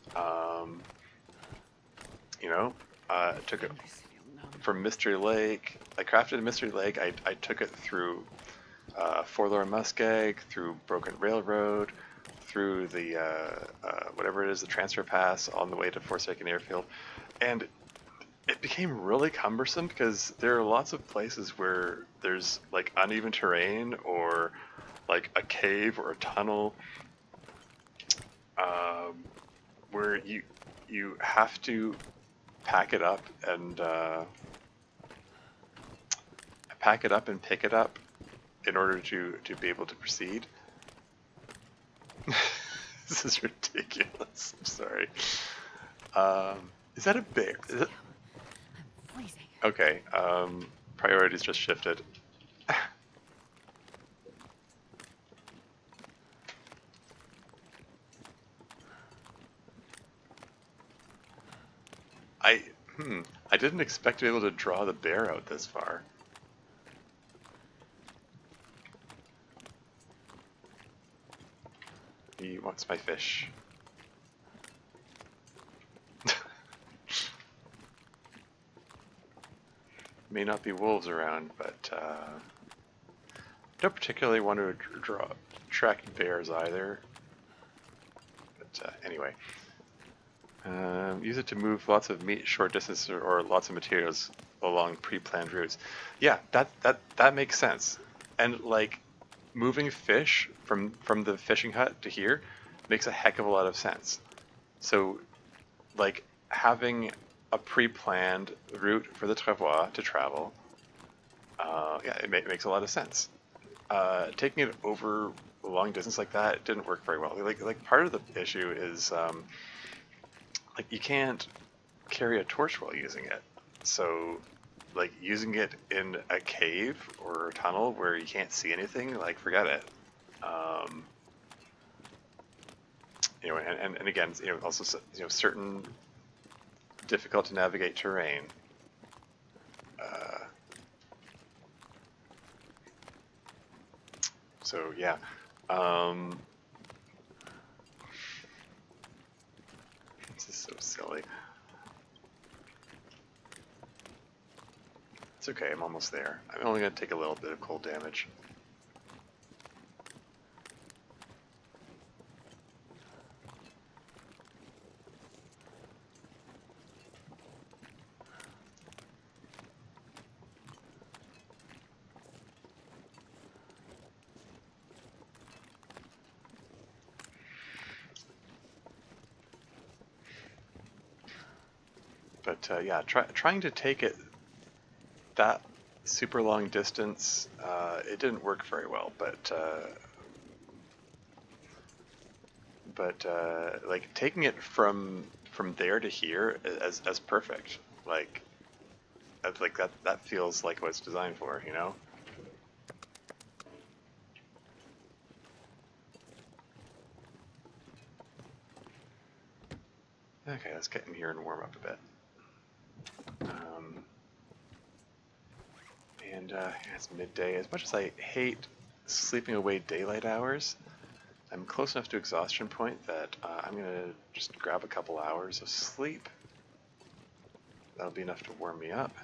You know, took it I just feel numb. from Mystery Lake. I crafted a Mystery Lake. I took it through Forlorn Muskeg, through Broken Railroad, through the whatever it is, the transfer pass on the way to Forsaken Airfield, and it became really cumbersome because there are lots of places where there's like uneven terrain or like a cave or a tunnel um, where you have to pack it up and pick it up in order to be able to proceed. This is ridiculous. I'm sorry. Is that a bear? Is it? I'm freezing. Okay. Priorities just shifted. I I didn't expect to be able to draw the bear out this far. He wants my fish. May not be wolves around, but don't particularly want to track bears either. But anyway, use it to move lots of meat short distances or lots of materials along pre-planned routes. Yeah, that makes sense. And like moving fish from the fishing hut to here makes a heck of a lot of sense. So like having a pre-planned route for the travois to travel, yeah, it makes a lot of sense. Taking it over a long distance like that didn't work very well. Like part of the issue is like you can't carry a torch while using it. So like using it in a cave or a tunnel where you can't see anything, like forget it. Um, and again, also certain difficult to navigate terrain. Uh, so yeah. Um, this is so silly. It's okay, I'm almost there. I'm only going to take a little bit of cold damage. But yeah, trying to take it that super long distance, it didn't work very well. But like taking it from there to here as perfect. Like that feels like what it's designed for, you know? Okay, let's get in here and warm up a bit. It's midday. As much as I hate sleeping away daylight hours, I'm close enough to exhaustion point that I'm gonna just grab a couple hours of sleep. That'll be enough to warm me up.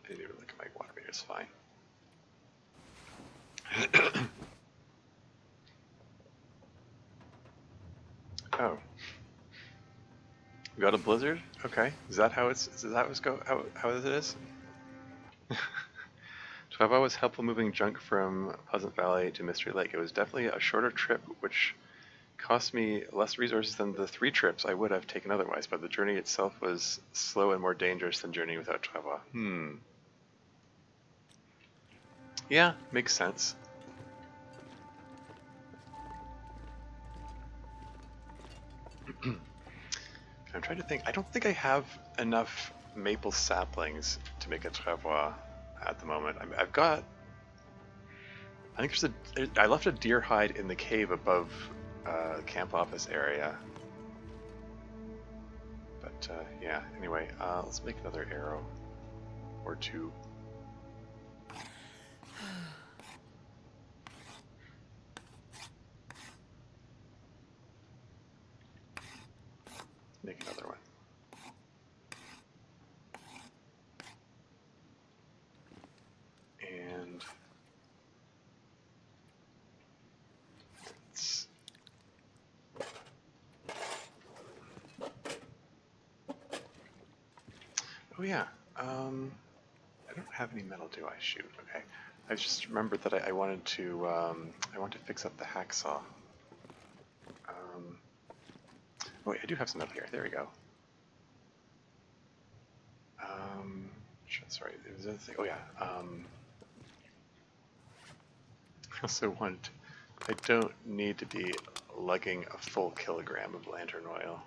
Maybe look at my water meter, it's fine. Oh, we got a blizzard. Okay, is that how it's? Is that what's how it is? Trevor helpful moving junk from Pleasant Valley to Mystery Lake. It was definitely a shorter trip, which Cost me less resources than the 3 trips I would have taken otherwise, but the journey itself was slow and more dangerous than journeying without travel. Yeah, makes sense. I'm trying to think. I don't think I have enough maple saplings to make a travois at the moment. I've got. I think I left a deer hide in the cave above the camp office area. But yeah. Anyway, let's make another arrow or 2. Make another one. And let's, oh yeah, I don't have any metal, do I? Shoot. Okay, I just remembered that I wanted to I want to fix up the hacksaw. Oh wait, I do have some metal here. There we go. Sorry, there was another thing. Oh yeah. I also want. I don't need to be lugging a full kilogram of lantern oil.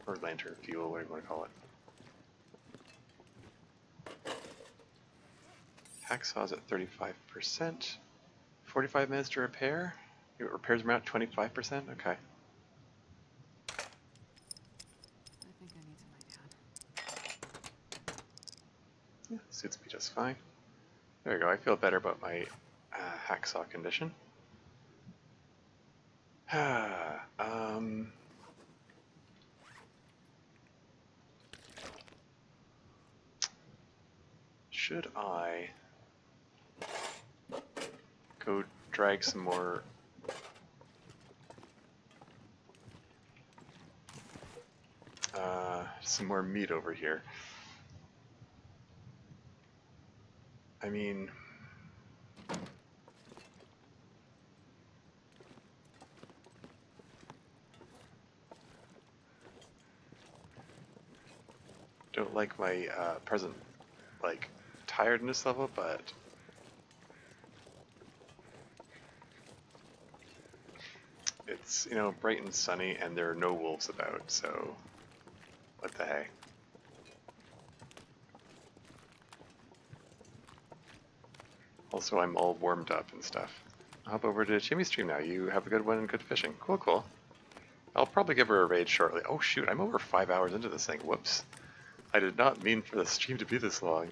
Or lantern fuel, whatever you want to call it. Hacksaw's at 35%. 45 minutes to repair? It repairs around 25%? Okay. I think I need to lie down. Yeah, suits me just fine. There we go. I feel better about my hacksaw condition. Should I go drag some more meat over here? I mean, don't like my present like tiredness level, but it's, you know, bright and sunny and there are no wolves about, so what the heck. Also, I'm all warmed up and stuff. I'll hop over to Chimmy's stream now. You have a good one and good fishing. Cool, cool. I'll probably give her a raid shortly. Oh shoot, I'm over 5 hours into this thing. Whoops. I did not mean for the stream to be this long.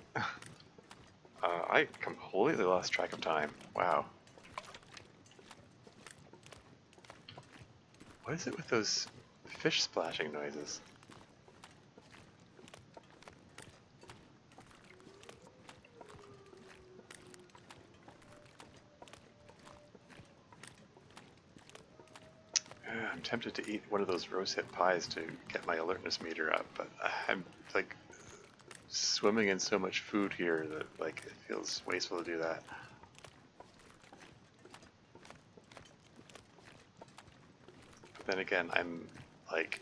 I completely lost track of time. Wow. What is it with those fish splashing noises? I'm tempted to eat one of those rosehip pies to get my alertness meter up, but I'm like swimming in so much food here that like it feels wasteful to do that. But then again, I'm like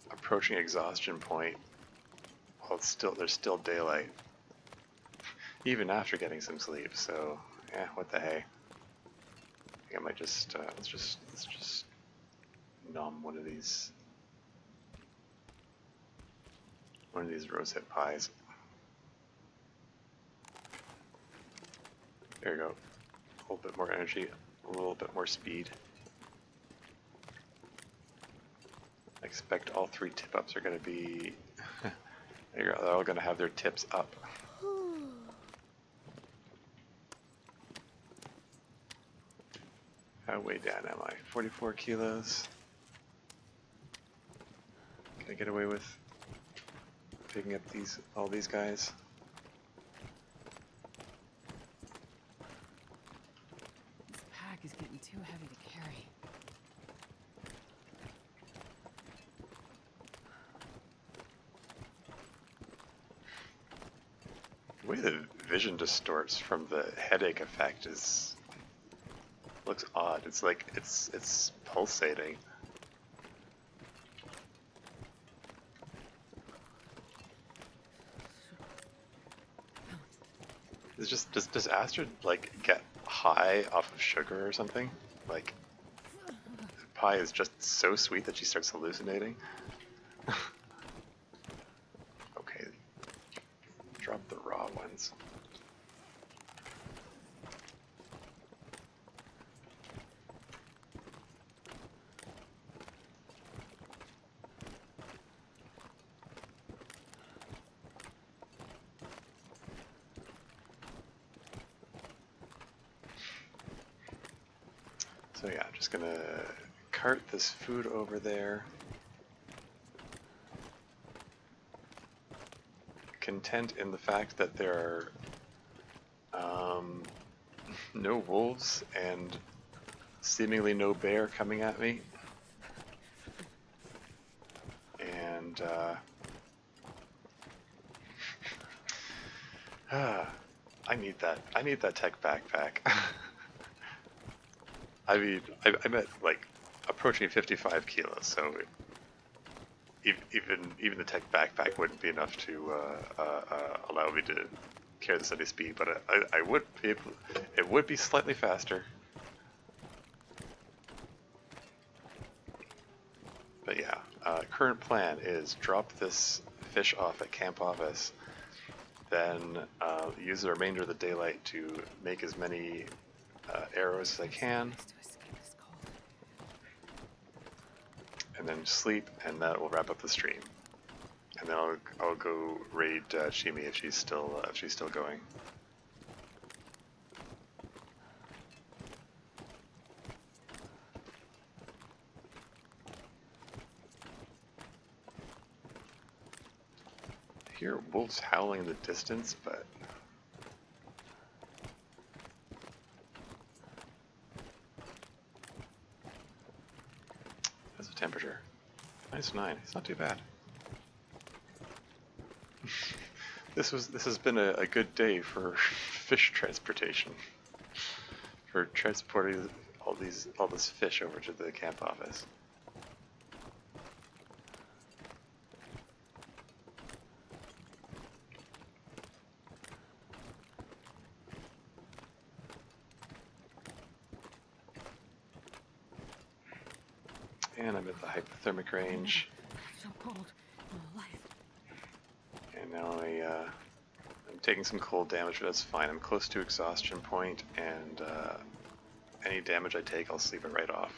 approaching exhaustion point while there's still daylight, even after getting some sleep. So yeah, what the hey. I think I might just let's just nom one of these rosehip pies. There you go. A little bit more energy, a little bit more speed. I expect all 3 tip-ups are going to be... They're all going to have their tips up. How way down am I? 44 kilos. Can I get away with picking up all these guys? This pack is getting too heavy to carry. The way the vision distorts from the headache effect is looks odd. It's like it's pulsating. It's just does Astrid like get high off of sugar or something? Like pie is just so sweet that she starts hallucinating. Okay, drop the raw ones. So yeah, I'm just gonna cart this food over there. Content in the fact that there are no wolves and seemingly no bear coming at me. And I need that. I need that tech backpack. I mean, I'm at like approaching 55 kilos, so even the tech backpack wouldn't be enough to allow me to carry this at any speed. But I would be able. It would be slightly faster. But yeah, current plan is drop this fish off at camp office, then use the remainder of the daylight to make as many arrows as I can, and then sleep, and that will wrap up the stream. And then I'll go raid Chimi if she's still going. I hear wolves howling in the distance, but how's the temperature? -9. It's not too bad. This has been a good day for fish transportation. For transporting all this fish over to the camp office. And I'm at the hypothermic range. So cold in my life. And now I'm taking some cold damage, but that's fine. I'm close to exhaustion point, and any damage I take, I'll sleep it right off.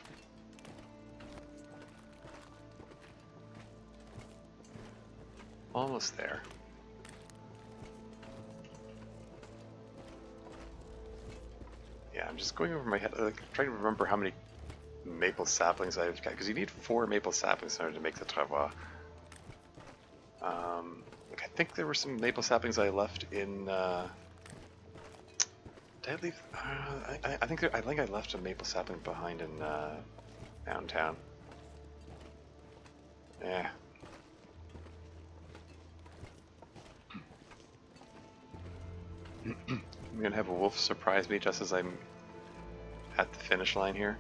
Almost there. Yeah, I'm just going over my head, trying to remember how many maple saplings I've got, because you need 4 maple saplings in order to make the travaux. Like I think there were some maple saplings I left in. Did I leave? I think I left a maple sapling behind in downtown. Yeah. I'm gonna have a wolf surprise me just as I'm at the finish line here.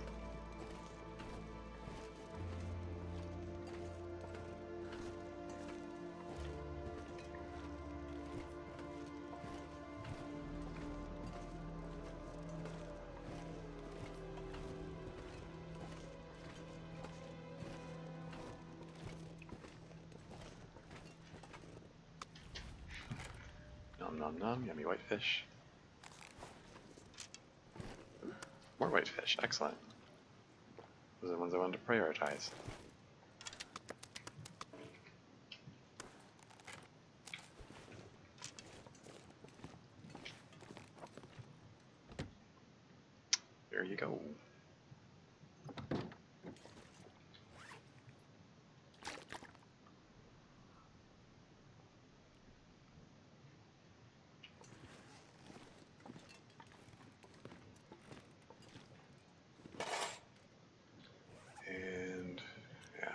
Nom nom nom, yummy whitefish. More whitefish, excellent. Those are the ones I wanted to prioritize. There you go. And yeah,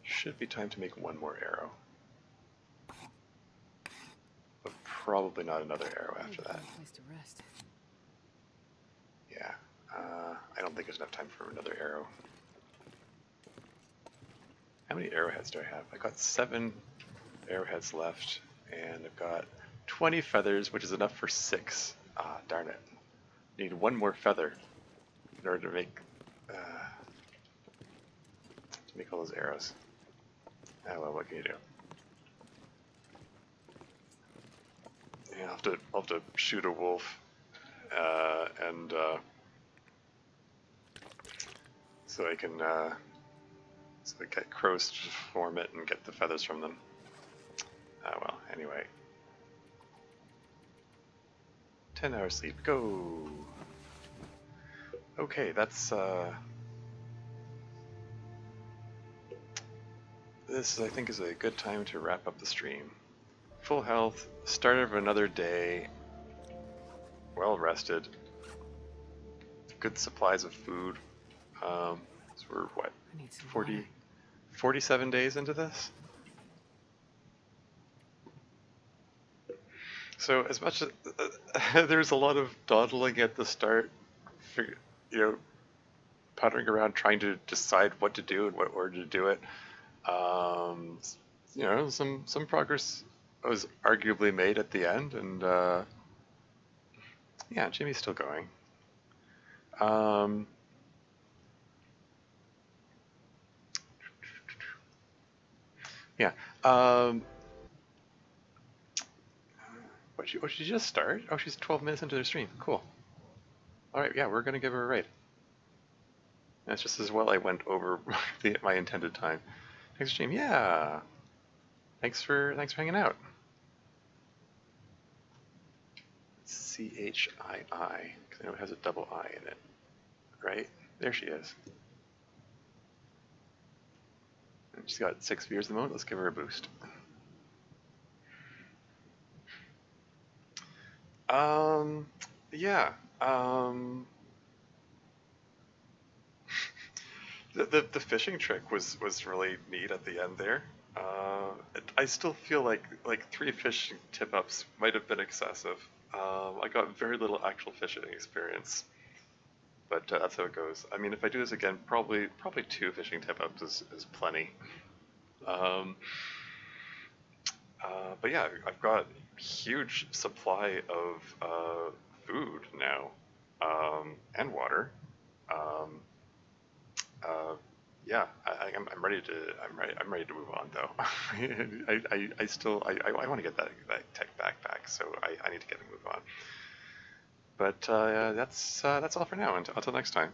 should be time to make one more arrow. But probably not another arrow after that. Place to rest. Yeah, don't think there's enough time for another arrow. How many arrowheads do I have? I got 7 arrowheads left, and I've got 20 feathers, which is enough for 6. Ah, darn it. Need 1 more feather in order to make all those arrows. Oh well, what can you do? Yeah, I'll have to shoot a wolf, and so I can get crows to form it and get the feathers from them. Well, anyway. 10 hours sleep, go! Okay, that's this I think is a good time to wrap up the stream. Full health, start of another day, well rested, good supplies of food. So we're what, I need some 40, water. 47 days into this? So as much as there's a lot of dawdling at the start, you know, puttering around trying to decide what to do and what order to do it. Um, you know, some progress was arguably made at the end, and yeah, Jimmy's still going. Yeah. What did she just start? Oh, she's 12 minutes into the stream. Cool. All right, yeah, we're gonna give her a raid. That's just as well I went over my intended time. Thanks, stream. Yeah. Thanks for hanging out. CHII, because I know it has a double I in it, right? There she is. And she's got 6 viewers at the moment. Let's give her a boost. Yeah. The fishing trick was really neat at the end there. I still feel like 3 fishing tip ups might have been excessive. I got very little actual fishing experience, but that's how it goes. I mean, if I do this again, probably 2 fishing tip ups is plenty. Um, but yeah, I've got huge supply of food now, and water. Um, yeah, I'm ready to I'm ready to move on though. I still I want to get that tech backpack, so I need to get a move on. But that's all for now. Until next time.